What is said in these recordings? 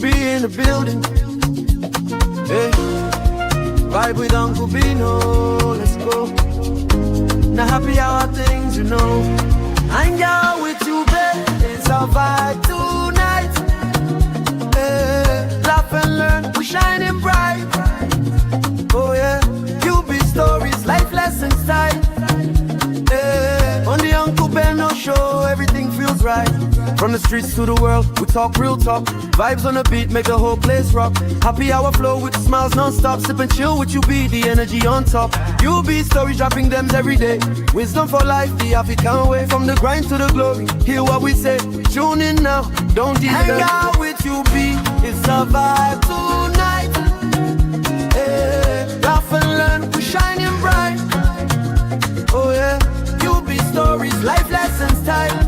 be in the building. Hey, vibe with Uncle Bino, let's go. Now happy hour things, you know. Hang out with you, babe. It's our vibe tonight. Hey, laugh and learn, we shining bright. Oh yeah, you be stories, life lessons time. Hey, on the Uncle Beno show, everything feels right. From the streets to the world, we talk real talk. Vibes on the beat, make the whole place rock. Happy hour flow with smiles non-stop. Sip and chill with you, be the energy on top. You be stories, dropping them every day. Wisdom for life, the African way. From the grind to the glory, hear what we say. Tune in now, don't delay. Hang out with you, be it's a vibe tonight. Hey, laugh and learn, we shining bright. Oh yeah, you be stories, life lessons time.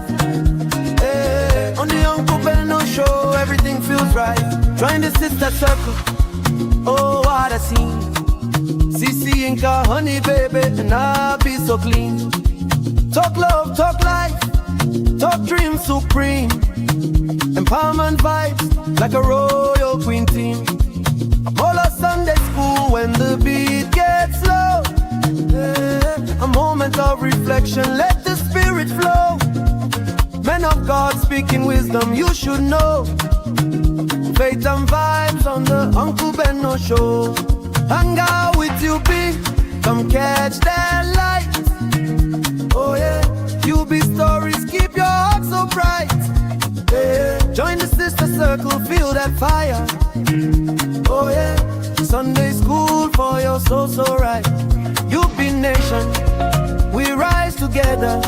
On the Uncle Beno show, everything feels right. Join the sister circle, oh what a scene. CC Inca, honey baby, and I'll be so clean. Talk love, talk life, talk dreams supreme. Empowerment vibes, like a royal queen team. Apollo Sunday school when the beat gets low. Yeah, a moment of reflection, let the spirit flow. Men of God speaking wisdom, you should know. Faith and vibes on the Uncle Beno show. Hang out with you, be come catch that light. Oh yeah, you be stories, keep your heart so bright. Yeah, join the sister circle, feel that fire. Oh yeah, Sunday school for your soul so right. You be nation, we rise together.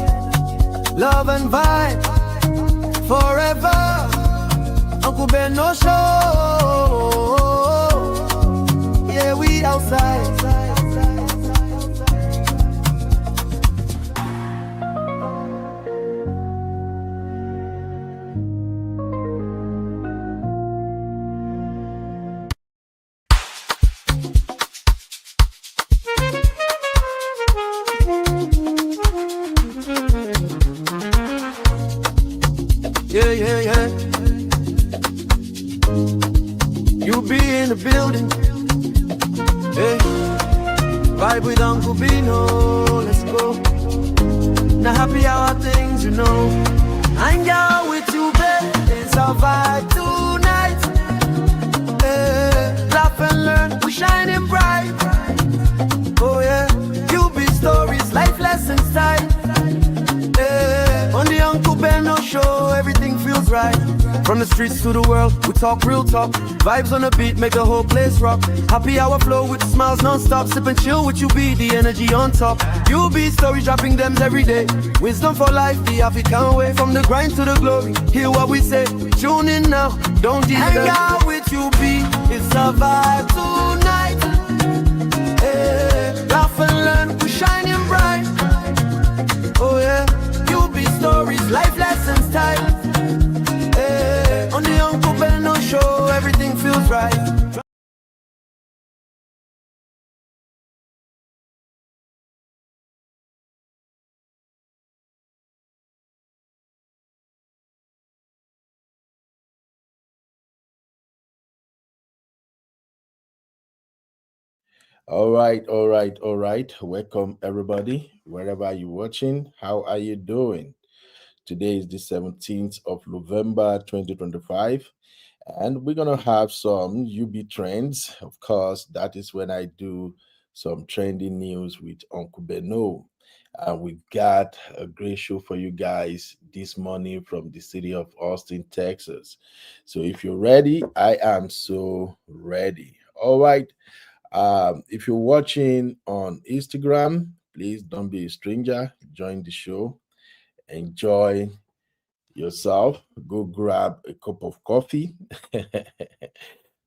Love and vibe forever. Uncle Beno show. Yeah, we outside. Yeah, yeah, yeah. You be in the building. Hey, vibe with Uncle Bino, let's go. Now happy hour things, you know. Hang out with you, babe. It's our vibe tonight. Hey, laugh and learn, we shining bright. Oh yeah, you be stories, life lessons time. On the Uncle Beno show, everything feels right. From the streets to the world, we talk real talk. Vibes on the beat, make the whole place rock. Happy hour flow with smiles non-stop. Sip and chill with you, be the energy on top. You be stories, dropping them every day. Wisdom for life, the African way. From the grind to the glory, hear what we say. Tune in now, don't delay. Hang out with you, be it's a vibe tonight. Hey, laugh and learn, we shining bright. Oh yeah, you be stories, life lessons time. Hey, on the Uncle Beno show, everything feels right. All right, all right, all right. Welcome everybody, wherever you're watching. How are you doing? Today is the 17th of November 2025, and we're gonna have some UB trends. Of course, that is when I do some trending news with Uncle Beno. And we got a great show for you guys this morning from the city of Austin, Texas. So if you're ready, I am so ready. All right. If you're watching on Instagram, please don't be a stranger. Join the show. Enjoy yourself. Go grab a cup of coffee.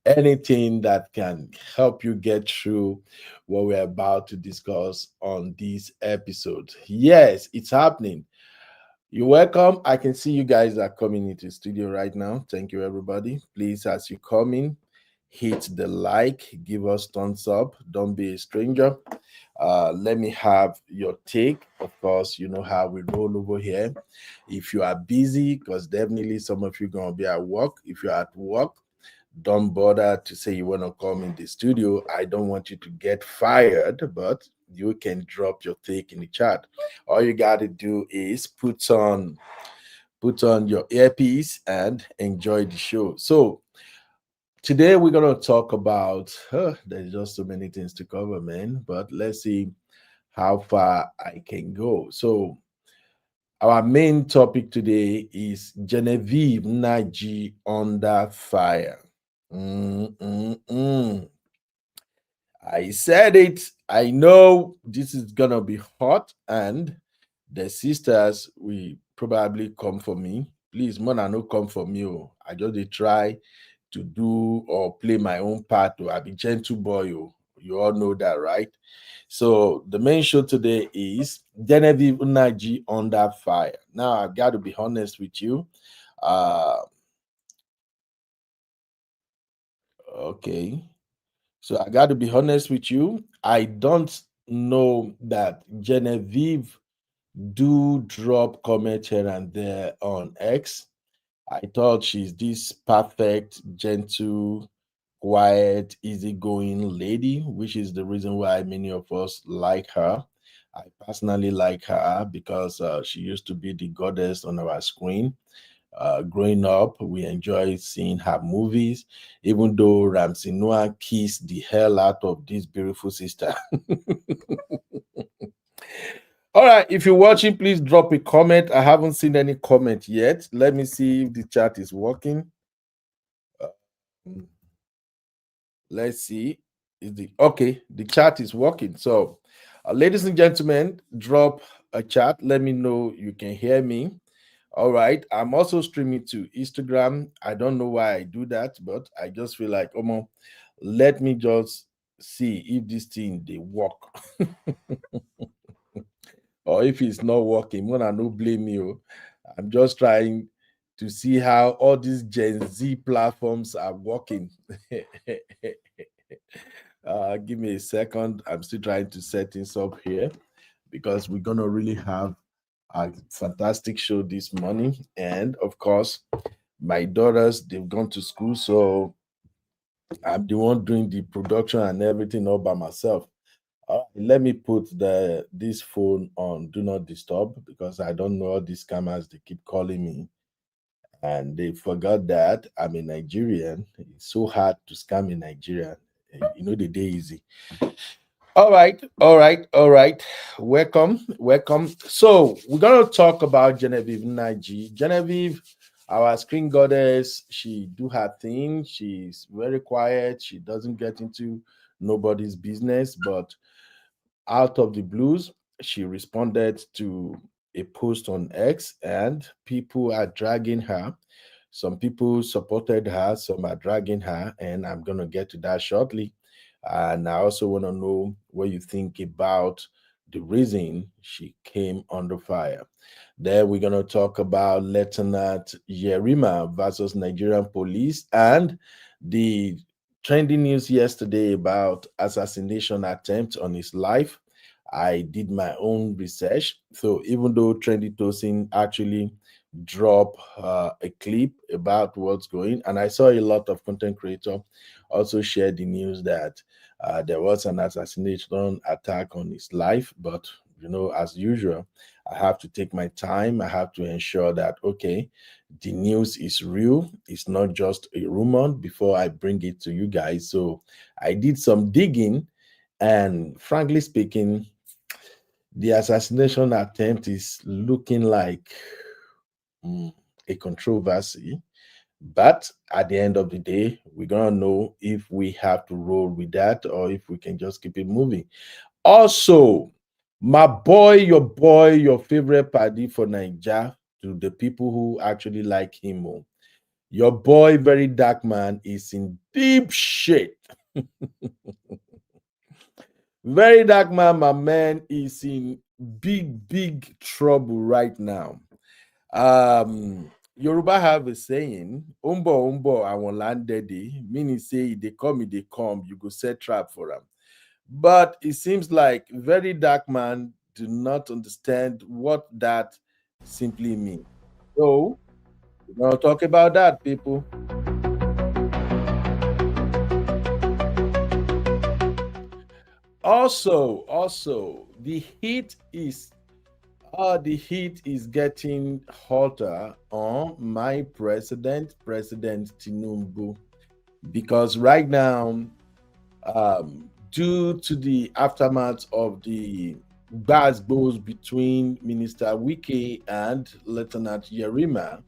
Anything that can help you get through what we're about to discuss on this episode. Yes, it's happening. You're welcome. I can see you guys are coming into the studio right now. Thank you, everybody. Please, as you come in, hit the like, give us thumbs up. Don't be a stranger. Let me have your take. Of course, you know how we roll over here. If you are busy, because definitely some of you going to be at work. If you're at work, don't bother to say you want to come in the studio. I don't want you to get fired, but you can drop your take in the chat. All you got to do is put on your earpiece and enjoy the show. So today we're gonna talk about. There's just so many things to cover, man. But let's see how far I can go. So our main topic today is Genevieve Nnaji under fire. Mm, mm, mm. I said it. I know this is gonna be hot, and the sisters will probably come for me. Please, Mona, no come for me. Oh. I just dey try to do or play my own part. Oh. I be gentle boy. Oh. You all know that, right? So the main show today is Genevieve Nnaji under fire. Now I've got to be honest with you. Uh, okay. So I got to be honest with you. I don't know that Genevieve do drop comment here and there on X. I thought she's this perfect, gentle, quiet, easygoing lady, which is the reason why many of us like her. I personally like her because she used to be the goddess on our screen. Growing up, we enjoy seeing her movies, even though Ramsey Noah kissed the hell out of this beautiful sister. All right, if you're watching, please drop a comment. I haven't seen any comment yet. Let me see if the chat is working. Uh, let's see. Is the okay? The chat is working. So, ladies and gentlemen, drop a chat. Let me know you can hear me. All right. I'm also streaming to Instagram. I don't know why I do that, but I just feel like, let me just see if this thing they work. Or if it's not working, when I no blame you, I'm just trying to see how all these Gen Z platforms are working. Give me a second. I'm still trying to set things up here because we're gonna really have a fantastic show this morning. And of course, my daughters they've gone to school, so I'm the one doing the production and everything all by myself. Let me put this phone on do not disturb because I don't know all these scammers. They keep calling me, and they forgot that I'm a Nigerian. It's so hard to scam in Nigeria. You know the day easy. All right, all right, all right. Welcome, welcome. So we're gonna talk about Genevieve Nnaji. Genevieve, our screen goddess, she do her thing. She's very quiet. She doesn't get into nobody's business, but out of the blues, she responded to a post on X, and people are dragging her. Some people supported her, some are dragging her, and I'm going to get to that shortly. And I also want to know what you think about the reason she came under fire. Then we're going to talk about Lieutenant Yerima versus Nigerian police and the trending news yesterday about assassination attempt on his life. I did my own research. So even though Trendy Tosin actually drop a clip about what's going, and I saw a lot of content creator also share the news that there was an assassination attack on his life. But as usual, I have to take my time. I have to ensure that okay, the news is real. It's not just a rumor before I bring it to you guys. So I did some digging, and frankly speaking, the assassination attempt is looking like mm, a controversy. But at the end of the day, we're going to know if we have to roll with that or if we can just keep it moving. Also, my boy, your favorite party for Niger, to the people who actually like him, your boy, very dark man, is in deep shit. Very dark man, my man, is in big trouble right now. Yoruba have a saying, umbo I won't land daddy, meaning say they come, they come, you go set trap for them. But it seems like very dark man do not understand what that simply means. So we're gonna talk about that, people. Also, the heat is getting hotter on my President Tinubu, because right now, due to the aftermath of the gbas between Minister Wike and Lieutenant Yerima,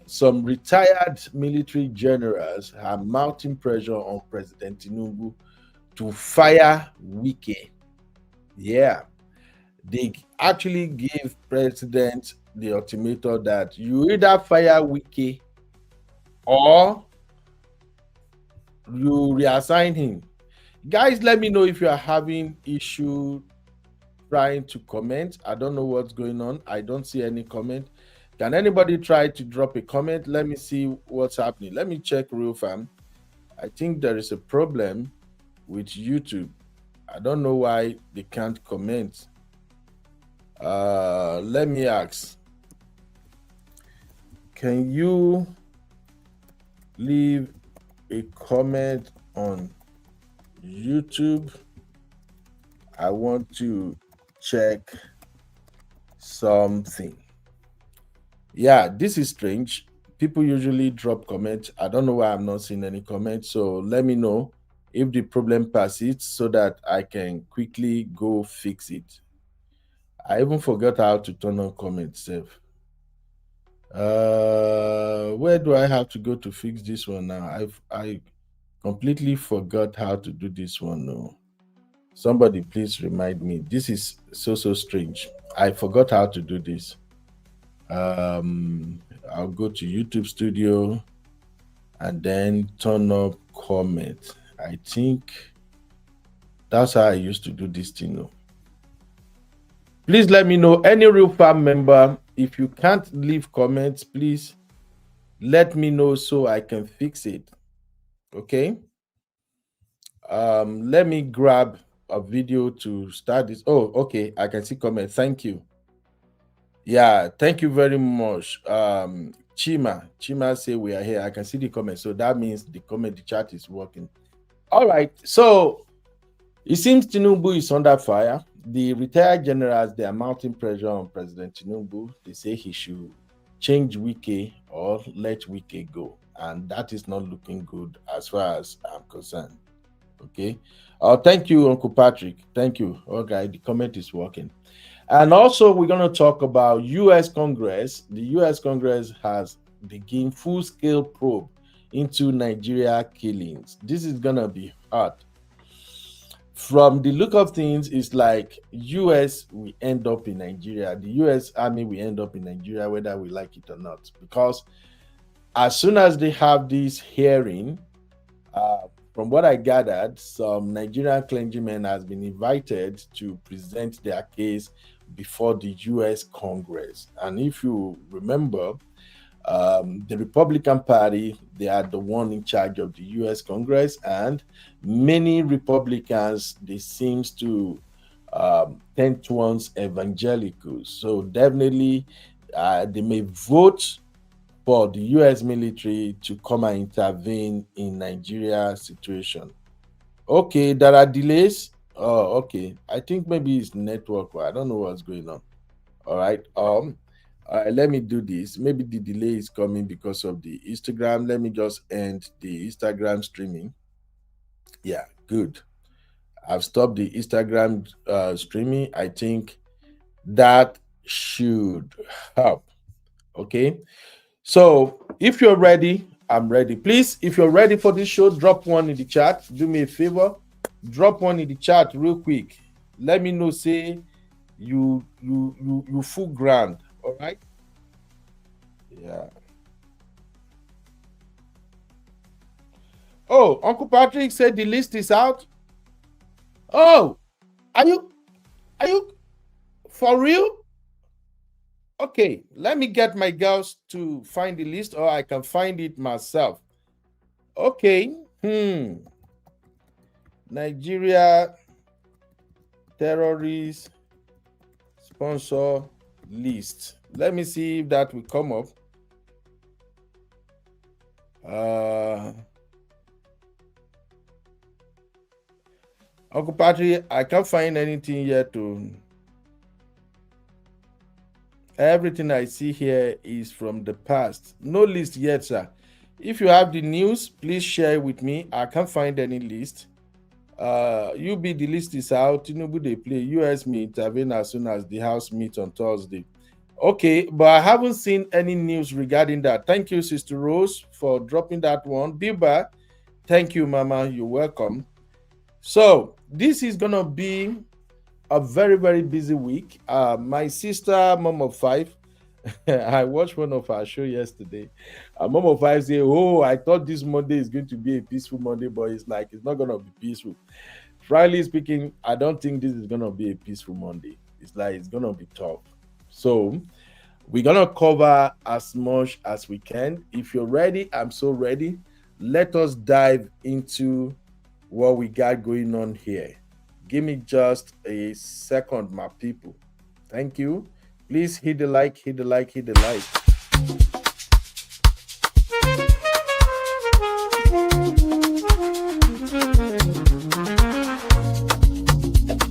some retired military generals are mounting pressure on President Tinubu to fire Wike. Yeah, they actually gave President the ultimatum that you either fire Wike or you reassign him. Guys, let me know if you are having issue trying to comment. I don't know what's going on. I don't see any comment. Can anybody try to drop a comment? Let me see what's happening. Let me check real fam. I think there is a problem with YouTube. I don't know why they can't comment. Let me ask. Can you leave a comment on YouTube? I want to check something. Yeah, this is strange. People usually drop comments. I don't know why I'm not seeing any comments. So let me know if the problem persists so that I can quickly go fix it. I even forgot how to turn on comments. Where do I have to go to fix this one now? I completely forgot how to do this one. No. Somebody please remind me. This is so strange. I forgot how to do this. I'll go to YouTube Studio and then turn up comment. I think that's how I used to do this thing. No. Please let me know, any real farm member, if you can't leave comments, please let me know so I can fix it. Okay. Let me grab a video to start this. Oh, okay. I can see comments. Thank you. Yeah, thank you very much. Chima say we are here. I can see the comments. So that means the chat is working. All right. So it seems Tinubu is under fire. The retired generals, they are mounting pressure on President Tinubu. They say he should change Wike or let Wike go. And that is not looking good as far as I'm concerned. Okay. Thank you, Uncle Patrick. Thank you. Okay, the comment is working. And also, we're going to talk about U.S. Congress. The U.S. Congress has begun full-scale probe into Nigeria killings. This is going to be hot. From the look of things, it's like U.S. will end up in Nigeria. The U.S. Army will end up in Nigeria, whether we like it or not. Because as soon as they have this hearing, from what I gathered, some Nigerian clergymen has been invited to present their case before the U.S. Congress. And if you remember, the Republican Party, they are the one in charge of the U.S. Congress, and many Republicans, they seems to tend towards evangelicals. So definitely, they may vote for the U.S. military to come and intervene in Nigeria situation. Okay, there are delays. Oh, okay. I think maybe it's network. I don't know what's going on. All right. Let me do this. Maybe the delay is coming because of the Instagram. Let me just end the Instagram streaming. Yeah, good. I've stopped the Instagram streaming. I think that should help. Okay. So if you're ready, I'm ready. Please, if you're ready for this show, drop one in the chat. Do me a favor. Drop one in the chat real quick. Let me know, say you full ground. All right. Yeah. Oh, Uncle Patrick said the list is out. Oh, are you for real? Okay, let me get my girls to find the list, or I can find it myself. Okay. Nigeria terrorist sponsor list. Let me see if that will come up. Uncle Patrick, I can't find anything yet to. Everything I see here is from the past. No list yet, sir. If you have the news, please share it with me. I can't find any list. UB, the list is out. Tinubu, they play. US may intervene as soon as the House meets on Thursday. Okay, but I haven't seen any news regarding that. Thank you, Sister Rose, for dropping that one. Biba, thank you, Mama. You're welcome. So, this is going to be a very, very busy week. My sister, Mom of Five, I watched one of her show yesterday. Mom of Five say, "Oh, I thought this Monday is going to be a peaceful Monday, but it's like it's not going to be peaceful." Frankly speaking, I don't think this is going to be a peaceful Monday. It's like it's going to be tough. So, we're going to cover as much as we can. If you're ready, I'm so ready. Let us dive into what we got going on here. Give me just a second, my people. Thank you. Please hit the like, hit the like, hit the like.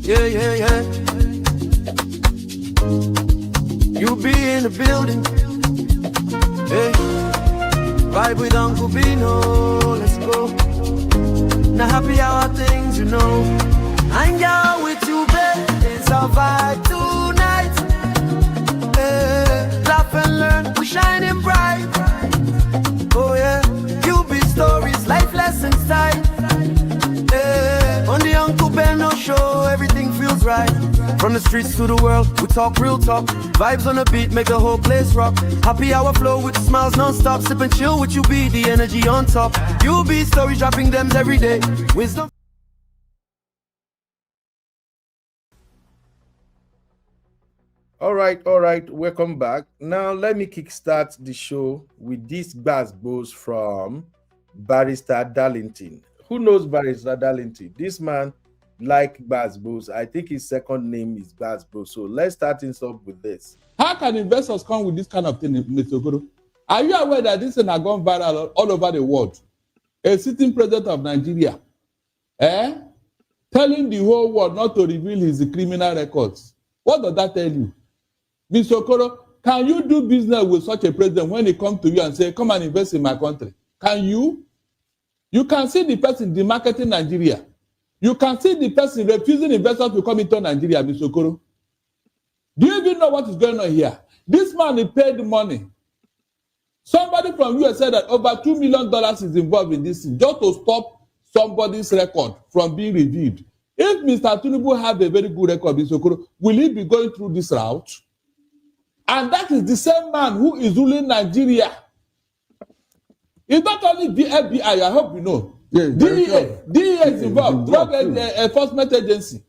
Yeah, yeah, yeah. You be in the building. Hey, vibe with Uncle Bino. Let's go. Now happy hour things, you know. Hang out with you, babe. It's our vibe tonight. Hey, laugh and learn. We're shining bright. Oh yeah. You be stories, life lessons tight. Hey, on the Uncle Beno show, everything feels right. From the streets to the world, we talk real talk. Vibes on the beat make the whole place rock. Happy hour flow with smiles non-stop. Sip and chill with you, be the energy on top. You be stories, dropping them every day. Wisdom. All right. Welcome back. Now let me kickstart the show with this bass from Barrister Darlington. Who knows Barrister Darlington? This man like bass. I think his second name is bass. So let's start things off with this. How can investors come with this kind of thing, Mr. Okoro? Are you aware that this thing has gone viral all over the world? A sitting president of Nigeria, telling the whole world not to reveal his criminal records. What does that tell you? Mr. Okoro, can you do business with such a president when he comes to you and say, come and invest in my country? Can you? You can see the person demarketing Nigeria. You can see the person refusing investors to come into Nigeria, Mr. Okoro. Do you even know what is going on here? This man, he paid money. Somebody from US said that over $2 million is involved in this thing just to stop somebody's record from being reviewed. If Mr. Tinubu have a very good record, Mr. Okoro, will he be going through this route? And that is the same man who is ruling Nigeria. It's not only the FBI, I hope you know. Yes, DEA is involved, Drug Enforcement Agency.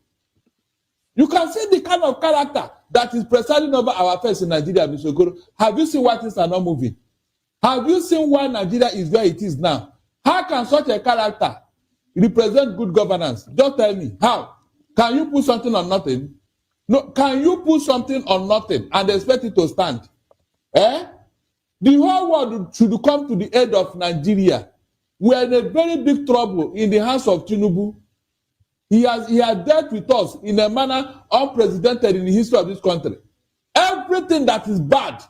You can see the kind of character that is presiding over our affairs in Nigeria, Mr. Okoro. Have you seen why things are not moving? Have you seen why Nigeria is where it is now? How can such a character represent good governance? Just tell me, how? Can you put something on nothing? No, can you put something on nothing and expect it to stand? The whole world should come to the aid of Nigeria. We are in a very big trouble in the hands of Tinubu. He has dealt with us in a manner unprecedented in the history of this country. Everything that is bad,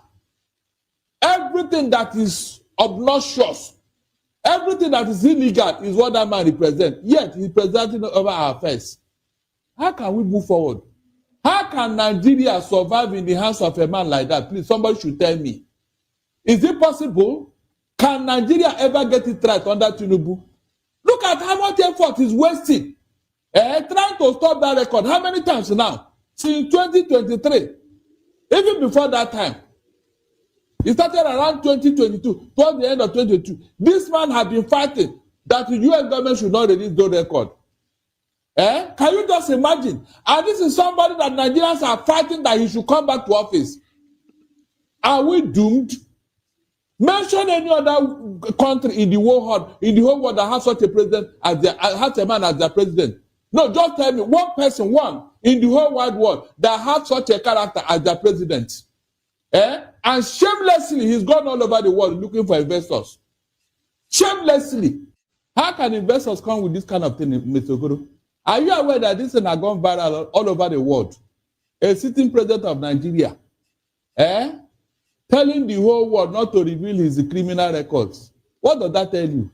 everything that is obnoxious, everything that is illegal is what that man represents. Yet he's presiding over our affairs. How can we move forward? How can Nigeria survive in the hands of a man like that? Please, somebody should tell me. Is it possible? Can Nigeria ever get it right under Tinubu? Look at how much effort is wasted. Trying to stop that record. How many times now? Since 2023. Even before that time. It started around 2022, towards the end of 2022. This man has been fighting that the US government should not release those records. Can you just imagine? And this is somebody that Nigerians are fighting that he should come back to office. Are we doomed? Mention any other country in the whole world that has such a president has a man as their president. No, just tell me one person, one in the whole wide world that has such a character as their president. And shamelessly, he's gone all over the world looking for investors. Shamelessly. How can investors come with this kind of thing, Mr. Okoro? Are you aware that this thing has gone viral all over the world? A sitting president of Nigeria, telling the whole world not to reveal his criminal records. What does that tell you?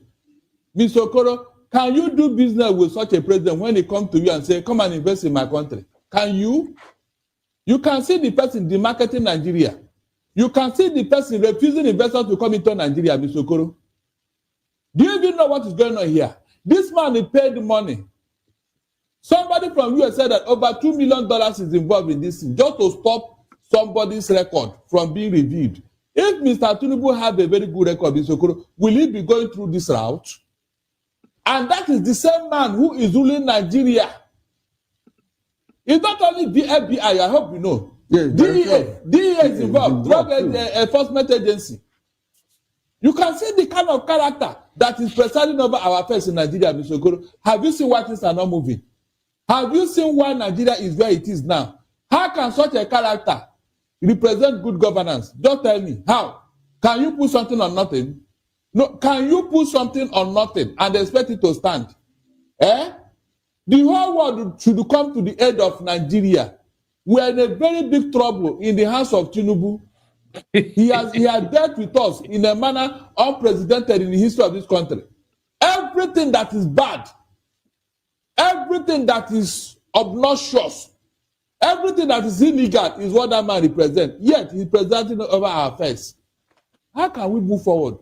Ms. Okoro, can you do business with such a president when he comes to you and say, come and invest in my country? Can you? You can see the person demarketing Nigeria. You can see the person refusing investors to come into Nigeria, Ms. Okoro. Do you even know what is going on here? This man is paid money. Somebody from US said that over $2 million is involved in this thing just to stop somebody's record from being reviewed. If Mr. Tinubu have a very good record, Ms. Okoro, will he be going through this route? And that is the same man who is ruling Nigeria. It's not only the FBI, I hope you know. Yes, DEA is involved, Drug Enforcement Agency. You can see the kind of character that is presiding over our affairs in Nigeria, Mr. Okoro. Have you seen why things are not moving? Have you seen why Nigeria is where it is now? How can such a character represent good governance? Just tell me, how? Can you put something on nothing? No, can you put something on nothing and expect it to stand? The whole world should come to the aid of Nigeria. We are in a very big trouble in the hands of Tinubu. He has dealt with us in a manner unprecedented in the history of this country. Everything that is bad, everything that is obnoxious, everything that is illegal is what that man represents. Yet he's presiding over our affairs. How can we move forward?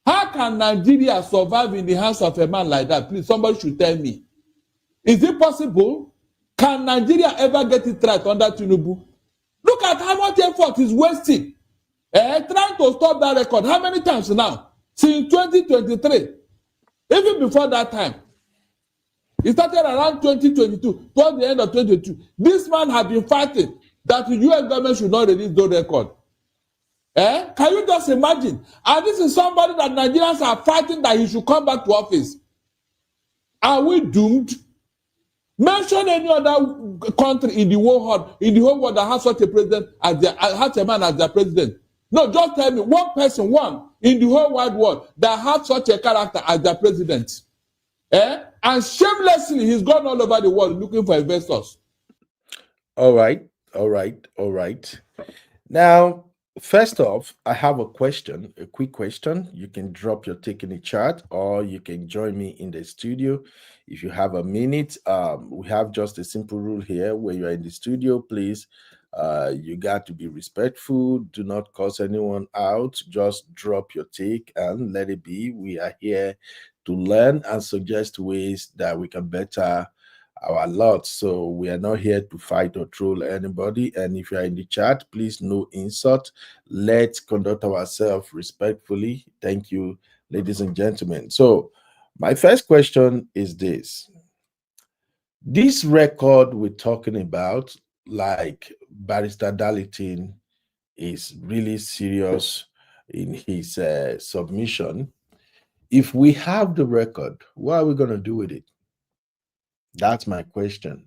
How can Nigeria survive in the hands of a man like that? Please, somebody should tell me. Is it possible? Can Nigeria ever get it right under Tinubu? Look at how much effort he's wasting. Trying to stop that record. How many times now? Since 2023. Even before that time. It started around 2022, towards the end of 2022. This man had been fighting that the US government should not release those records. Can you just imagine? And this is somebody that Nigerians are fighting that he should come back to office. Are we doomed? Mention any other country in the whole world that has such a president has a man as their president. No, just tell me one person, one in the whole wide world that has such a character as their president. And shamelessly, he's gone all over the world looking for investors. All right. Now, first off, I have a question, a quick question. You can drop your take in the chat or you can join me in the studio. If you have a minute, we have just a simple rule here where you're in the studio, please. You got to be respectful. Do not curse anyone out. Just drop your take and let it be. We are here to learn and suggest ways that we can better our lot. So we are not here to fight or troll anybody. And if you are in the chat, please no insult. Let's conduct ourselves respectfully. Thank you, ladies and gentlemen. So my first question is this. This record we're talking about, like Barrister Darlington is really serious in his submission. If we have the record, what are we going to do with it? That's my question.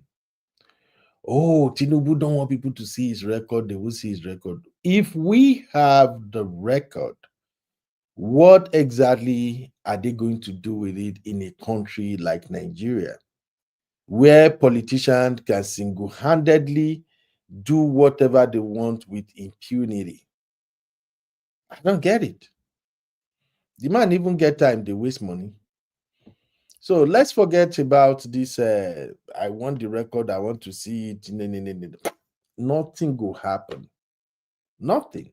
Oh, Tinubu don't want people to see his record. They will see his record. If we have the record, what exactly are they going to do with it in a country like Nigeria, where politicians can single-handedly do whatever they want with impunity? I don't get it. The man even get time, they waste money. So let's forget about this. I want the record. I want to see it. Nothing will happen. Nothing.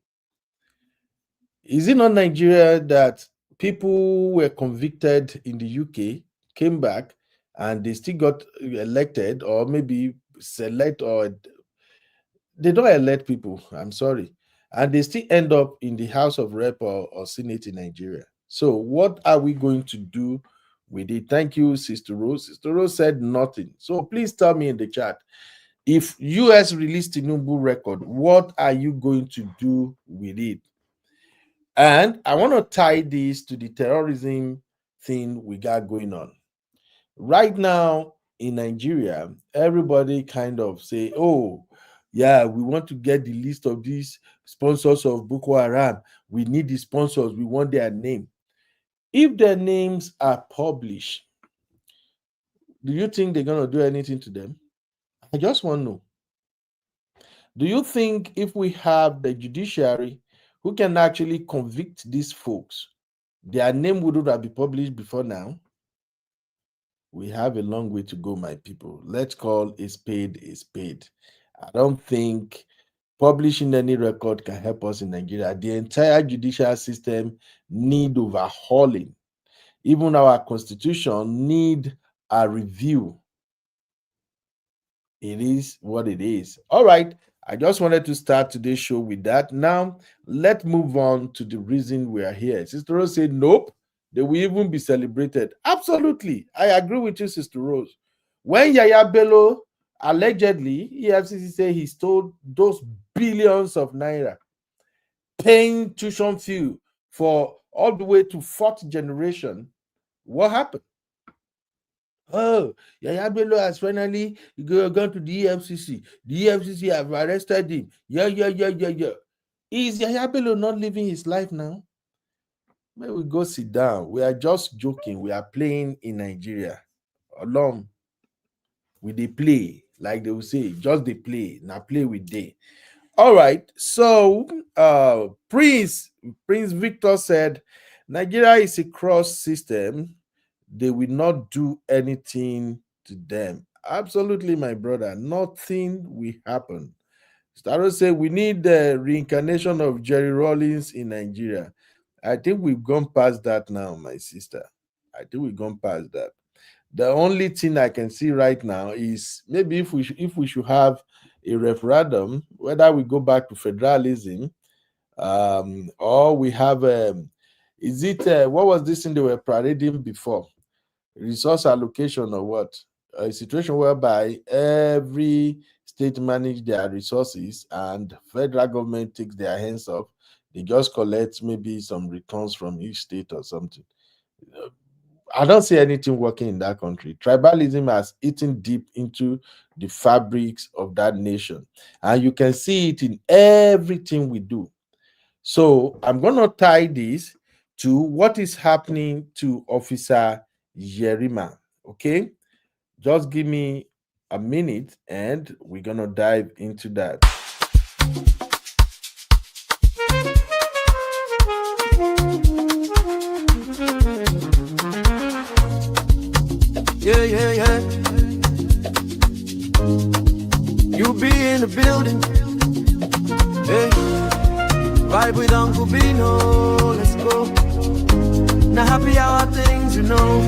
Is it not Nigeria that people were convicted in the UK, came back, and they still got elected, or maybe select, or they don't elect people? I'm sorry. And they still end up in the House of Rep or Senate in Nigeria. So what are we going to do with it? Thank you, Sister Rose. Sister Rose said nothing. So please tell me in the chat, if US released the Tinubu record, what are you going to do with it? And I want to tie this to the terrorism thing we got going on. Right now in Nigeria, everybody kind of say, oh, yeah, we want to get the list of these sponsors of Boko Haram. We need the sponsors. We want their name. If their names are published, Do you think they're going to do anything to them? I just want to know. Do you think if we have the judiciary who can actually convict these folks, their name wouldn't have been published before now? We have a long way to go, my people. Let's call a spade a spade. I don't think publishing any record can help us in Nigeria. The entire judicial system need overhauling. Even our constitution need a review. It is what it is. All right. I just wanted to start today's show with that. Now, let's move on to the reason we are here. Sister Rose said, nope, they will even be celebrated. Absolutely. I agree with you, Sister Rose. When Yaya Bello allegedly, EFCC said he stole those billions of naira, paying tuition fee for all the way to fourth generation, what happened? Oh, Yaya Bello has finally gone to the EFCC. The EFCC have arrested him. Yeah. Is Yaya Bello not living his life now? May we go sit down. We are just joking. We are playing in Nigeria. Along with the play, like they will say, just the play. Now play with they. All right. So Prince Victor said Nigeria is a cross system. They will not do anything to them. Absolutely, my brother. Nothing will happen. Staro say we need the reincarnation of Jerry Rollins in Nigeria. I think we've gone past that now, my sister. I think we've gone past that. The only thing I can see right now is maybe if we should have a referendum, whether we go back to federalism, or we have is it what was this thing they were parading before? Resource allocation or what? A situation whereby every state manage their resources and federal government takes their hands off. They just collect maybe some returns from each state or something. I don't see anything working in that country. Tribalism has eaten deep into the fabrics of that nation, and you can see it in everything we do. So I'm going to tie this to what is happening to Officer Yerima. Okay, just give me a minute and we're going to dive into that. Yeah. You be in the building. Hey, vibe with Uncle Bino. Let's go. Now happy hour things, you know.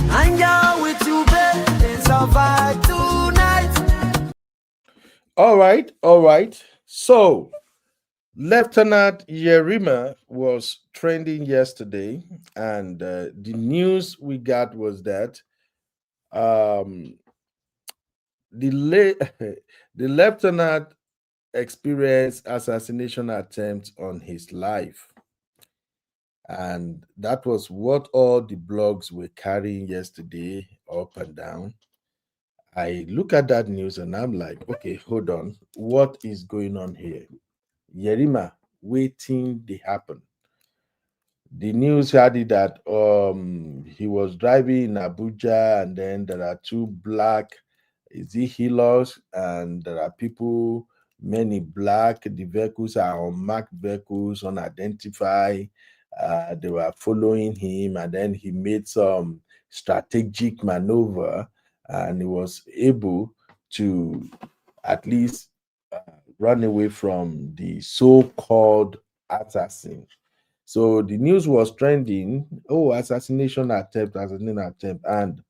Hang out with you, babe. It's our vibe tonight. All right. So, Lieutenant Yerima was trending yesterday, and the news we got was that the lieutenant experienced assassination attempt on his life. And that was what all the blogs were carrying yesterday, up and down. I look at that news and I'm like, okay, hold on. What is going on here? Yerima, waiting they happen. The news had it that he was driving in Abuja, and then there are two black healers, and there are people, many black. The vehicles are unmarked vehicles, unidentified. They were following him, and then he made some strategic maneuver, and he was able to at least run away from the so-called assassin. So the news was trending. Oh, assassination attempt, and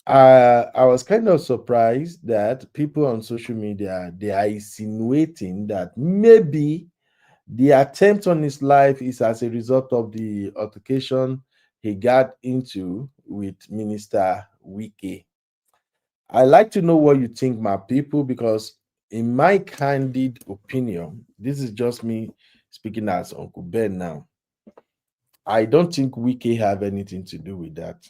I was kind of surprised that people on social media, they are insinuating that maybe the attempt on his life is as a result of the altercation he got into with Minister Wike. I like to know what you think, my people, because in my candid opinion, this is just me speaking as Uncle Ben now. I don't think Wike have anything to do with that,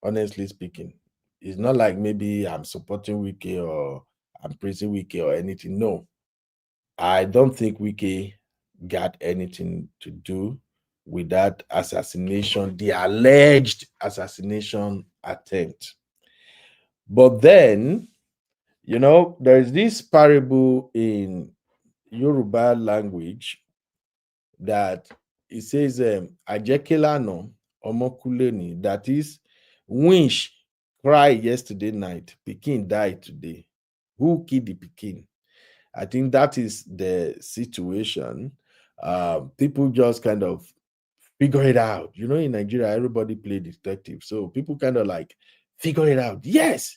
honestly speaking. It's not like maybe I'm supporting Wike or I'm praising Wike or anything. No, I don't think Wike got anything to do with that assassination, the alleged assassination attempt. But then, there is this parable in Yoruba language that it says, Ajekelano Omokuleni, that is, winch cried yesterday night, Pikin died today. Who killed the Pikin? I think that is the situation. People just kind of figure it out. In Nigeria, everybody play detective. So people kind of like figure it out. Yes,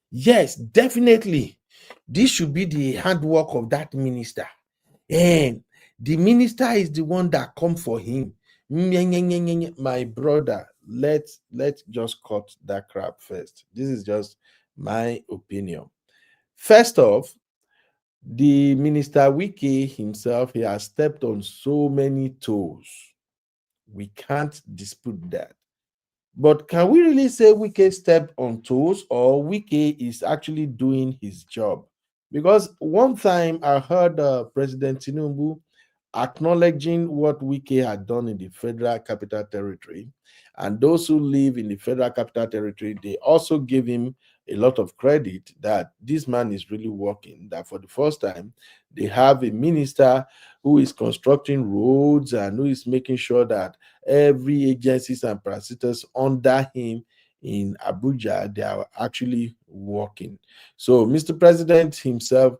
yes, definitely. This should be the handwork of that minister. And the minister is the one that come for him. My brother, let's just cut that crap first. This is just my opinion. First off, the minister Wike himself, he has stepped on so many toes. We can't dispute that. But can we really say Wike stepped on toes, or Wike is actually doing his job? Because one time I heard President Tinubu acknowledging what Wike had done in the Federal Capital Territory. And those who live in the Federal Capital Territory, they also gave him a lot of credit that this man is really working, that for the first time, they have a minister who is constructing roads and who is making sure that every agencies and parasitas under him in Abuja, they are actually working. So Mr. President himself,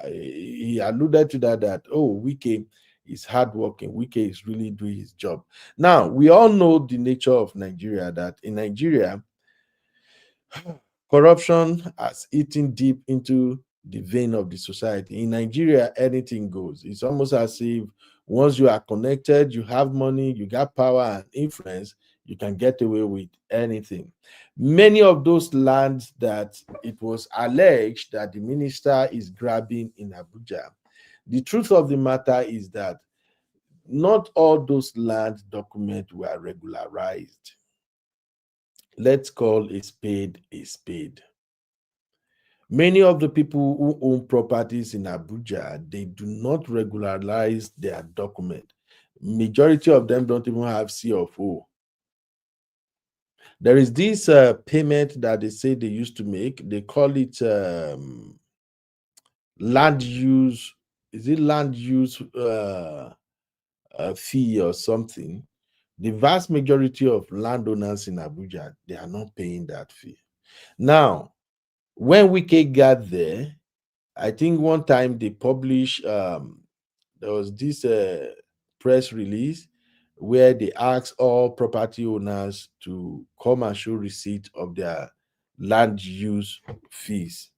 he alluded to that, Wike is hardworking. Wike is really doing his job. Now, we all know the nature of Nigeria, that in Nigeria, corruption has eaten deep into the vein of the society. In Nigeria, anything goes. It's almost as if once you are connected, you have money, you got power and influence, you can get away with anything. Many of those lands that it was alleged that the minister is grabbing in Abuja, the truth of the matter is that not all those land documents were regularized. Let's call a spade a spade. Many of the people who own properties in Abuja, they do not regularize their document. Majority of them don't even have C of O. There is this payment that they say they used to make. They call it land use. Is it land use fee or something? The vast majority of landowners in Abuja, they are not paying that fee. Now, when Wike got there, I think one time they published, there was this press release where they asked all property owners to come and show receipt of their land use fees.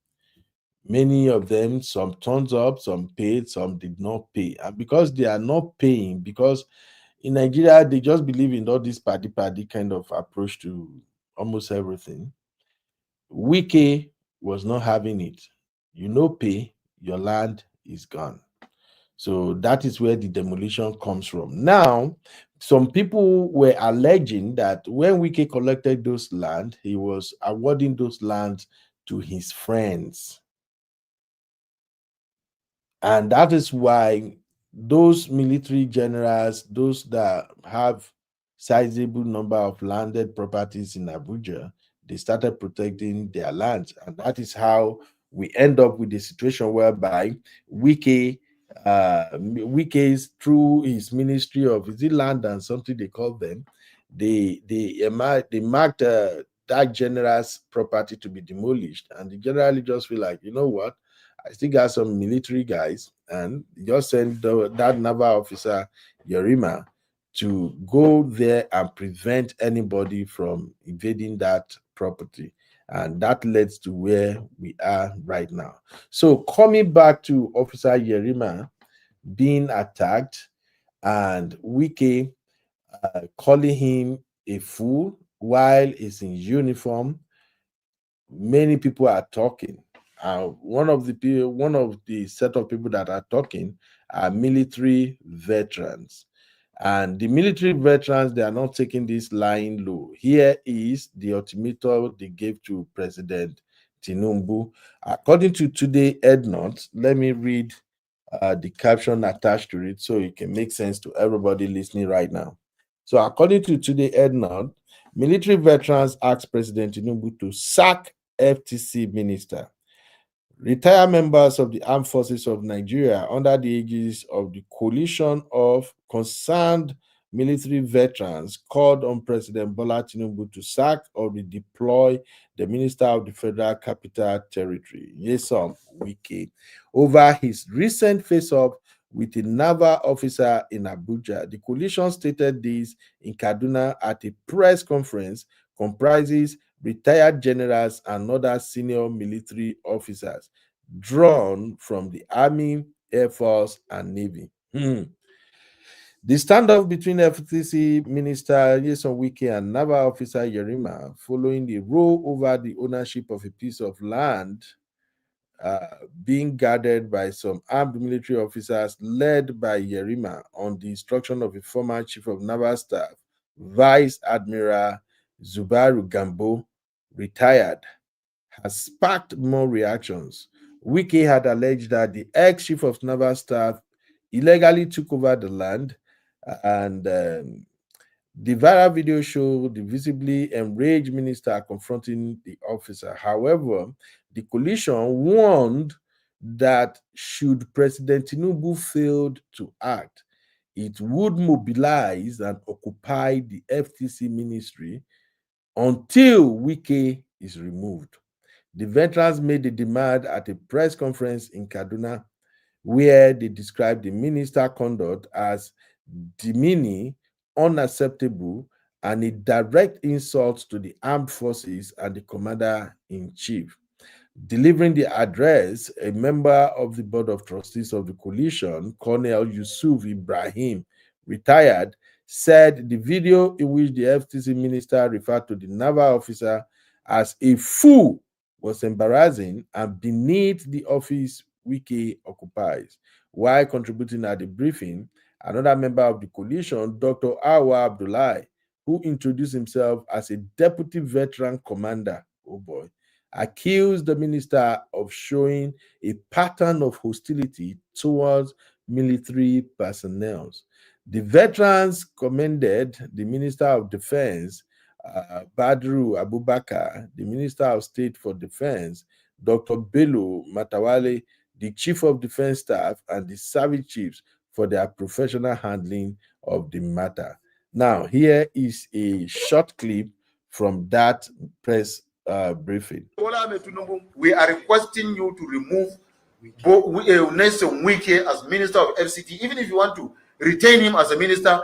Many of them, some turned up, some paid, some did not pay. And because they are not paying, because in Nigeria, they just believe in all this party kind of approach to almost everything. Wike was not having it. You no pay, your land is gone. So that is where the demolition comes from. Now, some people were alleging that when Wike collected those land, he was awarding those lands to his friends. And that is why those military generals, those that have sizable number of landed properties in Abuja, they started protecting their lands. And that is how we end up with the situation whereby Wike's through his ministry of, is it land and something they call them, they marked that general's property to be demolished. And they generally just feel like, you know what, I still got some military guys, and just send that naval officer, Yerima, to go there and prevent anybody from invading that property. And that leads to where we are right now. So coming back to Officer Yerima being attacked and Wike calling him a fool while he's in uniform, many people are talking. One of the set of people that are talking are military veterans. And the military veterans, they are not taking this lying low. Here is the ultimatum they gave to President Tinubu. According to Today Ednot, let me read the caption attached to it so it can make sense to everybody listening right now. So according to Today Ednot, military veterans asked President Tinubu to sack FTC minister. Retired members of the Armed Forces of Nigeria, under the aegis of the Coalition of Concerned Military Veterans, called on President Bola Tinubu to sack or redeploy the Minister of the Federal Capital Territory, Nyesom Wike, over his recent face-off with a naval officer in Abuja. The coalition stated this in Kaduna at a press conference comprises retired generals and other senior military officers drawn from the Army, Air Force, and Navy. The standoff between FTC Minister Nyesom Wike and naval officer Yerima, following the row over the ownership of a piece of land being guarded by some armed military officers led by Yerima on the instruction of a former chief of naval staff, Vice Admiral Zubaru Gambo, retired, has sparked more reactions. Wike had alleged that the ex-chief of naval staff illegally took over the land, and the viral video showed the visibly enraged minister confronting the officer. However, the coalition warned that should President Tinubu fail to act, it would mobilize and occupy the FTC ministry until Wike is removed. The veterans made the demand at a press conference in Kaduna, where they described the minister's conduct as demeaning, unacceptable, and a direct insult to the armed forces and the commander-in-chief. Delivering the address, a member of the board of trustees of the coalition, Colonel Yusuf Ibrahim, retired, said the video in which the FTC minister referred to the naval officer as a fool was embarrassing and beneath the office Wike occupies. While contributing at the briefing, another member of the coalition, Dr. Awa Abdullahi, who introduced himself as a deputy veteran commander, oh boy, accused the minister of showing a pattern of hostility towards military personnel. The veterans commended the Minister of Defense, Badru Abubakar, the Minister of State for Defense, Dr. Bello Matawale, the Chief of Defense Staff, and the service chiefs for their professional handling of the matter. Now, here is a short clip from that press briefing. We are requesting you to remove Nyesom Wike as Minister of FCT. Even if you want to retain him as a minister,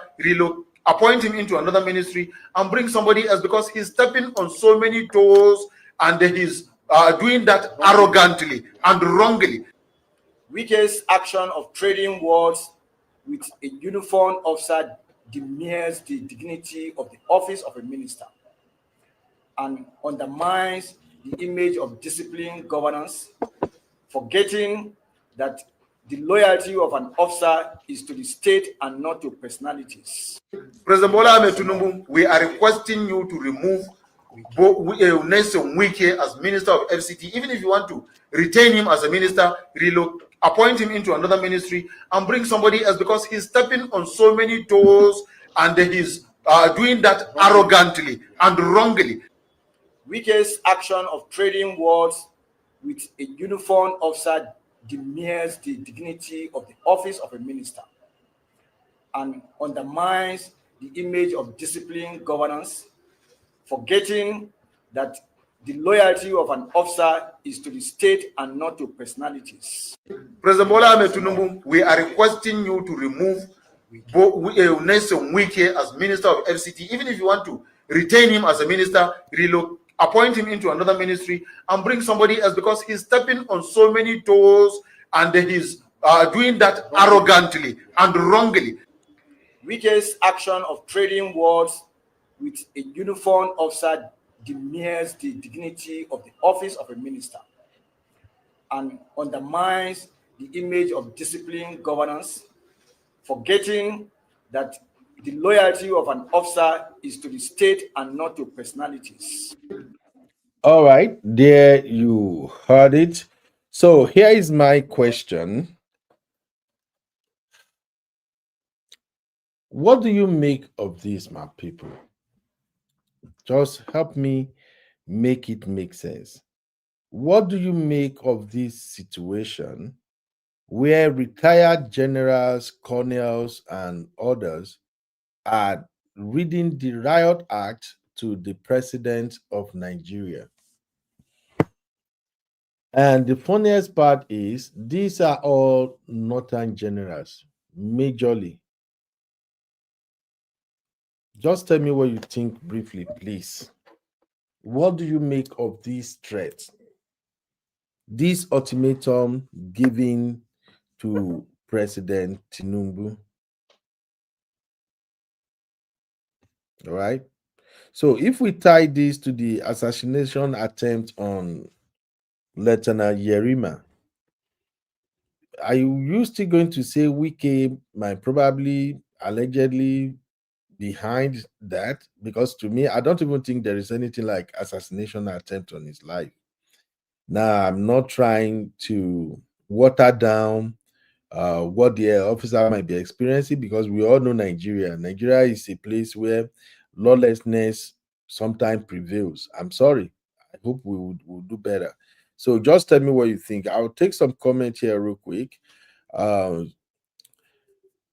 appoint him into another ministry and bring somebody else, because he's stepping on so many toes and he's doing that arrogantly and wrongly. Wike's action of trading words with a uniformed officer demeans the dignity of the office of a minister and undermines the image of disciplined governance, forgetting that the loyalty of an officer is to the state and not to personalities. President Bola Tinubu, we are requesting you to remove Nyesom Wike as Minister of FCT. Even if you want to retain him as a minister, appoint him into another ministry and bring somebody else, because he's stepping on so many toes and he's doing that arrogantly and wrongly. Wike's action of trading words with a uniformed officer demeans the dignity of the office of a minister and undermines the image of disciplined governance, forgetting that the loyalty of an officer is to the state and not to personalities. President Bola Tinubu, we are requesting you to remove Nyesom Wike as Minister of FCT. Even if you want to retain him as a minister, appoint him into another ministry and bring somebody else, because he's stepping on so many toes and he's doing that arrogantly and wrongly. Wike's action of trading words with a uniformed officer demeans the dignity of the office of a minister and undermines the image of disciplined governance, forgetting that the loyalty of an officer is to the state and not to personalities. All right, there you heard it. So here is my question. What do you make of this, my people? Just help me make it make sense. What do you make of this situation where retired generals, colonels, and others are reading the Riot Act to the president of Nigeria? And the funniest part is these are all northern generals, majorly. Just tell me what you think briefly, please. What do you make of these threats? This ultimatum given to President Tinubu. All right. So if we tie this to the assassination attempt on Lieutenant Yerima, are you still going to say Wike might probably allegedly behind that? Because to me, I don't even think there is anything like assassination attempt on his life. Now, I'm not trying to water down what the officer might be experiencing, because we all know Nigeria. Nigeria is a place where lawlessness sometimes prevails. I'm sorry. I hope we will do better. So just tell me what you think. I'll take some comment here real quick. Uh,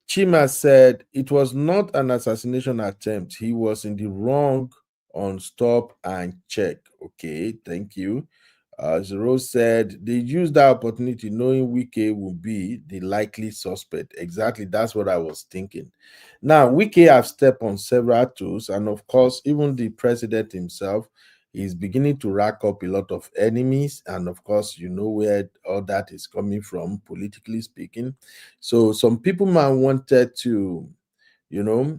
Chima said it was not an assassination attempt. He was in the wrong on stop and check. Okay, thank you. Zero said they used that opportunity knowing Wike would be the likely suspect. Exactly, that's what I was thinking. Now, Wike have stepped on several toes, and of course, even the president himself is beginning to rack up a lot of enemies. And of course, you know where all that is coming from, politically speaking. So some people might wanted to, you know,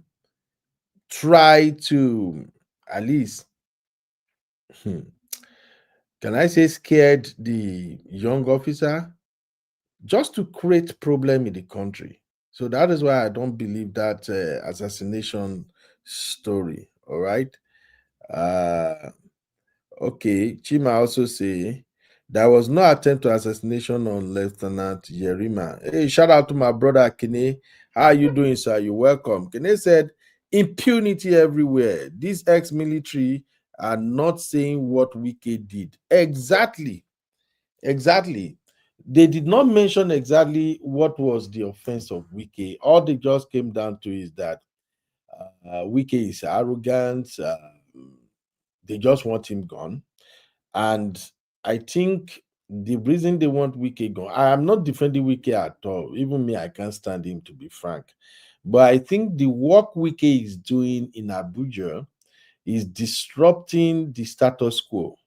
try to at least, can I say, scared the young officer just to create problem in the country. So that is why I don't believe that assassination story. All right. Uh, Okay, Chima also say there was no attempt to assassination on Lieutenant Yerima. Hey, shout out to my brother Kene. How are you doing, sir? You're welcome. Kene said impunity everywhere. These ex-military are not saying what Wike did. Exactly. Exactly. They did not mention exactly what was the offense of Wike. All they just came down to is that Wike is arrogant. They just want him gone. And I think the reason they want Wike gone, I am not defending Wike at all. Even me, I can't stand him, to be frank. But I think the work Wike is doing in Abuja is disrupting the status quo.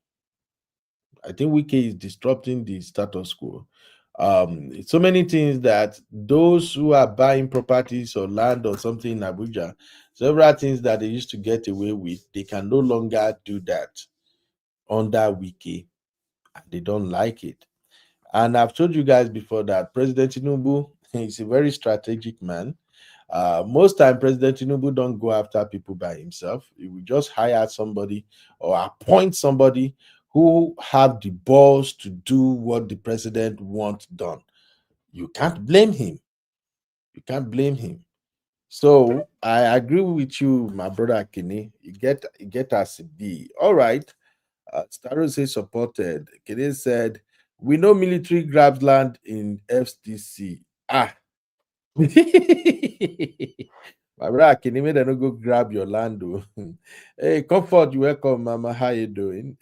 I think Wike is disrupting the status quo. So many things that those who are buying properties or land or something in Abuja, several things that they used to get away with, they can no longer do that under Wike. They don't like it. And I've told you guys before that President Tinubu is a very strategic man. Most time, President Tinubu don't go after people by himself. He will just hire somebody or appoint somebody who have the balls to do what the president wants done. You can't blame him. You can't blame him. So I agree with you, my brother Kenny. You get us a B. All right. Staro says supported. Kede said, we know military grabs land in FCC. Ah. My brother, can you no go grab your land? Oh? Hey, Comfort, you welcome, Mama. How you doing?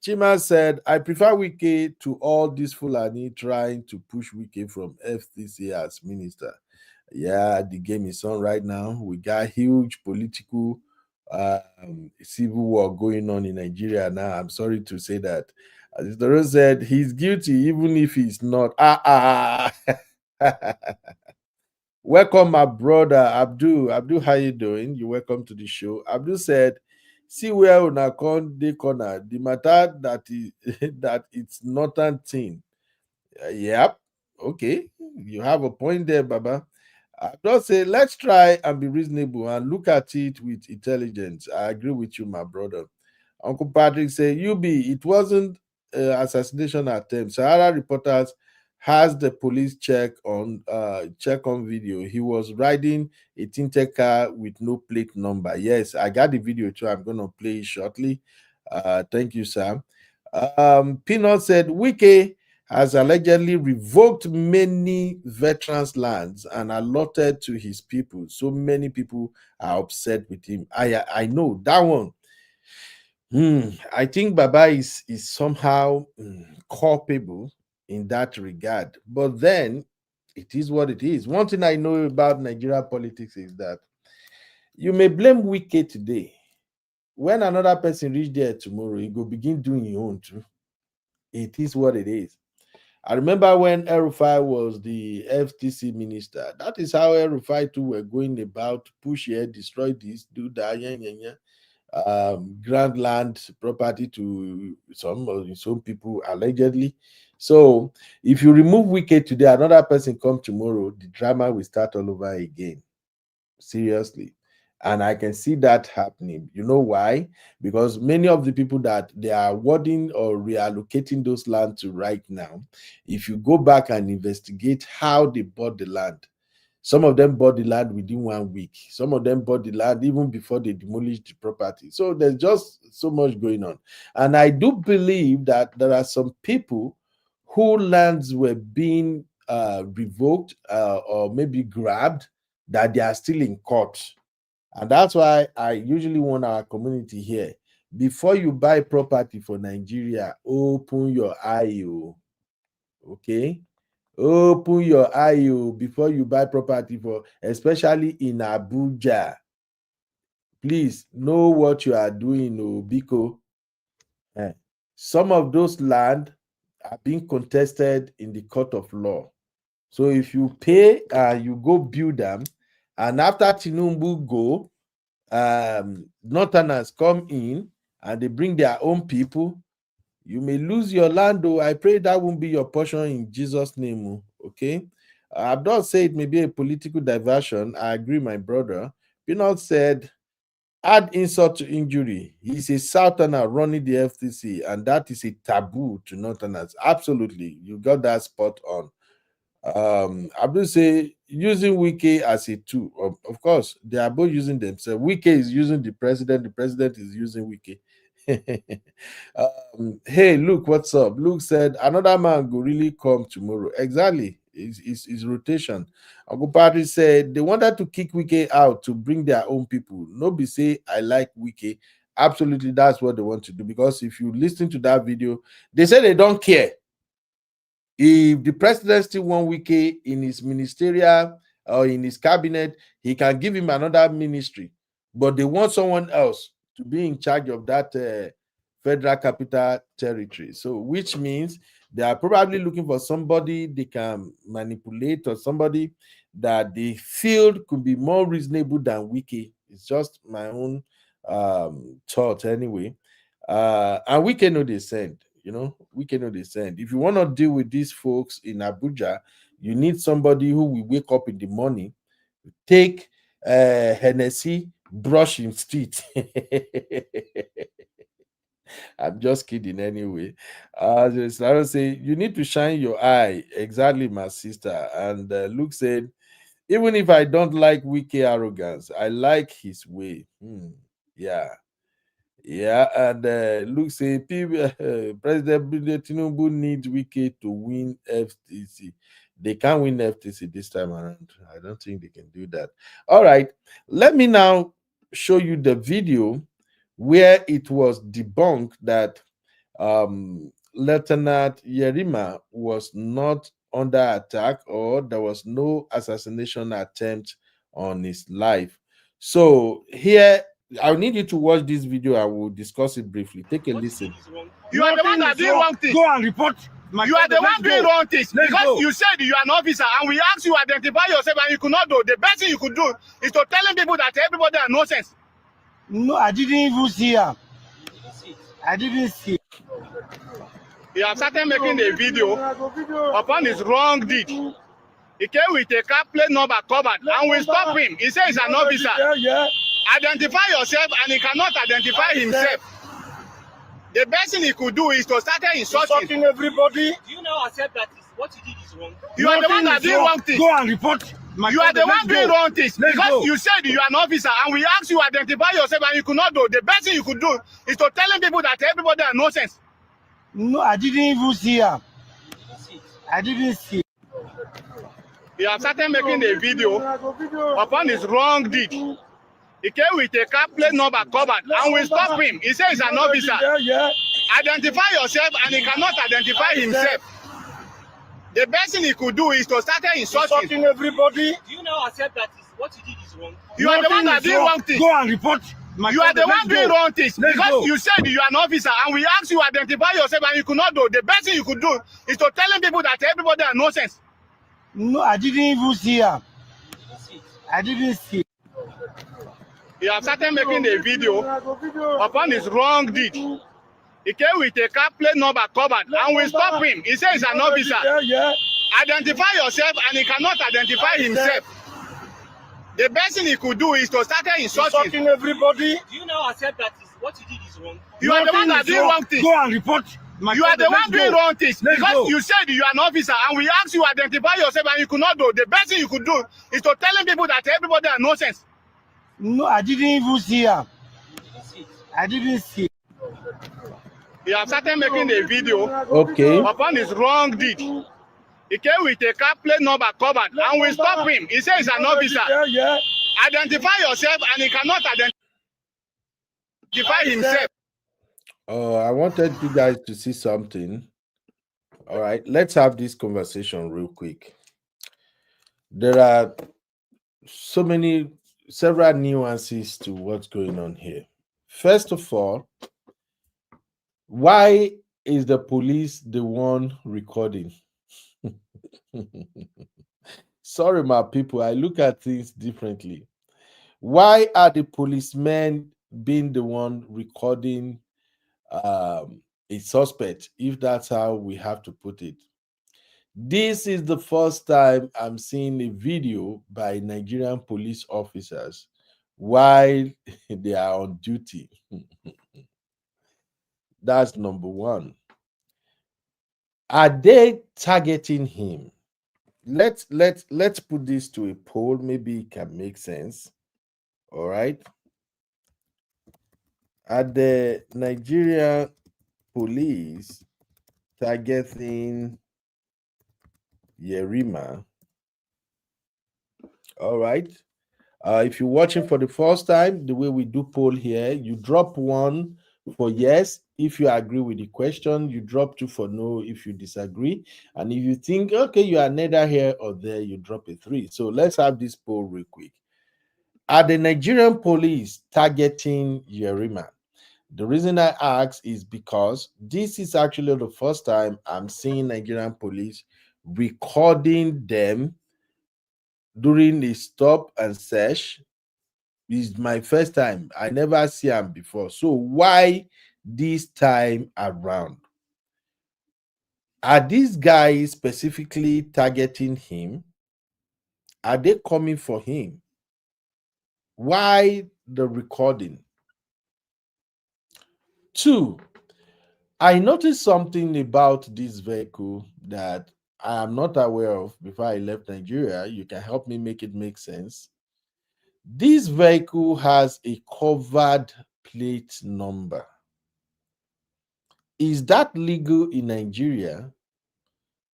Chima said, I prefer Wike to all this Fulani trying to push Wike from FCC as minister. Yeah, the game is on right now. We got huge political civil war going on in Nigeria now. I'm sorry to say that. As the Rose said, he's guilty even if he's not. Welcome, my brother Abdul. Abdul, how you doing? You welcome to the show. Abdul said, see where una con dey corner. The matter that is that it's not a thing. Yep. Okay. You have a point there, Baba. I just say let's try and be reasonable and look at it with intelligence. I agree with you, my brother. Uncle Patrick said, it wasn't assassination attempt. Sahara reporters has the police check on video. He was riding a tinted car with no plate number. Yes, I got the video too. I'm gonna play it shortly. Thank you, Sam. Peanut said Wike has allegedly revoked many veterans' lands and allotted to his people. So many people are upset with him. I know that one. I think Baba is somehow culpable in that regard. But then it is what it is. One thing I know about Nigeria politics is that you may blame Wike today. When another person reach there tomorrow, he go begin doing his own too. It is what it is. I remember when El-Rufai was the FTC minister. That is how El-Rufai too were going about push here, destroy this, do that, grant land property to some people allegedly. So if you remove Wike today, another person come tomorrow, the drama will start all over again. Seriously. And I can see that happening. You know why? Because many of the people that they are awarding or reallocating those land to right now, if you go back and investigate how they bought the land, some of them bought the land within 1 week. Some of them bought the land even before they demolished the property. So there's just so much going on. And I do believe that there are some people whose lands were being revoked or maybe grabbed, that they are still in court. And that's why I usually want our community here, before you buy property for Nigeria, open your eye. Okay? Open your eye before you buy property for, especially in Abuja. Please know what you are doing, because some of those land are being contested in the court of law. So if you pay and you go build them, and after Tinubu go, Northerners come in and they bring their own people, you may lose your land. I pray that won't be your portion in Jesus' name. Okay. I've not said it may be a political diversion. I agree, my brother. Pinot said, add insult to injury. He's a Southerner running the FTC, and that is a taboo to Northerners. Absolutely. You got that spot on. I will say using Wike as a tool. Of course, they are both using themselves. Wike is using the president is using Wike. Hey, Luke, what's up? Luke said another man will really come tomorrow. Exactly. It's rotation. Uncle Patrick said they wanted to kick Wike out to bring their own people. Nobody say I like Wike. Absolutely, that's what they want to do. Because if you listen to that video, they say they don't care. If the president still want Wike in his ministerial or in his cabinet, he can give him another ministry. But they want someone else to be in charge of that Federal Capital Territory. So, which means they are probably looking for somebody they can manipulate, or somebody that they feel could be more reasonable than Wike. It's just my own thought anyway. And Wike know they send. We cannot descend. If you want to deal with these folks in Abuja, you need somebody who will wake up in the morning, take Hennessy, brush his teeth. I'm just kidding anyway. I would say you need to shine your eye. Exactly, my sister. And Luke said, even if I don't like Wike arrogance, I like his way. Yeah. Yeah, and Luke say President Tinubu needs Wike to win FTC. They can't win FTC this time around. I don't think they can do that. All right, let me now show you the video where it was debunked that Lieutenant Yerima was not under attack, or there was no assassination attempt on his life. So here, I need you to watch this video. I will discuss it briefly. Take a listen. You are the one that did wrong things. Go and report. You are the one doing wrong things because you said you are an officer, and we asked you to identify yourself, and you could not do. The best thing you could do is to telling people that everybody has nonsense. No, I didn't even see her. I didn't see. He has started making a video upon his wrong deed. He came with a car plate number covered, and we stop him. He says he's an officer. Yeah. Identify yourself, and he cannot identify himself. The best thing he could do is to start insulting everybody. Do you now accept that what you did is wrong? You are the one that did wrong things. Go and report. You are the one doing wrong things because you said you are an officer, and we asked you to identify yourself, and you could not do. The best thing you could do is to telling people that everybody has nonsense. No, I didn't even see him. I didn't see. He have started making a video upon his wrong deed. He came with a car plate number covered, and we stop him. He says he's an officer. Identify yourself, and he cannot identify himself. The best thing he could do is to start insulting everybody. Do you now accept that what you did is wrong? You are the one that did wrong things. Go and report. You are the one doing wrong things because you said you are an officer, and we asked you to identify yourself, and you could not do. The best thing you could do is to telling people that everybody are nonsense. No, I didn't even see him. I didn't see. He have started making a video upon his wrong deed. He came with a car plate number covered, and we stop him. He says he's an officer. Identify yourself, and he cannot identify himself. The best thing he could do is to start insulting everybody. Do you now accept that what you did is wrong? You are the one that did wrong things. Go and report. You are the one doing wrong things because you said you are an officer, and we asked you to identify yourself, and you could not do. The best thing you could do is to telling people that everybody are nonsense. No, I didn't even see him. I didn't see. He have started making a video upon his wrong deed. He came with a car plate number covered, and we stop him. He says he's an officer. Identify yourself, and he cannot identify himself. I wanted you guys to see something. All right, let's have this conversation real quick. There are several nuances to what's going on here. First of all, why is the police the one recording? Sorry, my people, I look at things differently. Why are the policemen being the one recording a suspect, if that's how we have to put it? This is the first time I'm seeing a video by Nigerian police officers while they are on duty. That's number one. Are they targeting him? Let's put this to a poll. Maybe it can make sense. All right. Are the Nigerian police targeting Yerima? All right. If you're watching for the first time, the way we do poll here, you drop 1 for yes if you agree with the question, you drop 2 for no if you disagree, and if you think okay you are neither here or there, you drop a 3. So let's have this poll real quick. Are the Nigerian police targeting Yerima? The reason I ask is because this is actually the first time I'm seeing Nigerian police recording them during a stop and search. Is my first time. I never see them before. So why this time around? Are these guys specifically targeting him? Are they coming for him? Why the recording? 2, I noticed something about this vehicle that I am not aware of before I left Nigeria. You can help me make it make sense. This vehicle has a covered plate number. Is that legal in Nigeria?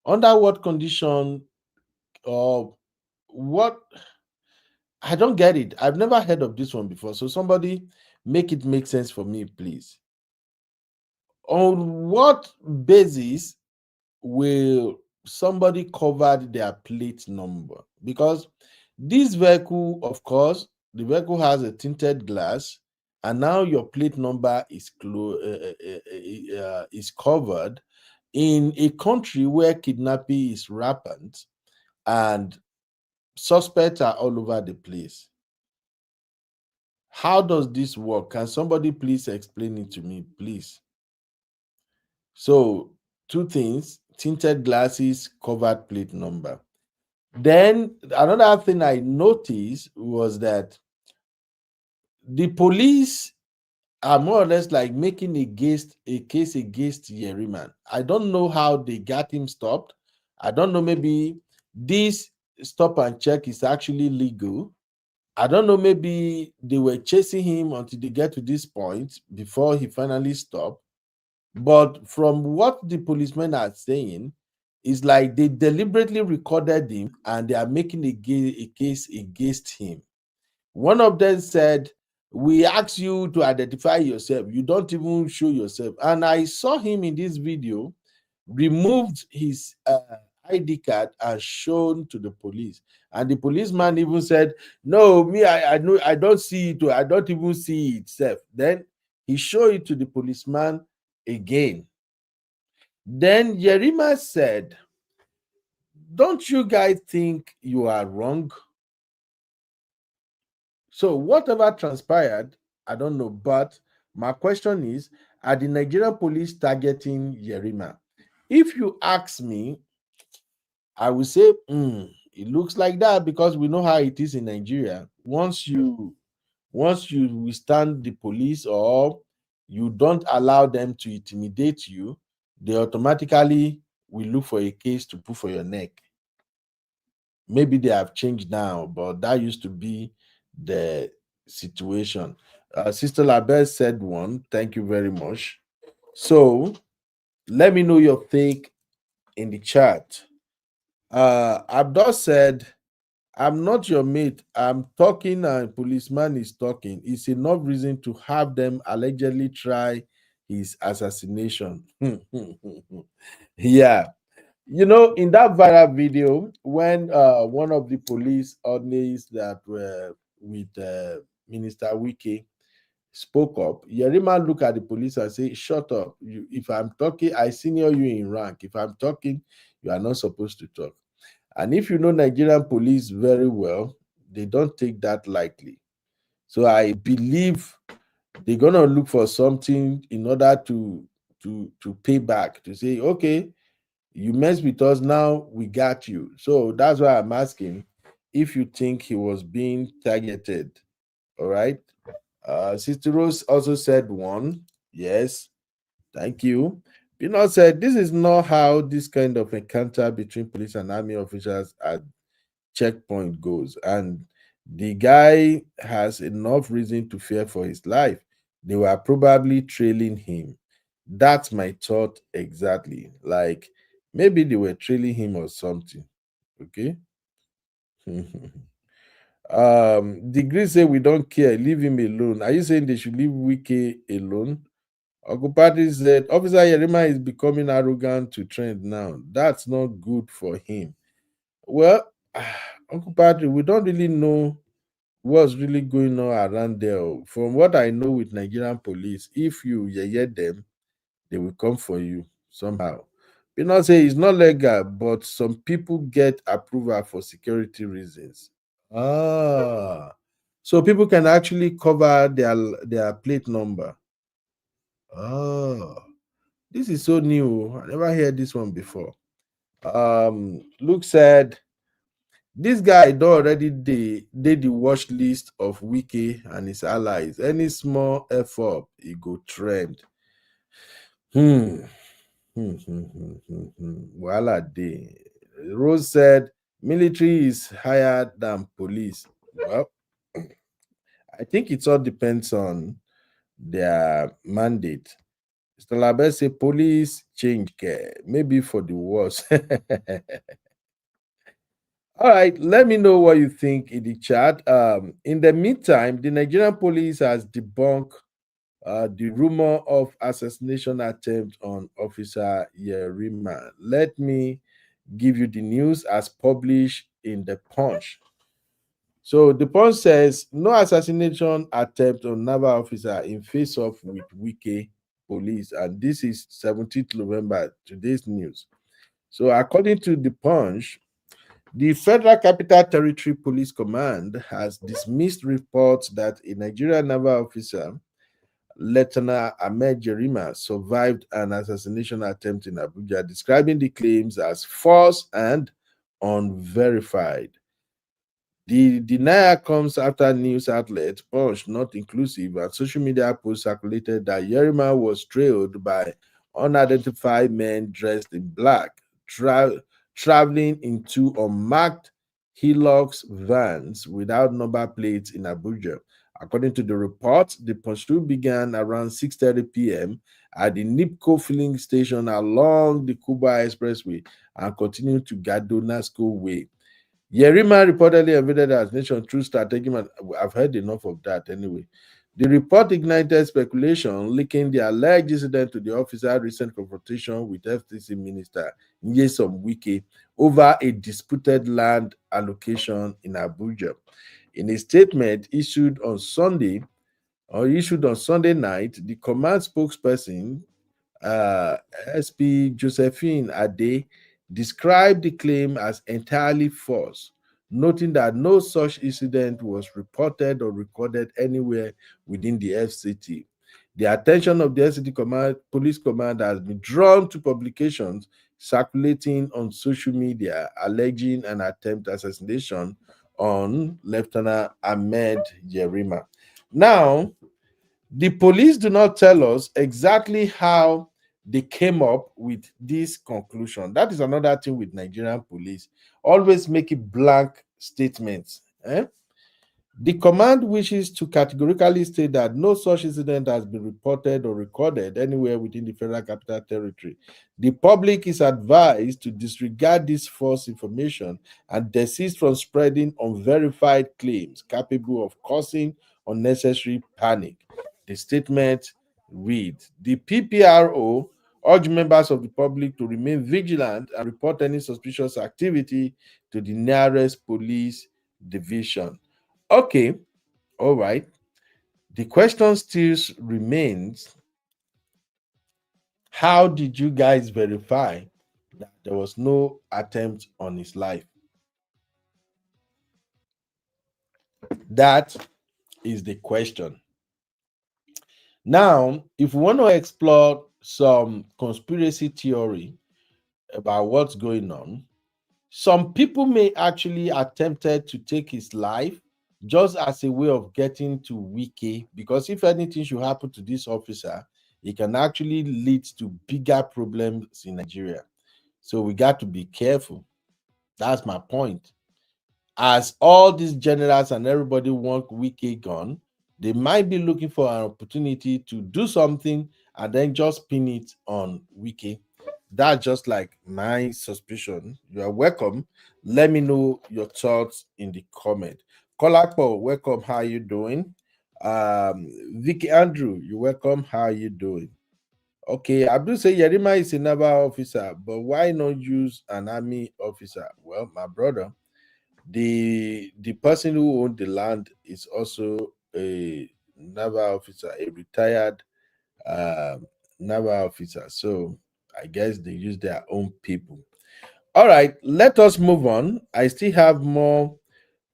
Under what condition or what? I don't get it. I've never heard of this one before. So somebody make it make sense for me, please. On what basis will somebody cover their plate number? Because this vehicle, of course, the vehicle has a tinted glass, and now your plate number is covered in a country where kidnapping is rampant and suspects are all over the place. How does this work? Can somebody please explain it to me, please? So 2 things: tinted glasses, covered plate number. Then another thing I noticed was that the police are more or less like making a case against Yerima. I don't know how they got him stopped. I don't know, maybe this stop and check is actually legal. I don't know, maybe they were chasing him until they get to this point before he finally stopped. But from what the policemen are saying, it's like they deliberately recorded him and they are making a case against him. One of them said, "We ask you to identify yourself. You don't even show yourself." And I saw him in this video, removed his ID card and shown to the police. And the policeman even said, "No, me, I know, I don't see it. I don't even see it itself." Then he showed it to the policeman again. Then Yerima said, "Don't you guys think you are wrong?" So whatever transpired, I don't know. But my question is, are the Nigerian police targeting Yerima? If you ask me, I will say, it looks like that, because we know how it is in Nigeria. Once you withstand the police, or you don't allow them to intimidate you, they automatically will look for a case to put for your neck. Maybe they have changed now, but that used to be the situation. Sister Labelle said one. Thank you very much. So let me know your take in the chat. Abdul said, "I'm not your mate. I'm talking and policeman is talking. It's enough reason to have them allegedly try his assassination." Yeah. You know, in that viral video, when one of the police ordinance that were with Minister Wike spoke up, Yerima looked at the police and said, "Shut up. If I'm talking, I senior you in rank. If I'm talking, you are not supposed to talk." And if you know Nigerian police very well, they don't take that lightly. So I believe they're gonna look for something in order to pay back, to say, "Okay, you messed with us, now we got you." So that's why I'm asking if you think he was being targeted. All right. Sister Rose also said one. Yes. Thank you. Pino said, "This is not how this kind of encounter between police and army officers at checkpoint goes. And the guy has enough reason to fear for his life. They were probably trailing him." That's my thought exactly. Like, maybe they were trailing him or something. Okay. Degree say, "We don't care, leave him alone." Are you saying they should leave Wike alone? Okupati said, "Officer Yerima is becoming arrogant to trend now. That's not good for him." Well, Uncle Patrick, we don't really know what's really going on around there. From what I know with Nigerian police, if you yeye them, they will come for you somehow. We not say it's not legal, but some people get approval for security reasons. Ah, so people can actually cover their plate number. Oh, this is so new. I never heard this one before. Luke said, "This guy don already dey the watch list of Wike and his allies. Any small effort, e go trend." Hmm. Wahala dey. Rose said, "Military is higher than police." Well, I think it all depends on their mandate. Mr. Labe say police change care, maybe for the worse. All right, let me know what you think in the chat. In the meantime, the Nigerian police has debunked the rumor of assassination attempt on Officer Yerima. Let me give you the news as published in the Punch. So the Punch says, "No assassination attempt on naval officer in face-off with Wike police," and this is 17th November. Today's news. So according to the Punch, the Federal Capital Territory Police Command has dismissed reports that a Nigerian naval officer, Lieutenant Ahmed Yerima, survived an assassination attempt in Abuja, describing the claims as false and unverified. The denial comes after news outlet Punch, Not Inclusive, and social media posts circulated that Yerima was trailed by unidentified men dressed in black, traveling in two unmarked Hilux vans without number plates in Abuja. According to the report, the pursuit began around 6:30 p.m. at the NIPCO filling station along the Kuba Expressway and continued to Gadonasco Way. Yerima reportedly evaded as nation through strategic. I've heard enough of that anyway. The report ignited speculation linking the alleged incident to the officer's recent confrontation with FTC Minister Nyesom Wike over a disputed land allocation in Abuja. In a statement issued on Sunday night, the command spokesperson, SP Josephine Ade, described the claim as entirely false, noting that no such incident was reported or recorded anywhere within the FCT. The attention of the FCT police command has been drawn to publications circulating on social media alleging an attempt assassination on Lieutenant Ahmed Yerima. Now, the police do not tell us exactly how they came up with this conclusion. That is another thing with Nigerian police. Always make it blank statements. The command wishes to categorically state that no such incident has been reported or recorded anywhere within the Federal Capital Territory. The public is advised to disregard this false information and desist from spreading unverified claims capable of causing unnecessary panic. The statement reads, the PPRO urge members of the public to remain vigilant and report any suspicious activity to the nearest police division. Okay, all right. The question still remains, how did you guys verify that there was no attempt on his life? That is the question. Now, if we want to explore some conspiracy theory about what's going on, some people may actually attempted to take his life just as a way of getting to Wike, because if anything should happen to this officer, it can actually lead to bigger problems in Nigeria. So we got to be careful. That's my point. As all these generals and everybody want Wike gone, they might be looking for an opportunity to do something and then just pin it on Wike. That's just like my suspicion. You are welcome. Let me know your thoughts in the comment. Kolakpo, welcome. How you doing? Vicky Andrew, you welcome. How you doing? Okay, Abdul say Yerima is a naval officer, but why not use an army officer? Well, my brother, the person who owned the land is also a naval officer, a retired naval officer. So I guess they use their own people. All right, let us move on. I still have more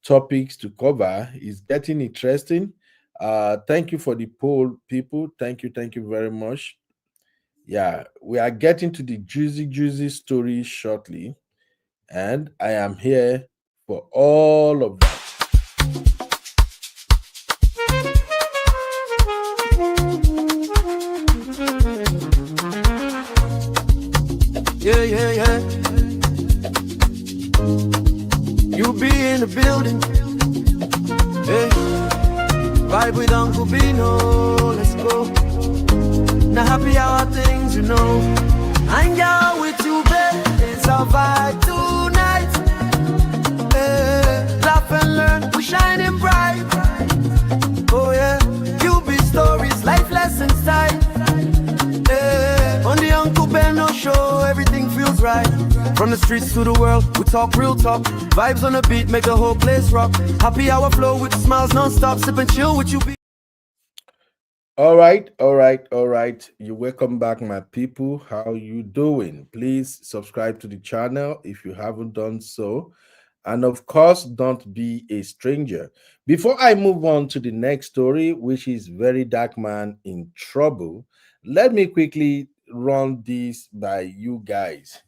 topics to cover. It's getting interesting. Thank you for the poll, people. Thank you very much. Yeah, we are getting to the juicy story shortly, and I am here for all of that. Yeah. You be in the building. Hey, vibe with Uncle Bino. Let's go. Now happy hour things, you know. Hang out with you, babe. It's our vibe tonight. Hey, laugh and learn. We're shining bright. Oh yeah. You be stories, life lessons time. Hey, on the Uncle Beno show, everything feels right. From the streets to the world, we talk real talk. Vibes on the beat make the whole place rock. Happy hour flow with smiles non-stop. Sip and chill with you. All right. You're welcome back, my people. How you doing? Please subscribe to the channel if you haven't done so. And of course, don't be a stranger. Before I move on to the next story, which is Very Dark Man in Trouble, let me quickly run this by you guys.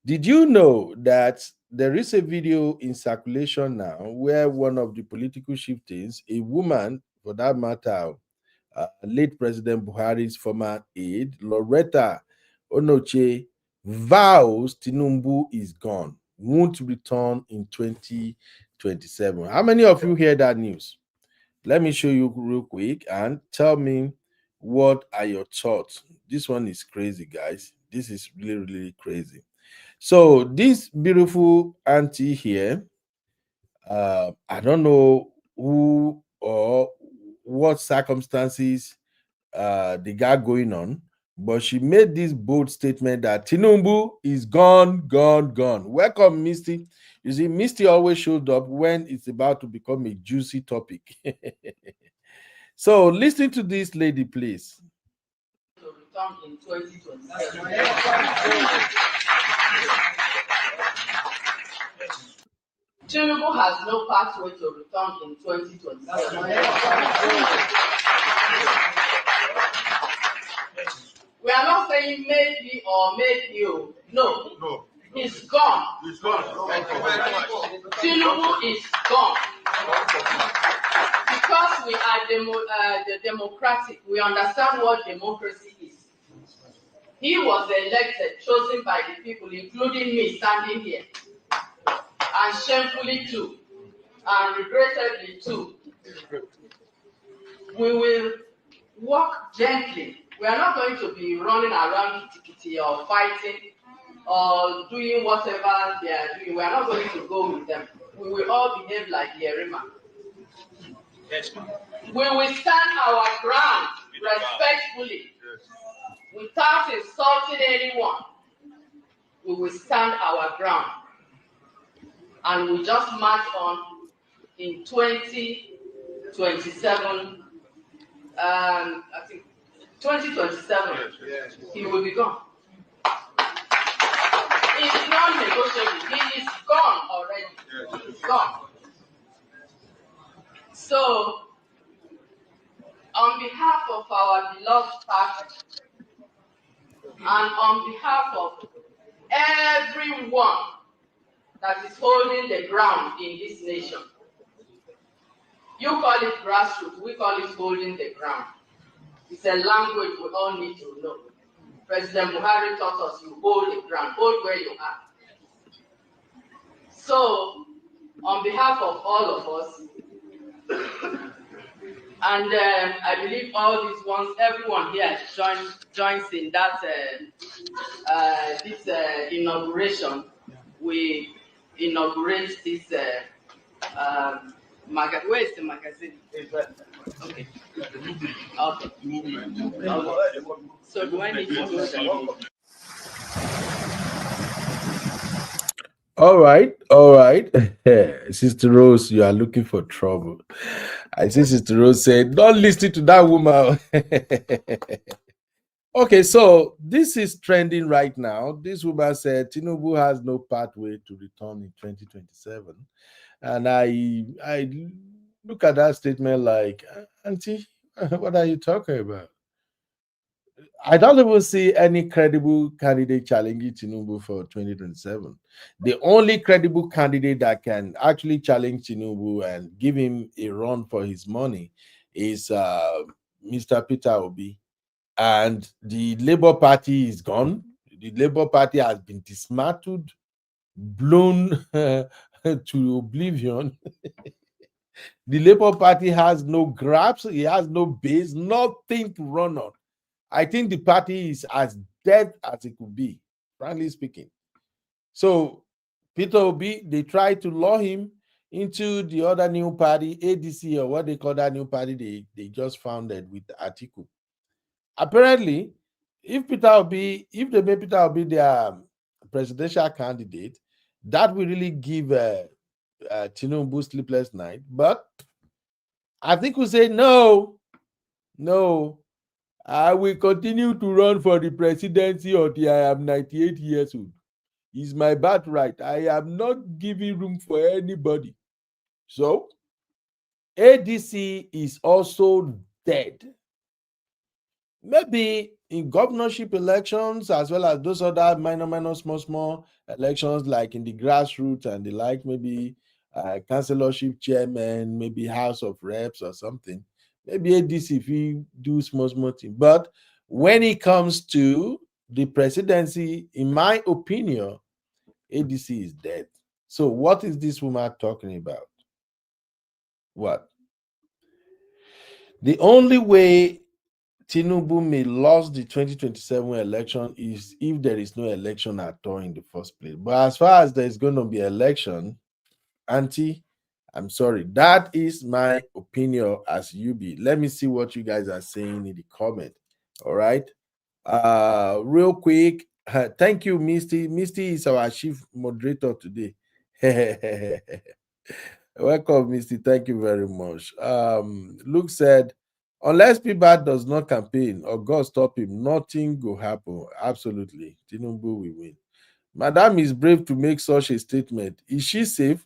Did you know that there is a video in circulation now where one of the political chieftains, a woman for that matter, late President Buhari's former aide, Loretta Onoche, vows Tinubu is gone, won't return in 2027. How many of you hear that news? Let me show you real quick and tell me What are your thoughts? This one is crazy, guys. This is really, really crazy. So this beautiful auntie here, I don't know who or what circumstances they got going on, but she made this bold statement that Tinubu is gone, gone, gone. Welcome, Misty. You see, Misty always showed up when it's about to become a juicy topic. So listen to this lady, please. To return in 2027. Tinubu has no pathway to return in 2027. We are not saying maybe or maybe. No. He's gone. He's gone. Tinubu is gone. Because we are the democratic, we understand what democracy is. He was elected, chosen by the people, including me standing here, and shamefully too, and regrettably too. We will walk gently. We are not going to be running around kitty or fighting or doing whatever they are doing. We are not going to go with them. We will all behave like Yerima. Yes, ma'am. We will stand our ground respectfully, without insulting anyone. We will stand our ground, and we just march on in 2027. I think 2027, he will be gone. It's non-negotiable. He is gone already. He's gone. So, on behalf of our beloved party, and on behalf of everyone that is holding the ground in this nation, you call it grassroots, we call it holding the ground. It's a language we all need to know. President Buhari taught us you hold the ground, hold where you are. So, on behalf of all of us, and I believe all these ones, everyone here joins in that this inauguration. We inaugurate this magazine. Where is the magazine? Okay. Okay. So do I need to do that? All right. Sister Rose, you are looking for trouble. I see Sister Rose said, don't listen to that woman. Okay, so this is trending right now. This woman said Tinubu has no pathway to return in 2027. And I look at that statement like, Auntie, what are you talking about? I don't even see any credible candidate challenging Tinubu for 2027. The only credible candidate that can actually challenge Tinubu and give him a run for his money is Mr. Peter Obi. And the Labour Party is gone. The Labour Party has been dismantled, blown to oblivion. The Labour Party has no grasp, it has no base, nothing to run on. I think the party is as dead as it could be, frankly speaking. So, Peter Obi, they tried to lure him into the other new party, ADC, or what they call that new party they just founded with Atiku. Apparently, if they make Peter Obi their presidential candidate, that will really give Tinubu sleepless night. But I think we say no. I will continue to run for the presidency until I am 98 years old. It's my birthright. I am not giving room for anybody. So, ADC is also dead. Maybe in governorship elections, as well as those other minor, small elections, like in the grassroots and the like, maybe councillorship chairman, maybe House of Reps or something. Maybe ADC if we do small thing. But when it comes to the presidency, in my opinion, ADC is dead. So what is this woman talking about? What? The only way Tinubu may lose the 2027 election is if there is no election at all in the first place. But as far as there's going to be election, Auntie, I'm sorry. That is my opinion as UB. Let me see what you guys are saying in the comment. All right. Real quick. Thank you, Misty. Misty is our chief moderator today. Welcome, Misty. Thank you very much. Luke said, unless Pibat does not campaign or God stop him, nothing will happen. Absolutely. Tinubu will win. Madam is brave to make such a statement. Is she safe?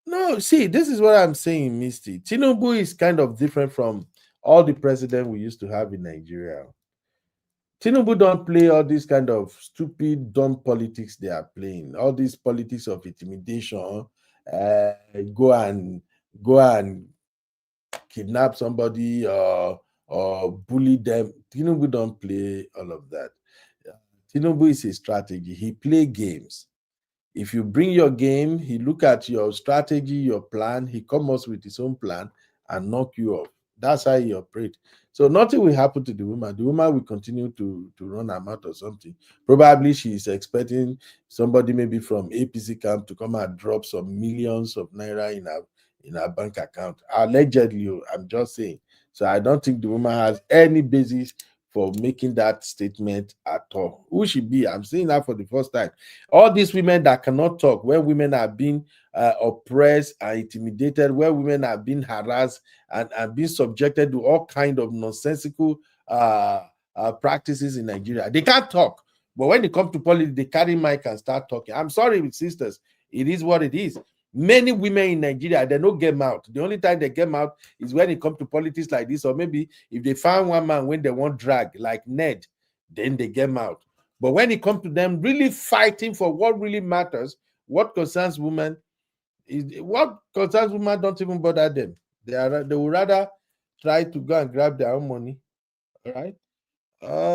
No, see, this is what I'm saying, Misty. Tinubu is kind of different from all the presidents we used to have in Nigeria. Tinubu don't play all this kind of stupid, dumb politics they are playing. All these politics of intimidation, uh, go and go and kidnap somebody or bully them. Tinubu don't play all of that. Tinubu is a strategy. He play games. If you bring your game, he look at your strategy, your plan, he comes up with his own plan and knock you off. That's how he operates. So nothing will happen to the woman. The woman will continue to run her mouth or something. Probably she is expecting somebody maybe from APC camp to come and drop some millions of naira in her bank account. Allegedly, I'm just saying. So I don't think the woman has any basis for making that statement at all. Who should be? I'm saying that for the first time. All these women that cannot talk, where women are being oppressed and intimidated, where women are being harassed and being subjected to all kind of nonsensical practices in Nigeria, they can't talk. But when it comes to politics, they carry mic and start talking. I'm sorry, with sisters, it is what it is. Many women in Nigeria, they don't get out. The only time they get out is when it comes to politics like this, or maybe if they find one man when they want drag, like Ned, then they get out. But when it comes to them really fighting for what really matters, what concerns women, don't even bother them. They would rather try to go and grab their own money. All right.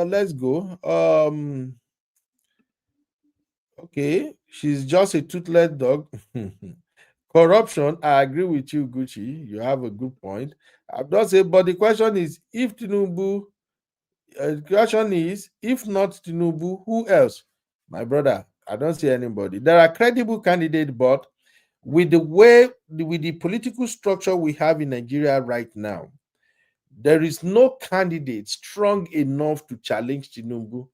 Let's go. Okay, she's just a toothless dog. Corruption, I agree with you, Gucci. You have a good point. I've just said, but the question is, if Tinubu, the question is, if not Tinubu, who else? My brother, I don't see anybody. There are credible candidates, but with the political structure we have in Nigeria right now, there is no candidate strong enough to challenge Tinubu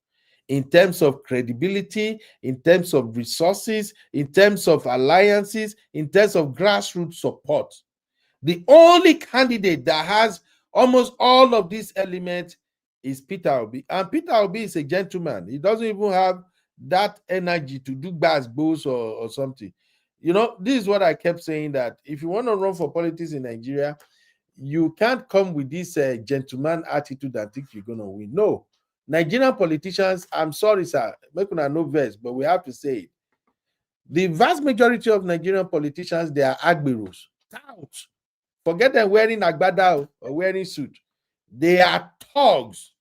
in terms of credibility, in terms of resources, in terms of alliances, in terms of grassroots support. The only candidate that has almost all of these elements is Peter Obi. And Peter Obi is a gentleman. He doesn't even have that energy to do bows or something. You know, this is what I kept saying, that if you want to run for politics in Nigeria, you can't come with this gentleman attitude and think you're going to win. No. Nigerian politicians, I'm sorry, sir, make una no verse, but we have to say it. The vast majority of Nigerian politicians, they are agberos. Touts. Forget them wearing agbada or wearing suit. They are thugs.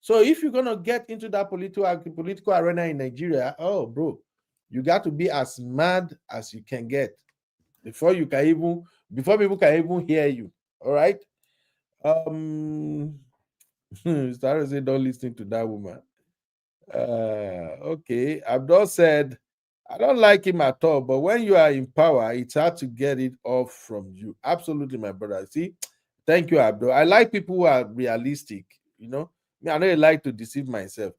So if you're going to get into that political arena in Nigeria, oh, bro, you got to be as mad as you can get before people can even hear you. All right. Started say don't listen to that woman. Okay. Abdul said, I don't like him at all, but when you are in power, it's hard to get it off from you. Absolutely, my brother. See, thank you, Abdul. I like people who are realistic. You know, I don't like to deceive myself.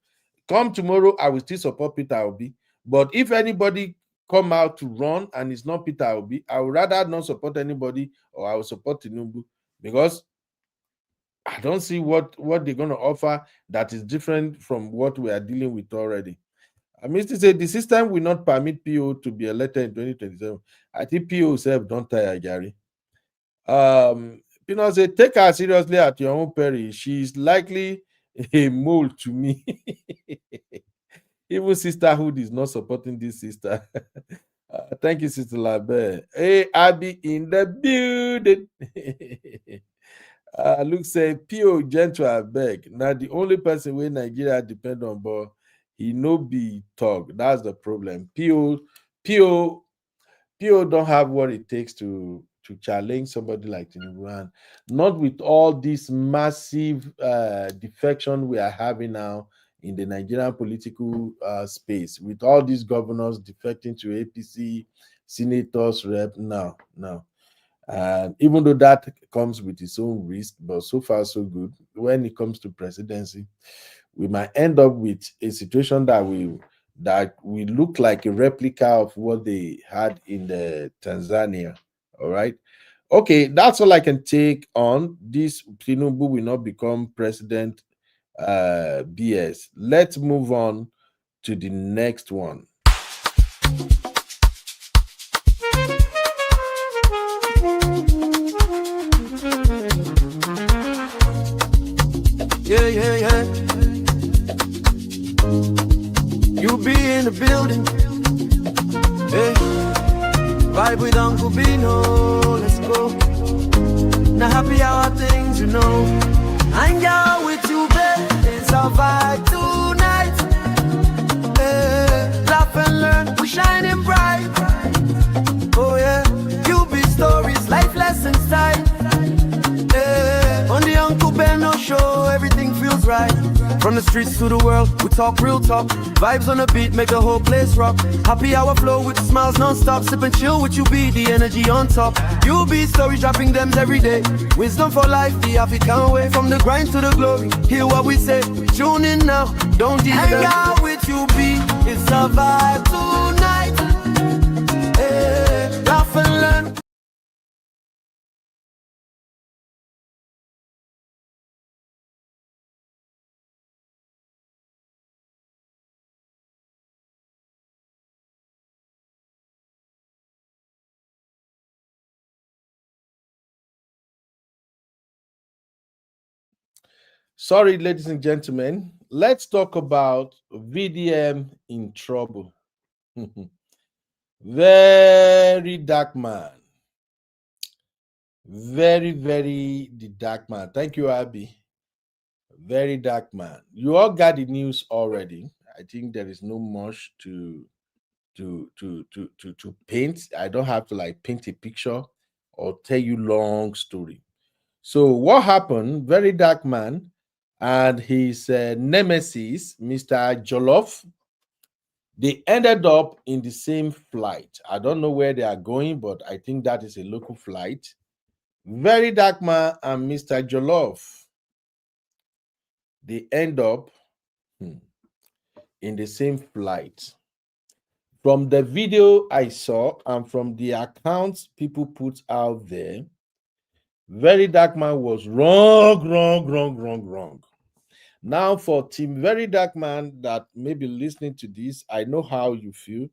Come tomorrow, I will still support Peter Obi. But if anybody come out to run and it's not Peter Obi, I would rather not support anybody, or I will support Tinubu, because I don't see what they're going to offer that is different from what we are dealing with already. I mean to say the system will not permit PO to be elected in 2027. I think PO self don't tire, Gary. Say take her seriously at your own peril. She's likely a mole to me. Even sisterhood is not supporting this sister. Thank you, Sister Labe. Hey, Abby in the building. Luke say P.O. gentle abeg. Now the only person where Nigeria depend on, but he no be talk. That's the problem. P.O. don't have what it takes to to challenge somebody like Tinubu, and not with all this massive defection we are having now in the Nigerian political space, with all these governors defecting to APC, senators, rep. No. And even though that comes with its own risk, but so far so good. When it comes to presidency, we might end up with a situation that we look like a replica of what they had in the Tanzania. All right. Okay, that's all I can take on this. Tinubu will not become president. BS. Let's move on to the next one. Yeah. You be in the building. Hey, vibe with Uncle Bino. Let's go. Now happy hour things, you know. Hang out with you, babe. It's our vibe tonight. Hey, laugh and learn. We shining bright. Oh yeah. You be stories, life lessons time. On the Uncle Benno show, everything feels right. From the streets to the world, we talk real talk. Vibes on the beat make the whole place rock. Happy hour flow with smiles non-stop. Sip and chill with you, be the energy on top. You be stories dropping them every day. Wisdom for life, the African way. From the grind to the glory, hear what we say. Tune in now, don't hang out with you, be. It's a vibe tonight. Hey, laugh and learn. Sorry, ladies and gentlemen. Let's talk about VDM in trouble. Very dark man. Very the dark man. Thank you, Abby. Very dark man. You all got the news already. I think there is no much to paint. I don't have to like paint a picture or tell you long story. So what happened? Very dark man and his nemesis, Mr. Jollof, they ended up in the same flight. I don't know where they are going, but I think that is a local flight. Very dark man and Mr. Jollof, they end up in the same flight. From the video I saw and from the accounts people put out there, Very Dark Man was wrong. Now, for Team Very Dark Man that may be listening to this, I know how you feel.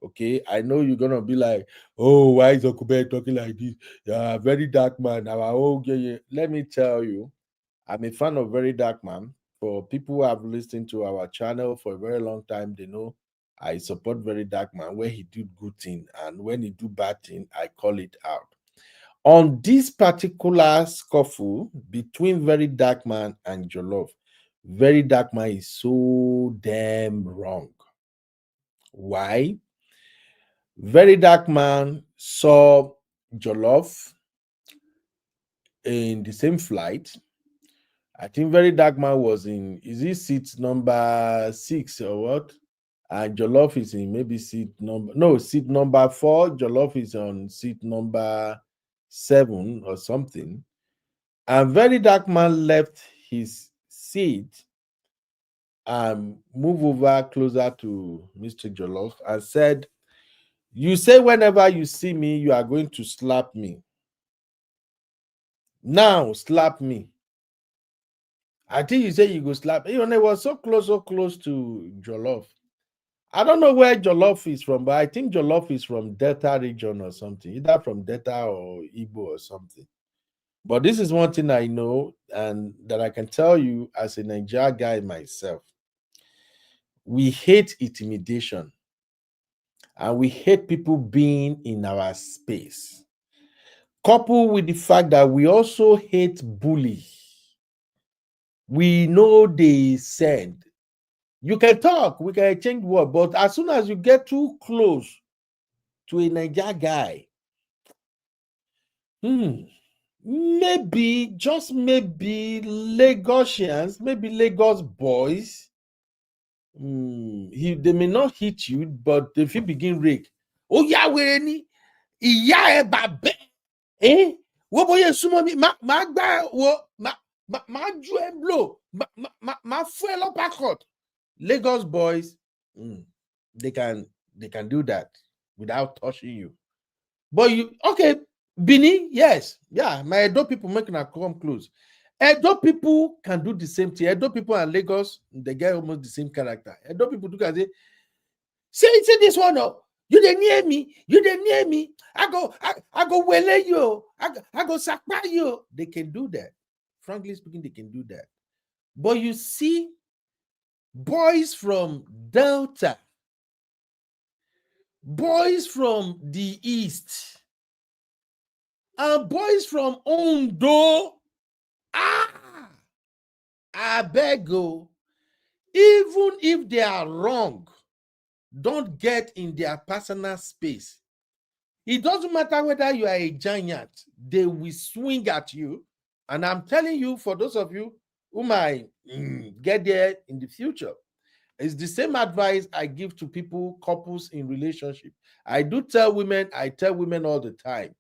Okay, I know you're gonna be like, "Oh, why is Okube talking like this? Yeah, Very Dark Man." Yeah. Let me tell you, I'm a fan of Very Dark Man. For people who have listened to our channel for a very long time, they know I support Very Dark Man when he do good thing, and when he do bad thing, I call it out. On this particular scuffle between Very Dark Man and Jollof, Very Dark Man is so damn wrong. Why? Very Dark Man saw Jollof in the same flight. I think Very Dark Man was in, is he seat number 6 or what? And Jollof is in maybe seat number 4. Jollof is on seat number 7 or something. And Very Dark Man left his seat and moved over closer to Mr. Jollof and said, "You say whenever you see me, you are going to slap me. Now slap me." I think you say you go slap. Even it was so close to Jollof. I don't know where Jollof is from, but I think Jollof is from Delta region or something, either from Delta or Igbo or something. But this is one thing I know and that I can tell you as a Nigeria guy myself. We hate intimidation and we hate people being in our space. Coupled with the fact that we also hate bully. We know they said, you can talk, we can exchange words, but as soon as you get too close to a Nigeria guy, Maybe, just maybe, Lagosians, maybe Lagos boys. They may not hit you, but if you begin rake, oh yeah, where any, yeah, babe, eh? What boy, sumo mi, ma gba wo, ma ju e blow, ma fuel up accord. Lagos boys, they can do that without touching you. But you, okay, Bini, yes, yeah, my Edo people making a come close. Edo people can do the same thing. Edo people and Lagos, they get almost the same character. Edo people do can say this one, oh, you dey near me, I go wele you, I go sakpa you. They can do that. Frankly speaking, they can do that. But you see, boys from Delta, boys from the East, and boys from Ondo, I beg you, even if they are wrong, don't get in their personal space. It doesn't matter whether you are a giant, they will swing at you. And I'm telling you, for those of you who might get there in the future, it's the same advice I give to people, couples in relationship. I tell women all the time.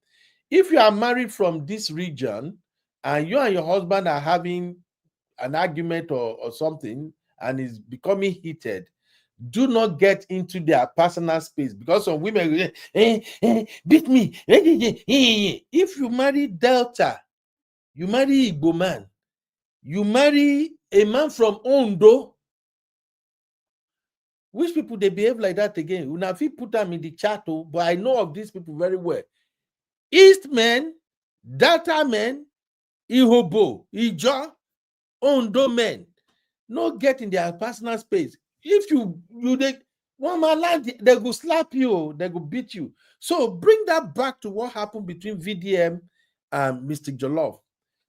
If you are married from this region and you and your husband are having an argument or something and is becoming heated, do not get into their personal space, because some women beat me. If you marry Delta, you marry Igbo man, you marry a man from Ondo, which people they behave like that again? Una fit put them in the chat, but I know of these people very well. East men, Delta men, Ihobo, Ijo, Ondo men, no get in their personal space. If you they one man land, they go slap you, they go beat you. So bring that back to what happened between VDM and Mr. Jollof.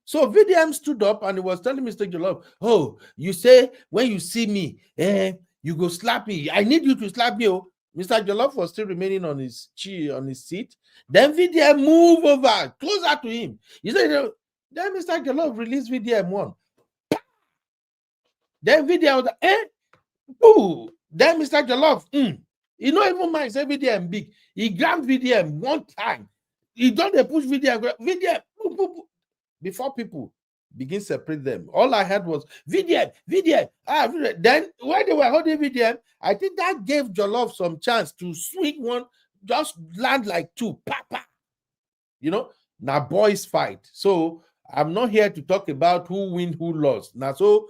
So VDM stood up and he was telling Mr. Jollof, oh, you say when you see me, you go slap me. I need you to slap me. Oh. Mr. Jollof was still remaining on his seat. Then VDM move over, closer to him. He said, then Mr. Jollof released VDM one. Then VDM was ooh. Then Mr. Jollof, he not even mind say VDM big. He grabbed VDM one time. He don't push VDM, before people begin separate them. All I had was VDM. VDM. Then when they were holding VDM, I think that gave Jollof some chance to swing one, just land like two. Papa. You know, now boys fight. So I'm not here to talk about who win, who lost. Now so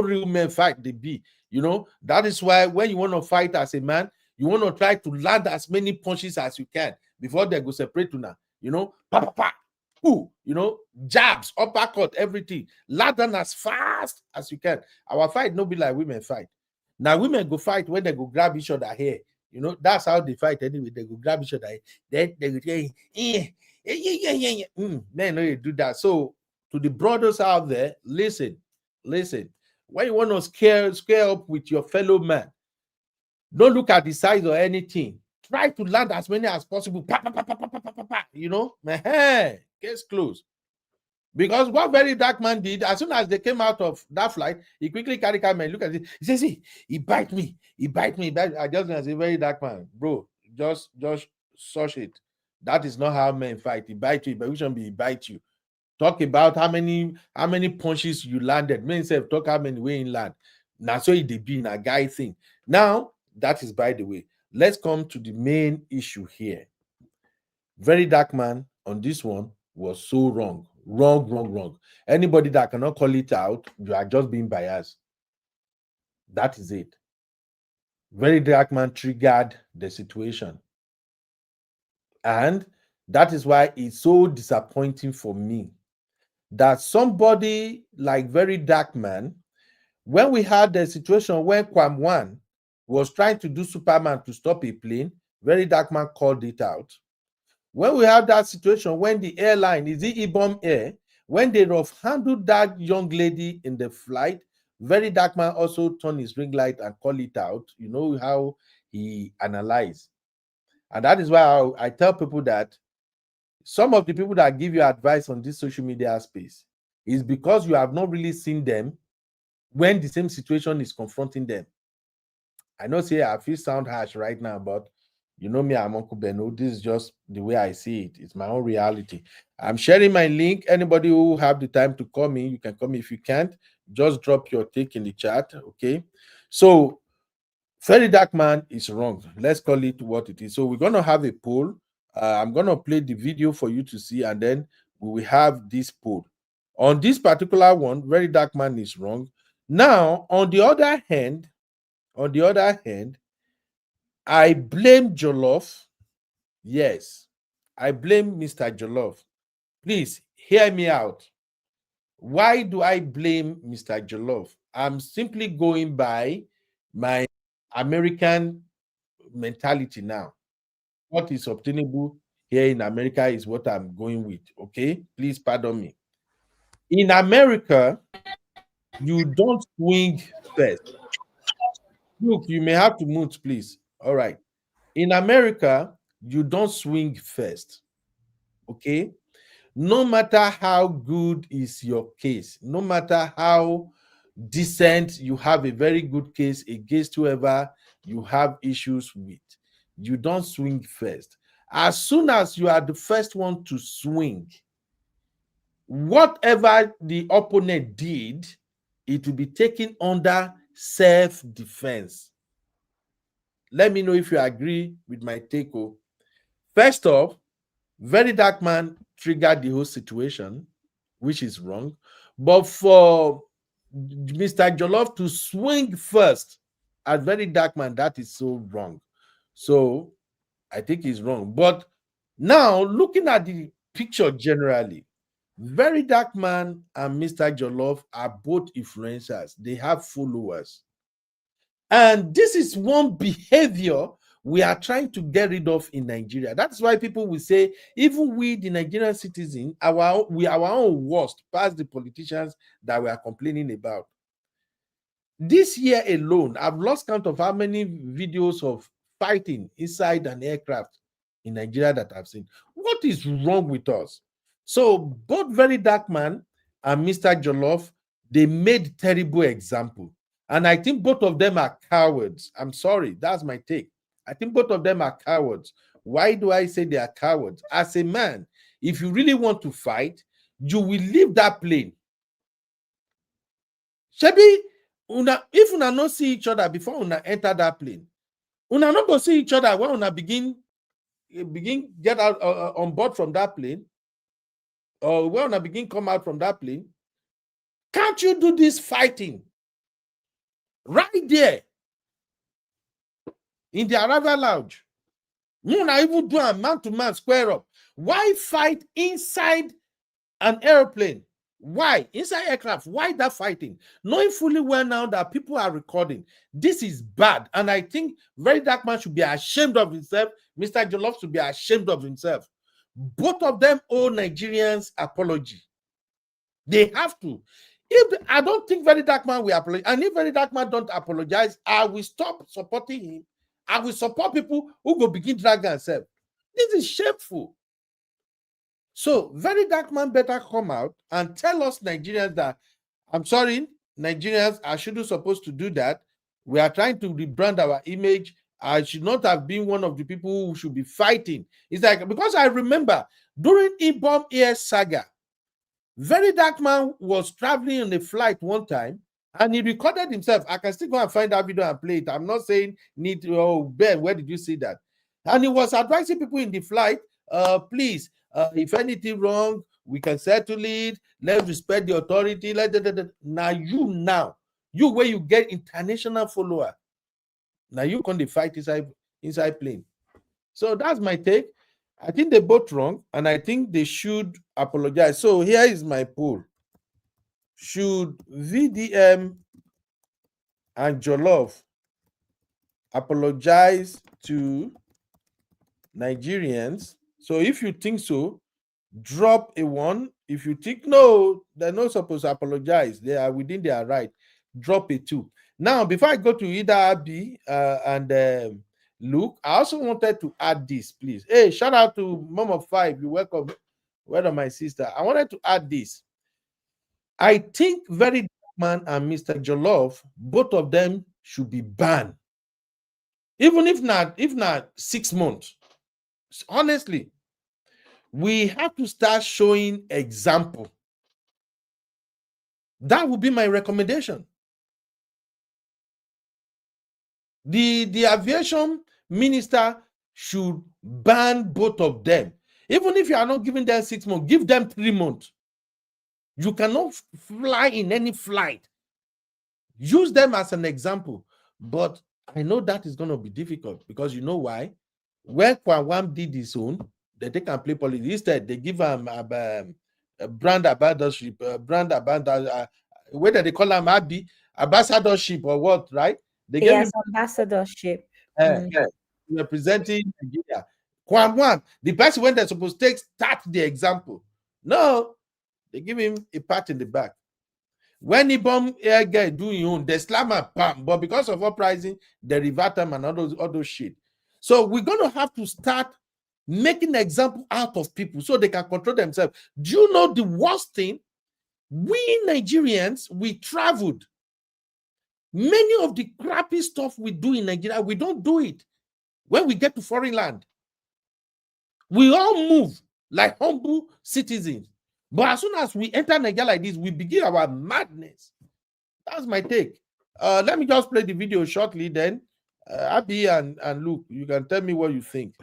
real men fight they be. You know, that is why when you want to fight as a man, you want to try to land as many punches as you can before they go separate to now. You know, ooh, you know, jabs, uppercut, everything. Land them as fast as you can. Our fight no be like women fight. Now women go fight when they go grab each other hair. You know, that's how they fight anyway. They go grab each other hair. Then they go say, men no, you do that. So to the brothers out there, listen. When you want to scare up with your fellow man, don't look at the size or anything. Try to land as many as possible. You know, case closed. Because what Very Dark Man did, as soon as they came out of that flight, he quickly carried camera and look at it. He says, see, he bite me. I just gonna say, Very Dark Man, bro, just such it. That is not how men fight. He bite you, but we shouldn't be he bite you. Talk about how many punches you landed. Men say talk how many way in land. Now so it be in a guy thing. Now that is by the way. Let's come to the main issue here. Very Dark Man on this one was so wrong. Wrong. Anybody that cannot call it out, you are just being biased. That is it. Very Dark Man triggered the situation. And that is why it's so disappointing for me that somebody like Very Dark Man, when we had the situation when Kwam1 was trying to do Superman to stop a plane, Very Dark Man called it out. When we have that situation when the airline, is it Ibom Air, when they rough handled that young lady in the flight, Very Dark Man also turned his ring light and called it out. You know how he analyzed. And that is why I tell people that some of the people that give you advice on this social media space is because you have not really seen them when the same situation is confronting them. I know, say I feel sound harsh right now, but you know me, I'm Uncle Beno. This is just the way I see it. It's my own reality. I'm sharing my link. Anybody who have the time to call me, you can call me. If you can't, just drop your take in the chat. Okay. So Very Dark Man is wrong. Let's call it what it is. So we're gonna have a poll. I'm gonna play the video for you to see, and then we will have this poll. On this particular one, Very Dark Man is wrong. Now, on the other hand, I blame Jollof. Yes, I blame Mr. Jollof. Please hear me out. Why do I blame Mr. Jollof? I'm simply going by my American mentality now. What is obtainable here in America is what I'm going with. Okay, please pardon me. In America, you don't swing first. Look, you may have to mute, please. All right. In America, you don't swing first. Okay. No matter how good is your case, no matter how decent you have a very good case against whoever you have issues with, you don't swing first. As soon as you are the first one to swing, whatever the opponent did, it will be taken under self-defense. Let me know if you agree with my take. First off, Very Dark Man triggered the whole situation, which is wrong. But for Mr. Jollof to swing first at Very Dark Man, that is so wrong. So I think he's wrong. But now, looking at the picture generally, Very Dark Man and Mr. Jollof are both influencers. They have followers. And this is one behavior we are trying to get rid of in Nigeria. That's why people will say, even we, the Nigerian citizens, we are our own worst, past the politicians that we are complaining about. This year alone, I've lost count of how many videos of fighting inside an aircraft in Nigeria that I've seen. What is wrong with us? So both Very Dark Man and Mr. Jollof, they made terrible example. And I think both of them are cowards. I'm sorry, that's my take. I think both of them are cowards. Why do I say they are cowards? As a man, if you really want to fight, you will leave that plane. Shebi, if una not see each other before una enter that plane, una not go see each other when una begin get out on board from that plane, or when una begin come out from that plane. Can't you do this fighting right there in the arrival lounge? Una even do a man-to-man square up. Why fight inside an airplane? Why? Inside aircraft, why that fighting? Knowing fully well now that people are recording. This is bad. And I think Very Dark Man should be ashamed of himself. Mr. Jollof should be ashamed of himself. Both of them owe Nigerians apology. They have to. I don't think Very Dark Man will apologize. And if Very Dark Man don't apologize, I will stop supporting him. I will support people who will begin dragging themselves. This is shameful. So Very Dark Man better come out and tell us Nigerians that, I'm sorry, Nigerians, I shouldn't supposed to do that. We are trying to rebrand our image. I should not have been one of the people who should be fighting. It's like, because I remember during Ibom Air saga, Very Dark Man was traveling on a flight one time and he recorded himself. I can still go and find that video and play it. I'm not saying Ben, where did you see that? And he was advising people in the flight, please, if anything wrong, we can settle it. Let's respect the authority. Now you where you get international follower. Now you can fight inside plane. So that's my take. I think they're both wrong, and I think they should apologize. So here is my poll. Should VDM and Jollof apologize to Nigerians? So if you think so, drop a 1. If you think no, they're not supposed to apologize, they are within their right, drop a 2. Now, before I go to either Abi and Luke, I also wanted to add this, please. Hey, shout out to Mom of Five. You're welcome. Well, my sister. I wanted to add this. I think Very Dark Man and Mr. Jollof, both of them should be banned. Even if not 6 months. Honestly, we have to start showing example. That would be my recommendation. The aviation minister should ban both of them. Even if you are not giving them 6 months, give them 3 months. You cannot fly in any flight. Use them as an example. But I know that is going to be difficult because you know why? When Kwawam did his own, they can play politics. Instead, they give him a brand ambassadorship, whether they call him Abi, ambassadorship or what, right? They gave him ambassadorship. Representing Nigeria. Kwamwan, the person when they're supposed to start the example. No, they give him a pat in the back. When he bomb air guy doing own, they slam a pam, but because of uprising, they revert them and all those shit. So we're gonna have to start making an example out of people so they can control themselves. Do you know the worst thing? We Nigerians, we traveled. Many of the crappy stuff we do in Nigeria, we don't do it when we get to foreign land. We all move like humble citizens. But as soon as we enter Nigeria like this, we begin our madness. That's my take. Let me just play the video shortly then. Abi and Luke, you can tell me what you think.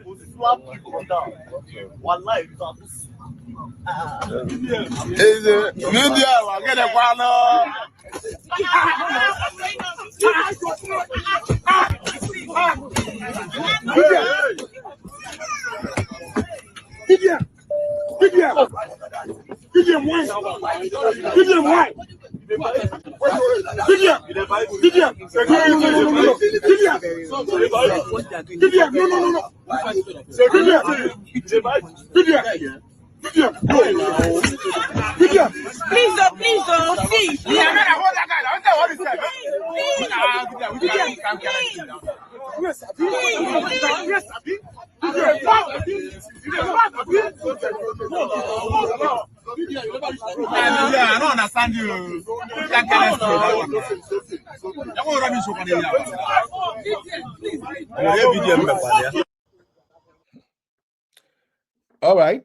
I don't understand you. All right.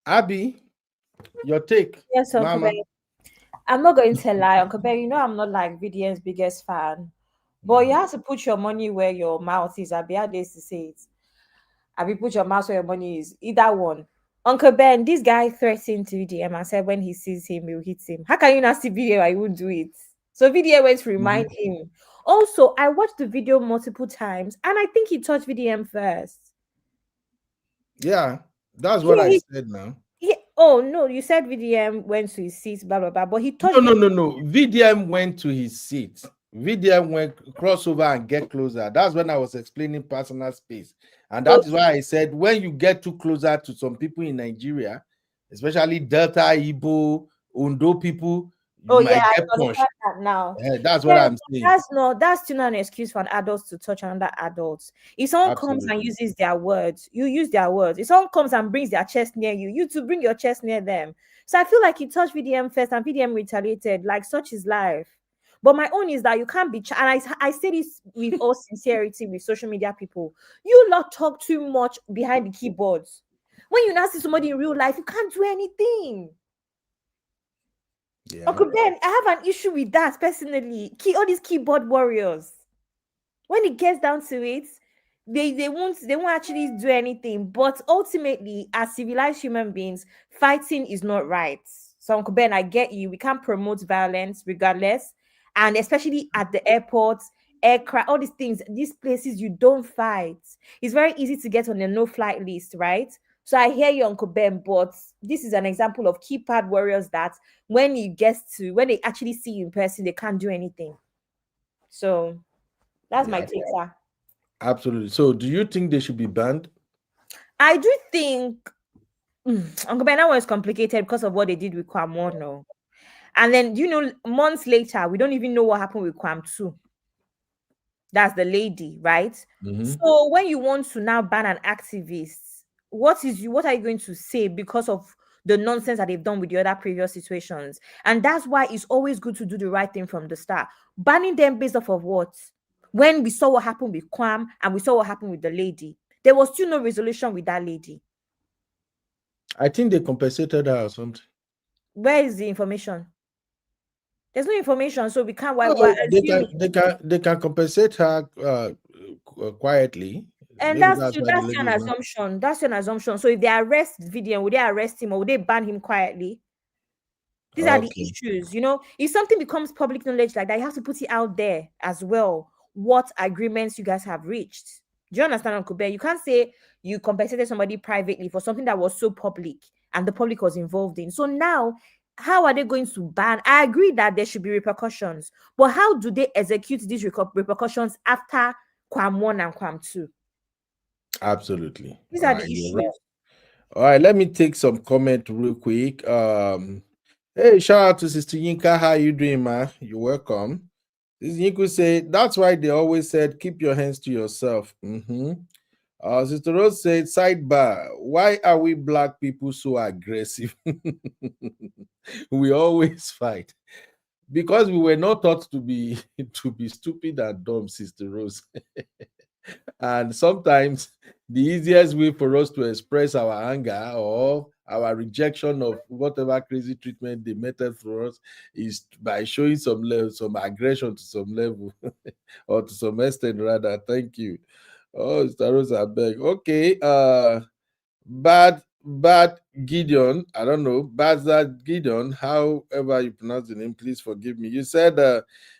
Abby, your take. Yes, Uncle Mama. Ben. I'm not going to lie, Uncle Ben. You know I'm not like VDM's biggest fan. But you have to put your money where your mouth is. Abby, how days to say it. Abby, put your mouth where your money is. Either one. Uncle Ben, this guy threatened to VDM and said when he sees him, he'll hit him. How can you not see VDM? I won't do it. So VDM went to remind him. Also, I watched the video multiple times and I think he touched VDM first. Yeah, that's what I said now. Oh no, you said VDM went to his seat, blah blah blah. But he touched. No. VDM went to his seat. VDM went crossover and get closer. That's when I was explaining personal space, and that is why I said when you get too closer to some people in Nigeria, especially Delta, Igbo, Ondo people. Oh yeah, I understand that now. That's what I'm saying. That's still not an excuse for an adult to touch another adult. If someone comes and uses their words, you use their words. If someone comes and brings their chest near you, you to bring your chest near them. So I feel like he touched VDM first and VDM retaliated. Like such is life. But my own is that you can't be, and I say this with all sincerity with social media people. You not talk too much behind the keyboards. When you now see somebody in real life, you can't do anything. Yeah. Uncle Ben, I have an issue with that personally. All these keyboard warriors. When it gets down to it, they won't actually do anything. But ultimately, as civilized human beings, fighting is not right. So Uncle Ben, I get you. We can't promote violence regardless, and especially at the airports, aircraft, all these things, these places you don't fight. It's very easy to get on a no-flight list, right? So I hear you, Uncle Ben, but this is an example of keypad warriors that when when they actually see you in person, they can't do anything. So that's my Yeah, take, sir. absolutely. So, do you think they should be banned? I do think Uncle Ben, that one is complicated because of what they did with Kwam 1. No. And then, months later, we don't even know what happened with Kwam 2. That's the lady, right? Mm-hmm. So when you want to now ban an activist, what are you going to say because of the nonsense that they've done with the other previous situations? And that's why it's always good to do the right thing from the start. Banning them based off of what? When we saw what happened with Kwam and we saw what happened with the lady, there was still no resolution with that lady. I think they compensated her or something. Where is the information? There's no information, so we can't. Why Oh, assume? they can compensate her quietly. And Maybe that's why the that's lady an is not. assumption. That's an assumption. So if they arrest Vidian, would they arrest him or would they ban him quietly? These are the Okay. issues. If something becomes public knowledge like that, you have to put it out there as well. What agreements you guys have reached? Do you understand, Uncle Ben? You can't say you compensated somebody privately for something that was so public and the public was involved in. So now, how are they going to ban? I agree that there should be repercussions, but how do they execute these repercussions after Kwam 1 and Kwam 2? Absolutely. These All are the right. You're issues. right. All right. Let me take some comment real quick. Hey, shout out to Sister Yinka. How you doing, ma? You're welcome. Sister Yinka say that's why they always said keep your hands to yourself. Mm-hmm. Sister Rose said, sidebar, why are we black people so aggressive? We always fight. Because we were not taught to be to be stupid and dumb, Sister Rose. And sometimes the easiest way for us to express our anger or our rejection of whatever crazy treatment they meted for us is by showing some level, some aggression to some level, or to some extent rather. Thank you. Oh, Staros, I beg. Okay. Bad Gideon. I don't know. Bad Gideon, however you pronounce the name, please forgive me. You said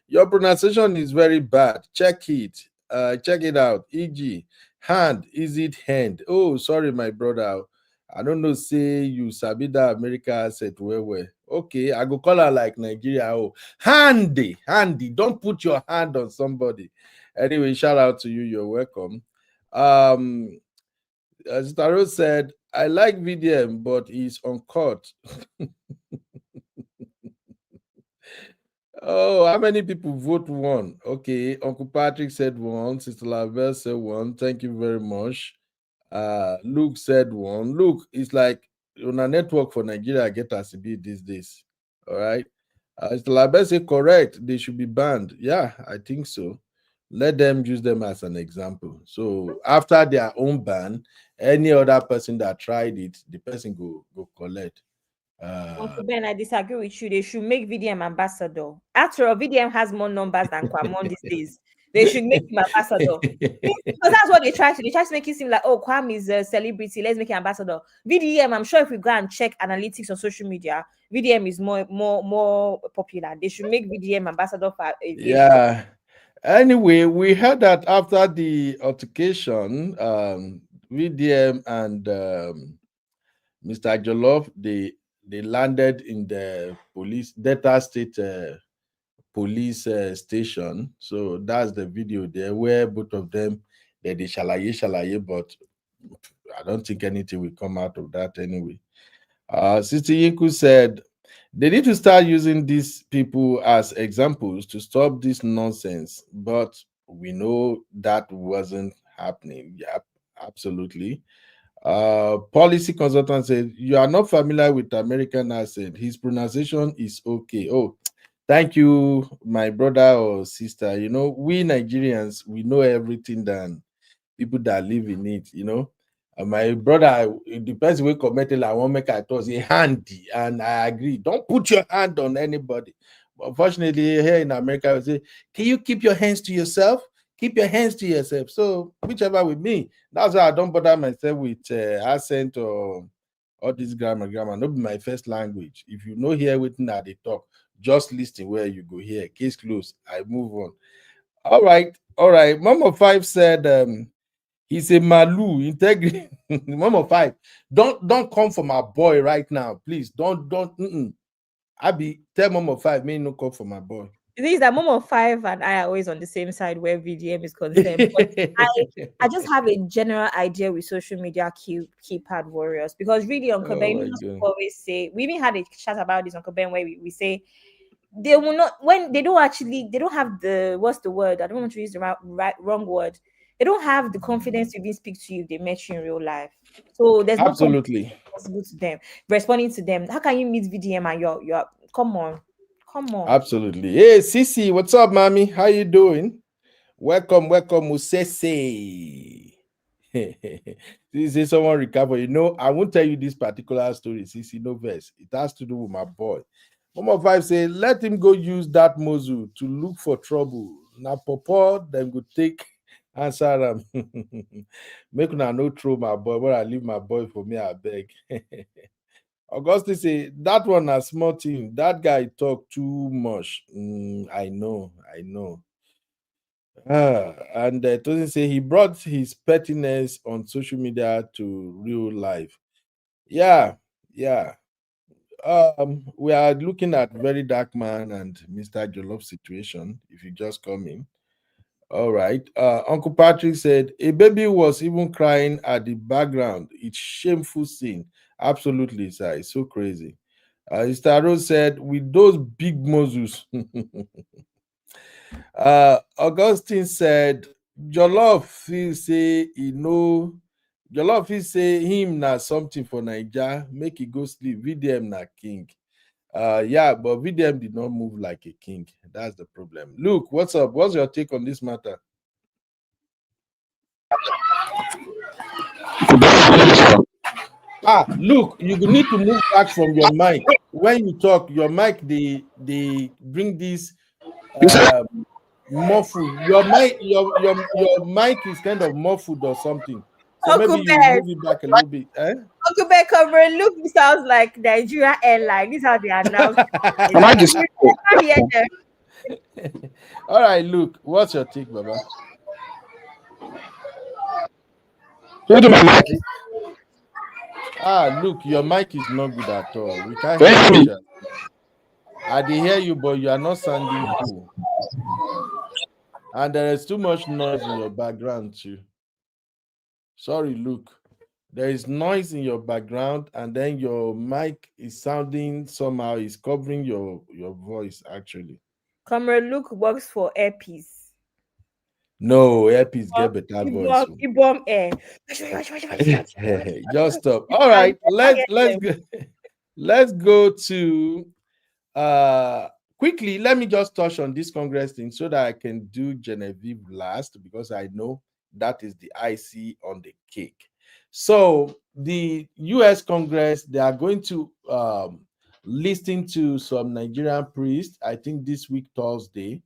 your pronunciation is very bad. Check it. Check it out. E.g. hand. Is it hand? Oh, sorry, my brother. I don't know. Say you sabi that America asset where. Okay, I go call her like Nigeria. Oh, handy. Don't put your hand on somebody. Anyway, shout out to you. You're welcome. As Taro said, I like VDM, but he's uncut. Oh, how many people vote one? Okay, Uncle Patrick said one. Sister Lavelle said one. Thank you very much. Luke said one. Look, it's like on a network for Nigeria get as a bit these days. All right. Sister Lavelle said correct. They should be banned. Yeah, I think so. Let them use them as an example. So after their own ban, any other person that tried it, the person go collect. Uncle Ben, I disagree with you. They should make VDM ambassador. After all, VDM has more numbers than Kwamon these days. They should make him ambassador. Because that's what they try to. They try to make it seem like, oh, Kwam is a celebrity. Let's make him ambassador. VDM, I'm sure if we go and check analytics on social media, VDM is more popular. They should make VDM ambassador for aviation. Yeah. Anyway, we heard that after the altercation, VDM and Mr. Jollof, they landed in the police Delta State police station. So that's the video there where both of them they shalaye, but I don't think anything will come out of that anyway. Sister Yinku said they need to start using these people as examples to stop this nonsense, but we know that wasn't happening. Yeah, absolutely. Policy consultant said, you are not familiar with American accent. His pronunciation is okay. Oh, thank you, my brother or sister. We Nigerians, we know everything than people that live in it. And my brother, the person will comment I won't make I thought say handy, and I agree. Don't put your hand on anybody. But unfortunately, here in America, we say, can you keep your hands to yourself? keep your hands to yourself. So whichever with me, that's why I don't bother myself with accent or all this grammar. Not be my first language. If you know here within that they talk, just listen where you go here. Case closed. I move on. All right. Mama Five said he's a Malu integrity. Mama Five, don't come for my boy right now, please. Don't. Abi, tell Mama Five, may no come for my boy. The thing is that Mom of Five and I are always on the same side where VDM is concerned. But I just have a general idea with social media keypad warriors, because really Uncle Ben, Oh my you God. always say, we even had a chat about this, Uncle Ben, where we say they will not, when they don't have the, what's the word? I don't want to use the wrong word. They don't have the confidence to even speak to you if they met you in real life. So there's no Absolutely possible to them responding to them. How can you meet VDM and you're come on? Absolutely. Hey, Sisi, what's up, mommy? How you doing? Welcome, Musese. This is someone recover. You know, I won't tell you this particular story, Sisi, no verse. It has to do with my boy. Mama Five say, let him go use that mozu to look for trouble. Now, Papa, then go take answer him. Make una no throw my boy, but I leave my boy for me, I beg. Augustus say that one a small thing. That guy talk too much. I know. And Tosin say he brought his pettiness on social media to real life. Yeah. We are looking at Very Dark Man and Mr. Jollof situation. If you just come in. All right. Uncle Patrick said a baby was even crying at the background. It's shameful scene. Absolutely, sir. It's so crazy. Mr. Rose said, with those big Moses. Augustine said, Jollof feel say Jollof feel say him na something for Naija, make he go sleep. VDM na king. Yeah, but VDM did not move like a king. That's the problem. Luke, what's up? What's your take on this matter? Look, you need to move back from your mic. When you talk, your mic they bring this muffled. Your mic is kind of muffled or something. So Uncle maybe you Ben, move it back a little bit. Eh? Uncle Ben, Cameroon look sounds like Nigeria Airline. This is how they announce. Hear them. All right, Luke, what's your take, Baba? Look, your mic is not good at all. We can't hear what you're. I did hear you, but you are not sounding cool. And there is too much noise in your background too. Sorry, Luke. There is noise in your background, and then your mic is sounding somehow. It's covering your voice actually. Cameroon Luke works for Airpiece. No, Earpiece get better voice. Ibom air. Just stop. All right, let's go to quickly. Let me just touch on this Congress thing so that I can do Genevieve last, because I know that is the icing on the cake. So the U.S. Congress, they are going to listen to some Nigerian priests. I think this week Thursday.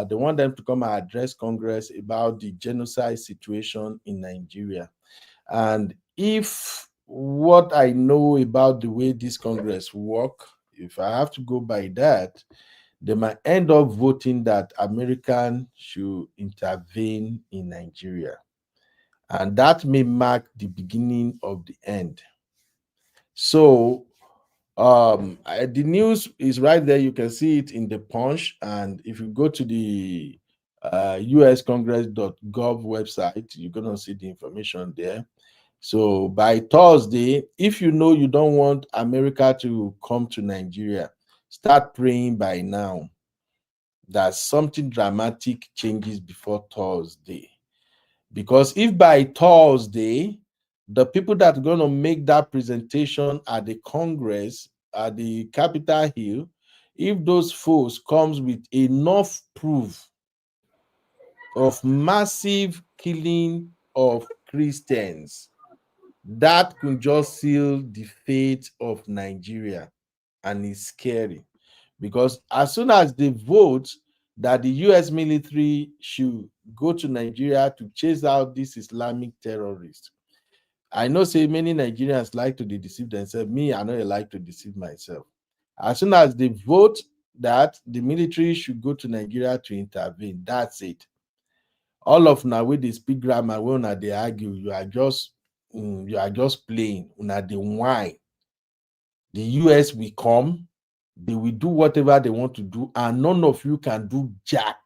They want them to come and address Congress about the genocide situation in Nigeria. And if what I know about the way this Congress work, if I have to go by that, they might end up voting that American should intervene in Nigeria. And that may mark the beginning of the end. So the news is right there. You can see it in the Punch. And if you go to the uscongress.gov website, you're going to see the information there. So by Thursday, if you know you don't want America to come to Nigeria, start praying by now that something dramatic changes before Thursday. Because if by Thursday, the people that are going to make that presentation at the Congress, at the Capitol Hill, if those folks comes with enough proof of massive killing of Christians, that could just seal the fate of Nigeria. And it's scary because as soon as they vote, that the US military should go to Nigeria to chase out these Islamic terrorists. I know say many Nigerians like to deceive themselves. Me, I know I like to deceive myself. As soon as they vote that the military should go to Nigeria to intervene, that's it. All of now with they speak grammar, when they argue, you are just playing. Una they whine. The US will come, they will do whatever they want to do, and none of you can do jack.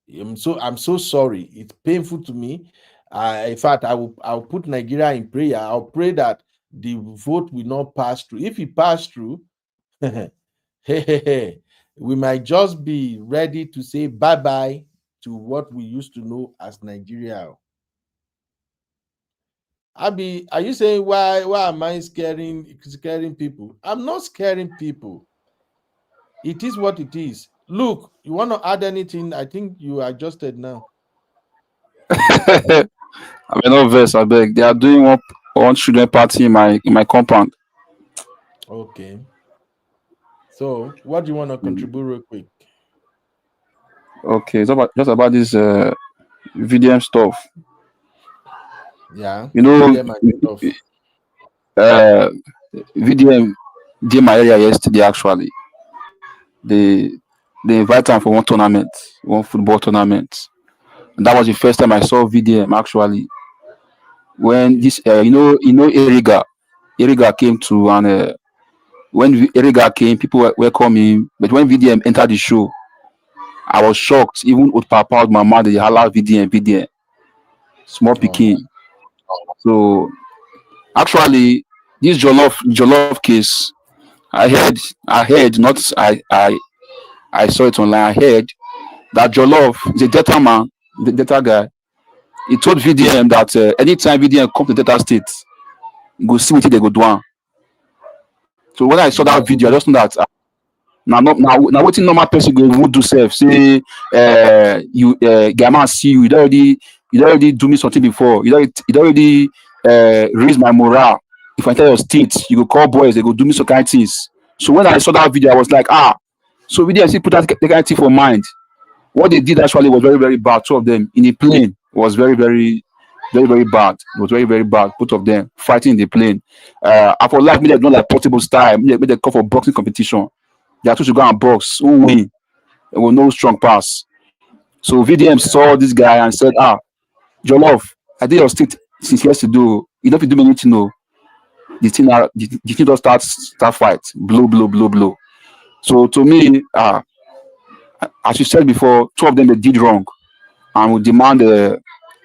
I'm so sorry. It's painful to me. In fact, I'll put Nigeria in prayer. I'll pray that the vote will not pass through. If it pass through, we might just be ready to say bye-bye to what we used to know as Nigeria. Abi, are you saying why am I scaring people? I'm not scaring people. It is what it is. Look, you want to add anything? I think you adjusted now. I mean, no verse. I beg. They are doing one children party in my compound. Okay. So, what do you want to contribute real quick? Okay, it's just about this VDM stuff. Yeah. You know, VDM did my area yesterday. Actually, they invited them for one tournament, one football tournament. And that was the first time I saw VDM actually. When this, Eriga came to, and when Eriga came, people were coming. But when VDM entered the show, I was shocked. Even with Papa, my mother, they holla VDM, small picking. So actually, this Jollof case, I heard, not I saw it online. I heard that Jollof is a data man, the data guy. He told VDM that anytime VDM come to Delta State, you go see what they go do. So when I saw that video, I just know that now waiting normal person go would do self. Say you Gama see you, you already do me something before. You already raise my morale. If I tell your state, you go call boys, they go do me some kind of things. So when I saw that video, I was like, so VDM still put that kind of thing for mind. What they did actually was very, very bad. Two of them in the plane was very, very, very, very bad. It was very, very bad. Both of them fighting in the plane. I for life, me they don't like portable style. Me they call for boxing competition. They are two to go and box. Who win? There was no strong pass. So VDM saw this guy and said, Jollof, I did your state since yesterday. You don't do anything. No, the thing just start fight. Blow. So to me, as you said before, two of them they did wrong, and we demand an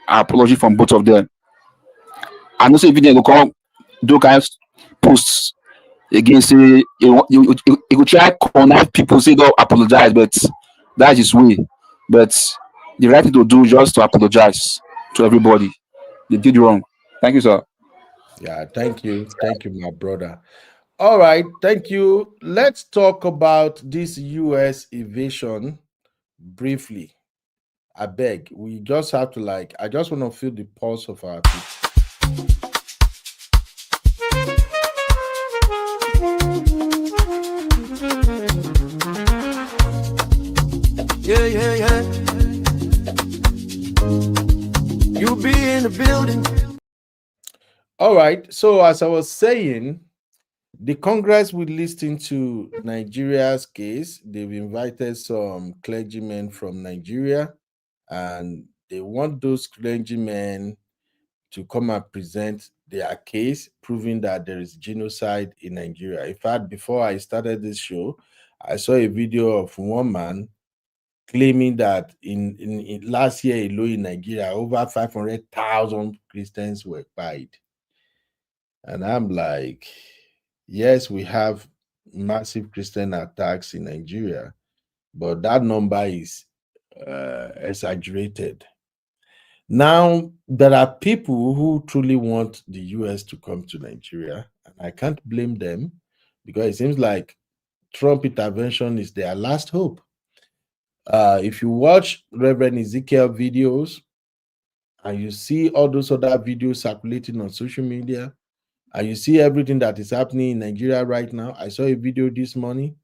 apology from both of them. I know say VDM will come do kind of posts again, say you could try connect people, say don't apologize, but that's his way. But the right thing to do is just to apologize to everybody. They did wrong. Thank you, sir. Yeah, thank you, my brother. All right, thank you. Let's talk about this US evasion briefly. I beg, we just have to I just want to feel the pulse of our people. Yeah. You be in the building. All right. So as I was saying, the Congress will listen to Nigeria's case. They've invited some clergymen from Nigeria, and they want those clergymen to come and present their case, proving that there is genocide in Nigeria. In fact, before I started this show, I saw a video of one man claiming that in last year alone in Nigeria, over 500,000 Christians were killed. And I'm like, yes, we have massive Christian attacks in Nigeria, but that number is exaggerated. Now, there are people who truly want the US to come to Nigeria, and I can't blame them because it seems like Trump intervention is their last hope. If you watch Reverend Ezekiel videos and you see all those other videos circulating on social media, and you see everything that is happening in Nigeria right now. I saw a video this morning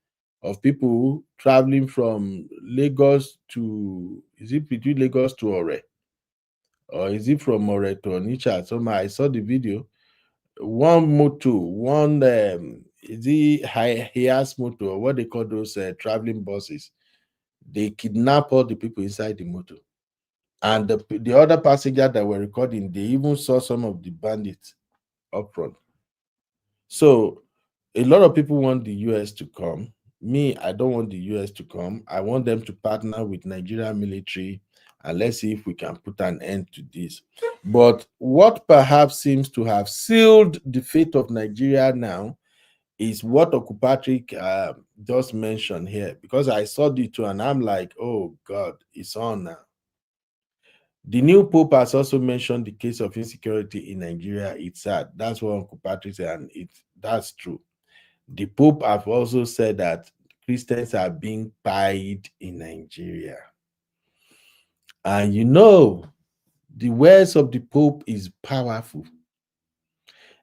of people traveling from Lagos to, is it between Lagos to Ore? Or is it from Ore to Onitsha? Somehow I saw the video. One motor, one is it Hias motor, or what they call those traveling buses? They kidnap all the people inside the motor. And the other passenger that were recording, they even saw some of the bandits up front. So a lot of people want the US to come. Me, I don't want the US to come. I want them to partner with Nigerian military, and let's see if we can put an end to this. But what perhaps seems to have sealed the fate of Nigeria now is what Okupatrick just mentioned here, because I saw the two and I'm like, oh God, it's on now. The new Pope has also mentioned the case of insecurity in Nigeria. It's sad. That's what Uncle Patrick said, and that's true. The Pope have also said that Christians are being pied in Nigeria. And you know, the words of the Pope is powerful.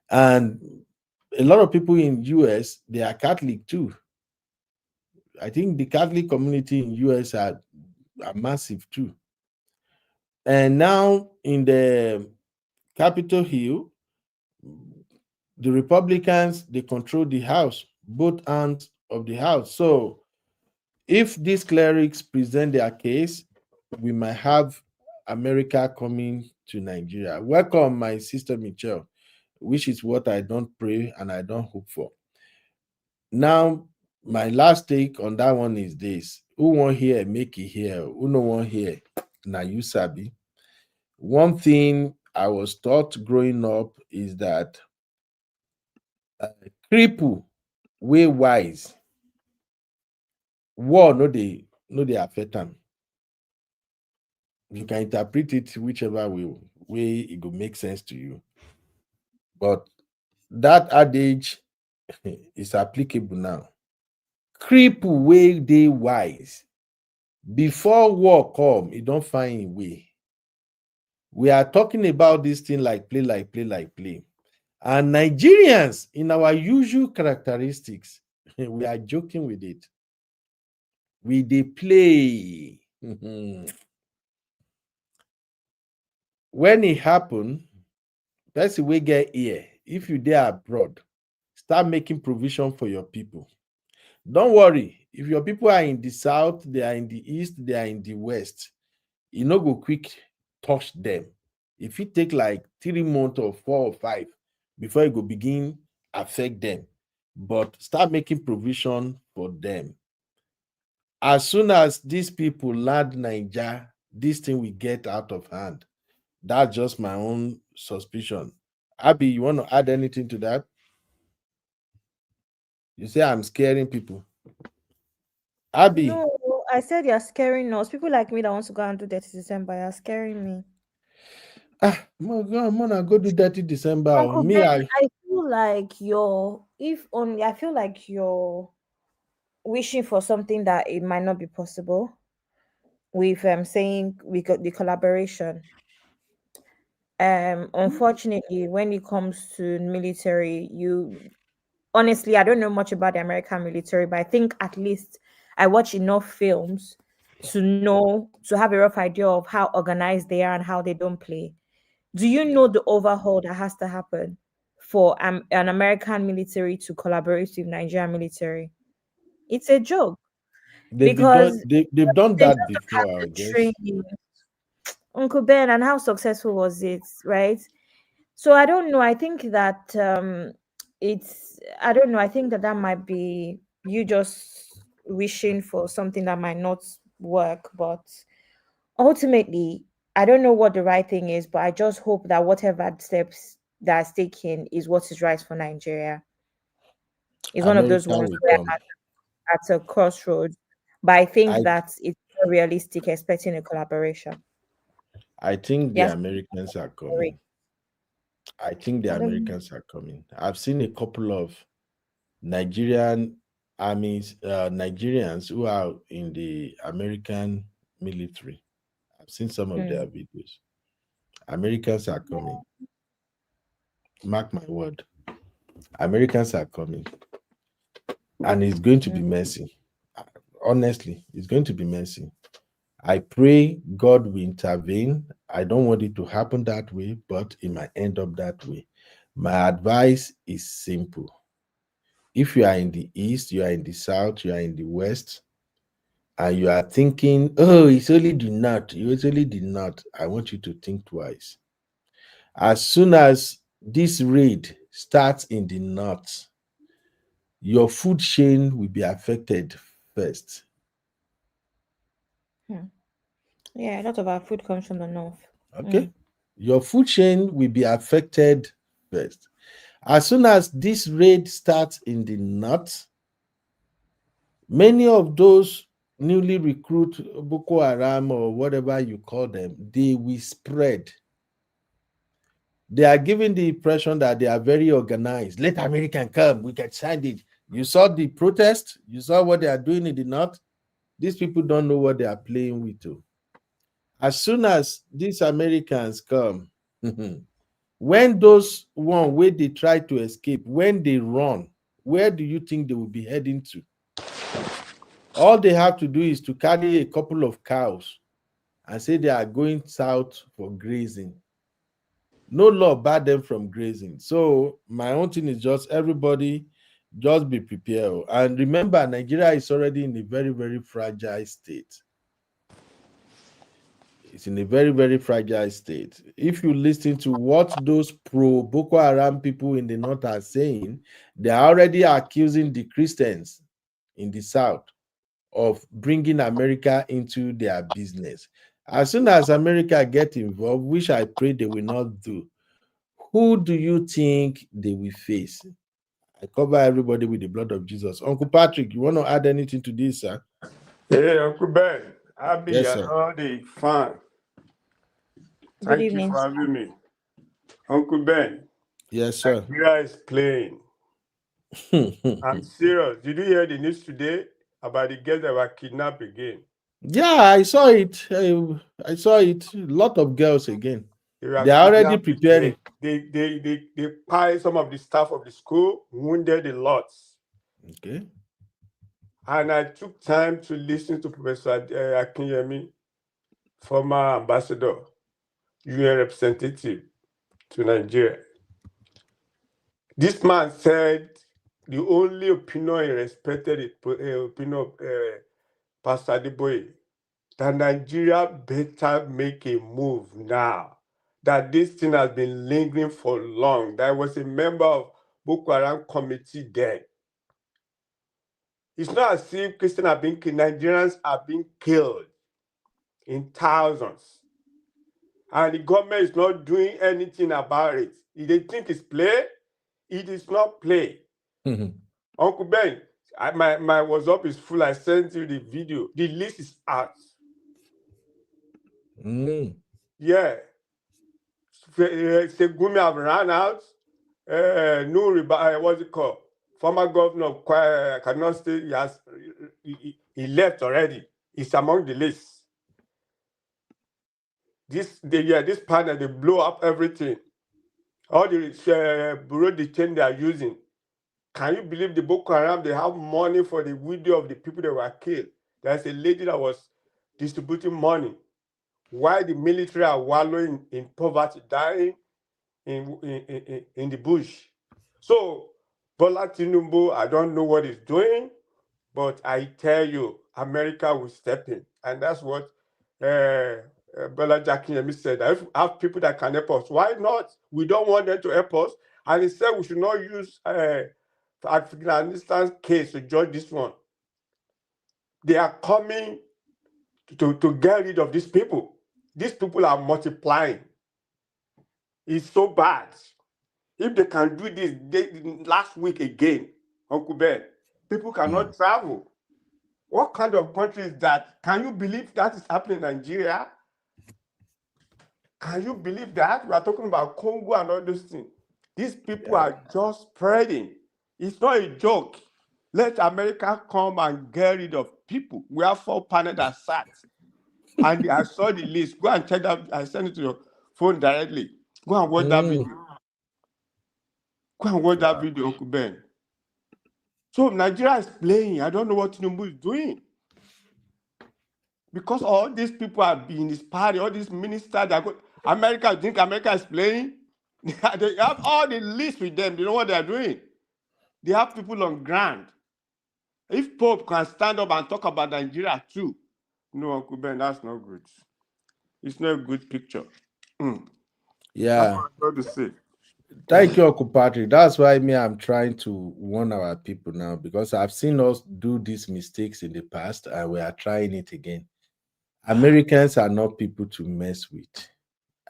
And a lot of people in US, they are Catholic too. I think the Catholic community in US are massive too. And now in the Capitol Hill, the Republicans, they control the House, both arms of the House. So if these clerics present their case, we might have America coming to Nigeria. Welcome, my sister Michelle, which is what I don't pray and I don't hope for. Now, my last take on that one is this. Who won't hear, make it hear. Who no one hear, now you sabi. One thing I was taught growing up is that cripple way wise, war no they affect them. You can interpret it whichever way it will make sense to you. But that adage is applicable now. Cripple way they wise. Before war come, it don't find a way. We are talking about this thing like play. And Nigerians, in our usual characteristics, we are joking with it. They play. When it happen, that's the way get here. If you there abroad, start making provision for your people. Don't worry. If your people are in the south, they are in the east, they are in the west, you no go quick touch them. If it take like 3 months or 4 or 5 before it go begin affect them, but start making provision for them. As soon as these people land Niger, this thing will get out of hand. That's just my own suspicion. Abby, you want to add anything to that? You say I'm scaring people. Abby. No, I said you're scaring us. People like me that wants to go and do 30 December, you're scaring me. I'm gonna go do 30 December. Uncle Me, Ben, I feel like I feel like you're wishing for something that it might not be possible with saying we got the collaboration. Unfortunately, when it comes to military, honestly, I don't know much about the American military, but I think at least I watch enough films to have a rough idea of how organized they are and how they don't play. Do you know the overhaul that has to happen for an American military to collaborate with Nigerian military? It's a joke they've because done they that just don't have before, I the guess. training. Uncle Ben, and how successful was it, right? So I don't know. I think that I don't know. I think that that might be you just wishing for something that might not work, but ultimately, I don't know what the right thing is, but I just hope that whatever steps that's taken is what is right for Nigeria. It's one of those America ones will where come. at a crossroads, but I think I that it's not realistic expecting a collaboration. I think the Yes, Americans are coming. I think the I don't. Americans are coming. I've seen a couple of Nigerian armies, Nigerians who are in the American military. I've seen some of their Mm, videos. Americans are coming. Mark my word. Americans are coming. And it's going to be mm. messy. honestly, it's going to be messy. I pray God will intervene. I don't want it to happen that way, but it might end up that way. My advice is simple. If you are in the east, you are in the south, you are in the west, and you are thinking, oh, it's only the north, it's only the north, I want you to think twice. As soon as this raid starts in the north, your food chain will be affected first. Yeah, a lot of our food comes from the north. Okay? Your food chain will be affected first. As soon as this raid starts in the north, many of those newly recruit Boko Haram or whatever you call them, they will spread. They are giving the impression that they are very organized. Let American come, we can sign it. You saw the protest, you saw what they are doing in the north. These people don't know what they are playing with too. As soon as these Americans come, when those one where they try to escape, when they run, where do you think they will be heading to? All they have to do is to carry a couple of cows and say they are going south for grazing. No law barred them from grazing. So my own thing is just everybody just be prepared. And remember, Nigeria is already in a very, very fragile state. It's in a very, very fragile state. If you listen to what those pro Boko Haram people in the north are saying, they are already accusing the Christians in the south of bringing America into their business. As soon as America get involved, which I pray they will not do, who do you think they will face? I cover everybody with the blood of Jesus. Uncle Patrick, you want to add anything to this, sir? Hey, Uncle Ben, Abby, Yes, and sir. all the fun. Good Thank evening. you for having me. Uncle Ben, Yes, sir. Nigeria is playing. I'm serious. Did you hear the news today about the girls that were kidnapped again? Yeah, I saw it. I saw it. A lot of girls again. They are already preparing. They piled some of the staff of the school, wounded a lot. Okay. And I took time to listen to Professor Akinyemi, former ambassador, UN representative to Nigeria. This man said the only opinion he respected is opinion of Pastor Adeboye, that Nigeria better make a move now, that this thing has been lingering for long. There was a member of Boko Haram committee there. It's not as if Christians are being killed, Nigerians are being killed in thousands. And the government is not doing anything about it. If they think it's play, it is not play. Uncle Ben, my WhatsApp is full. I sent you the video. The list is out. Yeah. Segumi have run out. What's it called? Former governor of Kaduna State, he left already. He's among the list. This panel, they blow up everything. All the bureau de change they are using. Can you believe the Boko Haram, they have money for the video of the people that were killed? There's a lady that was distributing money. Why the military are wallowing in poverty, dying in the bush. So, Bola Tinubu, I don't know what he's doing, but I tell you, America will step in. And that's what Bola Jakinyemi said. If we have people that can help us, why not? We don't want them to help us. And he said we should not use Afghanistan case to judge this one. They are coming to get rid of these people. These people are multiplying. It's so bad. If they can do this last week again, Uncle Ben, people cannot travel. What kind of country is that? Can you believe that is happening in Nigeria? Can you believe that? We are talking about Congo and all those things. These people are just spreading. It's not a joke. Let America come and get rid of people. We have 4 panels that sat. And I saw the list. Go and check that. I sent it to your phone directly. Go and watch that video. Go and watch that video, Uncle Ben. So Nigeria is playing. I don't know what Tinubu is doing. Because all these people have been inspired, all these ministers that go, America, you think America is playing? They have all the list with them. You know what they are doing? They have people on ground. If Pope can stand up and talk about Nigeria too, no, Uncle Ben, that's not good. It's not a good picture. Yeah. That's what I'm trying to say. Thank you, Uncle Patrick. That's why I'm trying to warn our people now, because I've seen us do these mistakes in the past and we are trying it again. Americans are not people to mess with.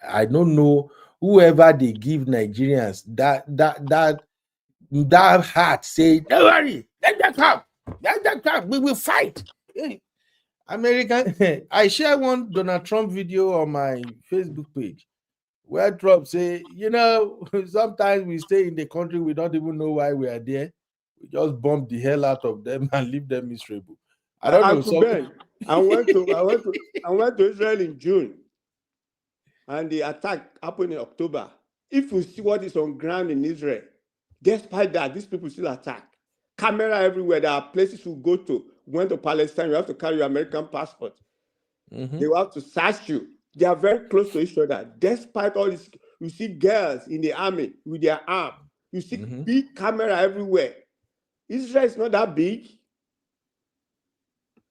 I don't know whoever they give Nigerians that heart say, don't worry, let them come, we will fight. Hey, American, I share one Donald Trump video on my Facebook page where Trump say, sometimes we stay in the country, we don't even know why we are there. We just bomb the hell out of them and leave them miserable. I don't know. Uncle Ben, I went to Israel in June, and the attack happened in October. If you see what is on ground in Israel, despite that, these people still attack. Camera everywhere. There are places you go to. Went to Palestine, you have to carry your American passport. They will have to search you. They are very close to each other. Despite all this, you see girls in the army with their arm. You see big camera everywhere. Israel is not that big.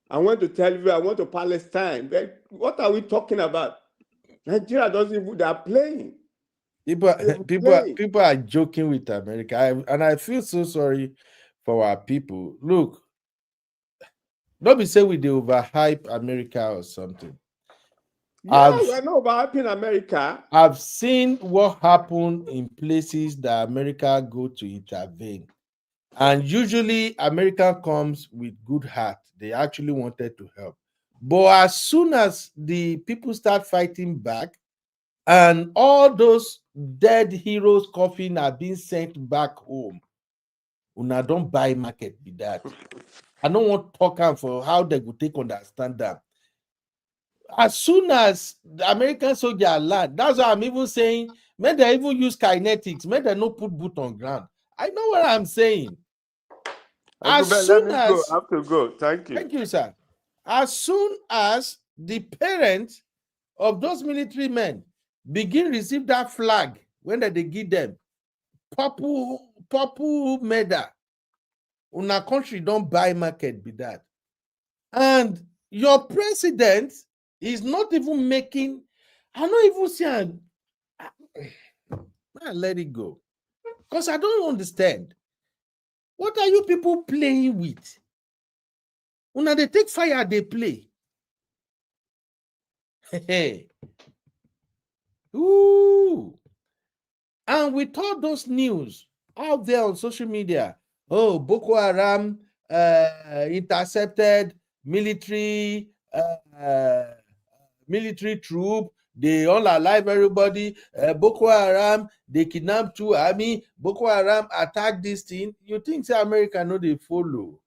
I went to Tel Aviv, I went to Palestine. But what are we talking about? Nigeria doesn't even, they are playing. People are joking with America. And I feel so sorry for our people. Look, don't be saying they overhype America or something. Yeah, we're not overhyping America. I've seen what happened in places that America go to intervene. And usually America comes with good heart. They actually wanted to help. But as soon as the people start fighting back and all those dead heroes' coffin are being sent back home, una don't buy market with that. I don't want to talk for how they will take understand that. As soon as the American soldier land, that's why I'm even saying, may they even use kinetics, may they not put boot on ground. I know what I'm saying. As soon as I have to go. Thank you. Thank you, sir. As soon as the parents of those military men begin receive that flag when they give them purple medal, una country don't buy market with that. And your president is not even making, I don't even see, let it go. Because I don't understand. What are you people playing with? When they take fire, they play. Hey. Ooh. And with all those news out there on social media, Boko Haram intercepted military troop, they all alive everybody, Boko Haram, they kidnapped 2 army, Boko Haram attack this thing. You think America know they follow?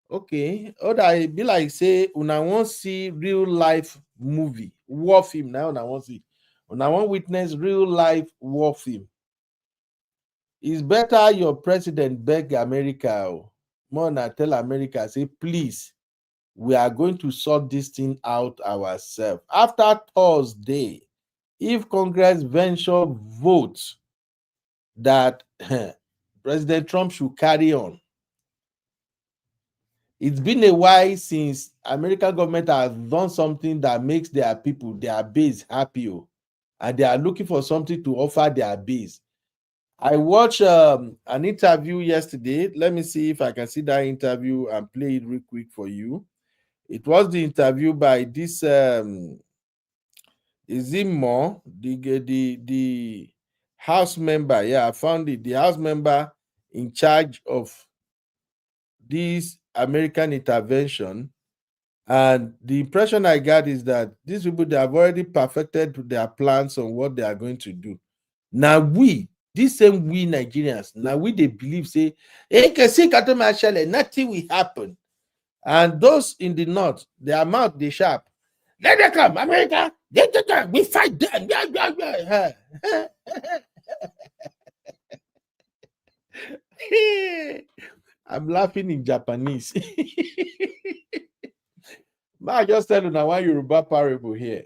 Okay, I be like say una want see real life movie, war film now. Una want see, una want witness real life war film. It's better your president beg America more than tell America say, please, we are going to sort this thing out ourselves. After Thursday, if Congress venture votes that President Trump should carry on, it's been a while since American government has done something that makes their people, their base happy, and they are looking for something to offer their base. I watched an interview yesterday. Let me see if I can see that interview and play it real quick for you. It was the interview by this is it more the House member? Yeah, I found it. The House member in charge of this American intervention. And the impression I got is that these people, they have already perfected their plans on what they are going to do. Now these same we Nigerians, now they believe, say, hey, nothing will happen. And those in the north, their mouth, they sharp. Let them come, America. We fight them. I'm laughing in Japanese. I just tell you now one Yoruba parable here.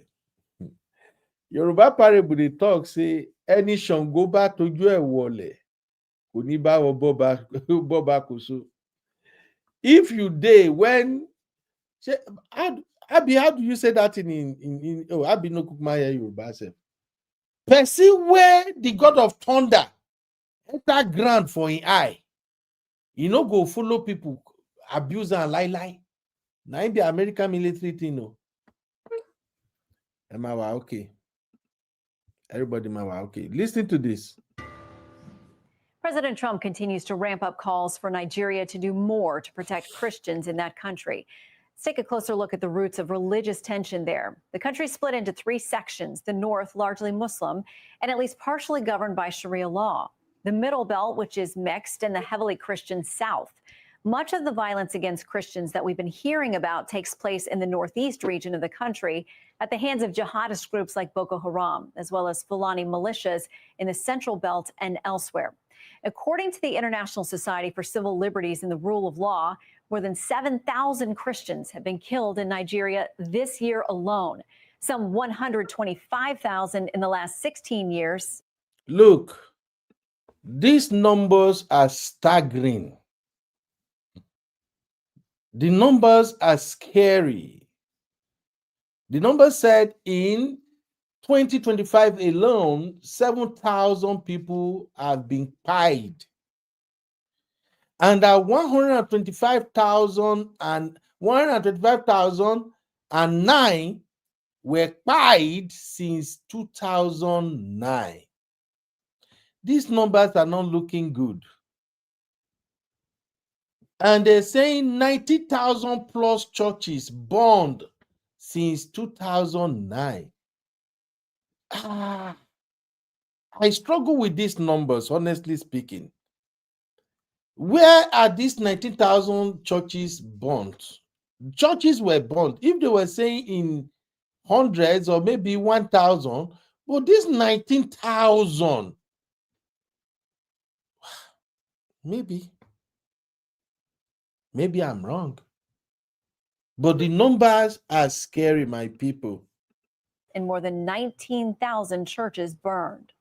Yoruba parable they talk say any Shango ba toju e wole kò ní bá wọn bọ́ba kò so. If you dey when Abi, how do you say that in Abi no cook my Yoruba self? Person where the God of thunder enter ground for his eye, you no go follow people abuse and lie. Now in the American military thing, no. Am I okay? Everybody, okay. Listen to this. President Trump continues to ramp up calls for Nigeria to do more to protect Christians in that country. Let's take a closer look at the roots of religious tension there. The country is split into 3 sections, the north largely Muslim and at least partially governed by Sharia law. The middle belt, which is mixed, and the heavily Christian south. Much of the violence against Christians that we've been hearing about takes place in the northeast region of the country at the hands of jihadist groups like Boko Haram, as well as Fulani militias in the central belt and elsewhere. According to the International Society for Civil Liberties and the Rule of Law, more than 7,000 Christians have been killed in Nigeria this year alone, some 125,000 in the last 16 years. Look, these numbers are staggering. The numbers are scary. The numbers said in 2025 alone, 7,000 people have been pied. And that 125,009 were pied since 2009. These numbers are not looking good. And they're saying 90,000 plus churches burned since 2009. I struggle with these numbers, honestly speaking. Where are these 19,000 churches burned? Churches were burned. If they were saying in hundreds or maybe 1,000, but this 19,000, maybe I'm wrong. But the numbers are scary, my people. And more than 19,000 churches burned.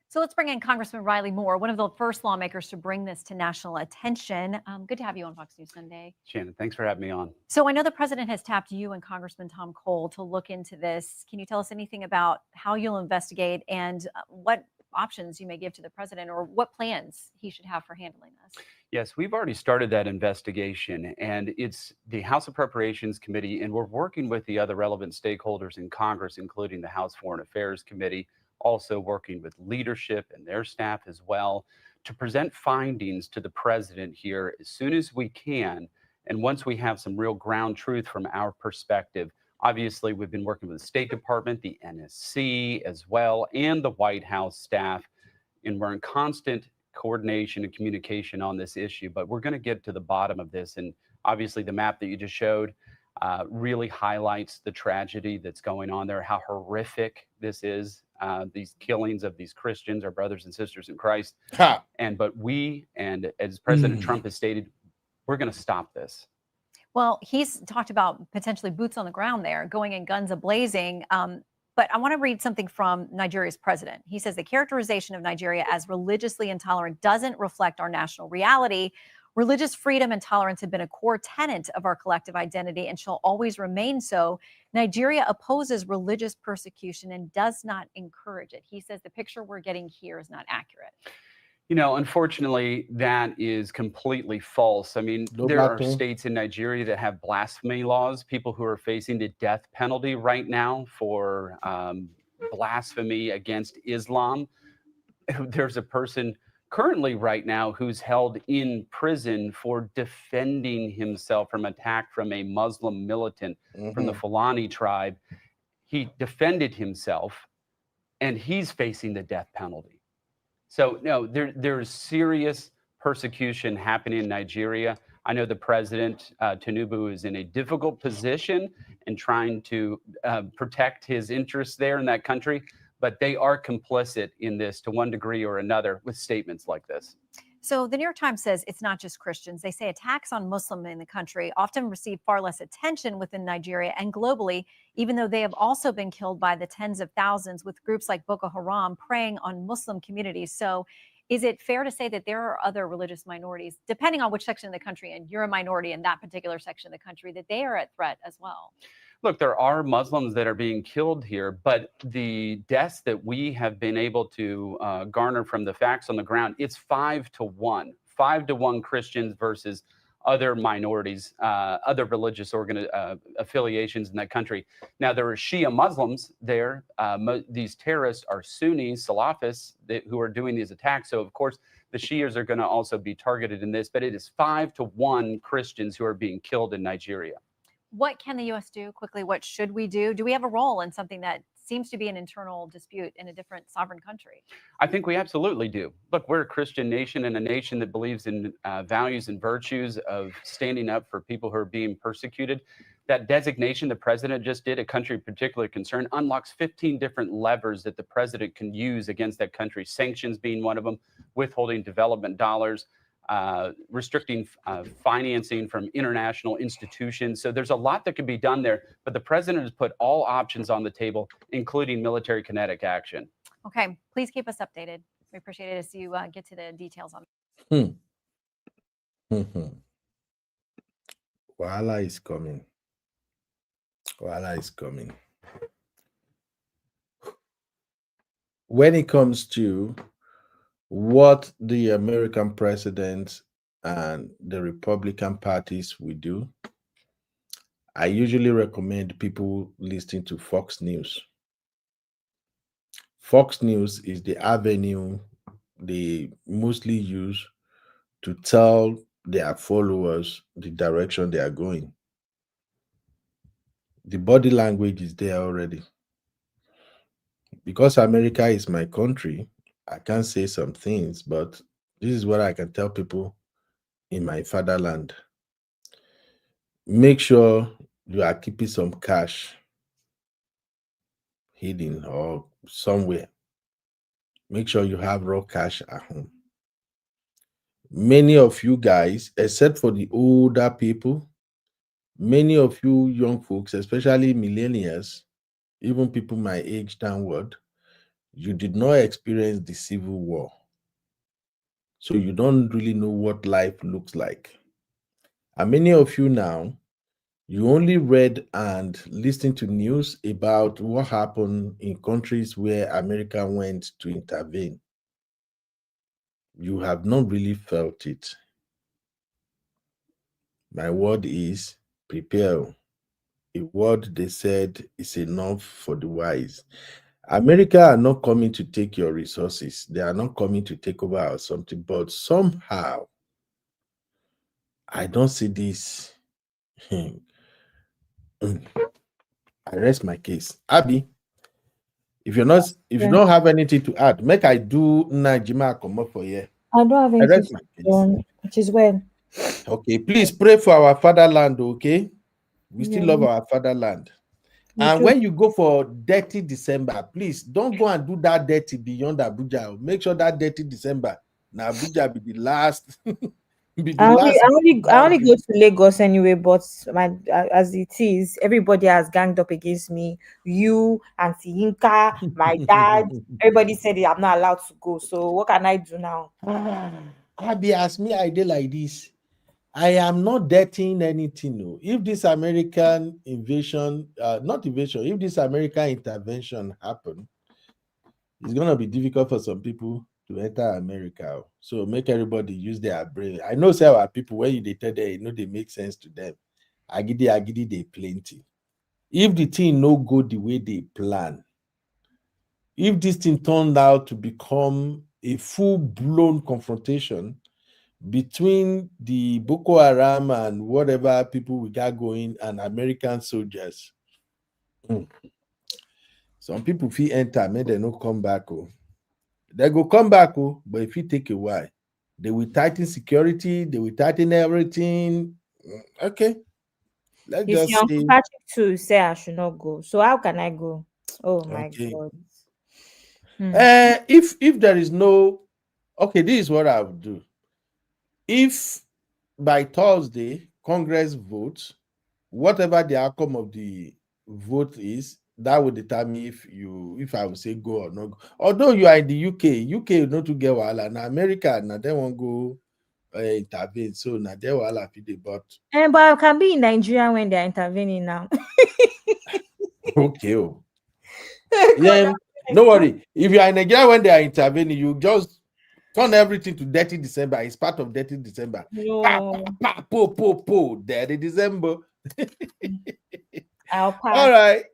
So let's bring in Congressman Riley Moore, one of the first lawmakers to bring this to national attention. Good to have you on Fox News Sunday. Shannon, thanks for having me on. So I know the president has tapped you and Congressman Tom Cole to look into this. Can you tell us anything about how you'll investigate and what options you may give to the president, or what plans he should have for handling this? Yes, we've already started that investigation, and it's the House Appropriations Committee, and we're working with the other relevant stakeholders in Congress, including the House Foreign Affairs Committee, also working with leadership and their staff as well, to present findings to the president here as soon as we can. And once we have some real ground truth from our perspective, obviously we've been working with the State Department, the NSC as well, and the White House staff, and we're in constant coordination and communication on this issue, but we're going to get to the bottom of this. And obviously the map that you just showed really highlights the tragedy that's going on there, how horrific this is, these killings of these Christians, our brothers and sisters in Christ. But we, and as President Trump has stated, we're going to stop this. Well, he's talked about potentially boots on the ground there, going in guns a-blazing. But I want to read something from Nigeria's president. He says the characterization of Nigeria as religiously intolerant doesn't reflect our national reality. Religious freedom and tolerance have been a core tenet of our collective identity and shall always remain so. Nigeria opposes religious persecution and does not encourage it. He says the picture we're getting here is not accurate. You know, unfortunately, that is completely false. I mean, there are states in Nigeria that have blasphemy laws, people who are facing the death penalty right now for blasphemy against Islam. There's a person currently right now who's held in prison for defending himself from attack from a Muslim militant from the Fulani tribe. He defended himself, and he's facing the death penalty. So no, there's serious persecution happening in Nigeria. I know the president, Tinubu, is in a difficult position in trying to protect his interests there in that country, but they are complicit in this to one degree or another with statements like this. So the New York Times says it's not just Christians. They say attacks on Muslims in the country often receive far less attention within Nigeria and globally, even though they have also been killed by the tens of thousands, with groups like Boko Haram preying on Muslim communities. So is it fair to say that there are other religious minorities, depending on which section of the country, and you're a minority in that particular section of the country, that they are at threat as well? Look, there are Muslims that are being killed here, but the deaths that we have been able to garner from the facts on the ground, it's 5-1. 5-1 Christians versus other minorities, other religious affiliations in that country. Now, there are Shia Muslims there. These terrorists are Sunni Salafists who are doing these attacks. So, of course, the Shias are going to also be targeted in this, but it is 5-1 Christians who are being killed in Nigeria. What can the U.S. do quickly? What should we do? Do we have a role in something that seems to be an internal dispute in a different sovereign country? I think we absolutely do. Look, we're a Christian nation and a nation that believes in values and virtues of standing up for people who are being persecuted. That designation the president just did, a country of particular concern, unlocks 15 different levers that the president can use against that country, sanctions being one of them, withholding development dollars, restricting financing from international institutions. So there's a lot that can be done there, but the president has put all options on the table, including military kinetic action. Okay, please keep us updated. We appreciate it as you get to the details on Wahala is coming. Wahala is coming. When it comes to what the American president and the Republican parties will do, I usually recommend people listening to Fox News. Fox News is the avenue they mostly use to tell their followers the direction they are going. The body language is there already. Because America is my country, I can't say some things, but this is what I can tell people in my fatherland. Make sure you are keeping some cash hidden or somewhere. Make sure you have raw cash at home. Many of you guys, except for the older people, many of you young folks, especially millennials, even people my age downward, you did not experience the Civil War. So you don't really know what life looks like. And many of you now, you only read and listened to news about what happened in countries where America went to intervene. You have not really felt it. My word is prepare. A word they said is enough for the wise. America are not coming to take your resources. They are not coming to take over or something, but somehow I don't see this. I rest my case. Abby, if you don't have anything to add, make I do Nnaji come up for you. I don't have anything to add, which is well. Okay, please pray for our fatherland, okay? We still love our fatherland. And when you go for dirty December, please don't go and do that dirty beyond Abuja. Make sure that dirty December, now Abuja be the last. I only go to Lagos anyway, but as it is, everybody has ganged up against me. You, Auntie Yinka, my dad, everybody said I'm not allowed to go. So what can I do now? Abby, ask me, I did like this. I am not dirtying anything. No. If this American invasion, if this American intervention happen, it's going to be difficult for some people to enter America. So make everybody use their brain. I know some our people, when they tell them, they make sense to them. Agidi, they plenty. If the thing no go the way they plan, if this thing turned out to become a full-blown confrontation between the Boko Haram and whatever people we got going and American soldiers, some people feel enter, may they not come back. They go come back, but if it take a while, they will tighten security, they will tighten everything. Okay. Let's just see. Patrick too say I should not go. So how can I go? Oh my God. If there is no, okay, this is what I would do. if by Thursday Congress votes, whatever the outcome of the vote is, that will determine if I will say go or not go. Although you are in the UK not to get wahala. Now America, now they won't go intervene. So now they wahala fit dey, but But I can be in Nigeria when they're intervening now. okay. Oh. Yeah, no worry. If you are in Nigeria when they are intervening, you just turn everything to dirty December. It's part of dirty December. Pa, No, pa, pa, po, po, po, dirty December. I'll All pass.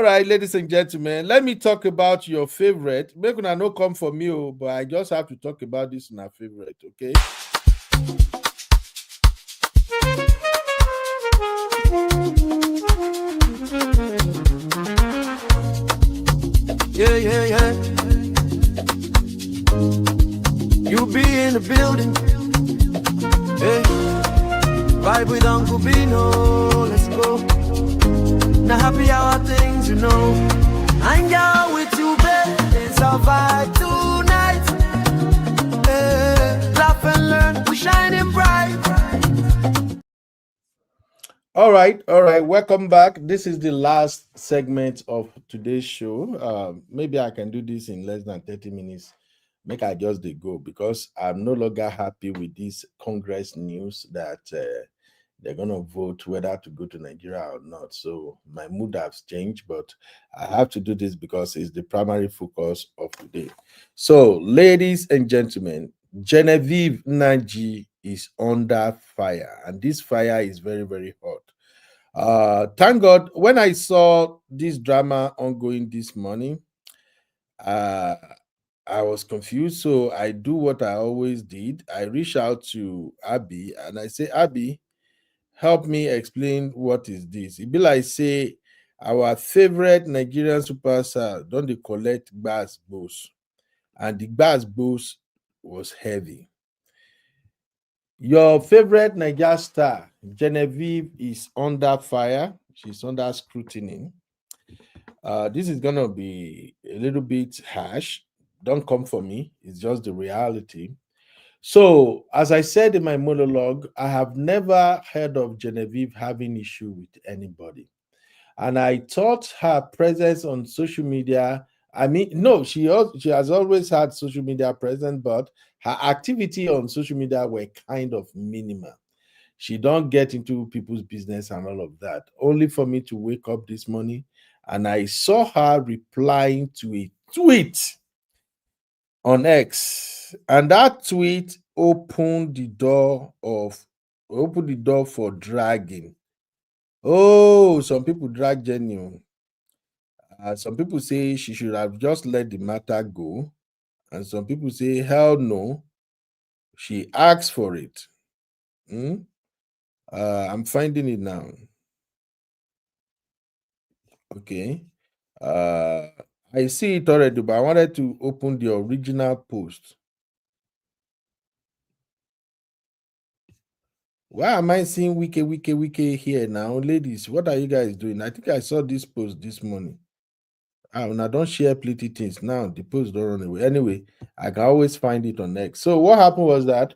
right, ladies and gentlemen. Let me talk about your favorite. Make una no come for me, but I just have to talk about this in our favorite, okay? Yeah, yeah, yeah. You be in the building. Hey, vibe with Uncle Bino. Let's go. Now happy hour things, you know. Hang out with you, babe. It's our vibe tonight. Hey, laugh and learn. We're shining bright. All right. Welcome back. This is the last segment of today's show. Maybe I can do this in less than 30 minutes. Make I just go because I'm no longer happy with this Congress news that they're gonna vote whether to go to Nigeria or not. So my mood has changed, but I have to do this because it's the primary focus of today. So, ladies and gentlemen, Genevieve Nnaji is under fire, and this fire is very, very hot. Thank God, when I saw this drama ongoing this morning, I was confused. So I do what I always did. I reach out to Abby and I say, Abby, help me explain what is this. It be like say our favorite Nigerian superstar don't they collect bass boss, and the bass boss was heavy. Your favorite Niger star, Genevieve, is under fire. She's under scrutiny. This is gonna be a little bit harsh. Don't come for me. It's just the reality. So, as I said in my monologue, I have never heard of Genevieve having issue with anybody. And I thought her presence on social media, I mean, no, she has always had social media presence, but her activity on social media were kind of minimal. She don't get into people's business and all of that. Only for me to wake up this morning and I saw her replying to a tweet on X, and that tweet opened the door for dragging. Oh, some people drag Jenny. Some people say she should have just let the matter go, and some people say hell no, she asked for it. I'm finding it now. Okay. I see it already, but I wanted to open the original post. Why am I seeing wiki here now? Ladies, what are you guys doing? I think I saw this post this morning. Now don't share plenty things. Now the post don't run away. Anyway, I can always find it on X. So what happened was that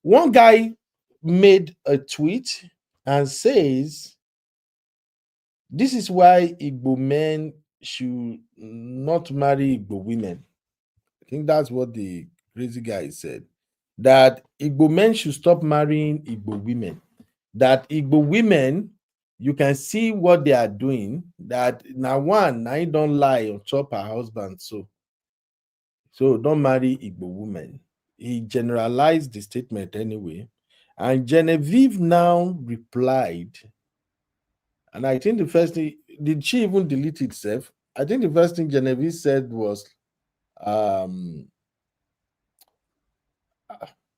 one guy made a tweet and says, this is why Igbo men should not marry Igbo women. I think that's what the crazy guy said. That Igbo men should stop marrying Igbo women. That Igbo women, you can see what they are doing. That now I don't lie on top her husband. So don't marry Igbo women. He generalized the statement anyway. And Genevieve now replied. And I think the first thing, did she even delete itself? I think the first thing Genevieve said was,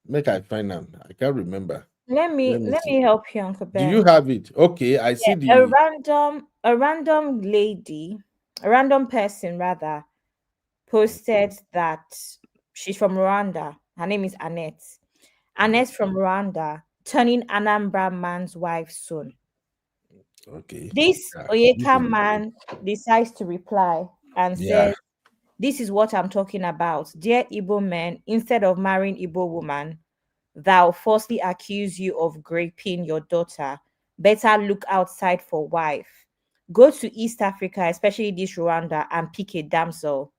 make I find them. I can't remember. Let me help you, Uncle Ben. Do you have it? Okay, I see a random lady, a random person rather, posted that she's from Rwanda. Her name is Annette. Annette from Rwanda, turning Anambra man's wife soon. Okay. This Oyeka man decides to reply and says, this is what I'm talking about. Dear Igbo men, instead of marrying Igbo woman, thou falsely accuse you of raping your daughter. Better look outside for wife. Go to East Africa, especially this Rwanda, and pick a damsel.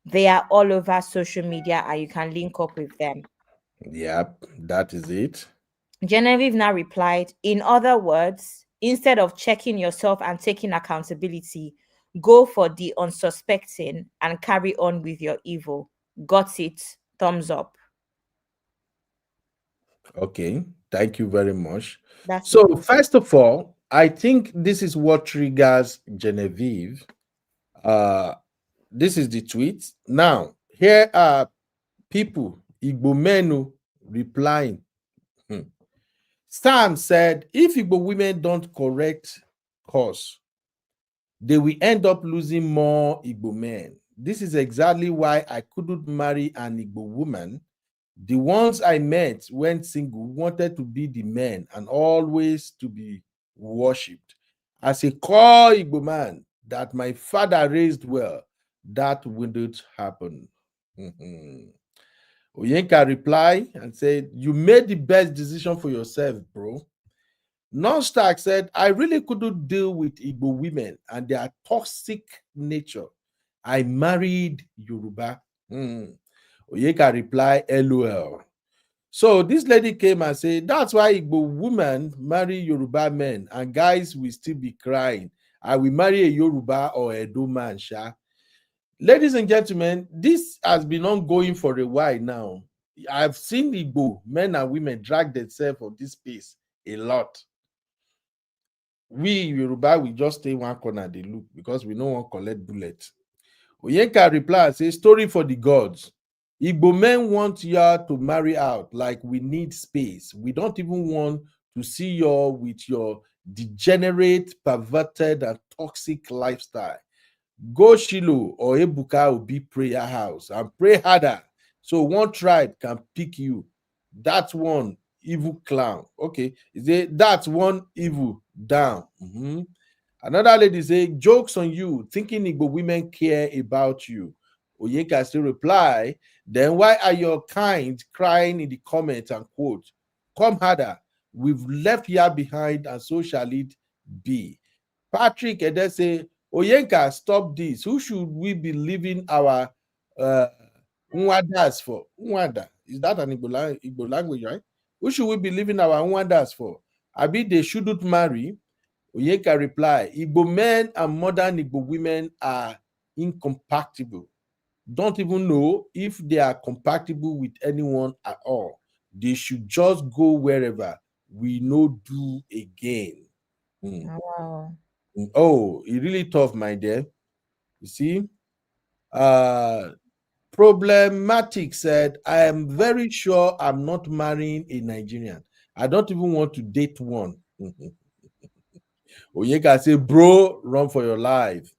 They are all over social media and you can link up with them. Yep, that is it. Genevieve now replied, in other words, instead of checking yourself and taking accountability, go for the unsuspecting and carry on with your evil. Got it? Thumbs up. Okay, thank you very much. That's So, it. first of all, I think this is what triggers Genevieve. This is the tweet. Now, here are people, Igbo Menu, replying. Sam said, if Igbo women don't correct course, they will end up losing more Igbo men. This is exactly why I couldn't marry an Igbo woman. The ones I met when single wanted to be the men and always to be worshipped. As a core Igbo man that my father raised well, that wouldn't happen. Oyenka replied and said, you made the best decision for yourself, bro. Non-Stark said, I really couldn't deal with Igbo women and their toxic nature. I married Yoruba. Oyeka replied, LOL. So this lady came and said, that's why Igbo women marry Yoruba men and guys will still be crying. I will marry a Yoruba or a Edo man, sha. Ladies and gentlemen, this has been ongoing for a while now. I've seen Igbo men and women drag themselves on this space a lot. We Yoruba, we just stay one corner, they look because we don't want to collect bullets. Oyenka replies, say, story for the gods. Igbo men want y'all to marry out like we need space. We don't even want to see y'all with your degenerate, perverted, and toxic lifestyle. Go Shiloh or Ebuka Obi prayer house and pray harder so one tribe can pick you. That's one evil clown. Okay, that's one evil down. Another lady say, jokes on you, thinking Igbo women care about you. Oyeka still reply, then why are your kind crying in the comments and quote, come harder, we've left here behind and so shall it be. Patrick Ede say, Oyenka, stop this. Who should we be leaving our Nwadas for? Nwada, is that an Igbo language, right? Who should we be leaving our Nwadas for? Abi they shouldn't marry. Oyeka reply, Igbo men and modern Igbo women are incompatible. Don't even know if they are compatible with anyone at all. They should just go wherever we no do again. Wow. Oh, it's really tough, my dear. You see? Problematic said, I am very sure I'm not marrying a Nigerian. I don't even want to date one. Oyeka say, bro, run for your life.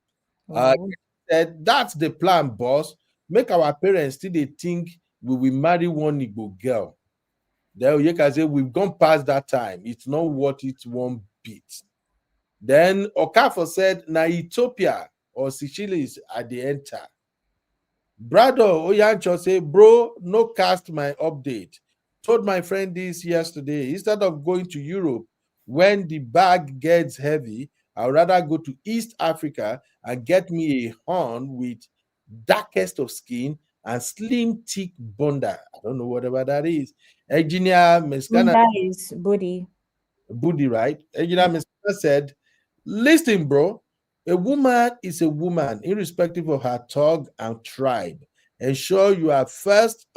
Said, that's the plan, boss. Make our parents still they think we will marry one Igbo girl. Then Oyeka say, we've gone past that time. It's not what it one bit. Then Okafor said, na Ethiopia or Seychelles at the enter. Brado Oyancho say, bro, no cast my update. Told my friend this yesterday. Instead of going to Europe, when the bag gets heavy, I'd rather go to East Africa and get me a horn with darkest of skin and slim, thick bunda. I don't know whatever that is. Engineer Meskana. That is booty. Booty, right? Engineer Meskana said, listen, bro, a woman is a woman, irrespective of her tongue and tribe. Ensure you are first,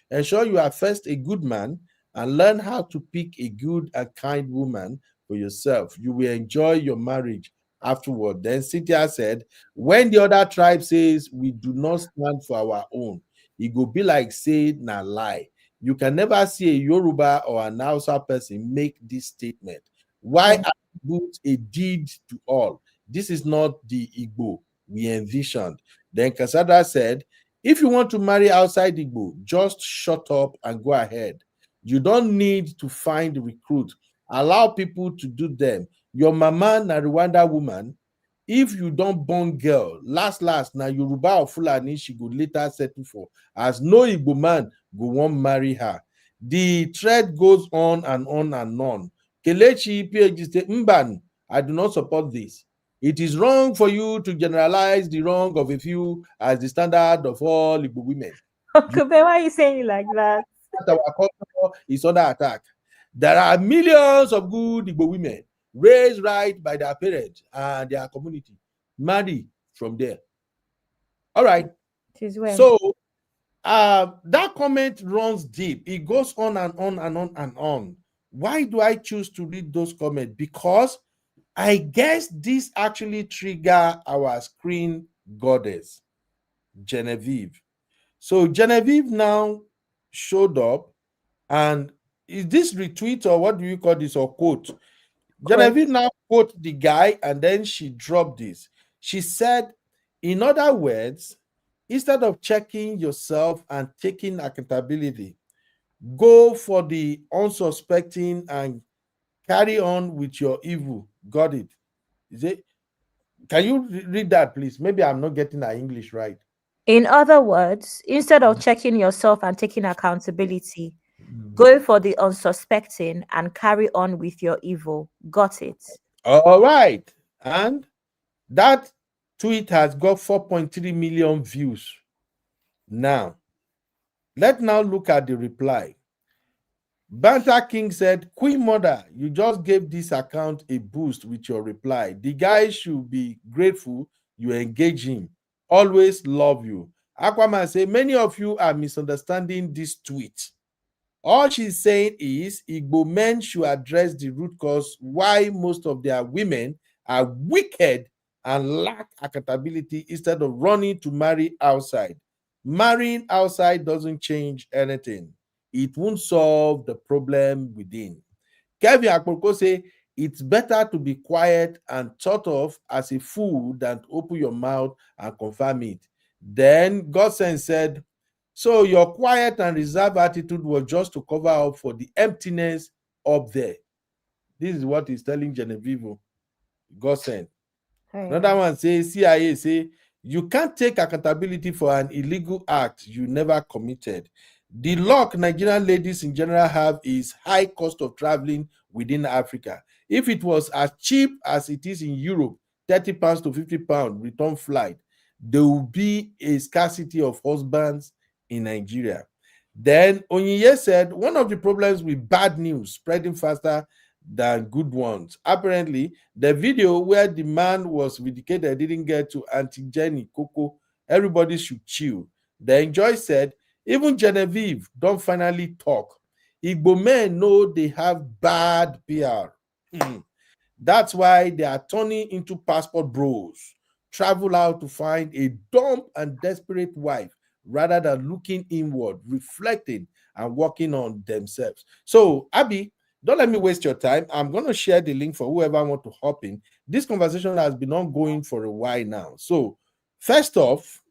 ensure you are first a good man and learn how to pick a good and kind woman for yourself. You will enjoy your marriage afterward. Then Cynthia said, when the other tribe says we do not stand for our own, it will be like saying na lie. You can never see a Yoruba or an Hausa person make this statement. Why attribute a deed to all? This is not the Igbo we envisioned. Then Cassandra said, if you want to marry outside Igbo, just shut up and go ahead. You don't need to find recruit. Allow people to do them. Your mama na Rwanda woman. If you don't born girl, last na Yoruba or Fulani she go later settle for, as no Igbo man go want marry her. The thread goes on and on and on. Kelechi PhD say, Mban, I do not support this. It is wrong for you to generalize the wrong of a few as the standard of all Igbo women. Okay, but why are you saying it like that? Our culture is under attack. There are millions of good Igbo women raised right by their parents and their community. Marry from there. All right. So that comment runs deep. It goes on and on and on and on. Why do I choose to read those comments? Because I guess this actually trigger our screen goddess, Genevieve. So Genevieve now showed up, and is this retweet or what do you call this, or quote? Genevieve now quote the guy, and then she dropped this. She said, in other words, instead of checking yourself and taking accountability, go for the unsuspecting and carry on with your evil. Got it? Is it? Can you read that, please? Maybe I'm not getting that English right. In other words, instead of checking yourself and taking accountability, go for the unsuspecting and carry on with your evil. Got it? All right. And that tweet has got 4.3 million views. Now, let's now look at the reply. Banter King said, Queen Mother, you just gave this account a boost with your reply. The guy should be grateful you engage him. Always love you. Aquaman said, many of you are misunderstanding this tweet. All she's saying is Igbo men should address the root cause why most of their women are wicked and lack accountability instead of running to marry outside. Marrying outside doesn't change anything. It won't solve the problem within. Kevin Akpoko say, it's better to be quiet and thought of as a fool than to open your mouth and confirm it. Then Godson said, so your quiet and reserved attitude was just to cover up for the emptiness up there. This is what he's telling Genevieve. Godson. Another one says, CIA say, you can't take accountability for an illegal act you never committed. The luck Nigerian ladies in general have is high cost of traveling within Africa. If it was as cheap as it is in Europe, 30 pounds to 50 pounds return flight, there will be a scarcity of husbands in Nigeria. Then Onyinye said, one of the problems with bad news spreading faster than good ones. Apparently, the video where the man was vindicated didn't get to Auntie Jenny Coco. Everybody should chill. Then Joyce said, even Genevieve don't finally talk. Igbo men know they have bad PR. That's why they are turning into passport bros. Travel out to find a dumb and desperate wife rather than looking inward, reflecting, and working on themselves. So, Abby, don't let me waste your time. I'm going to share the link for whoever wants to hop in. This conversation has been ongoing for a while now. So, first off,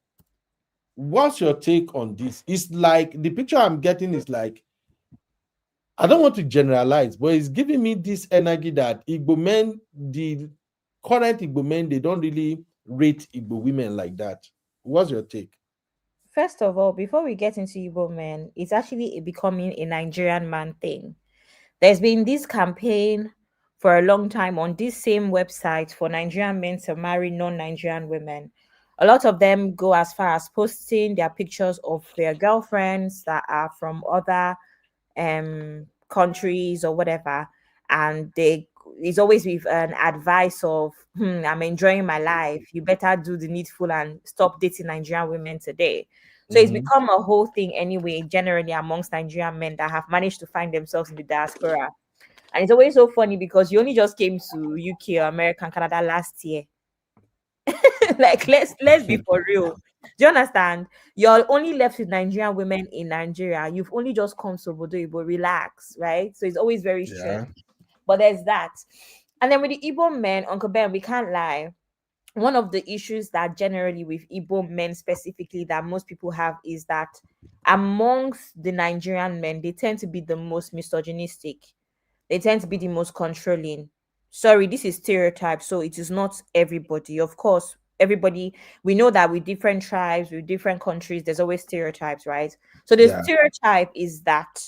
what's your take on this? It's like the picture I'm getting is like, I don't want to generalize, but it's giving me this energy that Igbo men, the current Igbo men, they don't really rate Igbo women like that. What's your take? First of all, before we get into Igbo men, it's actually becoming a Nigerian man thing. There's been this campaign for a long time on this same website for Nigerian men to marry non-Nigerian women. A lot of them go as far as posting their pictures of their girlfriends that are from other countries or whatever, and it's always with an advice of I'm enjoying my life, you better do the needful and stop dating Nigerian women today. So it's become a whole thing anyway, generally amongst Nigerian men that have managed to find themselves in the diaspora. And it's always so funny because you only just came to UK or America and Canada last year. Like let's be for real. Do you understand? You're only left with Nigerian women in Nigeria. You've only just come to Obodo Igbo, relax, right? So it's always very strange. But there's that. And then with the Igbo men, Uncle Ben, we can't lie. One of the issues that generally with Igbo men specifically that most people have is that amongst the Nigerian men, they tend to be the most misogynistic. They tend to be the most controlling. Sorry, this is stereotype, so it is not everybody. Of course, everybody, we know that with different tribes, with different countries, there's always stereotypes, right? So the stereotype is that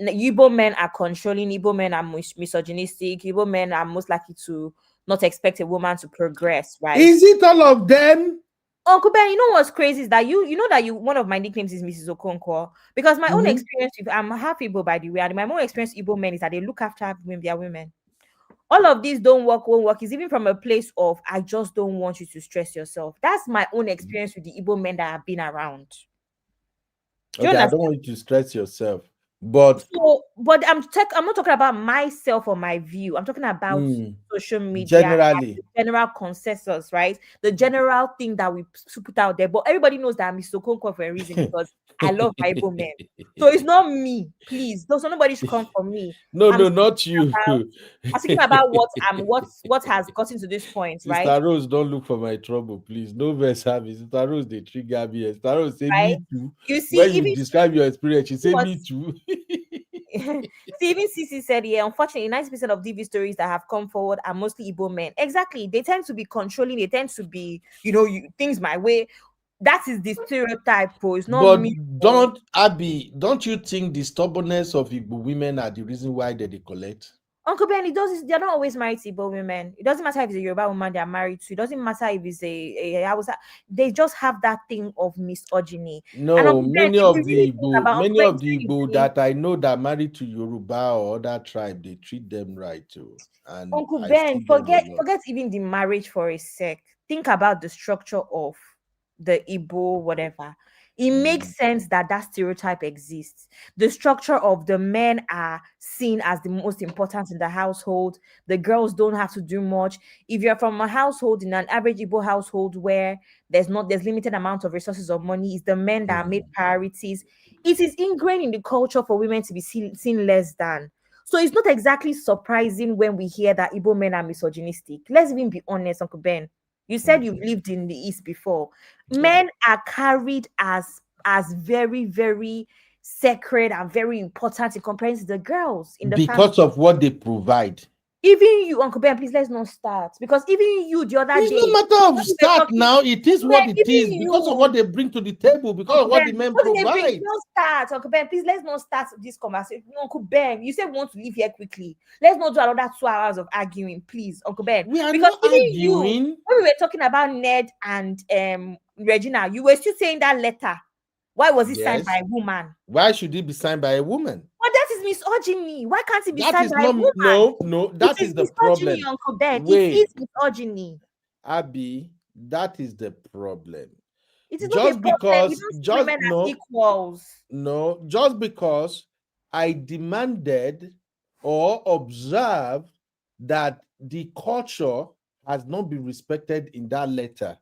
Igbo men are controlling, Igbo men are misogynistic, Igbo men are most likely to not expect a woman to progress, right? Is it all of them? Uncle Ben, you know what's crazy is that you know that one of my nicknames is Mrs. Okonkwo, because my own experience with, I'm half Igbo by the way, and my own experience with Igbo men is that they look after their women. All of these won't work is even from a place of I just don't want you to stress yourself. That's my own experience with the Igbo men that have been around. Okay, I don't want you to stress yourself, but I'm not talking about myself or my view. I'm talking about social media, generally, the general consensus, right? The general thing that we put out there. But everybody knows that I'm Mr. Okonkwo for a reason, because I love my Igbo men. So it's not me, please. So nobody should come for me. No, not you. I'm thinking about what has gotten to this point, right? Sister Rose, don't look for my trouble, please. No verse service. Sister Rose, they trigger me. Sister Rose say right? Me too. You see, when you describe your experience, she say Me too. See, even Sisi said, yeah, unfortunately, 90% of DV stories that have come forward are mostly Igbo men. Exactly. They tend to be controlling, they tend to be, things my way. That is the stereotype, it's not but me. Don't you think the stubbornness of Igbo women are the reason why they collect? Uncle Ben, they're not always married to Igbo women. It doesn't matter if it's a Yoruba woman they are married to. It doesn't matter if it's a Hausa. They just have that thing of misogyny. No, many of the Igbo that I know that are married to Yoruba or other tribe, they treat them right too. And Uncle Ben, forget even the marriage for a sec. Think about the structure of the Igbo, whatever. It makes sense that stereotype exists. The structure of the men are seen as the most important in the household. The girls don't have to do much. If you're from a household, in an average Igbo household where there's limited amount of resources or money, it's the men that are made priorities. It is ingrained in the culture for women to be seen less than. So it's not exactly surprising when we hear that Igbo men are misogynistic. Let's even be honest, Uncle Ben. You said you've lived in the East before. Men are carried as very, very sacred and very important in comparison to the girls in the because family. of what they provide. Even you, Uncle Ben, please let's not start, because even you the other day. It's no matter of start now. It is what it is because of what they bring to the table, because of what the men provide. Don't start, Uncle Ben. Please let's not start this conversation. Uncle Ben, you said we want to leave here quickly. Let's not do another 2 hours of arguing, please, Uncle Ben. We are because not arguing. When we were talking about Ned and Regina, you were still saying that letter. Why was it signed by a woman? Why should it be signed by a woman? But that is misogyny. Why can't it be signed by a woman? No, that is the problem. Uncle Ben. Wait. It is misogyny. Abby, that is the problem. It is just not a problem. Women are equals. No, just because I demanded or observed that the culture has not been respected in that letter.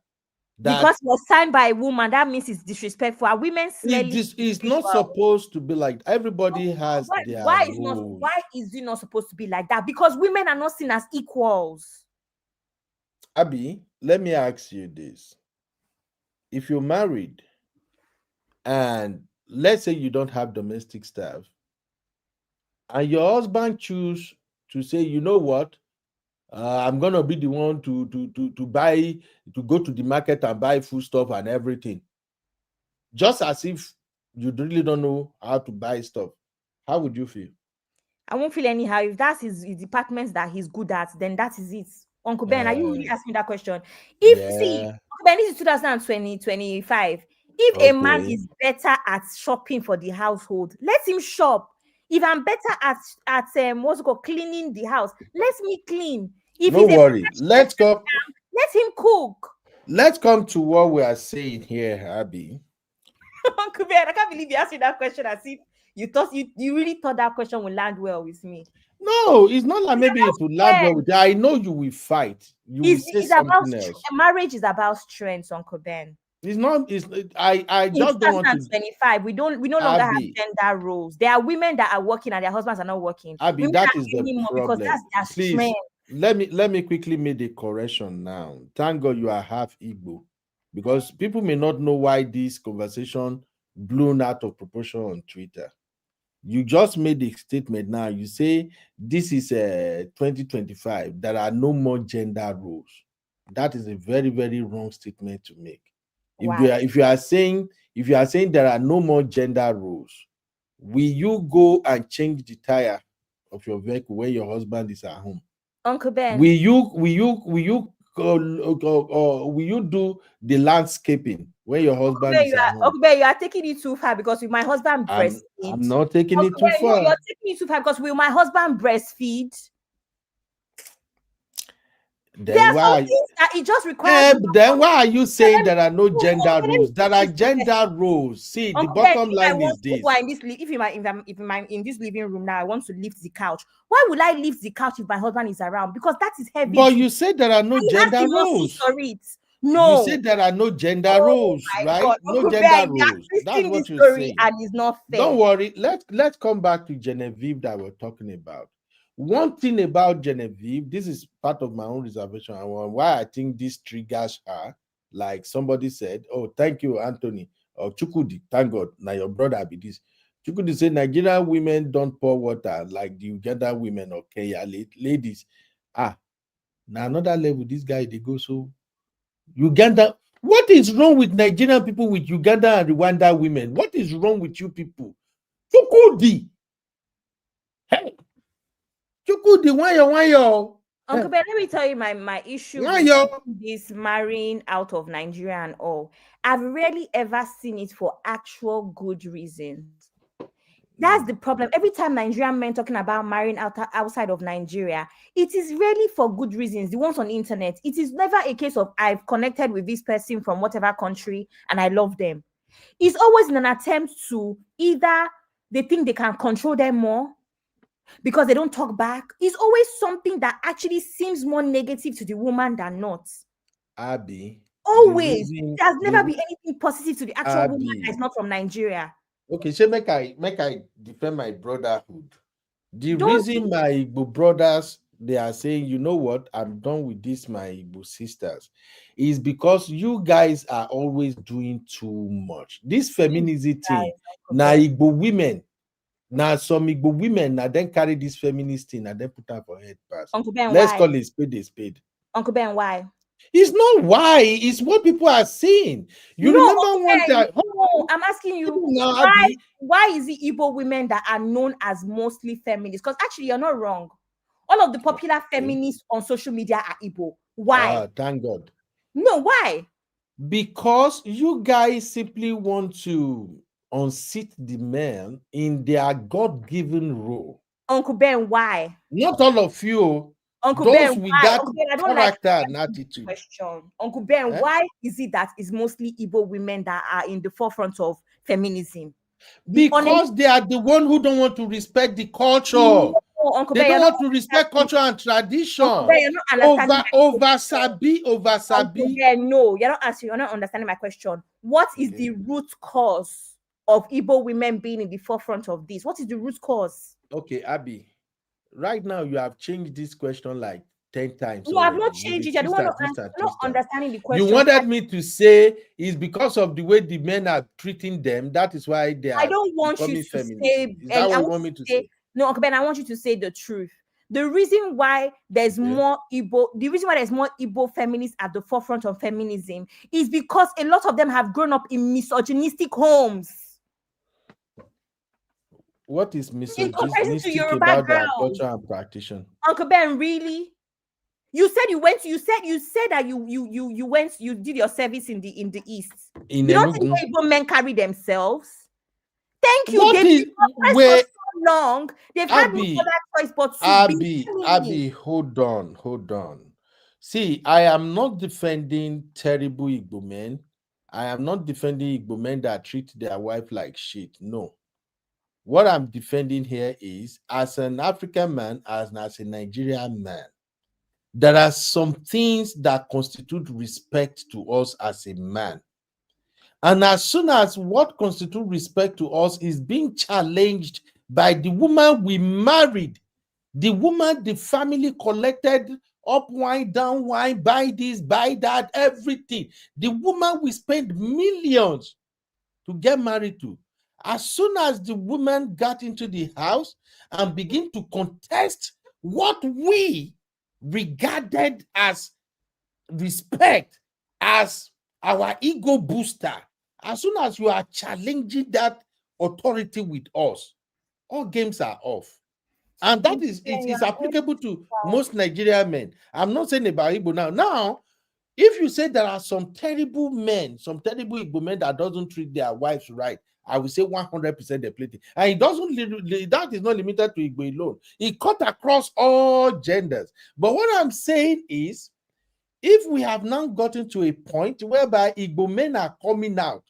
Because it was signed by a woman, that means it's disrespectful. Are women smelly? It's not supposed to be like everybody has their rules. Why is it not supposed to be like that? Because women are not seen as equals. Abby, let me ask you this. If you're married and let's say you don't have domestic staff and your husband choose to say, you know what, I'm gonna be the one to go to the market and buy food stuff and everything, just as if you really don't know how to buy stuff, how would you feel? I won't feel anyhow. If that's his department that he's good at, then that is it. Uncle Ben, are you really asking that question? See, Uncle Ben, this is 2025. If a man is better at shopping for the household, let him shop. If I'm better at cleaning the house, let me clean. If no worry, let him cook. Let's come to what we are saying here, Abby. Uncle Ben, I can't believe you asked me that question as if you thought you really thought that question would land well with me. No, it's not like maybe it will land well with you. I know you will fight. You will say something else. Marriage is about strength, Uncle Ben. It's not. I just don't want to. 2025. We no longer have gender roles. There are women that are working and their husbands are not working. Abby, that is the problem. Because that's their Please, strength. let me quickly make the correction now. Thank God you are half Igbo, because people may not know why this conversation blown out of proportion on Twitter. You just made the statement now. You say this is 2025. There are no more gender roles. That is a very, very wrong statement to make. If you are saying there are no more gender roles, will you go and change the tire of your vehicle when your husband is at home? Uncle Ben. Will you do the landscaping when your husband is at home? Uncle Ben, you are taking it too far because with my husband breastfeed. I'm not taking it too No, far. you're taking it too far because will my husband breastfeed? Then why? It just requires. Then why are you saying there are no gender roles? There are gender roles. See, the bottom line is this. If I'm in this living room now, I want to lift the couch. Why would I lift the couch if my husband is around? Because that is heavy. But you said there are no gender roles. No, you said there are no gender roles, right? God. No Uncle gender Ben, roles. That's what you're saying. And it's not fair. Don't worry. Let's come back to Genevieve that we're talking about. One thing about Genevieve, this is part of my own reservation and why I think this triggers her. Like somebody said, oh, thank you, Anthony. Or Chukudi, thank God. Now your brother be this. Chukudi said Nigerian women don't pour water like the Uganda women or Kenya ladies. Now another level, this guy, they go so Uganda. What is wrong with Nigerian people with Uganda and Rwanda women? What is wrong with you people? Chukudi. Hey. Chukudi, why? Uncle Ben, let me tell you my issue with this marrying out of Nigeria and all. I've rarely ever seen it for actual good reasons. That's the problem. Every time Nigerian men talking about marrying outside of Nigeria, it is really for good reasons. The ones on the internet, it is never a case of I've connected with this person from whatever country and I love them. It's always in an attempt to either they think they can control them more because they don't talk back. It's always something that actually seems more negative to the woman than not. Abby. Always. There's never been anything positive to the actual woman that is not from Nigeria. Okay, so make I defend my brotherhood. The reason my Igbo brothers, they are saying, you know what, I'm done with this, my Igbo sisters, is because you guys are always doing too much. This feminism thing, now Igbo women, now some Igbo women, now then carry this feminist thing and then put her for head pass. Uncle Ben, let's why? call it spade a spade. Uncle Ben, why? It's not why, it's what people are saying. You remember one time? No, I'm asking you, why is it Igbo women that are known as mostly feminists? Because actually, you're not wrong. All of the popular feminists on social media are Igbo. Why? Thank God. No, why? Because you guys simply want to unseat the men in their God-given role. Uncle Ben, why? Not all of you. Uncle those Ben, with why? that Uncle Ben, I don't character like and attitude. Question. Uncle Ben, why is it that it's mostly Igbo women that are in the forefront of feminism? Because they are the one who don't want to respect the culture. No, Uncle they Ben, don't want to respect culture and tradition. Uncle Ben, you're not understanding over sabi. Uncle Ben, no, you're not understanding my question. What is the root cause of Igbo women being in the forefront of this? What is the root cause? Okay, Abby. Right now, you have changed this question like 10 times. No, I've not changed it. I don't want to answer. I'm not understanding the question. You wanted me to say it's because of the way the men are treating them. That is why they are. I don't want you to say. Is that what you want me to say? No, Uncle Ben, I want you to say the truth. The reason why there's more Igbo feminists at the forefront of feminism is because a lot of them have grown up in misogynistic homes. What is misogynistic about their culture and practice? Uncle Ben, really? You said that you did your service in the East. You don't think Igbo men carry themselves? Thank you. They've been for so long. They've had no other choice but to Abby, hold on. See, I am not defending terrible Igbo men. I am not defending Igbo men that treat their wife like shit. No. What I'm defending here is, as an African man, as a Nigerian man, there are some things that constitute respect to us as a man. And as soon as what constitutes respect to us is being challenged by the woman we married, the woman the family collected up wine, down wine, buy this, buy that, everything. The woman we spent millions to get married to. As soon as the woman got into the house and began to contest what we regarded as respect, as our ego booster, as soon as you are challenging that authority with us, all games are off. And that is, it is applicable to most Nigerian men. I'm not saying about Igbo now. Now, if you say there are some terrible men, some terrible Igbo men that doesn't treat their wives right, I will say 100% they play it. And it doesn't, that is not limited to Igbo alone. It cut across all genders. But what I'm saying is, if we have now gotten to a point whereby Igbo men are coming out,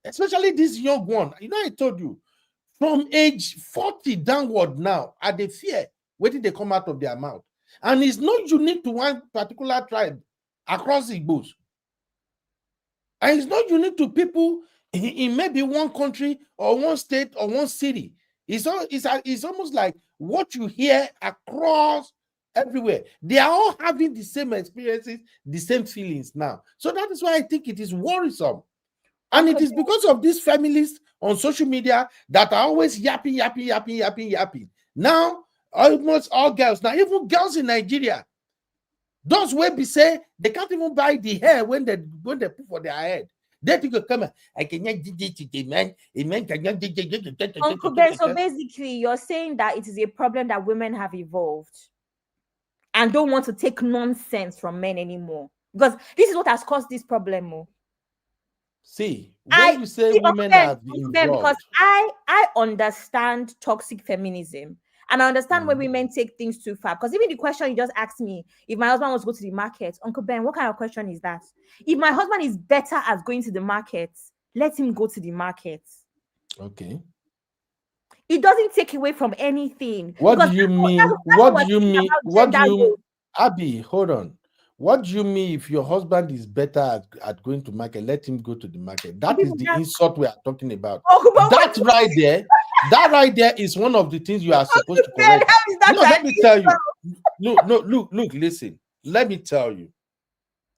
especially this young one, you know, I told you, from age 40 downward now, are they fear waiting they come out of their mouth. And it's not unique to one particular tribe across Igbos. And it's not unique to people in maybe one country or one state or one city. It's almost like what you hear across everywhere. They are all having the same experiences, the same feelings now. So that is why I think it is worrisome. And it is because of these families on social media that are always yapping. Now, almost all girls, now even girls in Nigeria, those will be say they can't even buy the hair when they put for their head. They think come I cannot do this to the man. Uncle Ben, so basically you're saying that it is a problem that women have evolved and don't want to take nonsense from men anymore. Because this is what has caused this problem. See, when you say women have evolved, because I understand toxic feminism. And I understand when women take things too far. Because even the question you just asked me, if my husband wants to go to the market, Uncle Ben, what kind of question is that? If my husband is better at going to the market, let him go to the market. Okay. It doesn't take away from anything. What do you mean? What do you mean? What do you, Abby, hold on. What do you mean if your husband is better at going to market, let him go to the market? That is the insult we are talking about. That right there is one of the things you are supposed to correct. No, let me tell you. Look, listen. Let me tell you.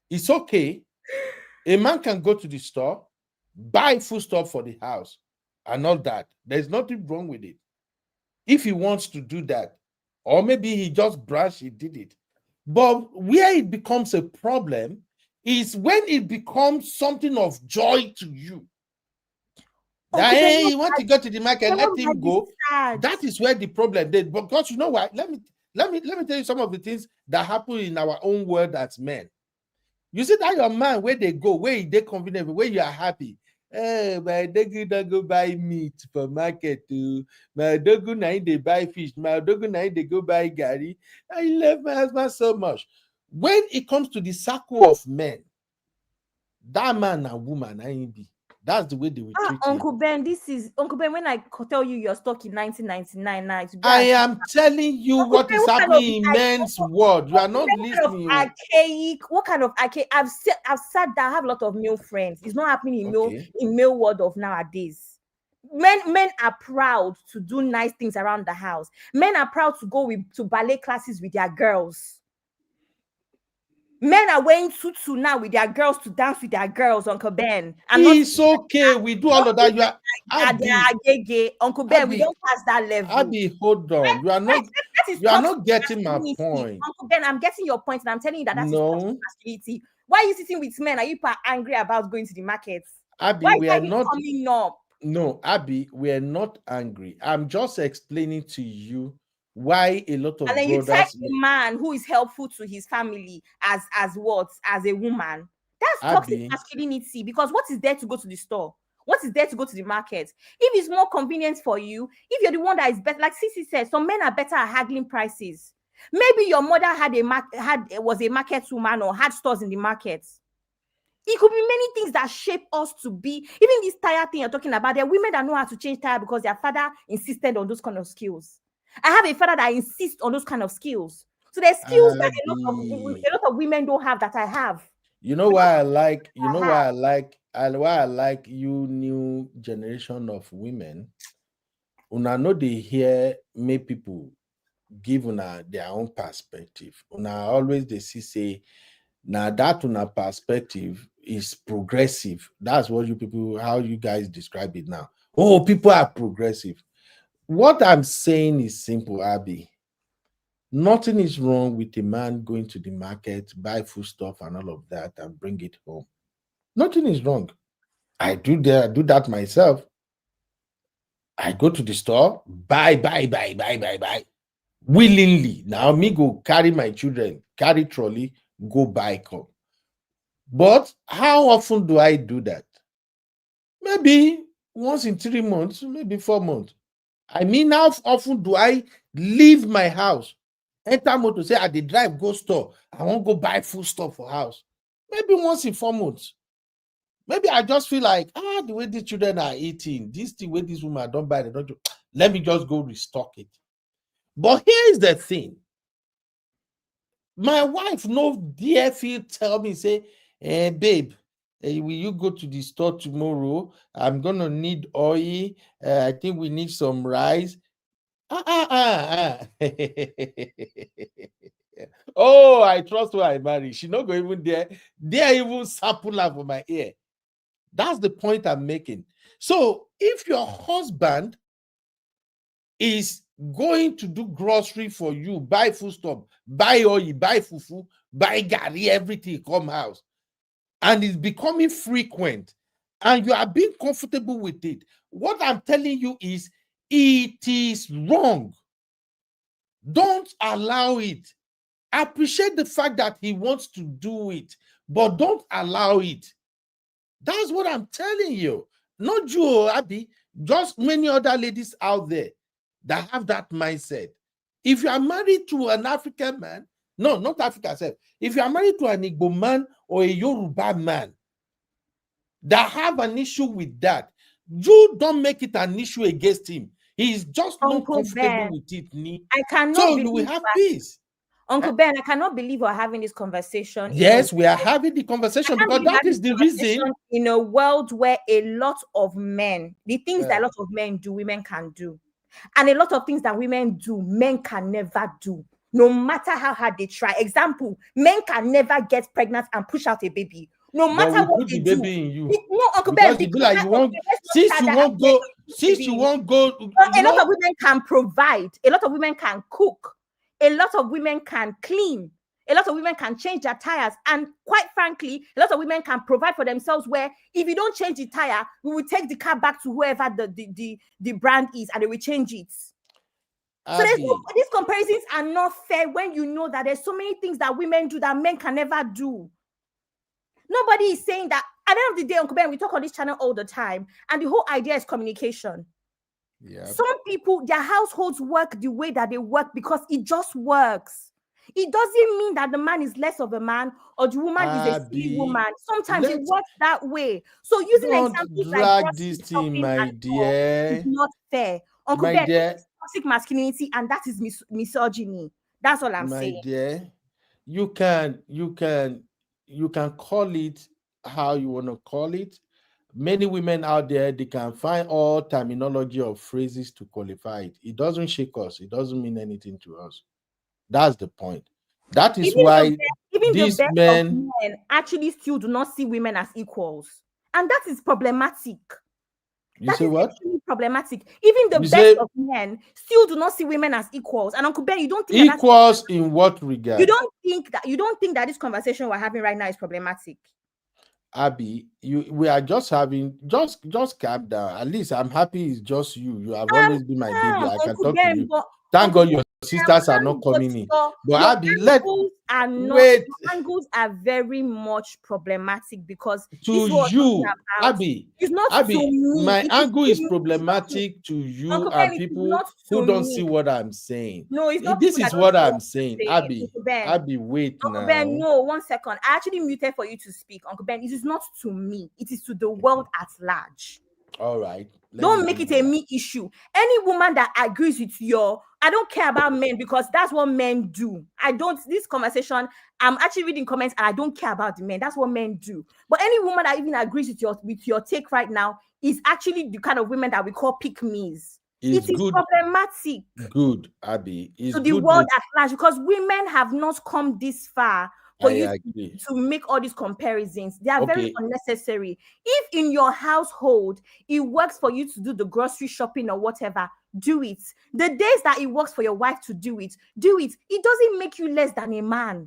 It's okay. A man can go to the store, buy food stuff for the house and all that. There's nothing wrong with it. If he wants to do that, or maybe he just brushed, he did it. But where it becomes a problem is when it becomes something of joy to you. That, hey, you want to go to the market, let him go. That is where the problem is. Because you know what? Let me tell you some of the things that happen in our own world as men. You see that your man, where they go, where they convenient, where you are happy. Hey, my dogu don't go buy meat for market too. My dogu now they buy fish. My dogu now they go buy gari. I love my husband so much. When it comes to the circle of men, that man and woman, I ain't be. That's the way they will treat Uncle Ben, this is Uncle Ben. When I tell you you're stuck in 1999 now, I am telling you Uncle what Ben, is happening in men's world. You are not listening. What kind of archaic? I've sat down. I have a lot of male friends. It's not happening in male world of nowadays. Men are proud to do nice things around the house. Men are proud to go to ballet classes with their girls. Men are wearing tutu now with their girls to dance with their girls, Uncle Ben. It's okay. We do all of that. You are Uncle Ben. Abby, we don't pass that level. Abby, hold on. You are not getting my point. Uncle Ben, I'm getting your point, and I'm telling you that that's masculinity. Why are you sitting with men? Are you angry about going to the market? Abby, we are not coming up. No, Abby, we are not angry. I'm just explaining to you why a lot of and then you take a man who is helpful to his family as a woman. That's toxic masculinity, because what is there to go to the store? What is there to go to the market? If it's more convenient for you, if you're the one that is better, like Sisi said, some men are better at haggling prices. Maybe your mother was a market woman or had stores in the market. It could be many things that shape us to be. Even this tire thing you're talking about, there are women that know how to change tire because their father insisted on those kind of skills. I have a father that insists on those kind of skills. So there's skills that a lot of women don't have that I have. You know why I like you new generation of women. Una know they hear many people give una their own perspective. Una always they say now that una perspective is progressive. That's what how you guys describe it now. Oh, people are progressive. What I'm saying is simple, Abby. Nothing is wrong with a man going to the market, buy food stuff and all of that and bring it home. Nothing is wrong. I do that myself. I go to the store, buy. Willingly. Now me go carry my children, carry trolley, go buy come. But how often do I do that? Maybe once in 3 months, maybe 4 months. I mean, how often do I leave my house, enter motor, say I dey drive go store, I won't go buy food stuff for house? Maybe once in 4 months. Maybe I just feel like, the way these children are eating, this the way this woman don't buy, they don't do, let me just go restock it. But here's the thing. My wife no dare feel tell me, say, babe, will you go to the store tomorrow? I'm gonna need oil. I think we need some rice. Oh, I trust who I marry. She not go even dare even sample her for my ear. That's the point I'm making. So if your husband is going to do grocery for you, buy food stuff, buy oil, buy fufu, buy gari, everything come house, and it's becoming frequent, and you are being comfortable with it, what I'm telling you is it is wrong. Don't allow it. Appreciate the fact that he wants to do it, but don't allow it. That's what I'm telling you. Not you, Abby, just many other ladies out there that have that mindset. If you are married to an African man, no, not African self. If you are married to an Igbo man or a Yoruba man that have an issue with that, you don't make it an issue against him. He is just not comfortable with it. I cannot so you will have peace. Uncle Ben, I cannot believe we're having this conversation. Yes, we are having the conversation because that is the reason. In a world where a lot of men, the things that a lot of men do, women can do. And a lot of things that women do, men can never do. No matter how hard they try. Example, men can never get pregnant and push out a baby. No matter what they do. Baby in you. No, Uncle Ben, like you won't, since you won't go. A lot of women can provide. A lot of women can cook. A lot of women can clean. A lot of women can change their tires. And quite frankly, a lot of women can provide for themselves where if you don't change the tire, we will take the car back to whoever the brand is and they will change it. So these comparisons are not fair when you know that there's so many things that women do that men can never do. Nobody is saying that. At the end of the day, Uncle Ben, we talk on this channel all the time. And the whole idea is communication. Yeah. Some people, their households work the way that they work because it just works. It doesn't mean that the man is less of a man or the woman is a silly woman. Sometimes it works that way. So using examples like this thing, my dear, is not fair. Uncle Ben, toxic masculinity, and that is misogyny. That's all I'm saying. My dear, you can call it how you want to call it. Many women out there, they can find all terminology or phrases to qualify it. It doesn't shake us. It doesn't mean anything to us. That's the point. That is why these men actually still do not see women as equals. And that is problematic. You say what? Problematic. Even the best of men still do not see women as equals. And Uncle Ben, you don't think equals in what regard? You don't think that this conversation we're having right now is problematic? Abby, we are just having just calm down. At least I'm happy it's just you. You have always been my baby. I can talk to you. Thank God your sisters are not coming in. But Abby, angles are very much problematic because to you, Abby, it's not Abby, to me. My angle is problematic to you Uncle and Ben, people who don't see what I'm saying. No, it's not. This is what I'm saying. Abby, wait Uncle now. Ben, no, 1 second. I actually muted for you to speak. Uncle Ben, it is not to me. It is to the world at large. All right. Don't make it a me issue. Any woman that agrees with I don't care about men because that's what men do. This conversation, I'm actually reading comments and I don't care about the men. That's what men do. But any woman that even agrees with your take right now is actually the kind of women that we call pick-me's. It is problematic. Good, Abby. To the world at large because women have not come this far for you to make all these comparisons. They are very unnecessary. If in your household, it works for you to do the grocery shopping or whatever, do it. The days that it works for your wife to do it, do it. It doesn't make you less than a man.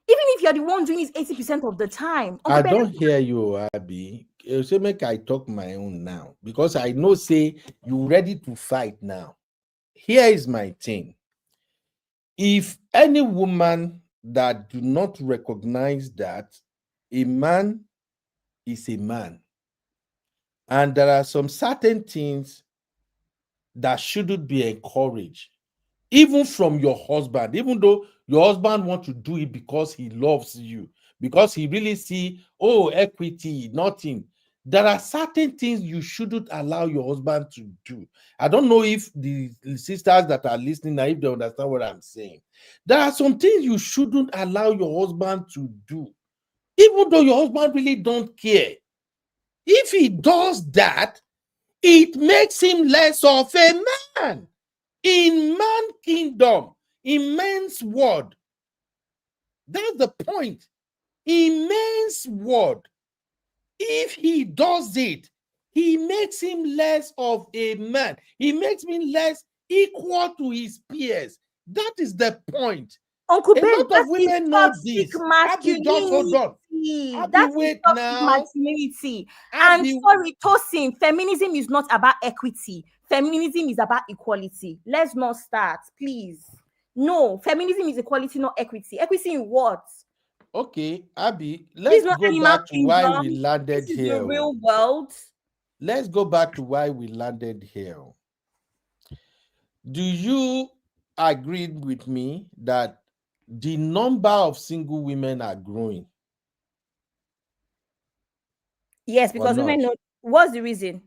Even if you're the one doing it 80% of the time. I don't hear you, Abby. say make I talk my own now because I know say you ready to fight now. Here is my thing. If any woman that do not recognize that a man is a man, and there are some certain things that shouldn't be encouraged, even from your husband, even though your husband want to do it because he loves you, because he really see, oh, equity, nothing. There are certain things you shouldn't allow your husband to do. I don't know if the sisters that are listening, if they understand what I'm saying. There are some things you shouldn't allow your husband to do, even though your husband really don't care. If he does that, it makes him less of a man. In man kingdom, in man's word. That's the point. In man's word, if he does it, he makes him less of a man. He makes him less equal to his peers. That is the point. Uncle A Ben, lot that of is women know toxic this. Abby, just hold on. masculinity. Abby, That is wait toxic now. masculinity. And Abby, sorry, Tosin, feminism is not about equity. Feminism is about equality. Let's not start, please. No, feminism is equality, not equity. Equity in what? okay, Abby, This let's is not go animal back to why we kingdom. landed This is here. the real world. Let's go back to why we landed here. Do you agree with me that the number of single women are growing? Yes, Or because women not? know. What's the reason?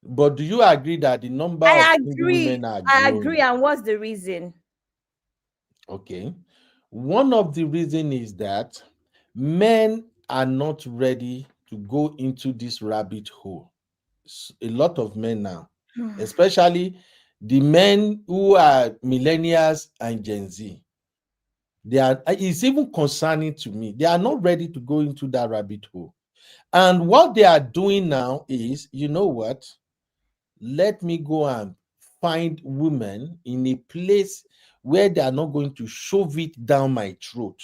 But do you agree that the number of I single agree. women are I growing? agree. And what's the reason? Okay. One of the reasons is that men are not ready to go into this rabbit hole. A lot of men now, especially the men who are millennials and Gen Z, it's even concerning to me. They are not ready to go into that rabbit hole. And what they are doing now is, you know what? Let me go and find women in a place where they are not going to shove it down my throat.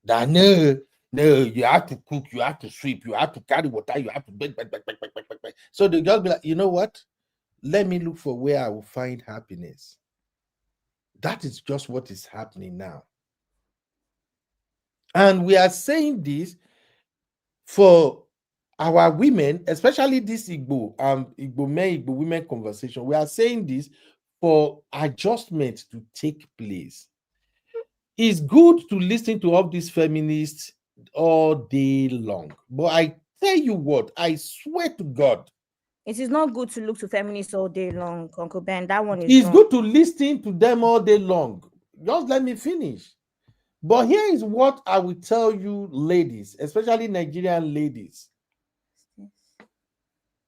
That no, you have to cook, you have to sweep, you have to carry water, you have to beg. So they just be like, you know what? Let me look for where I will find happiness. That is just what is happening now. And we are saying this for our women, especially this Igbo men, Igbo women conversation. We are saying this for adjustment to take place. It's good to listen to all these feminists all day long, but I tell you what, I swear to God, it is not good to look to feminists all day long, Uncle Ben. That one is it's wrong. good to listen to them all day long. Just let me finish. But here is what I will tell you, ladies, especially Nigerian ladies.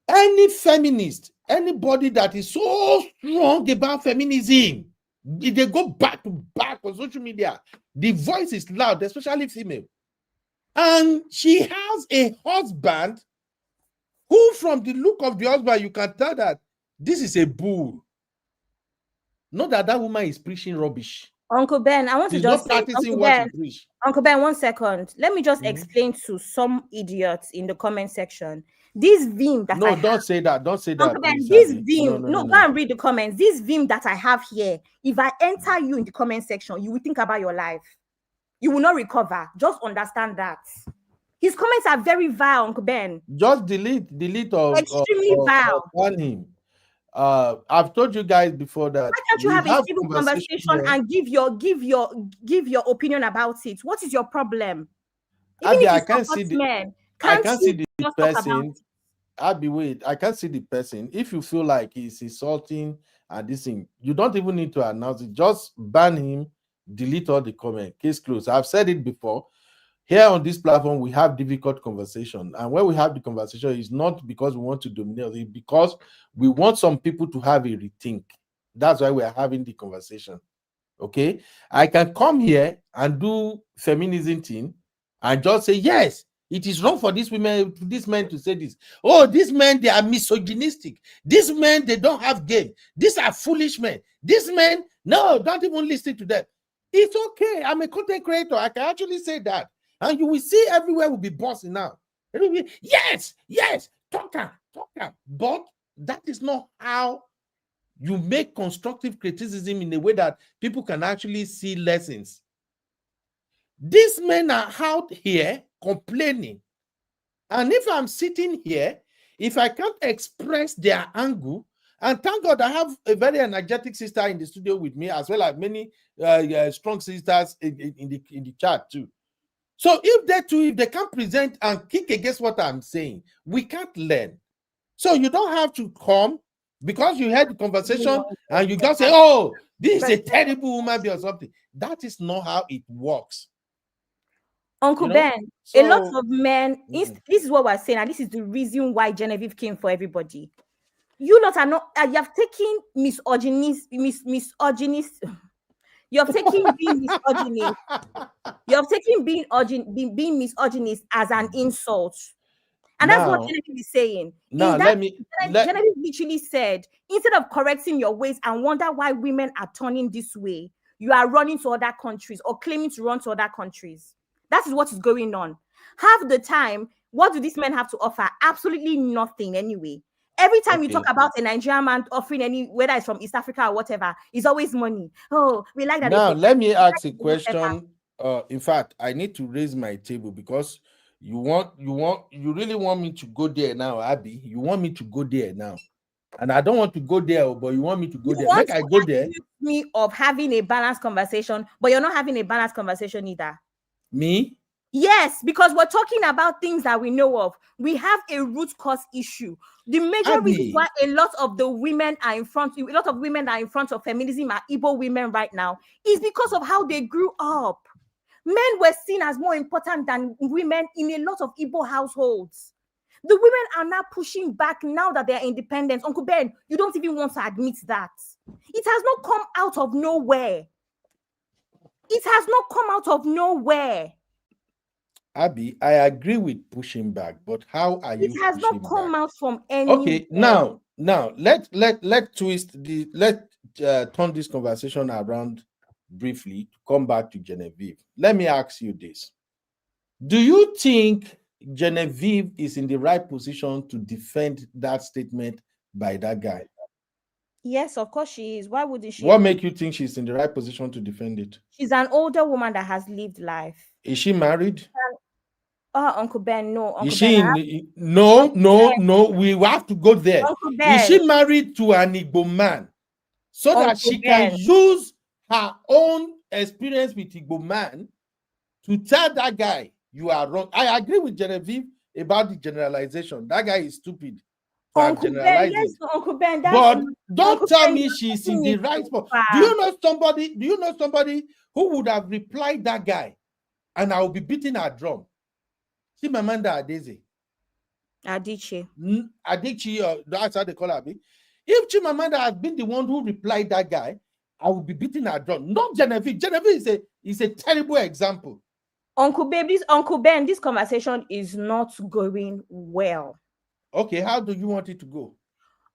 Any feminist, anybody that is so strong about feminism, if they go back to back on social media, the voice is loud, especially female. And she has a husband who, from the look of the husband, you can tell that this is a bull. Not that that woman is preaching rubbish. Uncle Ben, I want She's to just not say, practicing what she preach. Uncle Ben, 1 second. Let me just explain to some idiots in the comment section. This vim that No, don't say that. Don't say that. Uncle Ben, Please, this Abby. vim, no, go and read the comments. This vim that I have here, if I enter you in the comment section, you will think about your life. You will not recover. Just understand that. His comments are very vile, Uncle Ben. Just delete extremely vile. On him. I've told you guys before that. Why can't you have a civil conversation and give your opinion about it? What is your problem? Even Abby, if I can't see the person. Abby, wait, I can't see the person. If you feel like he's insulting and this thing, you don't even need to announce it. Just ban him, delete all the comment. Case closed. I've said it before. Here on this platform, we have difficult conversation. And when we have the conversation, it's not because we want to dominate, it's because we want some people to have a rethink. That's why we are having the conversation. Okay? I can come here and do feminism thing and just say, yes, it is wrong for these men to say this. Oh, these men, they are misogynistic. These men, they don't have game. These are foolish men. These men, no, don't even listen to them. It's okay. I'm a content creator. I can actually say that. And you will see everywhere will be bossing now. It will be, yes, talk. But that is not how you make constructive criticism in a way that people can actually see lessons. These men are out here complaining. And if I'm sitting here, if I can't express their angle, and thank God I have a very energetic sister in the studio with me, as well as many strong sisters in the chat too. So if they can't present and kick against what I'm saying, we can't learn. So you don't have to come because you had the conversation and you just say, oh, this is a terrible woman or something. That is not how it works. Uncle Ben, a lot of men, this is what we're saying, and this is the reason why Genevieve came for everybody. You lot are not, you have taken misogynist, you have taken being misogynist, you have taken being misogynist as an insult. And that's what Genevieve is saying. Genevieve literally said, instead of correcting your ways and wonder why women are turning this way, you are running to other countries or claiming to run to other countries. That is what is going on. Half the time, what do these men have to offer? Absolutely nothing anyway. Every time you talk about a Nigerian man offering any, whether it's from East Africa or whatever, it's always money. Oh, we like that. Now, let me ask a question. In fact, I need to raise my table because you really want me to go there now, Abby. You want me to go there now. And I don't want to go there, but you want me to go there. Like I go there. Me of having a balanced conversation, but you're not having a balanced conversation either. Me? Yes, because we're talking about things that we know of. We have a root cause issue. The major reason why a lot of women are in front of feminism are Igbo women right now is because of how they grew up. Men were seen as more important than women in a lot of Igbo households. The women are now pushing back now that they are independent. Uncle Ben, you don't even want to admit that. It has not come out of nowhere. It has not come out of nowhere. Abby, I agree with pushing back, but how are you? It has not come out from any. Okay, now let's turn this conversation around briefly to come back to Genevieve. Let me ask you this: do you think Genevieve is in the right position to defend that statement by that guy? Yes, of course she is. Why wouldn't she? What makes you think she's in the right position to defend it? She's an older woman that has lived life. Is she married? Uncle Ben, no. Is she no. We have to go there. Uncle Ben. Is she married to an Igbo man so that she can use her own experience with Igbo man to tell that guy you are wrong? I agree with Genevieve about the generalization. That guy is stupid. Uncle Ben, yes, Uncle Ben. But don't tell me she's in the right spot. Do you know somebody who would have replied that guy, and I will be beating her drum? Chimamanda Adichie, that's how they call her. If Chimamanda had been the one who replied that guy, I would be beating her drum. Not Genevieve. Genevieve is a terrible example. Uncle Ben, this conversation is not going well. Okay, how do you want it to go?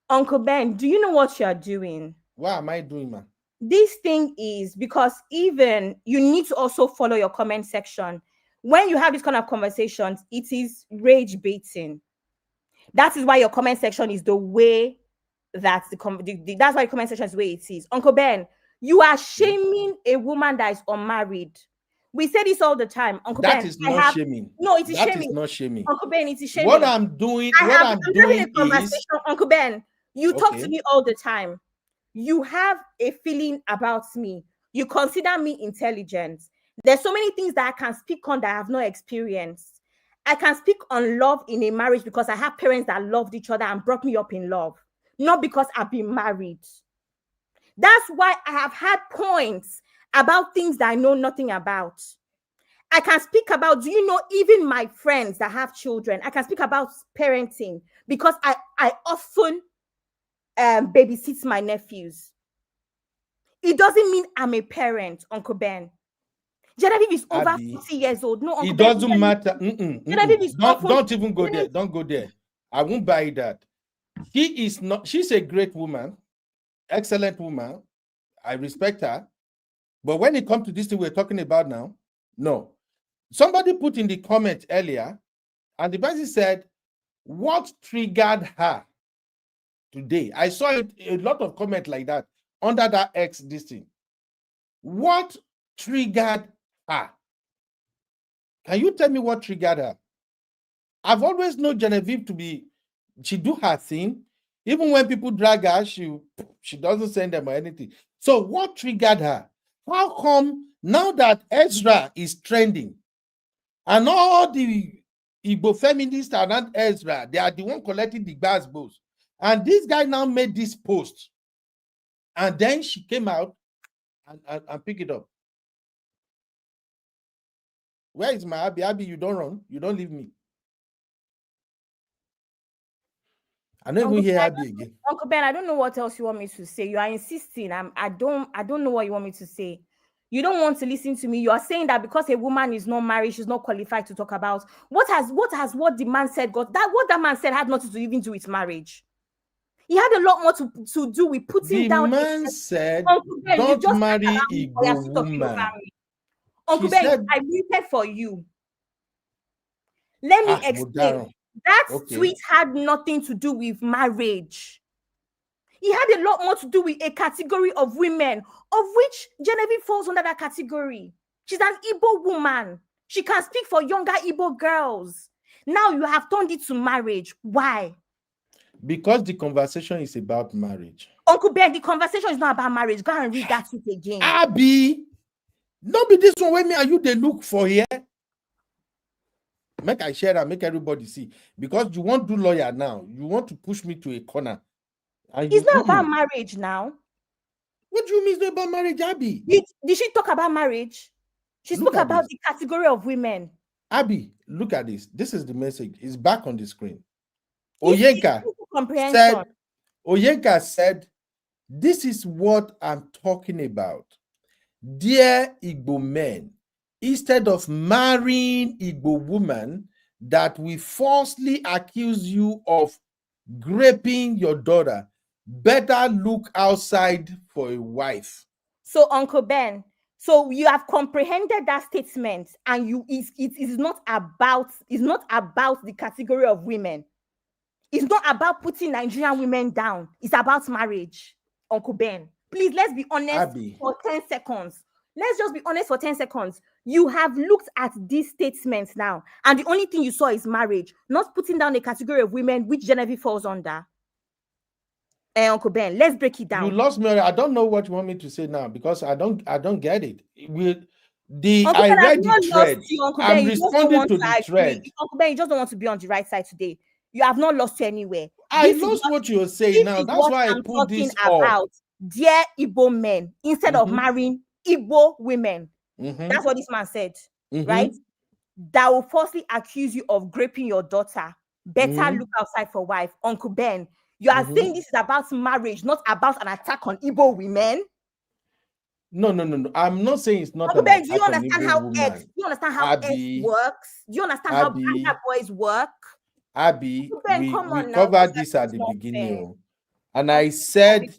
Uncle Ben, do you know what you are doing? What am I doing, man? This thing is because even you need to also follow your comment section. When you have this kind of conversations, it is rage baiting. That is why your comment section is the way that's that's why your comment section is the way it is. Uncle Ben, you are shaming a woman that is unmarried. We say this all the time, Uncle Ben. That is not shaming. No, it is shaming. That is not shaming. Uncle Ben, it is shaming. What I'm doing having a conversation, Uncle Ben. You talk to me all the time. You have a feeling about me. You consider me intelligent. There's so many things that I can speak on that I have not experienced. I can speak on love in a marriage because I have parents that loved each other and brought me up in love, not because I've been married. That's why I have had points about things that I know nothing about. I can speak about, do you know, even my friends that have children, I can speak about parenting because I often babysit my nephews. It doesn't mean I'm a parent, Uncle Ben. Genevieve is over 40 years old. No, Uncle it doesn't matter. Genevieve is don't even go there. Don't go there. I won't buy that. She's a great woman, excellent woman. I respect her. But when it comes to this thing we're talking about now, no. Somebody put in the comment earlier, And the person said, what triggered her today? I saw it, a lot of comments like that under that X this thing. What triggered her? Can you tell me what triggered her? I've always known Genevieve to be, she do her thing. Even when people drag her, she doesn't send them or anything. So what triggered her? How come now that Ezra is trending and all the Igbo feminists around Ezra, they are the one collecting the basketballs, and this guy now made this post, and then she came out and pick it up. Where is my Abby? Abby, you don't run. You don't leave me. I don't even hear Abby again. Uncle Ben, I don't know what else you want me to say. You are insisting. I don't know what you want me to say. You don't want to listen to me. You are saying that because a woman is not married, she's not qualified to talk about what the man said got that what that man said had nothing to even do with marriage. He had a lot more to do with putting down. The man said, Ben, don't marry Igbo woman. Uncle Ben, said, I waited for you. Let me explain. That tweet had nothing to do with marriage. He had a lot more to do with a category of women, of which Genevieve falls under that category. She's an Igbo woman. She can speak for younger Igbo girls. Now you have turned it to marriage. Why? Because the conversation is about marriage. Uncle Ben, the conversation is not about marriage. Go and read that tweet again. Abby, not be this one where me and you they look for here. Make I share and make everybody see. Because you want to do lawyer now. You want to push me to a corner. It's not about marriage now. What do you mean it's not about marriage, Abby? Did she talk about marriage? She spoke about the category of women. Abby, look at this. This is the message. It's back on the screen. Oyenka said, this is what I'm talking about. Dear Igbo men, instead of marrying Igbo woman that will falsely accuse you of raping your daughter, better look outside for a wife. So, Uncle Ben, so you have comprehended that statement, and it is not about the category of women. It's not about putting Nigerian women down. It's about marriage, Uncle Ben. Please, let's be honest Abby. For 10 seconds. Let's just be honest for 10 seconds. You have looked at these statements now, and the only thing you saw is marriage, not putting down a category of women which Genevieve falls under. Uncle Ben, let's break it down. You lost me. I don't know what you want me to say now because I don't get it. I read the thread. I'm responding to the thread. Uncle Ben, you just don't want to be on the right side today. You have not lost anywhere. I lost what you're saying now. That's why I put this about. Dear Igbo men, instead of marrying Igbo women. That's what this man said, right? That will falsely accuse you of raping your daughter. Better look outside for wife. Uncle Ben, you are saying this is about marriage, not about an attack on Igbo women? No. I'm not saying it's not. Uncle Ben, do you understand how X? Do you understand how X works? Do you understand how Black boys work? Abby, we covered this at the beginning, and I said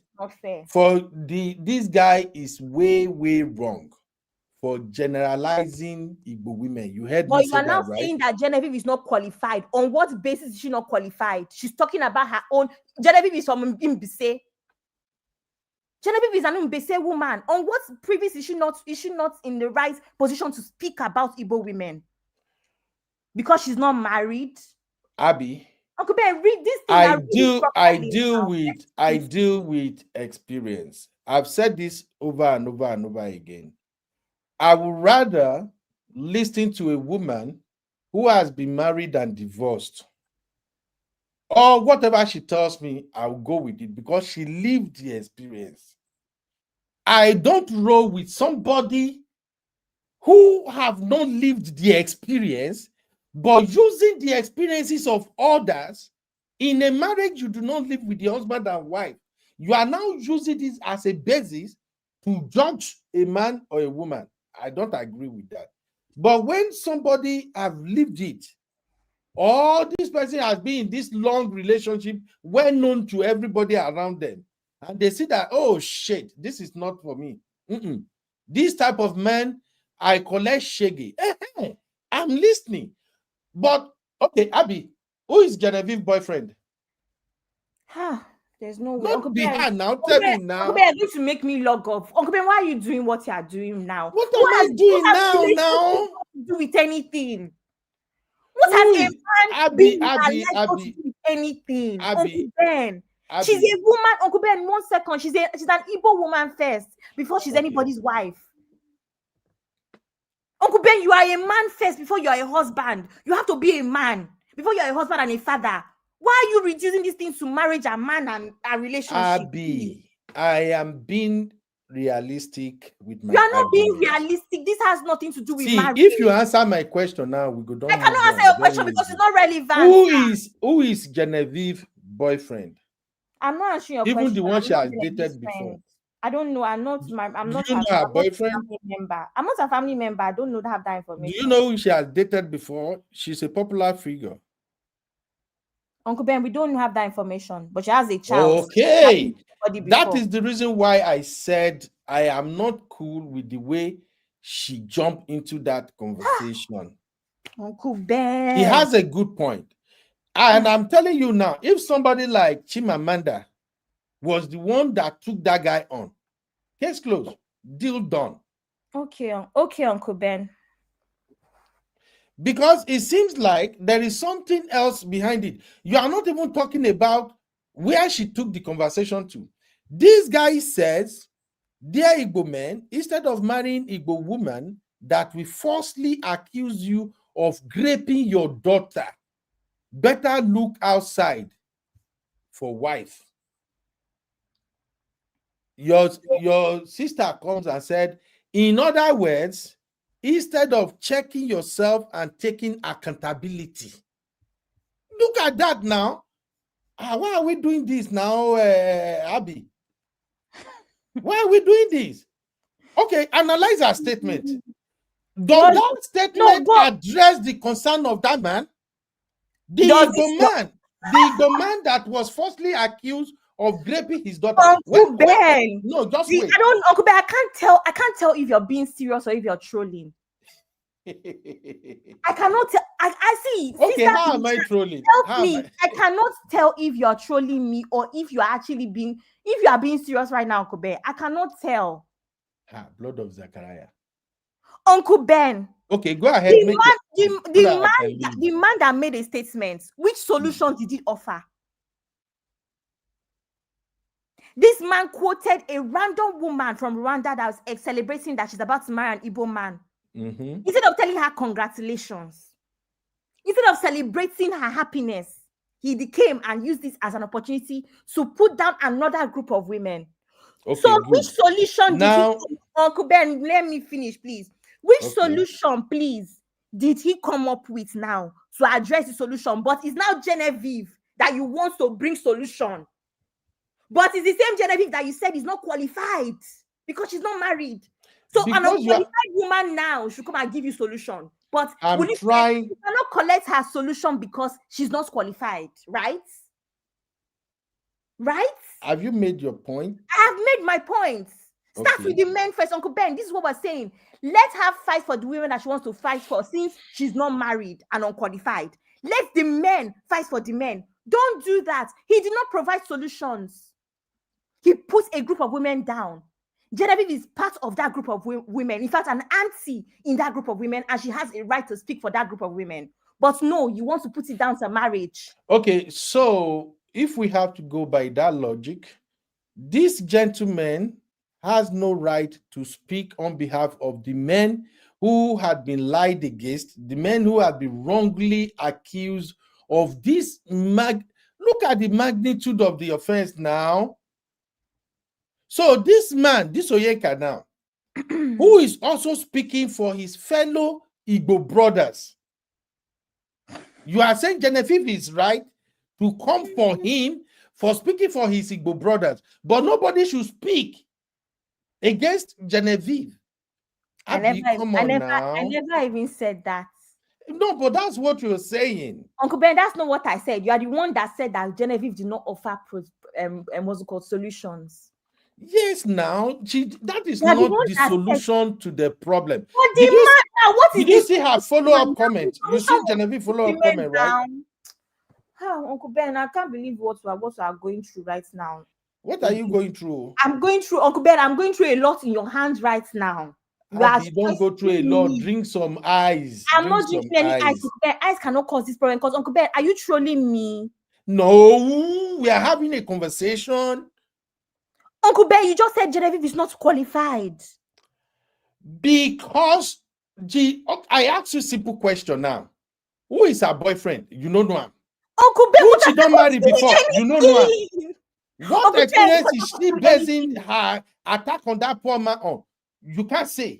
for this guy is way wrong for generalizing Igbo women. You heard me say that, right? But you are now saying that Genevieve is not qualified. On what basis is she not qualified? She's talking about her own. Genevieve is from Mbise. Genevieve is an Mbese woman. On what previous is she not in the right position to speak about Igbo women? Because she's not married. Abby, Uncle Ben, read this thing. I deal with experience. I've said this over and over and over again. I would rather listen to a woman who has been married and divorced, or whatever she tells me, I'll go with it because she lived the experience. I don't roll with somebody who have not lived the experience, but using the experiences of others. In a marriage, you do not live with the husband and wife. You are now using this as a basis to judge a man or a woman. I don't agree with that. But when somebody have lived it, or this person has been in this long relationship, well known to everybody around them, and they see that, oh shit, this is not for me. This type of man, I collect shaggy. I'm listening. But Okay, Abby, who is Genevieve's boyfriend? There's no way. Not be her now. Uncle Tell Ben, me now. Uncle Ben, you're going to make me log off. Uncle Ben, why are you doing what you are doing now? What am I doing now? To do with anything? What has a man been to do with anything? Uncle Ben. She's a woman, Uncle Ben. 1 second. She's an Igbo woman first before she's anybody's wife. Uncle Ben, you are a man first before you are a husband. You have to be a man before you are a husband and a father. Why are you reducing these things to marriage and man and a relationship? Abby, I am being realistic with my. You are not being realistic. This has nothing to do with marriage. If you answer my question now, we go down. I cannot answer your question because it's not relevant. Who is Genevieve's boyfriend? I'm not answering your question. Even the one she has dated before. I don't know. I'm not her boyfriend? Family member. I'm not a family member. I don't have that information. Do you know who she has dated before? She's a popular figure. Uncle Ben, we don't have that information, but she has a child. Okay. That is the reason why I said I am not cool with the way she jumped into that conversation. Uncle Ben. He has a good point. And I'm telling you now, if somebody like Chimamanda was the one that took that guy on, case closed, deal done. Okay, Uncle Ben. Because it seems like there is something else behind it. You are not even talking about where she took the conversation to. This guy says, dear Igbo men, instead of marrying Igbo woman that will falsely accuse you of raping your daughter, better look outside for wife. Your sister comes and said, in other words, instead of checking yourself and taking accountability. Look at that now. Why are we doing this now, Abby? Why are we doing this? Okay, analyze our statement. Does that statement address the concern of that man? The Igbo man that was falsely accused of raping his daughter. Uncle Ben. No, just wait. Uncle Ben, I can't tell if you're being serious or if you're trolling. I cannot tell. I see. Okay, how am I trolling? Help me. I cannot tell if you're trolling me or if you are being serious right now, Uncle Ben. I cannot tell. Blood of Zachariah. Uncle Ben. Okay, go ahead. The man that made a statement, which solution did he offer? This man quoted a random woman from Rwanda that was celebrating that she's about to marry an Igbo man. Mm-hmm. Instead of telling her congratulations, instead of celebrating her happiness, he came and used this as an opportunity to put down another group of women. Okay, so which solution did he, Uncle Ben, let me finish, please. Which solution, please, did he come up with now to address the solution? But it's now Genevieve that you want to bring solution. But it's the same Genevieve that you said is not qualified because she's not married. So an unqualified woman now should come and give you solution. But you cannot collect her solution because she's not qualified, right? Right? Have you made your point? I have made my point. Start with the men first, Uncle Ben. This is what we're saying. Let her fight for the women that she wants to fight for since she's not married and unqualified. Let the men fight for the men. Don't do that. He did not provide solutions. He put a group of women down. Genevieve is part of that group of women. In fact, an auntie in that group of women, and she has a right to speak for that group of women. But no, you want to put it down to marriage. Okay, so if we have to go by that logic, this gentleman has no right to speak on behalf of the men who had been lied against, the men who had been wrongly accused of this. Look at the magnitude of the offense now. So this man, this Oyeka now, who is also speaking for his fellow Igbo brothers, you are saying Genevieve is right to come for him for speaking for his Igbo brothers, but nobody should speak against Genevieve. I never even said that. No, but that's what you're saying. Uncle Ben, that's not what I said. You are the one that said that Genevieve did not offer solutions. Yes, now that is They are the not ones the that said- solution to the problem. But the Did you man, what is did you this? see her follow-up comment? You see Genevieve follow-up Women comment, right? down. Oh, Uncle Ben, I can't believe what we are going through right now. What are you going through? I'm going through, Uncle Ben, I'm going through a lot in your hands right now. You are Abby, don't go through a stressing lot. me. Drink some ice. I'm Drink not some drinking any ice. ice. Uncle Ben. Ice cannot cause this problem. Because Uncle Ben, are you trolling me? No, we are having a conversation. Uncle Ben, you just said Genevieve is not qualified. Because I ask you a simple question now. Who is her boyfriend? You know him. Uncle Ben, who she don't marry before? You know him. What Uncle experience Ben, is she basing her attack on that poor man on? You can't say.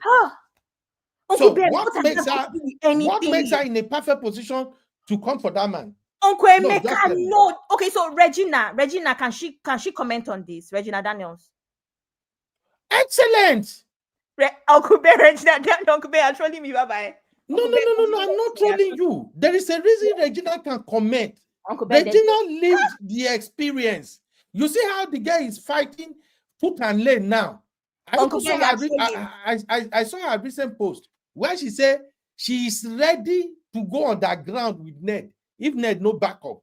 Uncle So Ben, what makes her in a perfect position to come for that man? Uncle Emeka, no. No. Okay, so Regina, can she comment on this? Regina Daniels. Excellent. Uncle Ben, Regina Daniels. Uncle Ben, are trolling me. Bye-bye. No. I'm not trolling you. There is a reason Regina can comment. Regina lived the experience. You see how the guy is fighting foot and leg now. I saw her recent post where she said she is ready to go on that ground with Ned. If Ned no backup,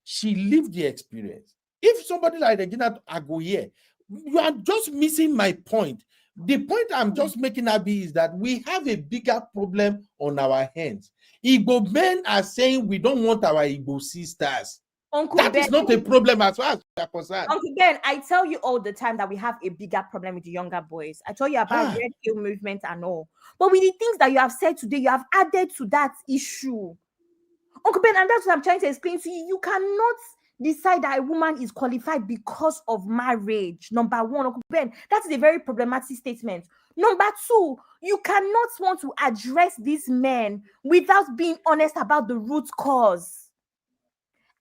she lived the experience. If somebody like Regina Agoye, you are just missing my point. The point I'm just making, Abby, is that we have a bigger problem on our hands. Igbo men are saying we don't want our Igbo sisters. That is not a problem as far as we are concerned. Uncle Ben, I tell you all the time that we have a bigger problem with the younger boys. I told you about Red Hill movement and all. But with the things that you have said today, you have added to that issue. Uncle Ben, and that's what I'm trying to explain to you. You cannot decide that a woman is qualified because of marriage. Number one, Uncle Ben, that is a very problematic statement. Number two, you cannot want to address these men without being honest about the root cause.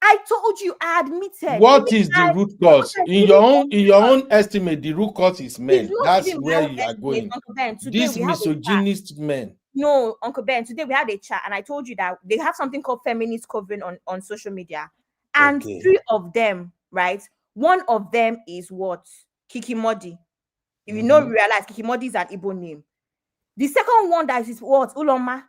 I told you, I admitted. What is the root cause? In your own estimate, the root cause is men. That's where you are going. These misogynist men. No, Uncle Ben, today we had a chat and I told you that they have something called feminist covering on social media. And 3 of them, right? One of them is what? Kiki Modi. If you know, realize Kiki Modi is an Igbo name. The second one that is what? Uloma.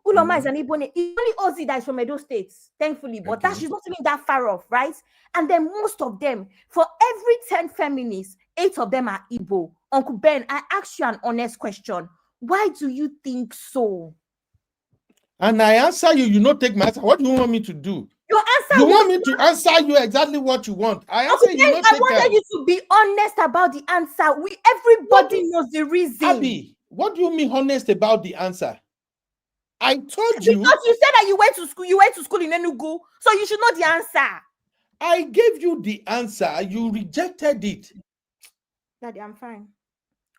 Uloma is an Igbo name. It's only Ozzy that is from Edo State, thankfully, but that she's not even that far off, right? And then most of them, for every 10 feminists, 8 of them are Igbo. Uncle Ben, I asked you an honest question. Why do you think so? And I answer you, you not take my answer. What do you want me to do? Your answer. You want me to answer you exactly what you want. I answer okay, you. Not I wanted you to be honest about the answer. Everybody knows the reason. Abby, what do you mean honest about the answer? I told you. Because you said that you went to school. You went to school in Enugu, so you should know the answer. I gave you the answer. You rejected it. Daddy, I'm fine.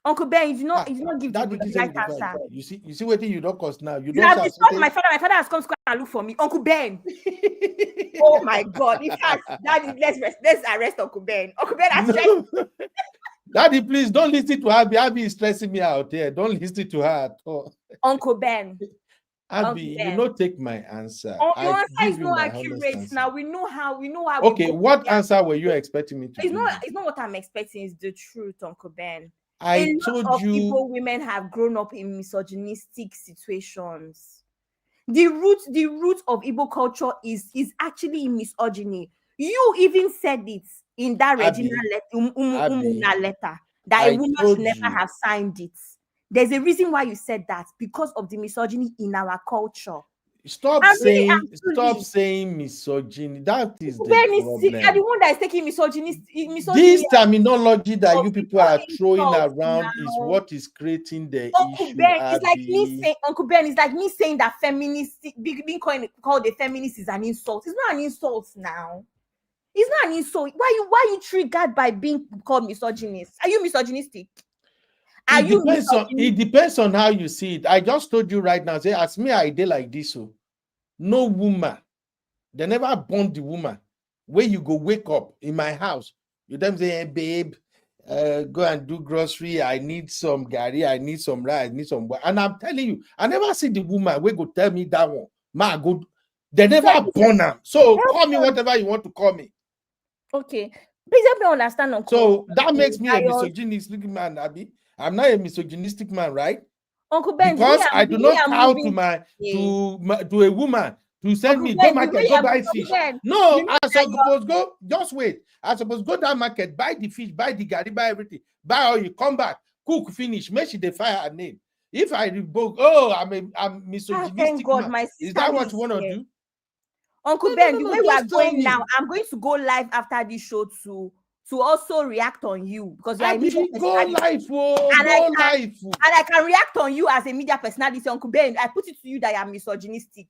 Uncle Ben, you not give the right answer. You see what you don't cost now. You have discussed my father. My father has come to and look for me. Uncle Ben. Oh my God! In fact, Daddy, let's arrest Uncle Ben. Uncle Ben has stressed. Daddy, please don't listen to Abby. Abby is stressing me out here. Don't listen to her at all. Uncle Ben. Abby, you not take my answer. Your answer is not accurate. Now we know how. Okay, what answer were you expecting me to? It's not what I'm expecting. It's the truth, Uncle Ben. I told you, Igbo women have grown up in misogynistic situations. The root of Igbo culture is actually in misogyny. You even said it in that Regina letter that a woman should never have signed it. There's a reason why you said that, because of the misogyny in our culture. Stop saying misogyny. That is the problem. You're the one that is taking misogyny. This terminology that you people are throwing around is what is creating the issue. It's like me saying, Uncle Ben, it's like me saying that feminist, being called a feminist is an insult. It's not an insult now. It's not an insult. Why you triggered by being called misogynist? Are you misogynistic? It depends on how you see it. I just told you right now, say, as me, I did like this. So no woman, they never born the woman. Where you go wake up in my house, you them say, hey, babe, go and do grocery. I need some gari, I need some rice, I need some. And I'm telling you, I never see the woman where go tell me that one. Ma, go. They never born her. So call me whatever you want to call me. Okay. Please help me understand, Uncle. So that makes me a misogynistic man, Abby. I'm not a misogynistic man, right? Uncle Ben, because I do not cow to a woman to send Uncle me Ben, go market, go buy fish. No, you know I suppose go, just wait. I suppose go that market, buy the fish, buy the gari, buy everything, buy all, you come back, cook, finish, make she fire her name. If I revoke, I'm misogynistic. Thank God, man. my sister Is that what you want to do? Uncle Ben, the way we are going now, I'm going to go live after this show to also react on you because you are a media personality. And I can react on you as a media personality, Uncle Ben. I put it to you that I am misogynistic.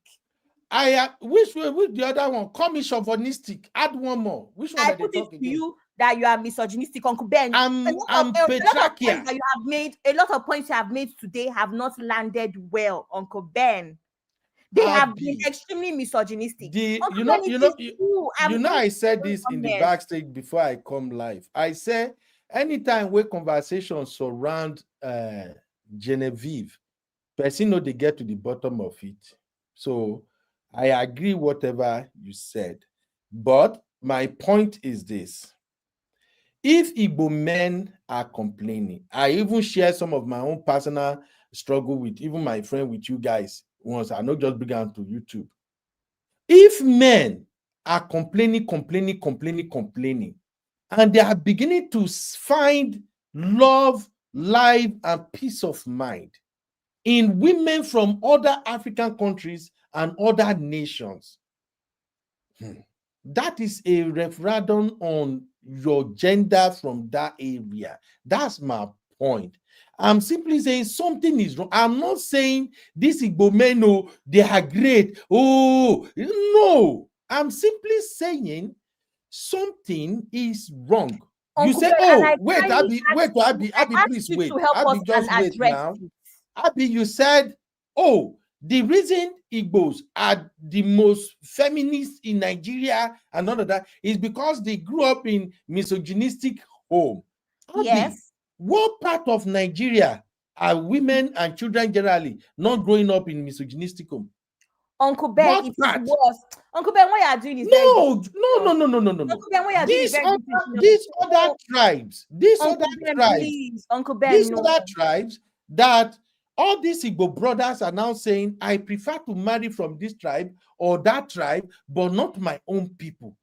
Which the other one? Call me chauvinistic. Add one more. Which one? I put it to you that you are misogynistic, Uncle Ben. I'm patriarchal. A lot of points you have made today have not landed well, Uncle Ben. They have been extremely misogynistic. I said this in the backstage before I come live. I said anytime where conversations surround Genevieve, person know they get to the bottom of it. So I agree whatever you said, but my point is this: if Igbo men are complaining, I even share some of my own personal struggle with even my friend with you guys once. I not just began to YouTube. If men are complaining, and they are beginning to find love, life, and peace of mind in women from other African countries and other nations, that is a referendum on your gender from that area. That's my point. I'm simply saying something is wrong. I'm not saying this Igbo men, no, they are great. Oh, no. I'm simply saying something is wrong. You say, wait, Abby, please wait. Abby, just wait now. Abby, you said, the reason Igbos are the most feminist in Nigeria and all of that is because they grew up in misogynistic home. Abby, yes. What part of Nigeria are women and children generally not growing up in misogynistic home? Uncle Ben, it is worse. Uncle Ben, what you are doing is no. Uncle Ben, what you are doing these other tribes, Uncle Ben, other tribes that all these Igbo brothers are now saying, I prefer to marry from this tribe or that tribe, but not my own people.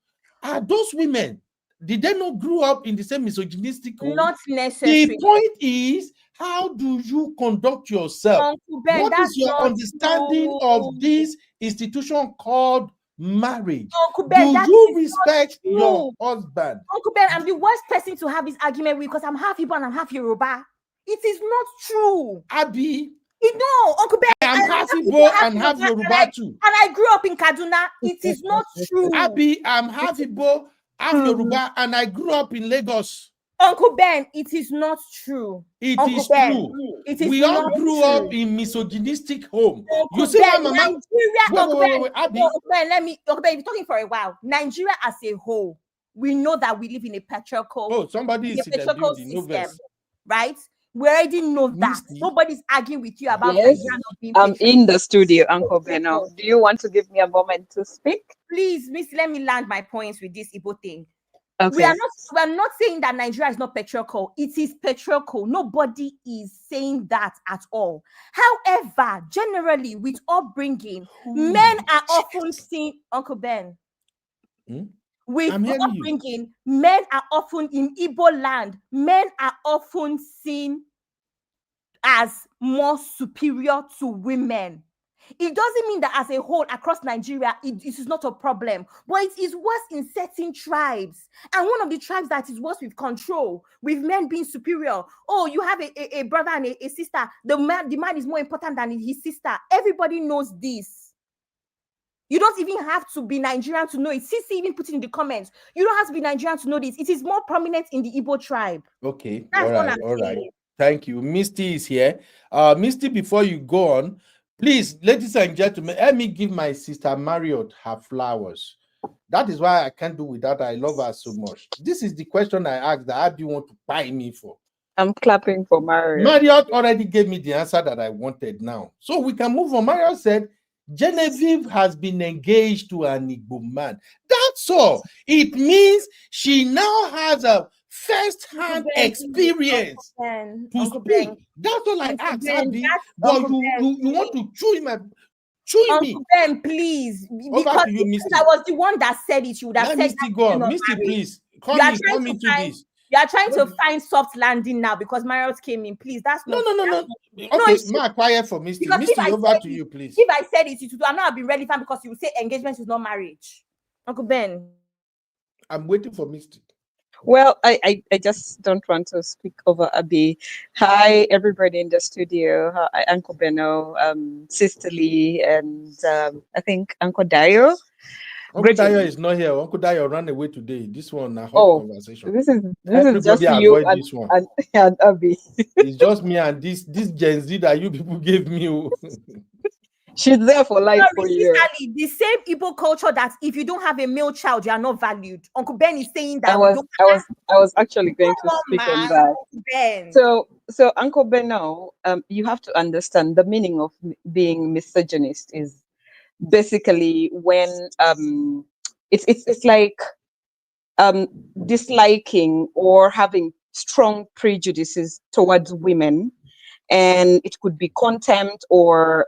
Are those women, did they not grow up in the same misogynistic home? Not necessarily. The point is, how do you conduct yourself? Uncle Ben, what is your understanding of this institution called marriage? Uncle Ben, do you respect your husband? Uncle Ben, I'm the worst person to have this argument with because I'm half Igbo and I'm half Yoruba. It is not true. Abby. No, Uncle Ben. I am half Igbo and half Yoruba too. And I grew up in Kaduna. It is not true. Abby, I'm half Igbo, half Yoruba, and I grew up in Lagos. Uncle Ben, it is not true. It is true. We all grew up in misogynistic home. Uncle you see Ben, my mama? Wait, Abby. Uncle Ben, Uncle Ben, you've been talking for a while. Nigeria as a whole, we know that we live in a patriarchal somebody is patriarchal system, right? We already know that. Nobody's arguing with you about Nigeria not being I'm in the studio, Uncle Beno. Do you want to give me a moment to speak? Please, Miss, let me land my points with this Igbo thing. Okay. We are not saying that Nigeria is not patriarchal. It is patriarchal. Nobody is saying that at all. However, generally, with upbringing, men are often seen, Uncle Ben. With upbringing, men are often in Igbo land. Men are often seen as more superior to women. It doesn't mean that as a whole across Nigeria, it is not a problem, but it is worse in certain tribes. And one of the tribes that is worse with control, with men being superior. Oh, you have a brother and a sister. The man is more important than his sister. Everybody knows this. You don't even have to be Nigerian to know it. Sisi even put it in the comments. You don't have to be Nigerian to know this. It is more prominent in the Igbo tribe. Okay. All right. Thank you. Misty is here. Misty, before you go on, please, ladies and gentlemen, let me give my sister Marriott her flowers. That is why I can't do without her. I love her so much. This is the question I asked that Abby want to buy me for. I'm clapping for Marriott. Marriott already gave me the answer that I wanted now. So we can move on. Marriott said, Genevieve has been engaged to an Igbo man. That That's all. It means she now has a first-hand Uncle Ben, experience to Uncle speak. Ben, That's all I Uncle ask, Ben, Abby. that's But Uncle Ben, you want to chew me. Uncle Ben, please, Over because to you, if Misty. I was the one that said it, you would have Let said Misty that go you're on. not Misty, married. please You are come trying to into find. this. You are trying to find soft landing now because Marriott came in. Please, that's not. No. No, Okay, it's Ma, quiet for Misty. because Misty, over to you, please. if I said it, it would not have been relevant because you would say engagement is not marriage. Uncle Ben, I'm waiting for Misty. Well, I just don't want to speak over Abby. Hi, everybody in the studio. Hi, Uncle Beno, Sister Lee, and I think Uncle Dayo. Uncle Dayo is not here. Uncle Dayo ran away today. This one, a hot conversation. This is Everybody just avoid you this one. and Abby. It's just me and this Gen Z that you people gave me. She's there for life for you. Ali, the same Igbo culture that if you don't have a male child, you are not valued. Uncle Ben is saying that I was actually going to speak on that. Ben. So Uncle Beno, you have to understand the meaning of being misogynist is basically when it's like disliking or having strong prejudices towards women, and it could be contempt or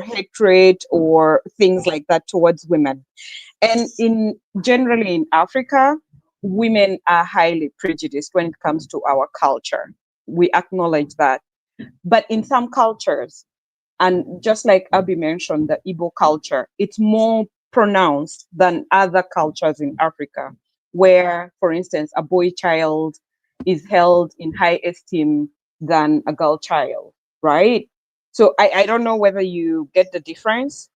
hatred or things like that towards women. And generally in Africa, women are highly prejudiced when it comes to our culture. We acknowledge that. But in some cultures, and just like Abby mentioned, the Igbo culture, it's more pronounced than other cultures in Africa, where, for instance, a boy child is held in high esteem than a girl child, right? So I don't know whether you get the difference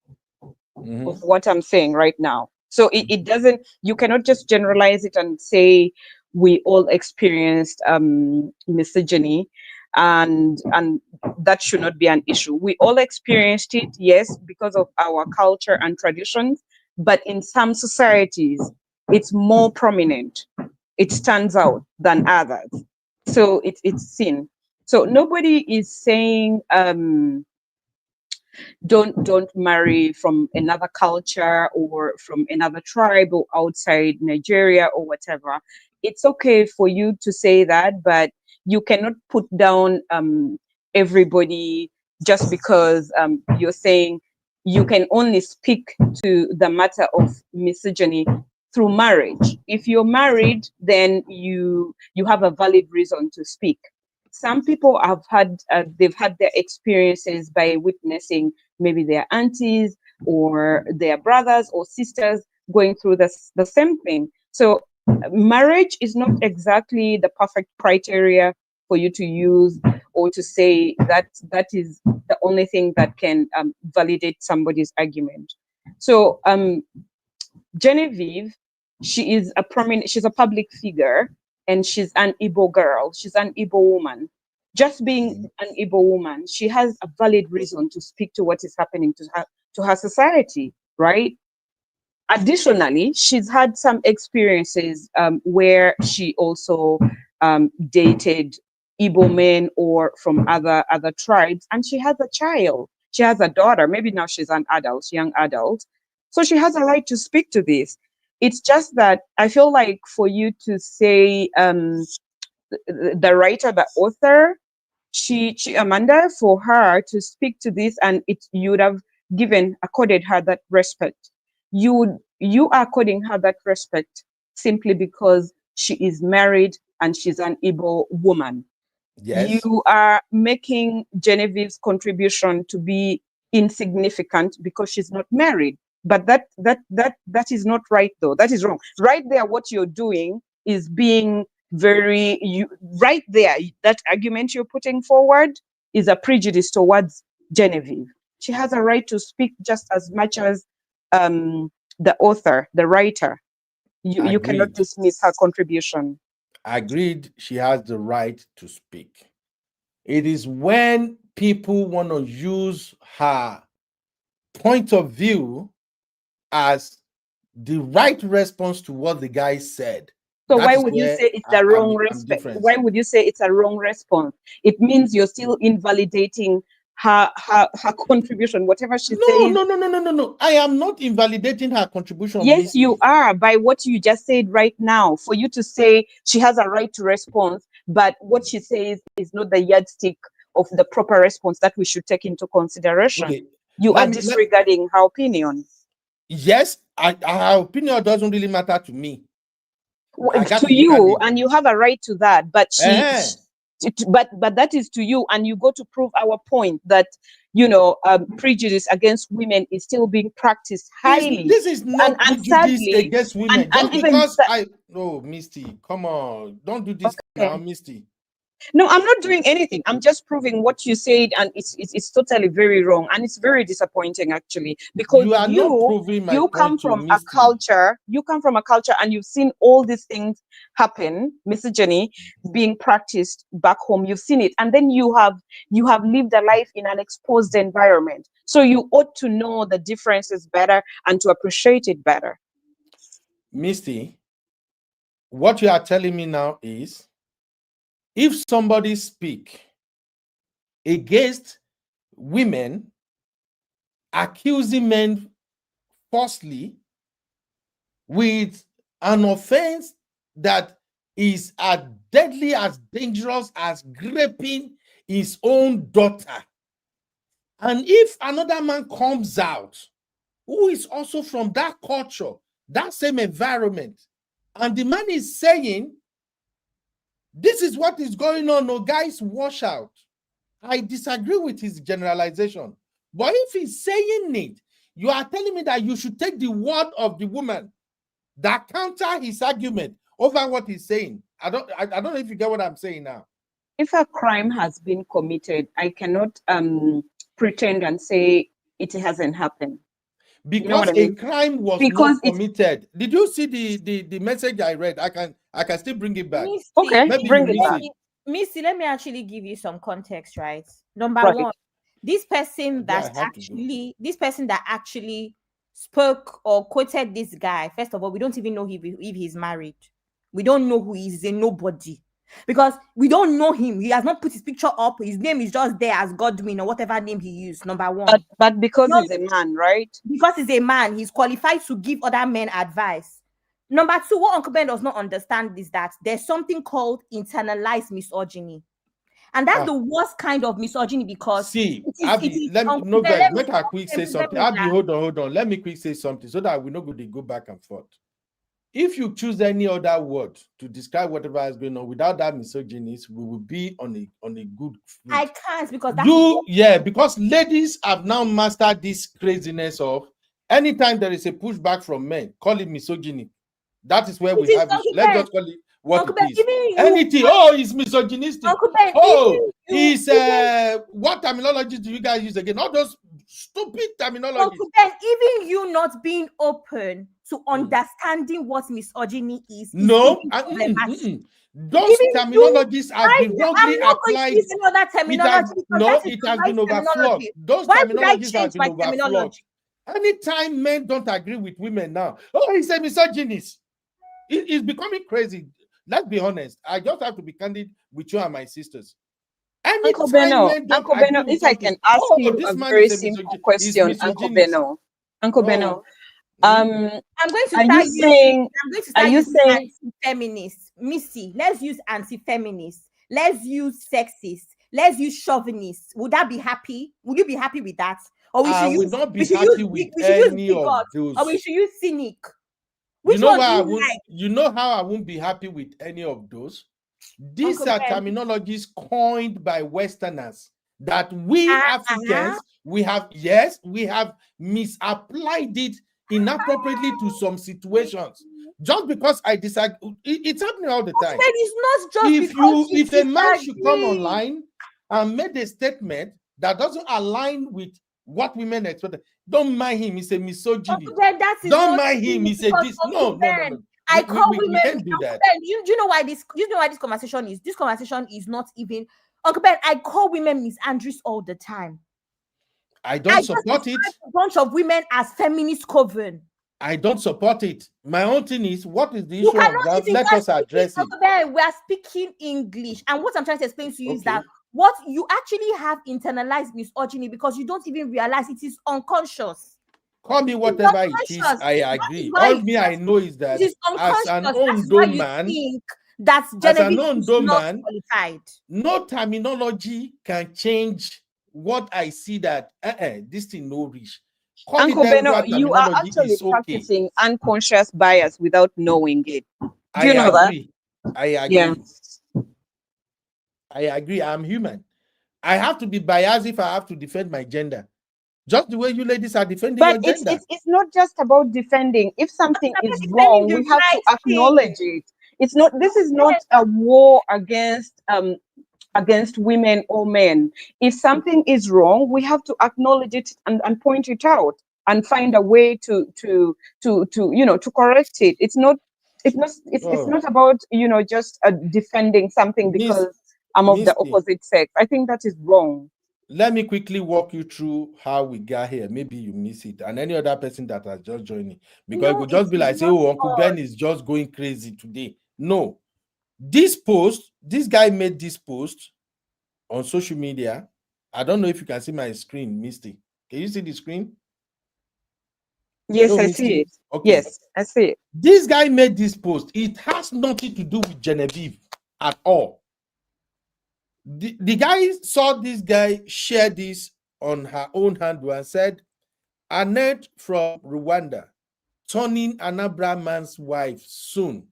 of what I'm saying right now. So it doesn't, you cannot just generalize it and say we all experienced misogyny and that should not be an issue. We all experienced it, yes, because of our culture and traditions, but in some societies, it's more prominent. It stands out than others. So it's seen. So nobody is saying don't marry from another culture or from another tribe or outside Nigeria or whatever. It's okay for you to say that, but you cannot put down everybody just because you're saying you can only speak to the matter of misogyny through marriage. If you're married, then you have a valid reason to speak. Some people have had they've had their experiences by witnessing maybe their aunties or their brothers or sisters going through the same thing. So marriage is not exactly the perfect criteria for you to use or to say that that is the only thing that can validate somebody's argument. So Genevieve, she's a public figure, and she's an Igbo girl. She's an Igbo woman. Just being an Igbo woman, she has a valid reason to speak to what is happening to her society, right? Additionally, she's had some experiences where she also dated Igbo men or from other tribes, and she has a child. She has a daughter. Maybe now she's an adult, young adult. So she has a right to speak to this. It's just that I feel like for you to say the writer, the author, she Amanda, for her to speak to this, and you would have accorded her that respect. You are according her that respect simply because she is married and she's an Igbo woman. Yes. You are making Genevieve's contribution to be insignificant because she's not married. But that is not right, though. That is wrong. Right there, what you're doing is being right there. That argument you're putting forward is a prejudice towards Genevieve. She has a right to speak just as much as the author, the writer. You cannot dismiss her contribution. Agreed, she has the right to speak. It is when people want to use her point of view as the right response to what the guy said. So why would you say it's the wrong response? Why would you say it's a wrong response? It means you're still invalidating her contribution, whatever she No, says. no. I am not invalidating her contribution. Yes, Missy. you are, by what you just said right now. For you to say she has a right to respond, but what she says is not the yardstick of the proper response that we should take into consideration. Okay. You are disregarding her opinion. Yes, her opinion doesn't really matter to me. To you, and you have a right to that, but but that is to you, and you go to prove our point that prejudice against women is still being practiced highly. This is not prejudice sadly, against women. and because Misty, come on, don't do this now, Misty. No, I'm not doing anything. I'm just proving what you said, and it's totally very wrong, and it's very disappointing actually, because you are not proving my you come from a culture. You come from a culture, and you've seen all these things happen, misogyny being practiced back home. You've seen it, and then you have lived a life in an exposed environment. So you ought to know the differences better and to appreciate it better. Misty, what you are telling me now is, if somebody speak against women, accusing men falsely with an offense that is as deadly, as dangerous as raping his own daughter, and if another man comes out who is also from that culture, that same environment, and the man is saying, this is what is going on, no guys, wash out, I disagree with his generalization. But if he's saying it, you are telling me that you should take the word of the woman that counter his argument over what he's saying. I don't know if you get what I'm saying now. If a crime has been committed, I cannot pretend and say it hasn't happened. Because a crime was not committed. Did you see the message I read? I can still bring it back. Missy, okay, maybe bring it back. Missy, let me actually give you some context, right? Number one, this person that actually spoke or quoted this guy, first of all, we don't even know if he's married. We don't know who he is. He's a nobody. Because we don't know him. He has not put his picture up. His name is just there as Godwin or whatever name he used, number one. But because he's a man, right? Because he's a man, he's qualified to give other men advice. Number two, what Uncle Ben does not understand is that there's something called internalized misogyny. And that's the worst kind of misogyny, because let me quick say something. Abby, hold on. Let me quick say something so that we know good to go back and forth. If you choose any other word to describe whatever is going on without that misogynist, we will be on a good foot. I can't, because because ladies have now mastered this craziness of anytime there is a pushback from men, call it misogyny. That is where we have it. Let's just call it what it is. Anything. He's misogynistic. He's what terminology do you guys use again? All those stupid terminologies. Uncle Ben, even you not being open to understanding what misogyny is. Those terminologies have been wrongly applied. It has been overflowed. Those terminologies have been overflowed. Anytime men don't agree with women now, he's a misogynist. It's becoming crazy. Let's be honest. I just have to be candid with you and my sisters. Uncle Beno, if I can ask you a very simple question, Uncle Beno. I'm going to start using anti-feminist. Missy, let's use anti-feminist. Let's use sexist. Let's use chauvinist. Would that be happy? Would you be happy with that? Or we should use, not be happy with any of those. Or we should use cynic. You know how I won't be happy with any of those? These are terminologies coined by Westerners that we Africans, we have misapplied it inappropriately to some situations. Just because I disagree, it's happening all the time. It's not just if a man should come online and make a statement that doesn't align with what women expect, don't mind him. He's a misogynist. Don't mind him. He's a this. No. I call women. We can't do that. Do you know why this conversation is? This conversation is not even. Uncle Ben, I call women misandrous all the time. I don't support it. A bunch of women as feminist coven. I don't support it. My own thing is, what is the issue of that? Let us address it. We are speaking English, and what I'm trying to explain to you is that what you actually have internalized misogyny because you don't even realize it is unconscious. Call me whatever it is, I agree. All me I know is that as an Ondo man, think that as an Genevieve is Ondo not man, qualified. no terminology can change what I see that this thing no reach. Call Uncle it Beno, you are terminology actually is okay. practicing unconscious bias without knowing it. Do you I know agree. that? I agree. Yeah. I agree. I'm human. I have to be biased if I have to defend my gender. Just the way you ladies are defending your gender. It's not just about defending. If something is wrong, we have to acknowledge it. It's not. This is not a war against women or men. If something is wrong, we have to acknowledge it and point it out and find a way to correct it. It's not about just defending something because I'm of the opposite sex. I think that is wrong. Let me quickly walk you through how we got here.Maybe you miss it, and any other person that has just joined, because it would just be like, say, oh, Uncle Ben is just going crazy today. No, this guy made this post on social media. I don't know if you can see my screen, Misty. Can you see the screen? Yes, I see it. Okay. Yes, I see it. This guy made this post. It has nothing to do with Genevieve at all. The guy saw this guy share this on her own handle and said, Annette from Rwanda turning Anambra man's wife soon.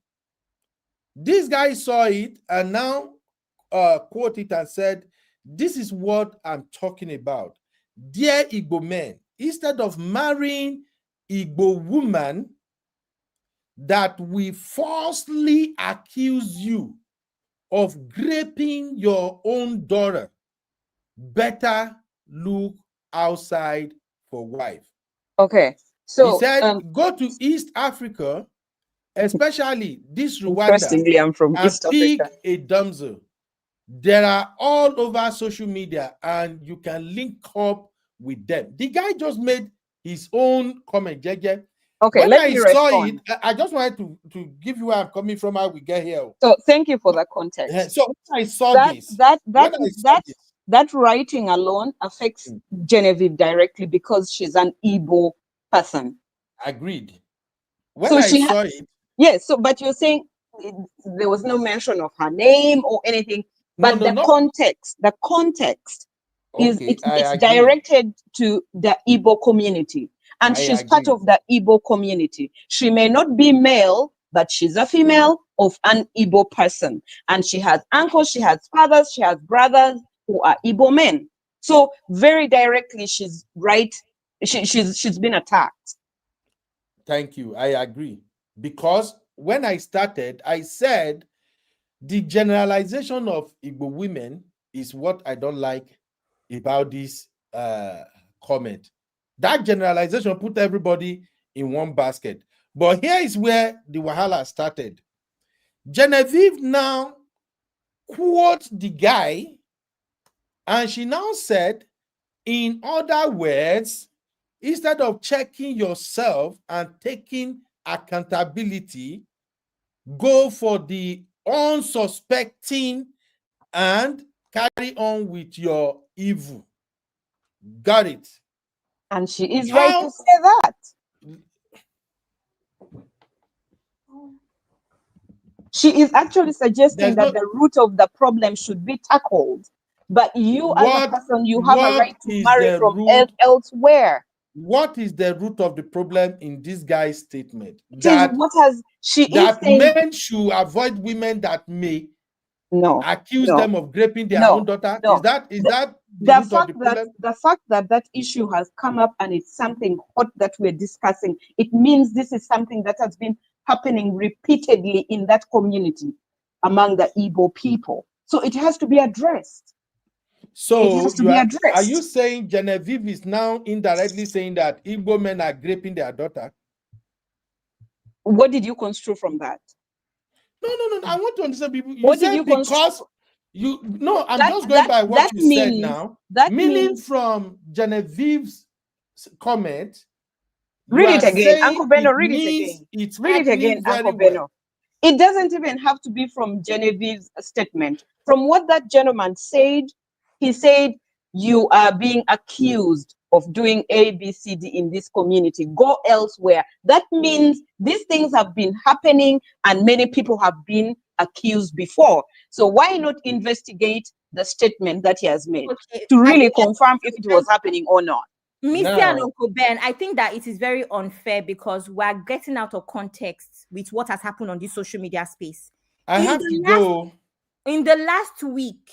This guy saw it and now quoted it and said, this is what I'm talking about. Dear Igbo men, instead of marrying Igbo woman that we falsely accuse you of raping your own daughter, better look outside for wife. Okay. So he said, go to East Africa, especially this Rwanda, interestingly, I'm from East pick Africa. a damsel. They are all over social media and you can link up with them. The guy just made his own comment, JJ. Okay, when let I me saw respond. it, I just wanted to give you where I'm coming from, how we get here. So thank you for the context. So when I saw that writing alone affects Genevieve directly because she's an Igbo person. Agreed. When I saw it. Yes, but you're saying there was no mention of her name or anything, but the context is it's directed to the Igbo community. And she's part of the Igbo community. She may not be male, but she's a female of an Igbo person. And she has uncles, she has fathers, she has brothers who are Igbo men. So very directly, she's right. She's been attacked. Thank you. I agree. Because when I started, I said the generalization of Igbo women is what I don't like about this comment. That generalization put everybody in one basket. But here is where the wahala started. Genevieve now quotes the guy, and she now said, in other words, instead of checking yourself and taking accountability, go for the unsuspecting and carry on with your evil. Got it? And she is right to say that. She is actually suggesting that the root of the problem should be tackled. But you as a person, you have a right to marry from elsewhere. What is the root of the problem in this guy's statement? That men should avoid women that may accuse them of raping their own daughter. Is that the root of the problem? The fact that issue has come up and it's something hot that we're discussing, it means this is something that has been happening repeatedly in that community among the Igbo people. So it has to be addressed. So are you saying Genevieve is now indirectly saying that Igbo men are raping their daughter? What did you construe from that? No. I want to understand people. You said because you no, I'm just going by what you said now. Meaning from Genevieve's comment. Read it again, Uncle Beno. Read it again. Read it again, Uncle Beno. It doesn't even have to be from Genevieve's statement. From what that gentleman said He said, you are being accused of doing A, B, C, D in this community. Go elsewhere. That means these things have been happening and many people have been accused before. So why not investigate the statement that he has made to really confirm if it was happening or not? Mr. and Uncle Ben, I think that it is very unfair because we are getting out of context with what has happened on this social media space. In the last week,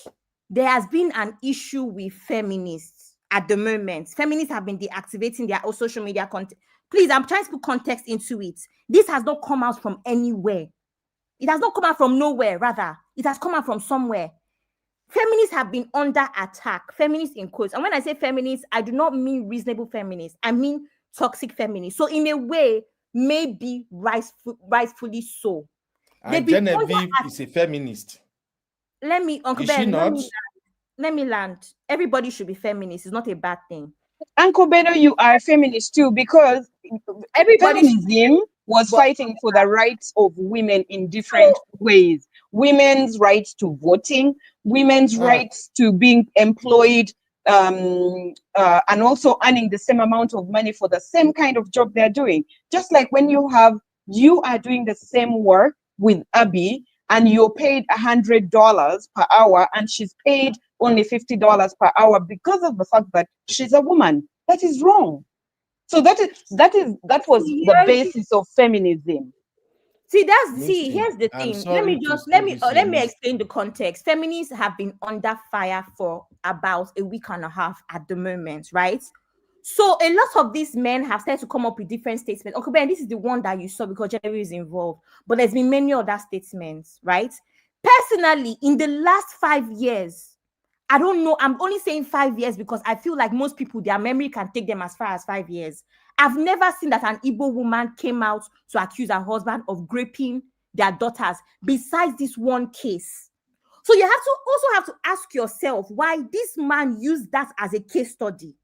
there has been an issue with feminists at the moment. Feminists have been deactivating their social media content. Please, I'm trying to put context into it. This has not come out from anywhere. It has not come out from nowhere, rather. It has come out from somewhere. Feminists have been under attack. Feminists in quotes. And when I say feminists, I do not mean reasonable feminists. I mean toxic feminists. So in a way, maybe rightfully so. And Genevieve is a feminist. Let me, Uncle Ben, let me land. Everybody should be feminist. It's not a bad thing. Uncle Beto, you are a feminist too, because feminism was fighting for the rights of women in different ways. Women's rights to voting, women's rights to being employed, and also earning the same amount of money for the same kind of job they're doing. Just like when you are doing the same work with Abby, and you're paid $100 per hour, and she's paid only $50 per hour because of the fact that she's a woman. That is wrong. So that was the basis of feminism. Here's the thing. Let me explain the context. Feminists have been under fire for about a week and a half at the moment, right? So a lot of these men have started to come up with different statements. Uncle Ben, this is the one that you saw because Genevieve is involved, but there's been many other statements, right? Personally, in the last 5 years, I don't know, I'm only saying 5 years because I feel like most people, their memory can take them as far as 5 years. I've never seen that an Igbo woman came out to accuse her husband of raping their daughters, besides this one case. So you also have to ask yourself why this man used that as a case study.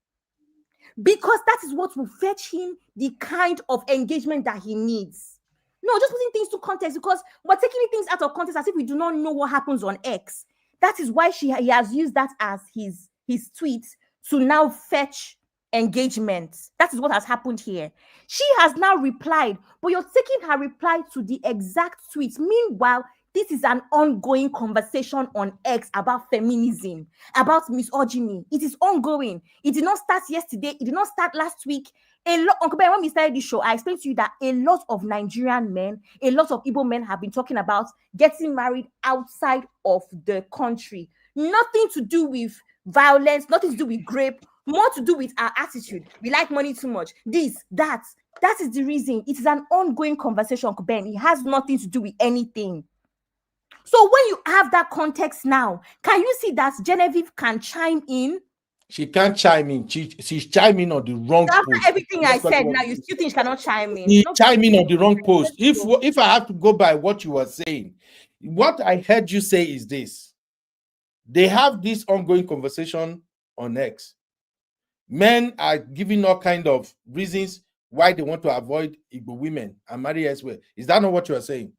Because that is what will fetch him the kind of engagement that he needs. No, just putting things to context, because we're taking things out of context as if we do not know what happens on X. That is why he has used that as his tweet to now fetch engagement. That is what has happened here. She has now replied, but you're taking her reply to the exact tweet. Meanwhile, this is an ongoing conversation on X about feminism, about misogyny. It is ongoing. It did not start yesterday. It did not start last week. Uncle Ben, when we started this show, I explained to you that a lot of Nigerian men, a lot of Igbo men have been talking about getting married outside of the country. Nothing to do with violence, nothing to do with rape, more to do with our attitude. We like money too much. This, that. That is the reason. It is an ongoing conversation, Uncle Ben. It has nothing to do with anything. So when you have that context now, can you see that Genevieve can chime in? She can't chime in. She's chiming on the wrong post. After everything I said, now you still think she cannot chime in? She's chiming on the wrong post. If I have to go by what you were saying, what I heard you say is this. They have this ongoing conversation on X. Men are giving all kind of reasons why they want to avoid Igbo women and marry elsewhere. Is that not what you are saying?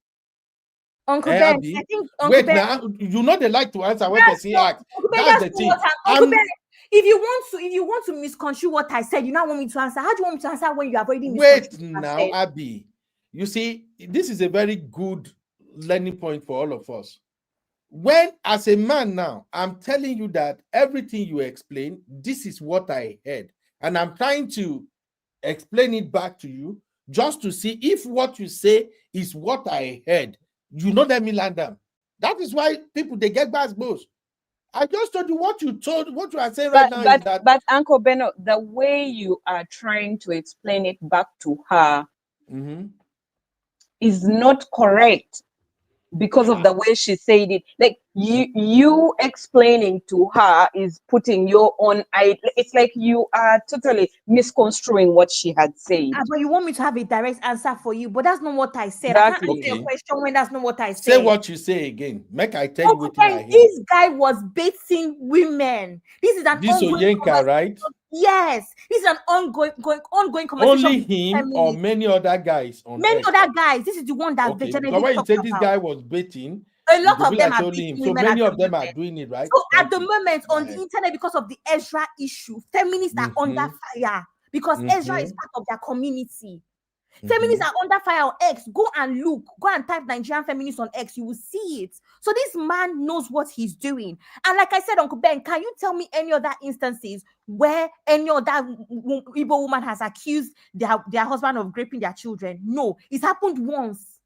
Uncle Ben, I think Wait, now you know they like to answer when they ask. That's the thing. Uncle Ben, if you want to misconstrue what I said, you now want me to answer. How do you want me to answer when you have already misconstrued? Wait now, Abby. You see, this is a very good learning point for all of us. When, as a man now, I'm telling you that everything you explain, this is what I heard. And I'm trying to explain it back to you just to see if what you say is what I heard. You know, let me land them. That is why people, they get back both. I just told you what you are saying right now is that. But Uncle Beno, the way you are trying to explain it back to her is not correct because of the way she said it. Like you explaining to her is putting your own it's like you are totally misconstruing what she had said. But you want me to have a direct answer for you, but that's not what I said. I can't answer your question when that's not what I said. Say what you say again. Make I tell you what I hear. This guy was baiting women. This is an Oyenka, right? Yes, this is an ongoing conversation. Only him or many other guys on many other guys. This is the one that when you say this guy was baiting, A lot It of be them like are only him. beating So women many at of the them are moment. doing it, right? So at Thank the you. moment Go on the ahead. internet, because of the Ezra issue, feminists are under fire because Ezra is part of their community. Feminists are under fire on X. Go and look. Go and type Nigerian feminists on X. You will see it. So this man knows what he's doing. And like I said, Uncle Ben, can you tell me any other instances where any other Igbo woman has accused their husband of raping their children? No, it's happened once.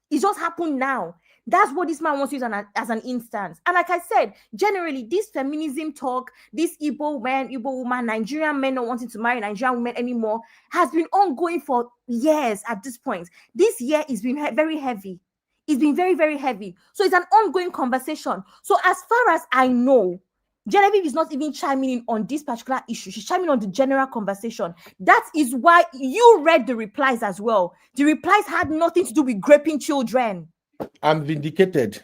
It just happened now. That's what this man wants to use as an instance. And like I said, generally, this feminism talk, this Igbo man, Igbo woman, Nigerian men not wanting to marry Nigerian women anymore, has been ongoing for years at this point. This year has been very heavy. It's been very, very heavy. So it's an ongoing conversation. So as far as I know, Genevieve is not even chiming in on this particular issue. She's chiming on the general conversation. That is why you read the replies as well. The replies had nothing to do with raping children. I'm vindicated.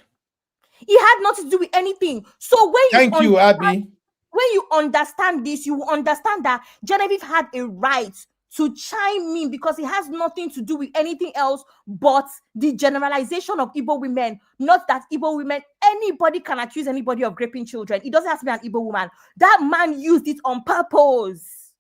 It had nothing to do with anything. So when Abby. When you understand this, you will understand that Genevieve had a right to chime in because it has nothing to do with anything else but the generalization of Igbo women. Not that Igbo women, anybody can accuse anybody of raping children. It doesn't have to be an Igbo woman. That man used it on purpose.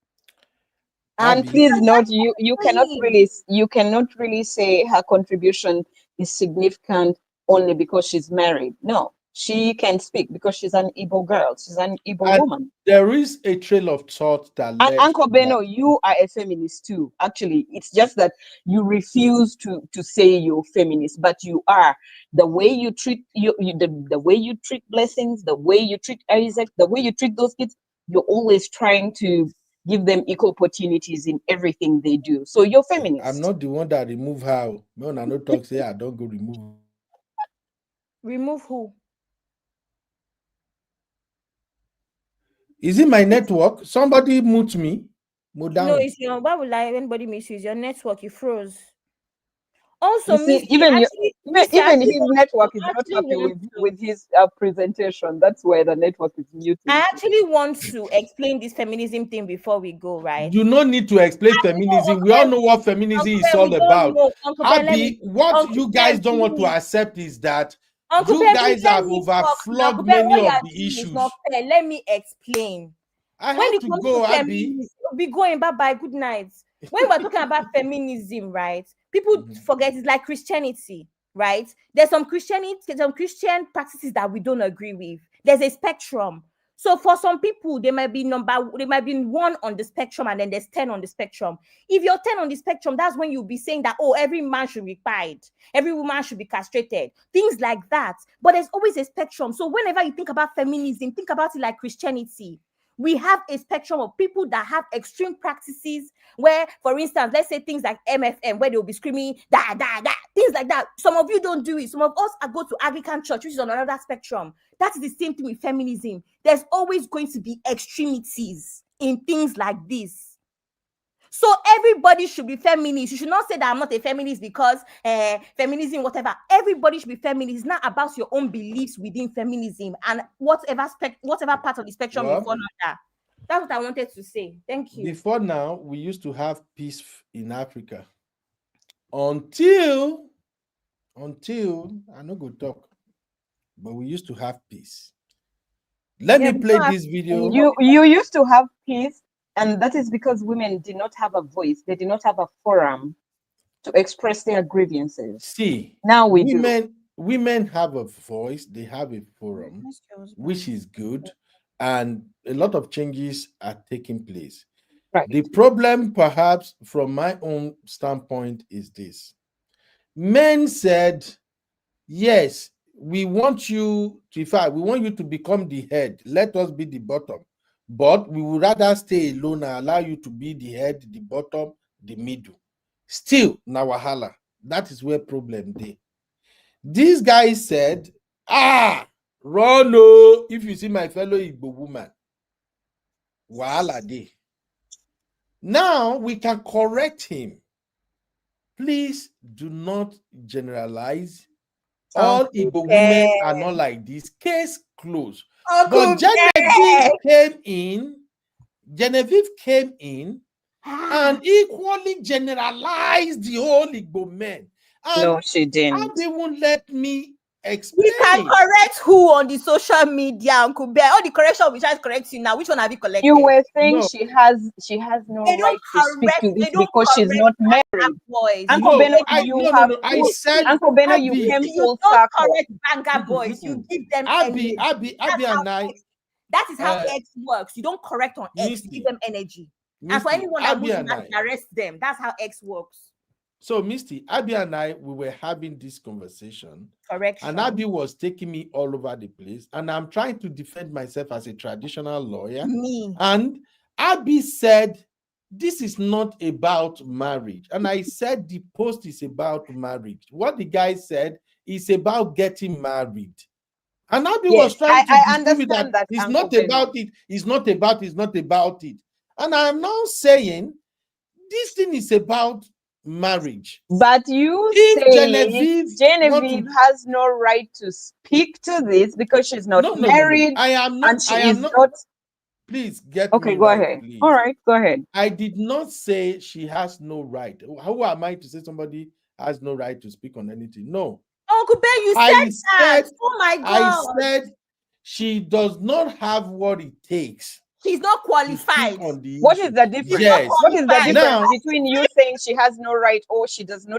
And please note, you cannot really say her contribution is significant only because she's married. No, she can speak because she's an Igbo girl. She's an Igbo woman. There is a trail of thought that And Uncle Beno, you are a feminist too. Actually, it's just that you refuse to say you're feminist, but you are. The way you treat the way you treat Blessings, the way you treat Isaac, the way you treat those kids, you're always trying to give them equal opportunities in everything they do. So you're feminist. I'm not the one that remove her. No, no talk. Say I don't go remove. Remove who? Is it my network? Somebody mute me. No, it's your. Why would anybody miss you? It's your network. You froze. Also, even his network is not happy with his presentation. That's why the network is muted. I actually want to explain this feminism thing before we go, right? You don't need to explain feminism. We all know what feminism is all about. Abby, what you guys don't want to accept is that you guys have overflowed many of the issues. Let me explain. I have to go, Abby. We'll be going. Bye-bye. Good night. When we're talking about feminism, right? People forget it's like Christianity, right? There's some Christian practices that we don't agree with. There's a spectrum. So for some people, they might be 1 on the spectrum, and then there's 10 on the spectrum. If you're 10 on the spectrum, that's when you'll be saying that, oh, every man should be pied, every woman should be castrated, things like that. But there's always a spectrum. So whenever you think about feminism, think about it like Christianity. We have a spectrum of people that have extreme practices where, for instance, let's say things like MFM, where they'll be screaming, da, da, da, things like that. Some of you don't do it. Some of us go to Anglican church, which is on another spectrum. That is the same thing with feminism. There's always going to be extremities in things like this. So everybody should be feminist. You should not say that I'm not a feminist because feminism, whatever. Everybody should be feminist. It's not about your own beliefs within feminism and whatever part of the spectrum you fall under. That's what I wanted to say. Thank you. Before now, we used to have peace in Africa. Until I'm not going to talk, but we used to have peace. Let me play this video. You used to have peace. And that is because women did not have a voice. They did not have a forum to express their grievances. See, now we do. Women have a voice. They have a forum, which is good. And a lot of changes are taking place. Right. The problem, perhaps, from my own standpoint, is this. Men said, yes, we want you to become the head. Let us be the bottom. But we would rather stay alone and allow you to be the head, the bottom, the middle. Still, na wahala. That is where problem dey. These guys said, run oh, if you see my fellow Igbo woman, wahala dey. Now we can correct him. Please do not generalize. All Igbo women are not like this. Case closed. But Genevieve came in and equally generalized the whole Igbo men. And no, she didn't. They won't let me We can explain. correct who on the social media, Uncle Bear? All the correction we try to correct you now. Which one have you collected? You were saying No. she has no They don't right to speak correct. to They this don't because she's correct not Banga married. boys. Uncle No, Beno, I said, Uncle Beno, you Abby, came You full don't circle. correct Banga boys. You give them Abby, energy. Abby and I, That is how X works. You don't correct on X. You give them energy. And for anyone that Abby moves and back, I. arrest them. That's how X works. So, Misty, Abby and I, we were having this conversation. Correction. And Abby was taking me all over the place. And I'm trying to defend myself as a traditional lawyer. Me. And Abby said, this is not about marriage. And I said, the post is about marriage. What the guy said is about getting married. And Abby was trying to distribute that it's not about it. It's not about it. It's not about it. And I am now saying, this thing is about marriage. But you Genevieve has no right to speak to this because she's not married. I am not. And she is not. Please get okay, me go right, ahead. please. All right, go ahead. I did not say she has no right. Who am I to say somebody has no right to speak on anything? No. Uncle Ben, you said that. Oh my God. I said she does not have what it takes. She's not qualified. What is the difference? Yes. What is the difference between you saying she has no right or she doesn't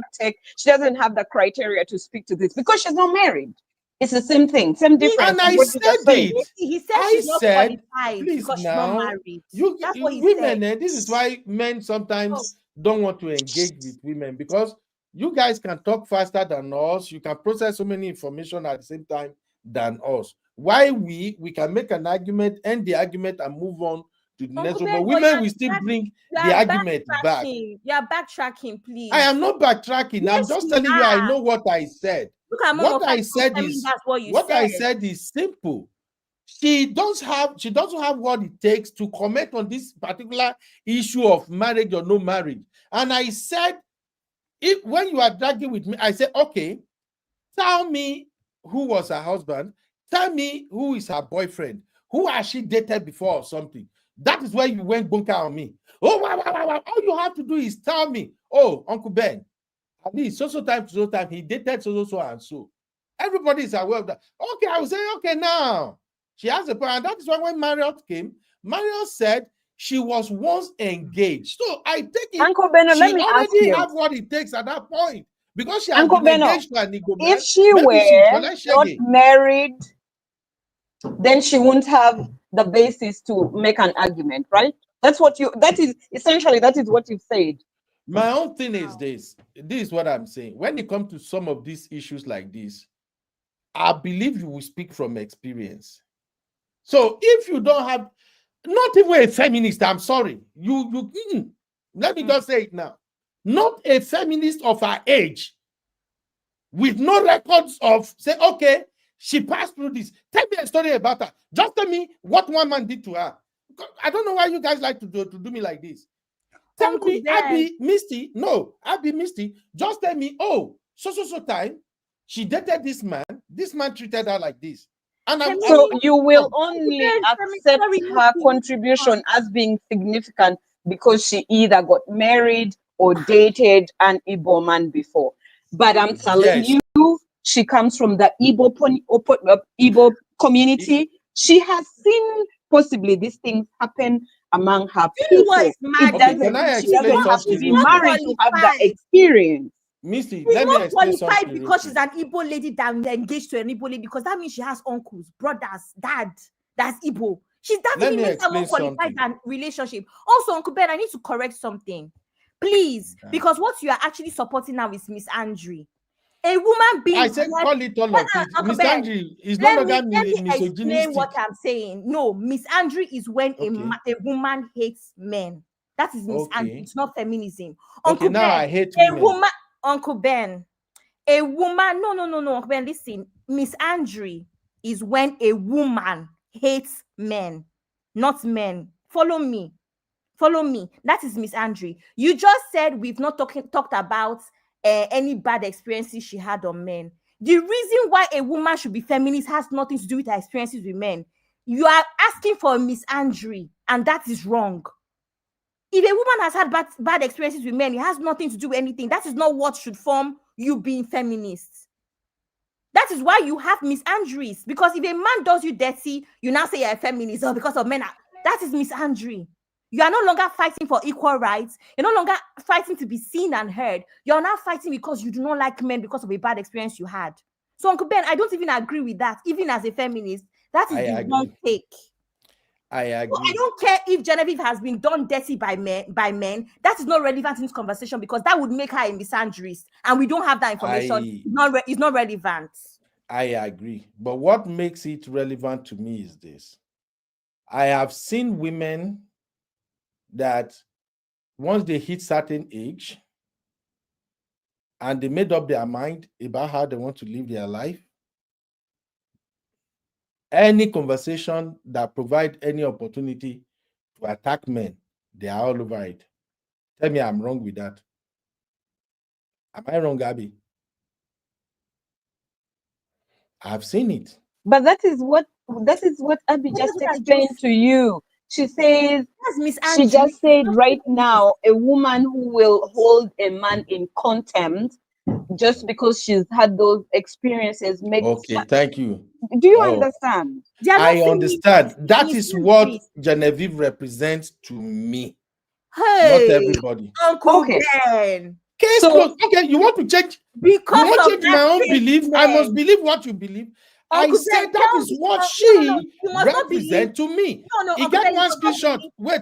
have the criteria to speak to this because she's not married? It's the same thing, same difference. And I said it. He said she's not qualified please because she's now, not married. That's what he women, said. This is why men sometimes don't want to engage with women because you guys can talk faster than us. You can process so many information at the same time than us. Why we can make an argument, end the argument, and move on to the next one. But women will still bring the argument back. You are backtracking, please. I am not backtracking. Yes, I'm just telling you I know what I said. What I said is simple. She doesn't have what it takes to comment on this particular issue of marriage or no marriage. And I said, when you are dragging with me, I said, okay, tell me who was her husband. Tell me who is her boyfriend. Who has she dated before or something? That is where you went bunker on me. Oh, wow. All you have to do is tell me, oh, Uncle Ben, at least so time, he dated so and so. Everybody is aware of that. Okay, I will say, okay, now she has a plan. That is why when Marriott came, Marriott said she was once engaged. So I take it Uncle Beno, she let me ask already you. have what it takes at that point. Because she has Uncle been Beno, engaged to an Igbo man, if she were not married, then she wouldn't have the basis to make an argument, right? That is essentially what you've said. My own thing is this. This is what I'm saying. When it comes to some of these issues like this, I believe you will speak from experience. So if you don't have, not even a feminist, I'm sorry. Let me just say it now. Not a feminist of her age with no records of, say, okay, she passed through this. Tell me a story about her. Just tell me what one man did to her. I don't know why you guys like to do me like this. Tell me, Abby Misty, just tell me, oh, so time, she dated this man treated her like this. And so you will only accept her contribution as being significant because she either got married or dated an Igbo man before. But I'm telling you, she comes from the Igbo community. She has seen possibly these things happen among her people. She doesn't have to be married to have that experience. Misty, she's let me not explain qualified something because she's an Igbo lady that engaged to an Igbo lady, because that means she has uncles, brothers, dad that's Igbo. That doesn't make her more qualified than relationship. Also, Uncle Ben, I need to correct something, please, because what you are actually supporting now is Miss Andrew. A woman being, I said call it all of it. Miss Andrew is no longer misogynistic. Explain what I'm saying. No, Miss Andrew is when a woman hates men. That is Miss Andrew. It's not feminism. Uncle now Ben, I hate women. Uncle Ben, a woman. No, Uncle Ben, listen. Miss Andrew is when a woman hates men, not men. Follow me. That is Miss Andrew. You just said we've not talked about any bad experiences she had on men. The reason why a woman should be feminist has nothing to do with her experiences with men. You are asking for Miss Andrew, and that is wrong. If a woman has had bad experiences with men, it has nothing to do with anything. That is not what should form you being feminist. That is why you have misandries. Because if a man does you dirty, you now say you're a feminist because of men. That is misandry. You are no longer fighting for equal rights. You're no longer fighting to be seen and heard. You're now fighting because you do not like men because of a bad experience you had. So, Uncle Ben, I don't even agree with that. Even as a feminist, that is the wrong take. I agree. I don't care if Genevieve has been done dirty by men. That is not relevant in this conversation because that would make her a misandrist, and we don't have that information. It's not relevant. I agree. But what makes it relevant to me is this. I have seen women that once they hit certain age and they made up their mind about how they want to live their life, any conversation that provide any opportunity to attack men, they are all over it. Tell me I'm wrong with that. Am I wrong, Abby? I've seen it. But that is what Abby just explained to you. She says, she just said right now, a woman who will hold a man in contempt just because she's had those experiences makes. Okay, thank you. Do you understand? I understand. That is what Genevieve represents to me. Hey, not everybody. Uncle Ben. Case closed. Okay, you want to change? Because you want to change my own statement. belief? I must believe what you believe. Uncle I said Ben, that is what she represents to me. He got one screenshot. Wait.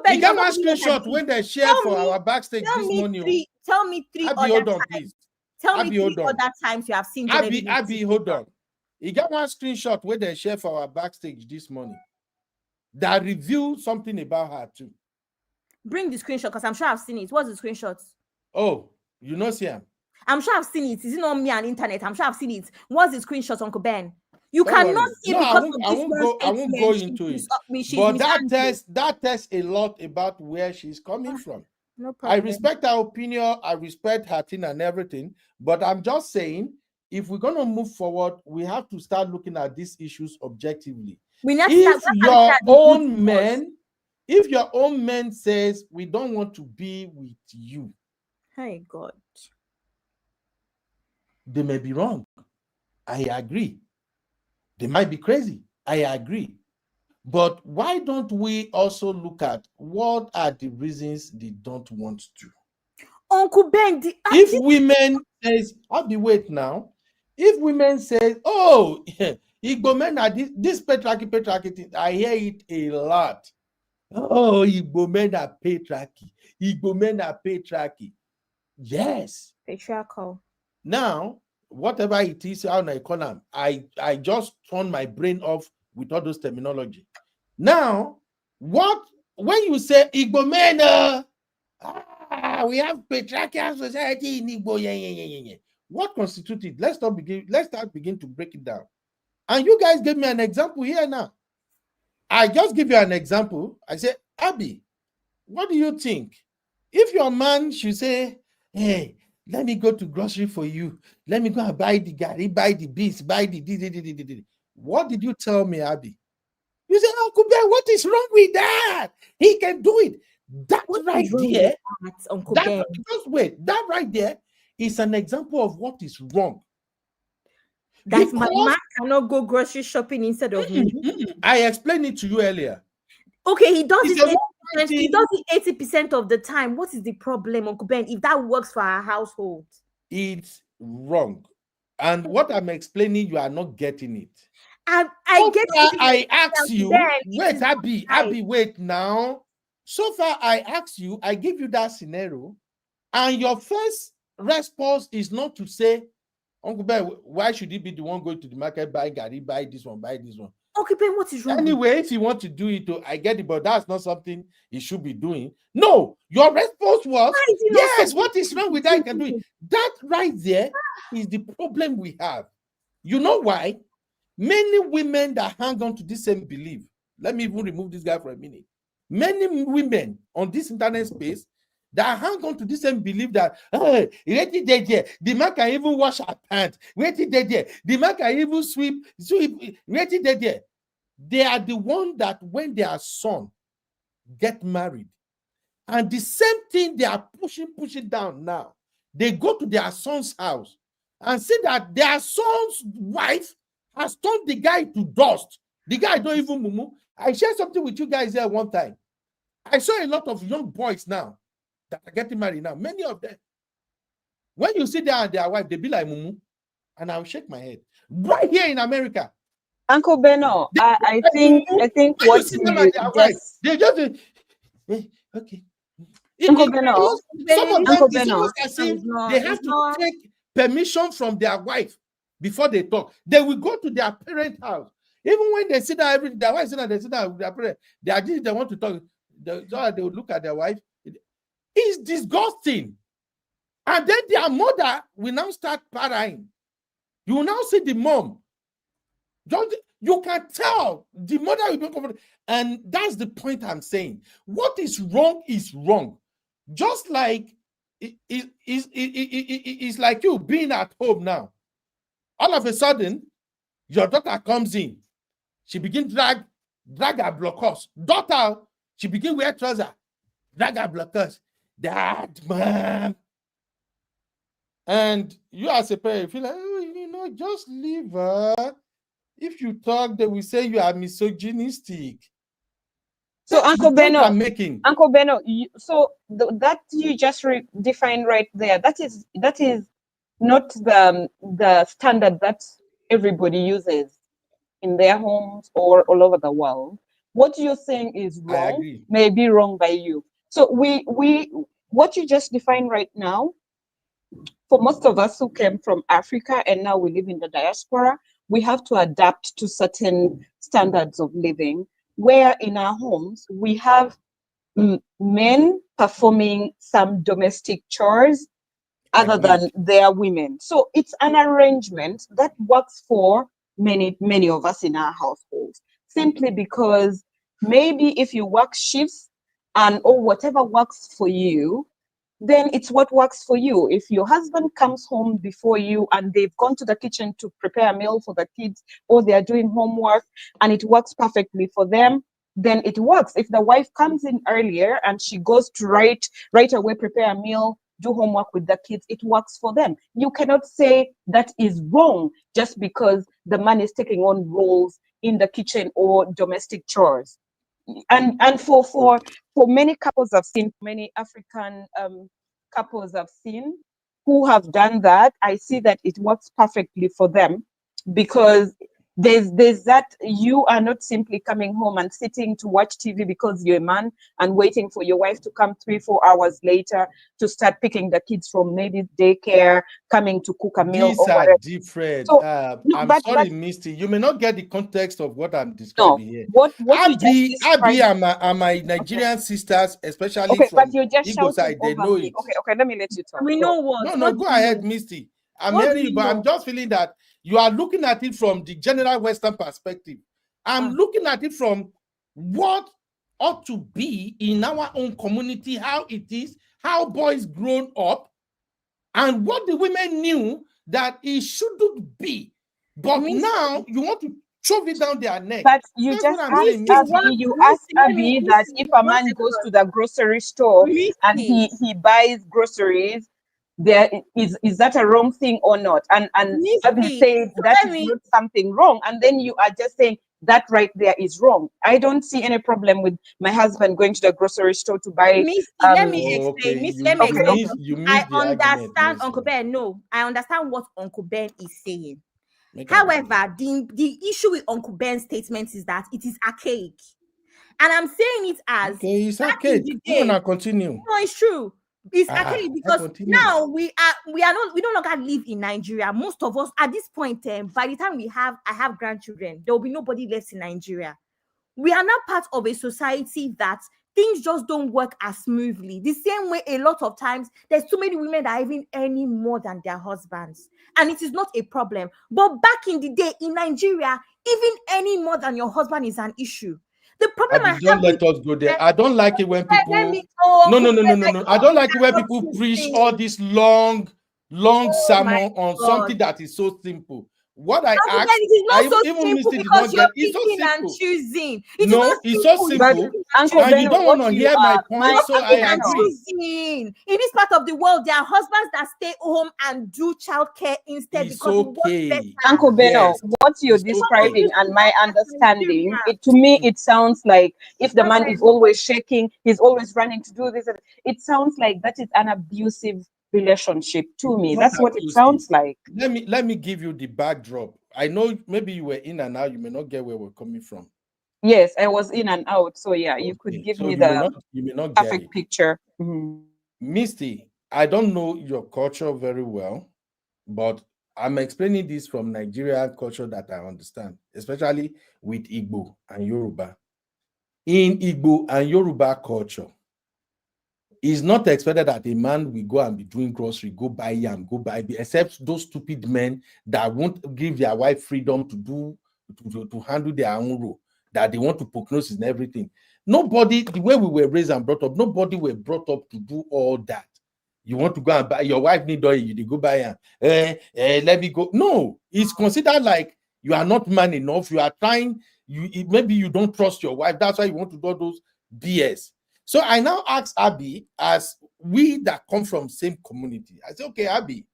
He got one screenshot when they share for our backstage this morning. Tell me three Abby, other hold on, times. please. Tell Abby, me three other times you have seen Genevieve. Abby, hold on. He got one screenshot where they share for our backstage this morning that revealed something about her too. Bring the screenshot because I'm sure I've seen it. What's the screenshot? Oh, you know, see him. I'm sure I've seen it. Is it not me on internet? I'm sure I've seen it. What's the screenshot, Uncle Ben? You cannot say because I won't go into it. But that tells a lot about where she's coming from. No problem. I respect her opinion. I respect her thing and everything. But I'm just saying, if we're going to move forward, we have to start looking at these issues objectively. If your own man says, we don't want to be with you. Hey, God. They may be wrong. I agree. They might be crazy. I agree. But why don't we also look at what are the reasons they don't want to? Uncle Ben, if women says, I'll be wait now. If women say, oh, Igbo men are this patriarchy thing, I hear it a lot. Oh, Igbo men are patriarchy. Igbo men are patriarchy. Yes. Patriarchal. Now, whatever it is, how I call them, I just turn my brain off with all those terminology. Now, when you say Igbo men, we have patriarchal society in Igbo, yeah. What constitutes it? Let's start begin to break it down. And you guys gave me an example here now. I just give you an example. I say, Abby, what do you think? If your man should say, hey, let me go to grocery for you. Let me go and buy the gari, buy the beans, buy the. What did you tell me, Abby? You say, Uncle Ben, what is wrong with that? He can do it. That right there, Uncle Ben? Just wait. That right there is an example of what is wrong. That my man cannot go grocery shopping instead of me. I explained it to you earlier. Okay, he does it 80%. He does it 80% of the time. What is the problem, Uncle Ben? If that works for our household, it's wrong. And what I'm explaining, you are not getting it. I get it. I ask you. Wait, Abby, wait now. So far, I ask you. I give you that scenario, and your first response is not to say, Uncle Ben, why should he be the one going to the market, buy gari, buy this one, buy this one? Okay, Ben, what is wrong? Anyway, if you want to do it, I get it, but that's not something he should be doing. No, your response was, yes, what is wrong with that? He can do it. That right there is the problem we have. You know why? Many women that hang on to this same belief, let me even remove this guy for a minute. Many women on this internet space that hang on to this same belief that the man can even wash her pants. The man can even sweep. They are the one that when their son get married, and the same thing they are pushing down now. They go to their son's house and see that their son's wife has turned the guy to dust. The guy don't even mumu. I shared something with you guys here one time. I saw a lot of young boys now that are getting married now. Many of them, when you see them and their wife, they be like mumu, and I'll shake my head. Right here in America, Uncle Beno, I think what you just they just okay. Uncle Beno, Some of them, Uncle it's Beno, almost as if they have to take permission from their wife before they talk. They will go to their parent house. Even when they sit down, their wife sit down, they sit down with their parent. They want to talk. They will look at their wife. It's disgusting. And then their mother will now start partying. You will now see the mom. You can tell the mother will be comfortable. And that's the point I'm saying. What is wrong is wrong. Just like it's like you being at home now. All of a sudden, your daughter comes in. She begins drag her blockers. Daughter, she begin wear trousers. Drag her blockers. Dad, mom. And you as a parent feel like, oh, just leave her. If you talk, they will say you are misogynistic. So Uncle Beno, making. Uncle Beno, that you just defined right there. That is not the standard that everybody uses in their homes or all over the world. What you're saying is wrong, may be wrong by you. So what you just defined right now, for most of us who came from Africa and now we live in the diaspora, we have to adapt to certain standards of living, where in our homes we have men performing some domestic chores other than their women. So it's an arrangement that works for many of us in our households, simply because maybe if you work shifts or whatever works for you, then it's what works for you. If your husband comes home before you and they've gone to the kitchen to prepare a meal for the kids, or they're doing homework and it works perfectly for them, then it works. If the wife comes in earlier and she goes to right away prepare a meal, do homework with the kids, it works for them. You cannot say that is wrong just because the man is taking on roles in the kitchen or domestic chores. And for many couples I've seen, many African couples I've seen who have done that, I see that it works perfectly for them, because there's that you are not simply coming home and sitting to watch TV because you're a man and waiting for your wife to come 3-4 hours later to start picking the kids from maybe daycare, coming to cook a meal. These are different. So, I'm sorry, Misty. You may not get the context of what I'm describing here. What Abby and my Nigerian sisters, especially from but you're just Igbo side, they know me. it. Okay, let me let you talk. We know what. No, go ahead, Misty. I'm hearing you, but I'm just feeling that you are looking at it from the general Western perspective. I'm looking at it from what ought to be in our own community, how it is, how boys grown up, and what the women knew that it shouldn't be. But now you want to shove it down their neck. But you just asked Abby that if a man goes to the grocery store and he buys groceries, is that a wrong thing or not? And Abby said that is not something wrong. And then you are just saying that right there is wrong. I don't see any problem with my husband going to the grocery store to buy. Let me explain. I understand Uncle Ben. No, I understand what Uncle Ben is saying. However, the issue with Uncle Ben's statement is that it is archaic. And I'm saying it as it's archaic. Continue. No, it's true. It's archaic because now we no longer live in Nigeria. Most of us at this point, by the time I have grandchildren, there will be nobody left in Nigeria. We are now part of a society that things just don't work as smoothly. The same way a lot of times there's too many women that are even earning more than their husbands. And it is not a problem. But back in the day in Nigeria, even earning more than your husband is an issue. The problem don't let us go there. I don't like it when people No. I don't like it when people preach all this long sermon on something that is so simple. what I Uncle Ben, asked, it is not so even simple Misty did because not you're get. It's so picking and simple. choosing. It is No, not it's so simple. But simple, Uncle and you Ben, don't what want to you hear my are, point, my so I Picking and agree. choosing. In this part of the world, there are husbands that stay home and do childcare instead It's because it works okay. better. Uncle Beno, Yes, what you're it's okay. describing and my understanding, Nigeria. it to me it sounds like if the man is always shaking, he's always running to do this. It sounds like that is an abusive relationship to me. Not That's what it abusive. sounds like. Let me give you the backdrop. I know maybe you were in and out, you may not get where we're coming from. Yes, I was in and out. So yeah, you could Okay, give so me you may the not get perfect it. picture. Mhm. Misty, I don't know your culture very well, but I'm explaining this from Nigerian culture that I understand, especially with Igbo and Yoruba. In Igbo and Yoruba culture, it's not expected that a man will go and be doing grocery, go buy yam, go buy, except those stupid men that won't give their wife freedom to do, to handle their own role, that they want to prognosis and everything. Nobody, the way we were raised and brought up, nobody were brought up to do all that. You want to go and buy, your wife need oil, you go buy yam. Let me go. No, it's considered like you are not man enough. You are trying, maybe you don't trust your wife. That's why you want to do those BS. So I now ask Abby, as we that come from same community, I say, okay, Abby,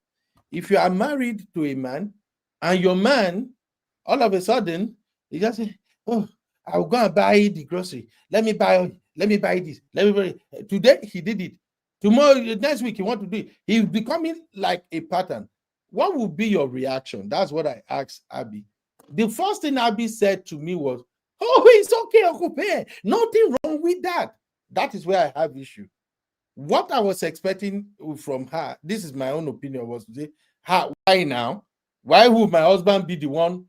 if you are married to a man and your man, all of a sudden, he just say, oh, I'll go and buy the grocery. Let me buy this. Let me buy it. Today, he did it. Tomorrow, next week, he want to do it. He's becoming like a pattern. What would be your reaction? That's what I asked Abby. The first thing Abby said to me was, oh, it's okay, Uncle Bear. Nothing wrong with that. That is where I have issue. What I was expecting from her, this is my own opinion, was to say, why now? Why would my husband be the one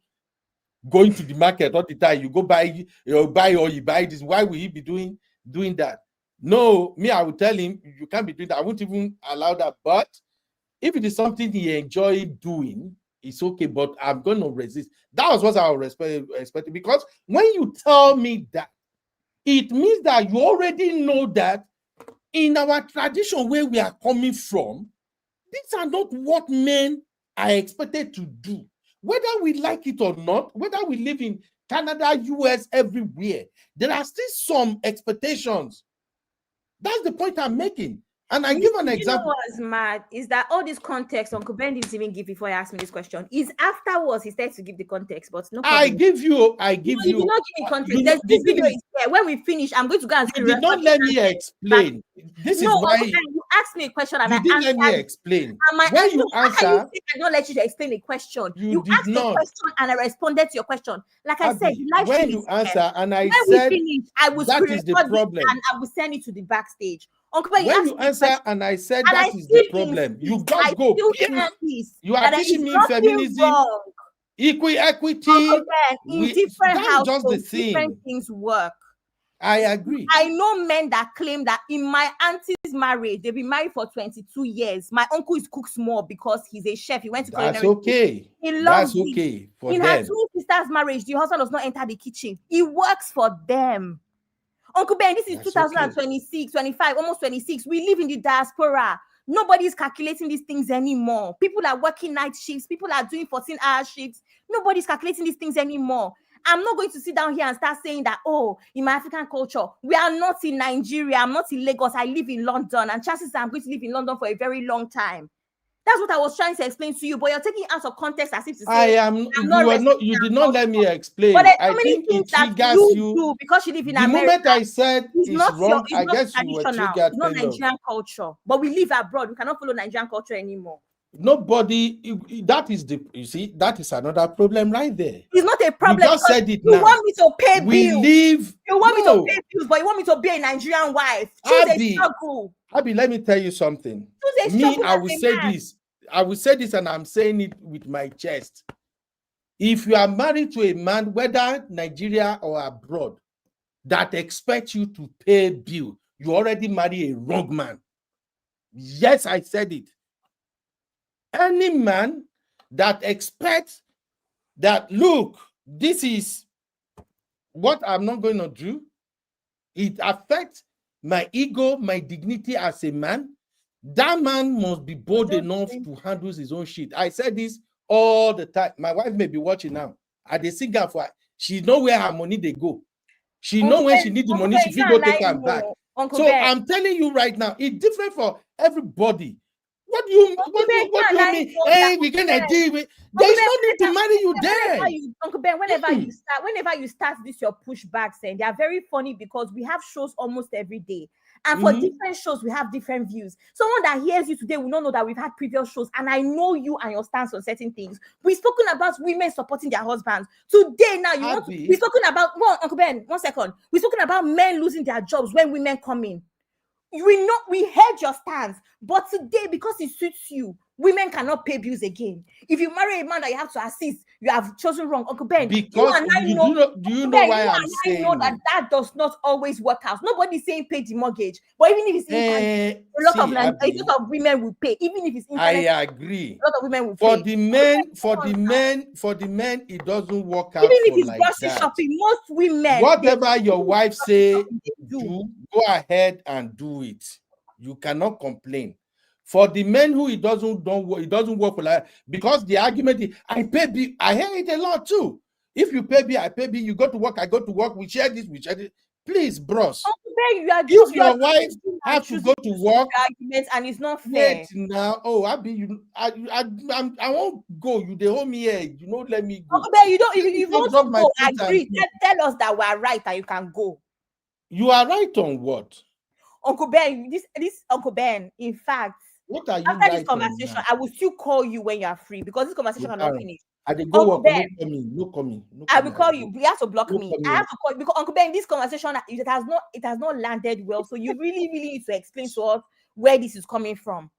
going to the market all the time? You go buy, or you buy this. Why will he be doing that? No, me, I will tell him, you can't be doing that. I won't even allow that. But if it is something he enjoyed doing, it's okay, but I'm going to resist. That was what I was expecting, because when you tell me that, it means that you already know that in our tradition where we are coming from, these are not what men are expected to do. Whether we like it or not, whether we live in Canada, US, everywhere, there are still some expectations. That's the point I'm making. And I give an example. You know what's mad is that all this context Uncle Ben didn't even give before he asked me this question. Is afterwards he started to give the context, but no problem. I give you. You did not give me context. There's this video is there. When we finish, I'm going to go and see. You did not let me explain. This is why Uncle Ben, you asked me a question and you I didn't let me answered. explain. And my When answer, you answer, I did not let you to explain a question. You did asked not. a question and I responded to your question. Like I said, the live when stream you is answer there. and I when said we finish, I will that is the problem. and I will send it to the backstage. Uncle Ben, When you answer and I said that is the problem, you just go. You are teaching me feminism, equity. In different That's just the households, different thing. things work. I agree. I know men that claim that in my auntie's marriage, they've been married for 22 years. My uncle is cooks more because he's a chef. He went to That's culinary okay. school. He loves That's okay for in them. her two sisters' marriage, the husband does not enter the kitchen. He works for them. Uncle Ben, this is That's 2026, 25, almost 26. We live in the diaspora. Nobody's calculating these things anymore. People are working night shifts. People are doing 14-hour shifts. Nobody's calculating these things anymore. I'm not going to sit down here and start saying that, oh, in my African culture, we are not in Nigeria. I'm not in Lagos. I live in London. And chances are I'm going to live in London for a very long time. That's what I was trying to explain to you, but you're taking it out of context as if to say you did not let me explain. But I think it triggers you do because you live in the America. moment I said it's wrong, I guess you were triggered. It's not Nigerian culture, but we live abroad. We cannot follow Nigerian culture anymore. Nobody, that is you see, that is another problem right there. It's not a problem. You just said it you now. Want me to pay bills. You want me to pay bills, but you want me to be a Nigerian wife. Choose a struggle. Abby, let me tell you something. I will say this. I will say this, and I'm saying it with my chest. If you are married to a man, whether Nigeria or abroad, that expects you to pay bill, you already marry a wrong man. Yes, I said it. Any man that expects that, look, this is what I'm not going to do, it affects my ego, my dignity as a man, that man must be bold enough to handle his own shit. I said this all the time. My wife may be watching now. I dey sing her for her. She know where her money they go. She know when she need the money, she will go take her back. So I'm telling you right now, it's different for everybody. What do you mean? Hey, we're gonna deal with. There is no need to marry you there. Uncle Ben, whenever you start this your pushbacks, and they are very funny because we have shows almost every day. And for different shows, we have different views. Someone that hears you today will not know that we've had previous shows. And I know you and your stance on certain things. We've spoken about women supporting their husbands. Today, now, we've spoken about, Uncle Ben, 1 second. We've spoken about men losing their jobs when women come in. We heard your stance, but today, because it suits you, women cannot pay bills again. If you marry a man that you have to assist, you have chosen wrong, Uncle Ben. Because do you know why I'm saying? I know that does not always work out. Nobody's saying pay the mortgage, but even if it's a lot of women will pay. Even if it's I agree. A lot of women will for pay. the men, it doesn't work out. Even if it's like grocery that. shopping, most women. Whatever your wife say, do go ahead and do it. You cannot complain. For the men who it doesn't work for like, because the argument is, I pay bill. I hear it a lot too. If you pay bill, I pay bill. You go to work, I go to work. We share this, we share this. Please, bros. If your wife have to go to work, arguments and it's not fair. Wait now. Oh, I won't go. You they hold me here. You don't let me go. Uncle Ben, you don't go. Agree. Tell us that we are right and you can go. You are right on what? Uncle Ben, this Uncle Ben, in fact, what are you after this conversation, I will still call you when you are free because this conversation cannot finish. I did go work. No coming. I will call you. You have to block me. I have to call because Uncle Ben, this conversation it has not landed well. So you really need to explain to us where this is coming from.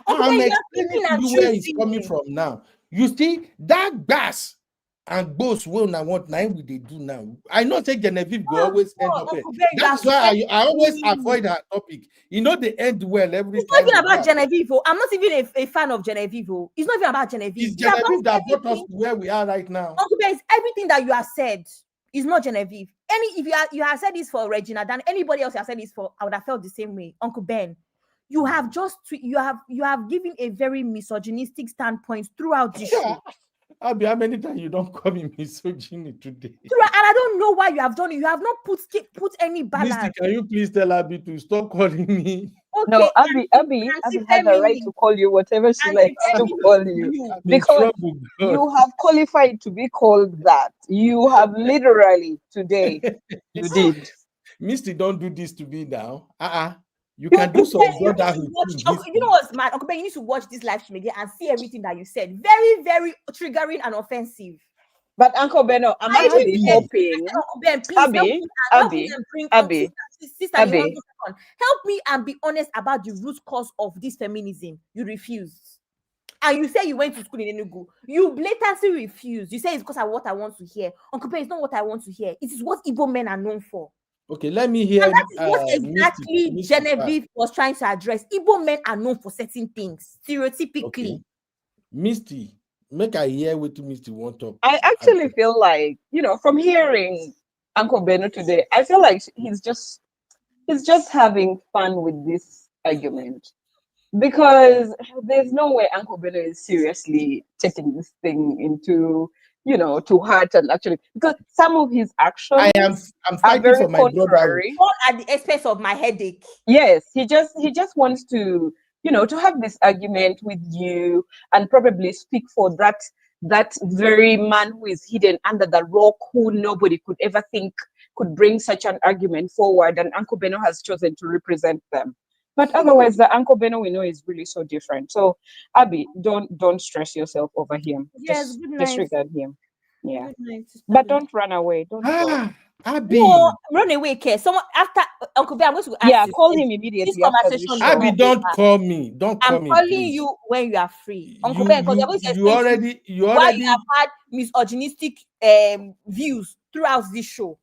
I'm explaining to you where it's coming from now. You see that gas and both will I want now we they do now. I know say Genevieve go always end up here. That's why I always avoid that topic. You know they end well every time. It's not even about Genevieve. I'm not even a fan of Genevieve. It's not even about Genevieve. It's Genevieve that brought us to where we are right now. Uncle Ben, it's everything that you have said. It's not Genevieve. If you have said this for Regina than anybody else you have said this for, I would have felt the same way. Uncle Ben, you have given a very misogynistic standpoint throughout this show. Abby, how many times you don't call me misogyny today? And I don't know why you have done it. You have not put any balance. Misty, can you please tell Abby to stop calling me? Okay, no, Abby has the right to call you whatever she likes to call you. Because you have qualified to be called that. You have literally today, you did. Misty, don't do this to me now. You can do some brotherhood. You know what's mad? Uncle Ben, you need to watch this live stream again and see everything that you said. Very, very triggering and offensive. But Uncle Beno, I'm actually hoping. Uncle Ben, please help me and be honest about the root cause of this feminism. You refused. And you say you went to school in Enugu. You blatantly refused. You say it's because of what I want to hear. Uncle Ben, it's not what I want to hear. It is what Igbo men are known for. Okay, let me hear. And that is what exactly Misty Genevieve was trying to address. Igbo men are known for certain things, stereotypically. Okay. Misty, make I hear what Misty want to. I actually feel like, from hearing Uncle Beno today, I feel like he's just having fun with this argument. Because there's no way Uncle Beno is seriously taking this thing into to heart and actually, because some of his actions I'm fighting for my brother. Not at the expense of my headache. Yes, he just wants to to have this argument with you and probably speak for that very man who is hidden under the rock, who nobody could ever think could bring such an argument forward, and Uncle Beno has chosen to represent them. But otherwise, the Uncle Beno we know is really so different. So, Abby, don't stress yourself over him. Yes, just disregard him. Yeah, but don't run away. Don't go. Abby, no, run away, care. Someone after Uncle Ben, I'm going to ask call him immediately. This conversation. Abby, don't call me. Don't call me. I'm calling you when you are free, Uncle Ben, because you already why you have had misogynistic views throughout this show.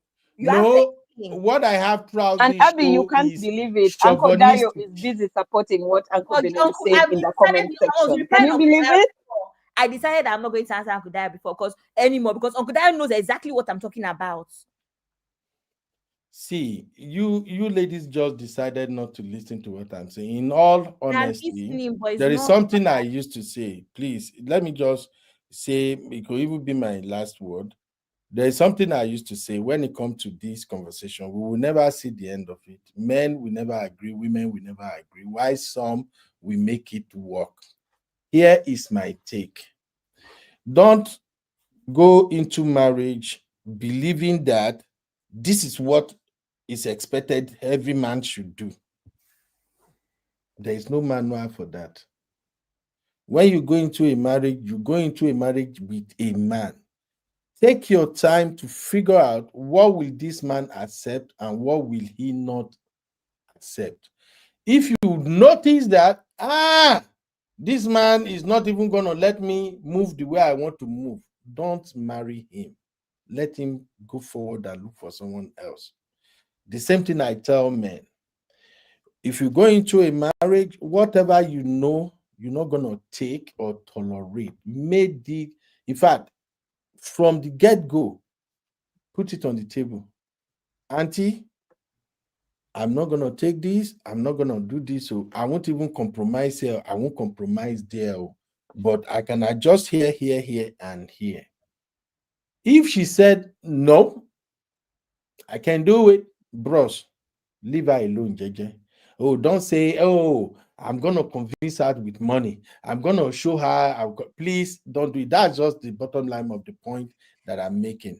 What I have throughout and this Abby, show you can't believe it. Uncle Dayo is busy supporting what Uncle Beno said in the comment section. Can you believe it? I decided I'm not going to answer Uncle Dayo anymore because Uncle Dayo knows exactly what I'm talking about. See, you ladies just decided not to listen to what I'm saying. In all honesty, there is something I used to say. Please, let me just say, it could even be my last word. There's something I used to say when it comes to this conversation, we will never see the end of it. Men will never agree, women will never agree. Why some will make it work. Here is my take. Don't go into marriage believing that this is what is expected every man should do. There is no manual for that. When you go into a marriage, you go into a marriage with a man. Take your time to figure out what will this man accept and what will he not accept. If you notice that, this man is not even going to let me move the way I want to move, don't marry him. Let him go forward and look for someone else. The same thing I tell men. If you go into a marriage, whatever you know you're not going to take or tolerate, in fact, from the get-go, put it on the table. Auntie, I'm not going to take this. I'm not going to do this. So I won't even compromise here. I won't compromise there. But I can adjust here, and here. If she said, no, I can do it, bros, leave her alone, JJ. Oh, don't say, oh, I'm going to convince her with money. I'm going to show her. Please don't do it. That's just the bottom line of the point that I'm making.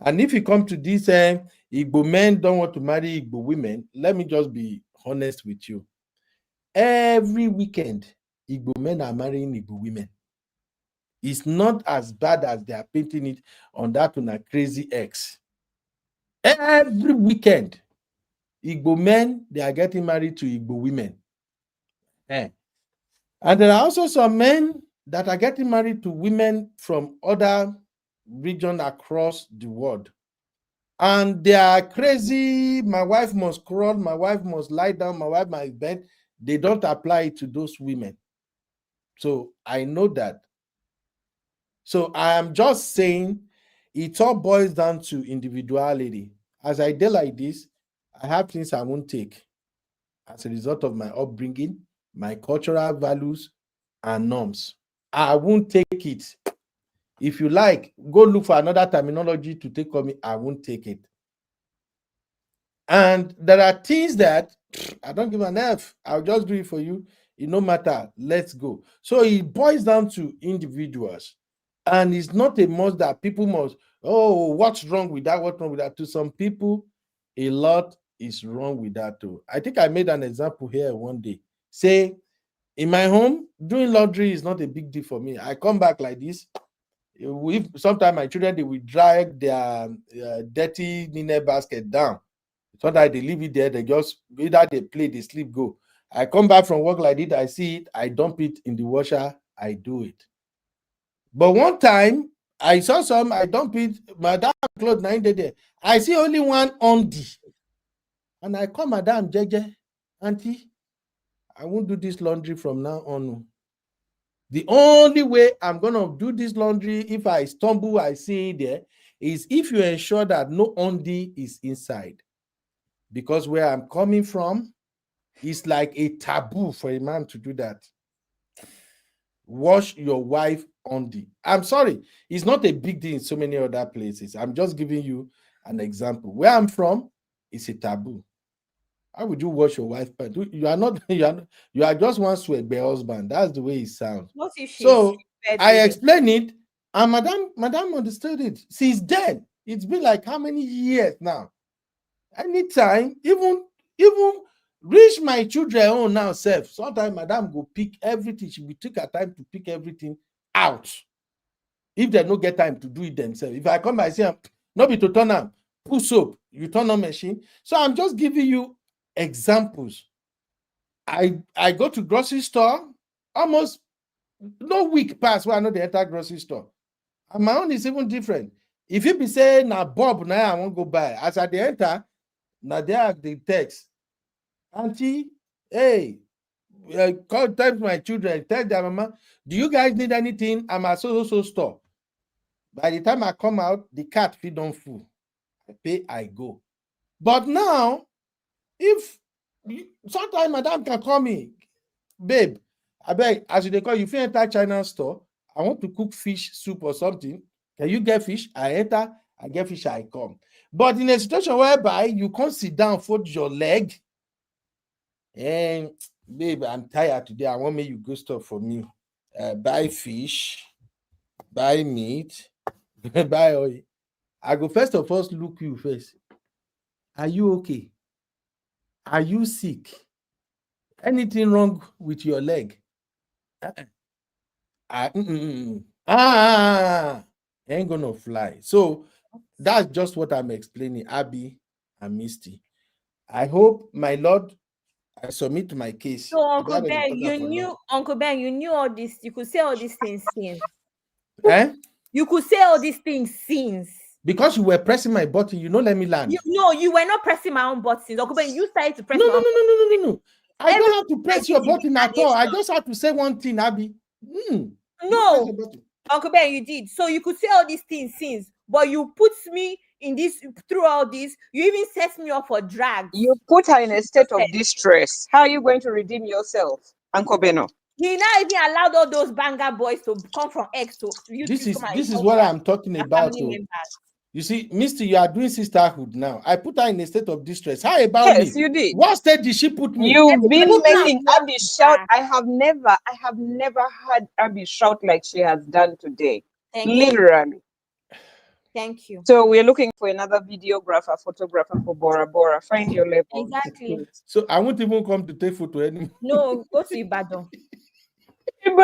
And if you come to this, Igbo men don't want to marry Igbo women, let me just be honest with you. Every weekend, Igbo men are marrying Igbo women. It's not as bad as they are painting it on that on a crazy X. Every weekend, Igbo men, they are getting married to Igbo women. And there are also some men that are getting married to women from other regions across the world. And they are crazy. My wife must crawl. My wife must lie down. My wife must bend. They don't apply it to those women. So I know that. So I am just saying it all boils down to individuality. As I did like this, I have things I won't take as a result of my upbringing, my cultural values and norms. I won't take it. If you like, go look for another terminology to take on me. I won't take it. And there are things that I don't give an F. I'll just do it for you. It no matter. Let's go. So it boils down to individuals. And it's not a must that people must, oh, what's wrong with that? What's wrong with that? To some people, a lot is wrong with that too. I think I made an example here one day. Say, in my home, doing laundry is not a big deal for me. I come back like this. Sometimes my children, they will drag their dirty linen basket down. Sometimes they leave it there. They just, either they play, they sleep, go. I come back from work like this. I see it. I dump it in the washer. I do it. But one time, I saw some, I dump it, madam clothes 9 days there. I see only one undi. And I call Madam Jeje, auntie, I won't do this laundry from now on. The only way I'm going to do this laundry, if I stumble, I see it there, is if you ensure that no undi is inside. Because where I'm coming from, it's like a taboo for a man to do that. Wash your wife undi. I'm sorry, it's not a big deal in so many other places. I'm just giving you an example. Where I'm from, it's a taboo. How would you wash your wife? You are not. You are just one sweat husband. That's the way it sounds. What if she's so I explained it, and Madam understood it. Since then, it's been like how many years now? Anytime, even reach my children own now self. Sometimes Madam go pick everything. She will take her time to pick everything out. If they don't get time to do it themselves. If I come, I say, no be to turn on, put soap, you turn on machine. So I'm just giving you examples. I go to grocery store, almost no week pass where I know the entire grocery store. And my own is even different. If you be saying now Bob, now I won't go buy. As I the enter, now they have the text. Auntie, hey, call time my children, tell their mama, do you guys need anything? I'm at so store. By the time I come out, the cat feed on full. I pay, I go. But now, if sometimes Madam can call me, babe, I beg, as they call you, if you enter China store, I want to cook fish soup or something. Can you get fish? I enter, I get fish, I come. But in a situation whereby you can't sit down, fold your leg, and babe, I'm tired today. I want you go stop for me. Buy fish, buy meat, buy oil. I go first of all look you first. Are you okay? Are you sick? Anything wrong with your leg? Ain't gonna fly. So that's just what I'm explaining, Abby and Misty. I hope, my Lord, I submit my case. So Uncle Ben, you knew all this. You could say all these things since. You could say all these things since. Because you were pressing my button, let me land. You were not pressing my own button. Uncle Ben, you started to press. No. I don't have to press your button at all. I just have to say one thing, Abby. No, Uncle Ben, you did. So you could say all these things since, but you put me in this through all this. You even set me up for drag. You put her in a state of distress. How are you going to redeem yourself, Uncle Beno? He now even allowed all those banger boys to come from X to YouTube. This is what I'm talking about. You see, Misty, you are doing sisterhood now. I put her in a state of distress. How about me? Yes, you did. What state did she put me? You've been making Abby shout. I have never had Abby shout like she has done today. Literally. Thank you. So we're looking for another videographer, photographer for Bora Bora. Find your level. Exactly. So I won't even come to take photo anymore. No, go to Ibadan. Go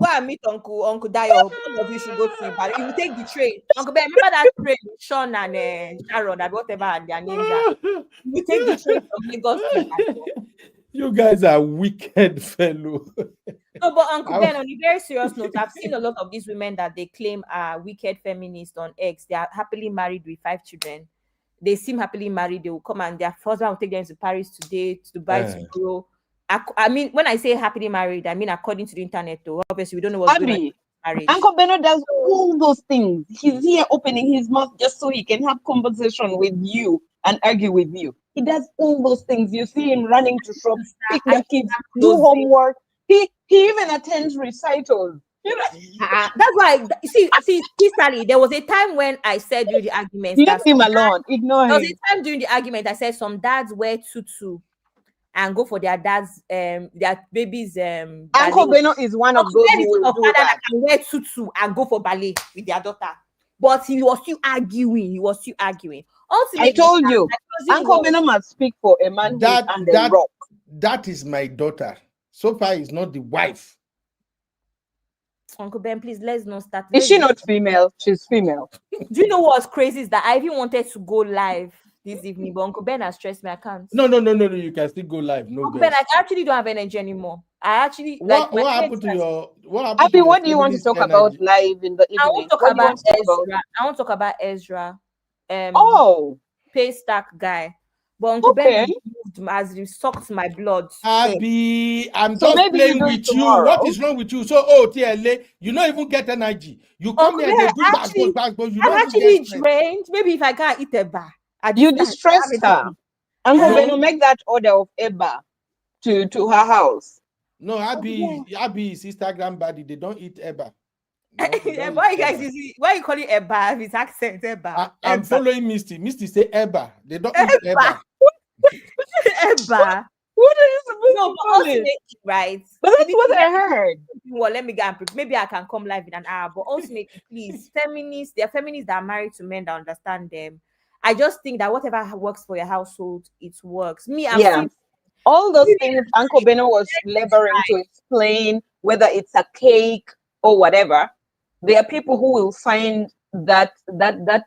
and meet Uncle Dayo. All of you should go to Ibadan. You will take the train. Uncle Ben, remember that train, Sean and Sharon and whatever their names are. You take the train from Lagos to Ibadan. You guys are wicked fellow. No, but Uncle Ben, on a very serious note, I've seen a lot of these women that they claim are wicked feminists on X. They are happily married with 5 children. They seem happily married. They will come and their husband will take them to Paris today, to Dubai tomorrow. I mean, when I say happily married, I mean according to the internet, though. Obviously, we don't know what's going on in marriage. Uncle Beno does all those things. He's here opening his mouth just so he can have conversation with you and argue with you. He does all those things. You see him running to shop, pick the kids, do homework. He even attends recitals. That's why. See, Sally, there was a time when I said during the argument, leave him alone. Ignore him. There was a time during the argument I said some dads wear tutu and go for their dad's their babies. Uncle Beno is one of those who will do that. Can wear tutu and go for ballet with their daughter, but he was still arguing. Ultimately, I told you, Uncle Beno must speak for a man and a rock. That is my daughter. So far, is not the wife. Uncle Ben, please, let's not start. Is she not female? She's female. Do you know what's crazy is that I even wanted to go live this evening, but Uncle Ben has stressed me. I can't. No. You can still go live. No, Uncle Ben, I actually don't have energy anymore. I actually what happened to your Abby, what do you want to talk about live in the evening? I want to talk about Ezra. I want to talk about Ezra. Pay stack guy. But Uncle Ben has sucked my blood. Abby, I'm just playing with you. What is wrong with you? So, TLA, you don't even get energy. You come here, they do back, but you don't actually drained. Maybe if I can't eat a bar. You distressed her. Uncle Beno, make that order of Eba to her house. No, Abby is Instagram body. They don't eat Eba. No, why you call it Eba? His accent Eba. I'm following Misty. Misty say Eba. They don't eat Eba. Eba. What are you supposed to call it? Right. But that's what I heard. Well, let me go and maybe I can come live in an hour. But ultimately, please, feminists, there are feminists that are married to men that understand them. I just think that whatever works for your household, it works. All those things Uncle Beno was laboring to explain, whether it's a cake or whatever, there are people who will find that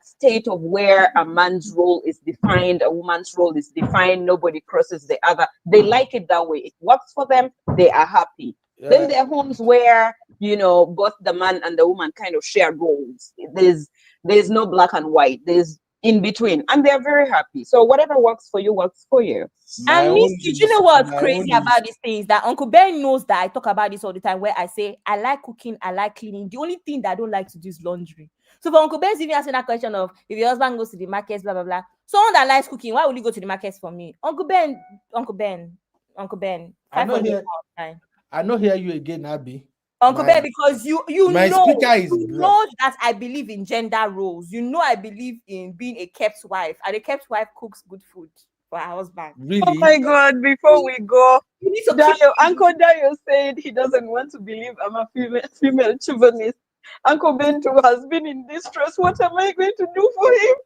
state of where a man's role is defined, a woman's role is defined, nobody crosses the other. They like it that way. It works for them. They are happy. Yeah. Then there are homes where, both the man and the woman kind of share roles. There's no black and white. There's in between, and they're very happy. So whatever works for you works for you. And did you know what's crazy about these things? That Uncle Ben knows that I talk about this all the time, where I say I like cooking, I like cleaning. The only thing that I don't like to do is laundry. So for Uncle Ben's even asking that question of if your husband goes to the markets, blah blah blah. Someone that likes cooking, why would he go to the markets for me? Uncle Ben. I know hear you again, Abby. Uncle Ben, because you my know, speaker is you blocked. know that I believe in gender roles. You know I believe in being a kept wife, and a kept wife cooks good food for her husband. Oh Really? my God! Before we go, You need to Dayo, Uncle Dayo said he doesn't want to believe I'm a female chauvinist. Uncle Bento has been in distress. What am I going to do for him?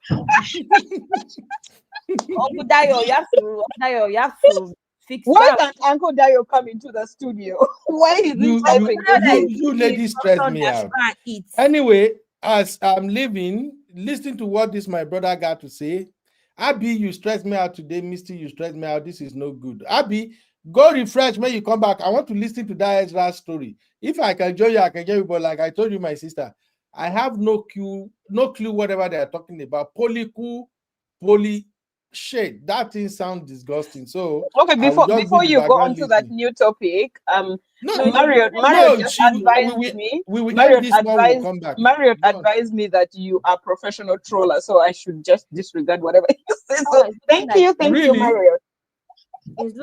Uncle Dayo, you have to fix. Why can't Uncle Dayo come into the studio? Why is he typing? You ladies stress me out. Anyway, as I'm leaving, listen to what this my brother got to say. Abby, you stress me out today. Misty, you stress me out. This is no good. Abby, go refresh when you come back. I want to listen to that Ezra story. If I can join you, I can join you. But like I told you, my sister, I have no clue whatever they are talking about. Polic, shit, that thing sounds disgusting. So okay, before you go on to that new topic, Marriott just advised me. Marriott advised me that you are professional troller, so I should just disregard whatever you say. So thank you, Marriott.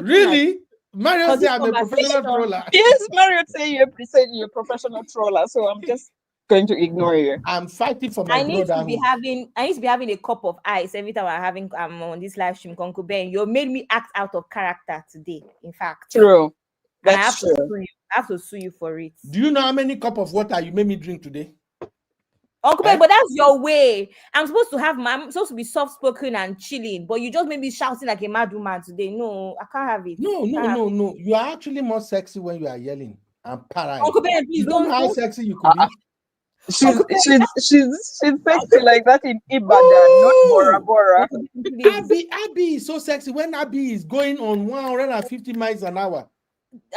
Really? Marriott said I'm a professional troller. Yes, Marriott said you're a professional troller, so I'm just going to ignore you. I'm fighting for my brotherhood. I need to be having a cup of ice every time I'm on this live stream. Uncle Ben, you made me act out of character today. In fact, true. That's true. I have to sue you for it. Do you know how many cup of water you made me drink today? Uncle Ben, but that's your way. I'm supposed to be soft spoken and chilling, but you just made me shouting like a mad woman today. No, I can't have it. No. You are actually more sexy when you are yelling. I'm paranoid. Uncle Ben, please don't. How sexy you could be. She's sexy like that in Ibadan, not Bora Bora. Abby is so sexy when Abby is going on 150 miles an hour.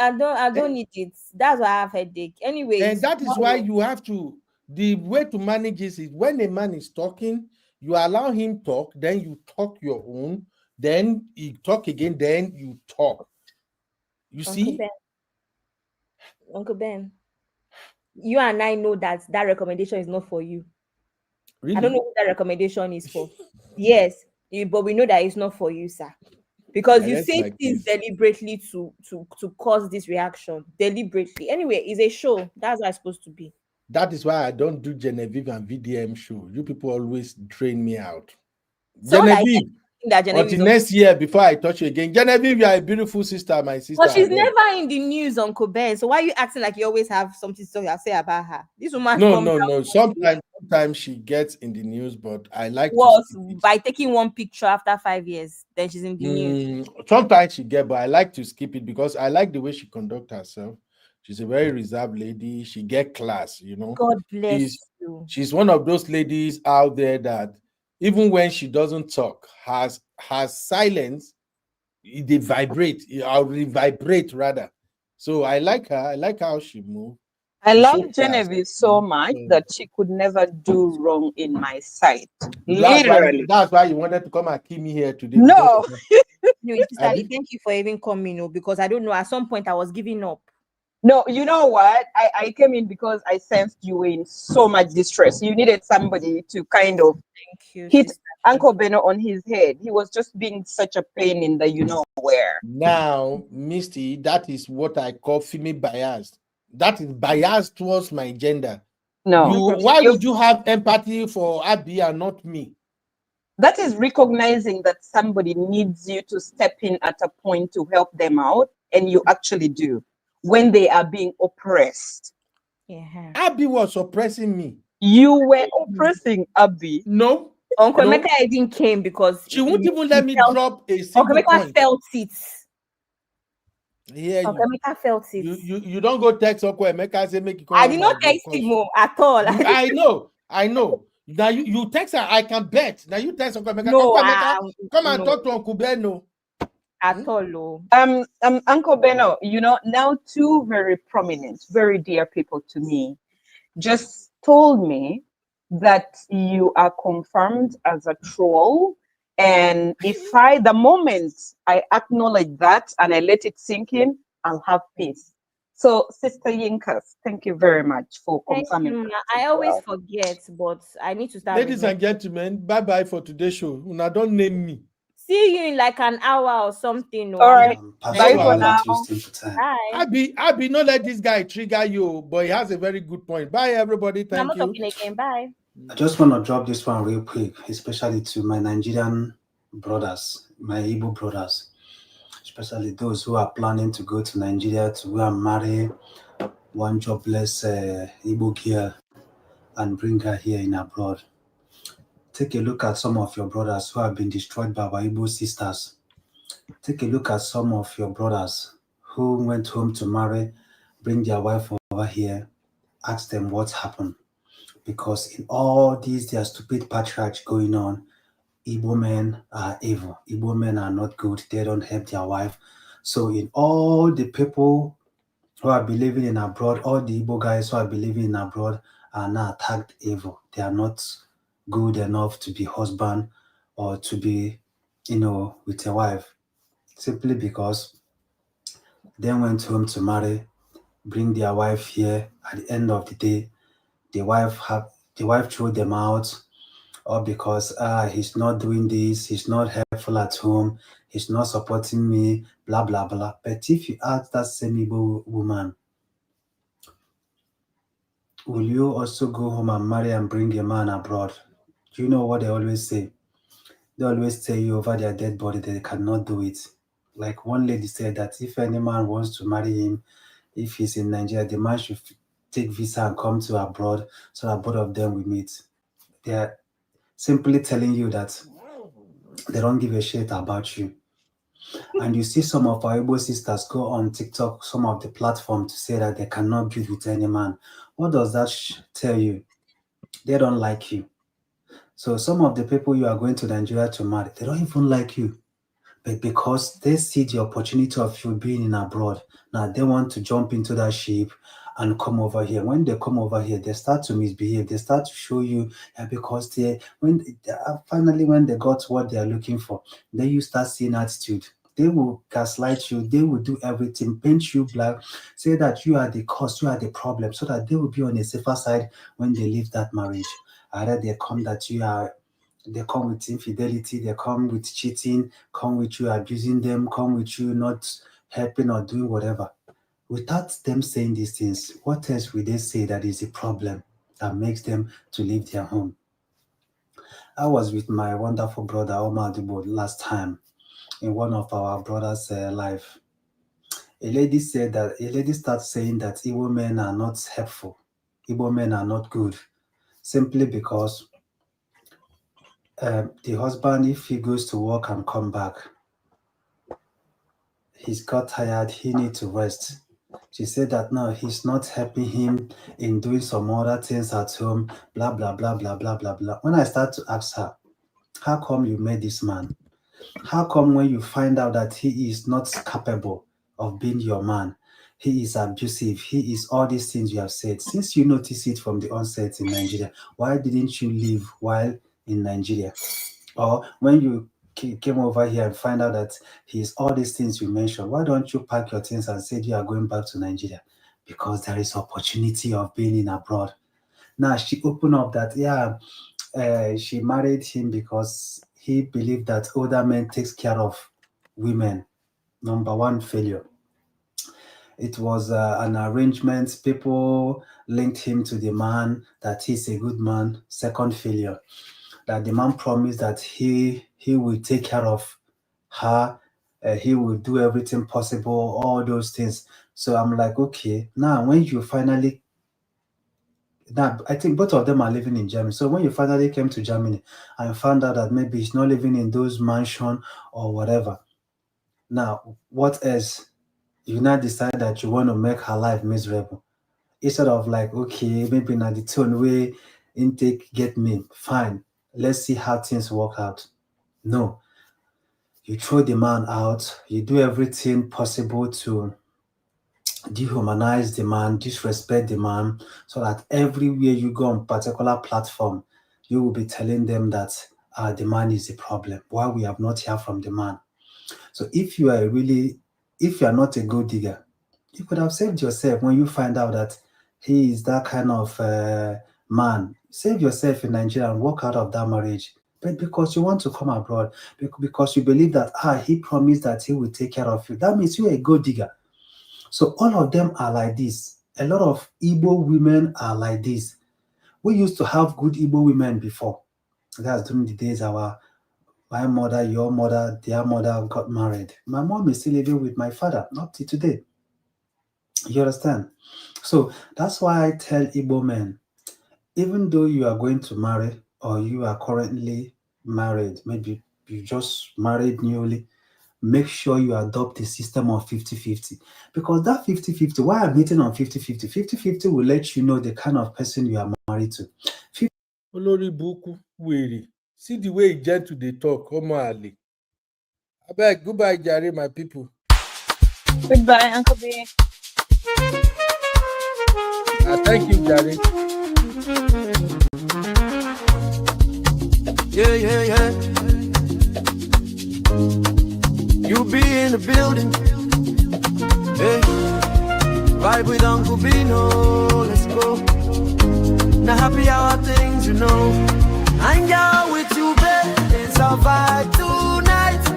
I don't need it. That's why I have headache. Anyway, and that is why you have to. The way to manage this is when a man is talking, you allow him talk, then you talk your own, then you talk again, then you talk. You see, Uncle Ben, you and I know that recommendation is not for you. Really? I don't know who that recommendation is for. Yes, but we know that it's not for you, sir. Because you say things deliberately to cause this reaction. Deliberately. Anyway, it's a show. That's how it's supposed to be. That is why I don't do Genevieve and VDM show. You people always train me out. So Genevieve, until next year before I touch you again. Genevieve, you are a beautiful sister, my sister. But she's never in the news, Uncle Ben. So why are you acting like you always have something to say about her? This woman. No. Sometimes she gets in the news, but I like by taking one picture after 5 years, then she's in the news. Sometimes she gets, but I like to skip it because I like the way she conducts herself. She's a very reserved lady. She get class, you know. God bless you. She's one of those ladies out there that even when she doesn't talk, has silence, they vibrate, or vibrate rather. So I like her. I like how she moves. I love Genevieve so much that she could never do wrong in my sight. Literally. That's why you wanted to come and keep me here today. No. Thank you for even coming, because I don't know. At some point, I was giving up. No, you know what? I came in because I sensed you were in so much distress. You needed somebody to kind of hit Uncle Beno on his head. He was just being such a pain in the you-know-where. Now, Misty, that is what I call female bias. That is bias towards my gender. No. Why would you have empathy for Abby and not me? That is recognizing that somebody needs you to step in at a point to help them out, and you actually do. When they are being oppressed. Yeah. Abby was oppressing me. You were oppressing Abby. No. Uncle Emeka even came because she won't even let me drop a single Uncle Emeka felt it. Yeah, Uncle Emeka felt it. You don't go text Uncle Emeka say make you come. I did not text him at all. I know. Now you text her, I can bet. Now you text Uncle Emeka. No, Uncle Emeka, come and talk to Uncle Beno. At all. Uncle Beno, now two very prominent, very dear people to me just told me that you are confirmed as a troll. And the moment I acknowledge that and I let it sink in, I'll have peace. So, Sister Yinkas, thank you very much for confirming. I always forget, but I need to start. Ladies and gentlemen, bye-bye for today's show. Una don't name me. See you in like an hour or something. All right. Bye Bye for now. Bye. Abi, not let this guy trigger you, but he has a very good point. Bye, everybody. I'm Thank not you. talking again. Bye. I just want to drop this one real quick, especially to my Nigerian brothers, my Igbo brothers, especially those who are planning to go to Nigeria to go and marry one jobless Igbo girl and bring her here in abroad. Take a look at some of your brothers who have been destroyed by our Igbo sisters. Take a look at some of your brothers who went home to marry, bring their wife over here, ask them what happened. Because in all these, their stupid patriarchy going on, Igbo men are evil. Igbo men are not good. They don't help their wife. So in all the people who are believing in abroad, all the Igbo guys who are believing in abroad are now tagged evil. They are not good enough to be husband or to be, with a wife. Simply because they went home to marry, bring their wife here. At the end of the day, the wife threw them out, or because he's not doing this, he's not helpful at home, he's not supporting me, blah blah blah. But if you ask that same Igbo woman, will you also go home and marry and bring a man abroad? Do you know what they always say? They always tell you over their dead body that they cannot do it. Like one lady said that if any man wants to marry him, if he's in Nigeria, the man should take visa and come to abroad so that both of them will meet. They are simply telling you that they don't give a shit about you. And you see some of our Igbo sisters go on TikTok, some of the platform, to say that they cannot build with any man. What does that tell you? They don't like you. So some of the people you are going to Nigeria to marry, they don't even like you. But because they see the opportunity of you being in abroad, now they want to jump into that ship and come over here. When they come over here, they start to misbehave. They start to show you because finally when they got what they are looking for, then you start seeing attitude. They will gaslight you. They will do everything, paint you black, say that you are the cause, you are the problem, so that they will be on a safer side when they leave that marriage. Either they come with infidelity, they come with cheating, come with you abusing them, come with you not helping or doing whatever. Without them saying these things, what else will they say that is a problem that makes them to leave their home? I was with my wonderful brother Omar Dubo last time in one of our brothers' life. A lady started saying that Igbo men are not helpful, Igbo men are not good, simply because the husband, if he goes to work and come back, he's got tired, he needs to rest. She said that no, he's not helping him in doing some other things at home, blah, blah, blah, blah, blah, blah, blah. When I start to ask her, how come you met this man? How come when you find out that he is not capable of being your man, he is abusive, he is all these things you have said, since you notice it from the onset in Nigeria, why didn't you leave while in Nigeria? Or when you came over here and find out that he's all these things you mentioned, why don't you pack your things and say you are going back to Nigeria? Because there is opportunity of being in abroad. Now she opened up that she married him because he believed that older men takes care of women. Number one failure. It was an arrangement. People linked him to the man, that he's a good man. Second failure. That the man promised that he will take care of her, he will do everything possible, all those things. So I'm like, okay, now I think both of them are living in Germany. So when you finally came to Germany and found out that maybe he's not living in those mansion or whatever, now what else? You now decide that you want to make her life miserable. Instead of like, okay, maybe now the tone way intake get me, fine. Let's see how things work out. No. You throw the man out, you do everything possible to dehumanize the man, disrespect the man, so that everywhere you go on particular platform, you will be telling them that the man is the problem. Why we have not heard from the man. So if you are not a gold digger, you could have saved yourself when you find out that he is that kind of man. Save yourself in Nigeria and walk out of that marriage. but because you want to come abroad, because you believe that he promised that he will take care of you. That means you're a gold digger. So all of them are like this. A lot of Igbo women are like this. We used to have good Igbo women before. That's during the days my mother, your mother, their mother got married. My mom is still living with my father, not till today. You understand? So that's why I tell Igbo men, even though you are going to marry or you are currently married, maybe you just married newly, make sure you adopt the system of 50-50. Because that 50-50, why I'm hitting on 50-50, 50-50 will let you know the kind of person you are married to. Olori Buku, weary. See the way he gentle they talk, Omo Ali. Abeg, goodbye, Jare, my people. Goodbye, Uncle B. Thank you, Jare. Yeah, yeah, yeah. You be in the building. Hey, vibe with Uncle Bino. Let's go. Now happy hour things, you know. Hang out with you, babe. It's our vibe tonight.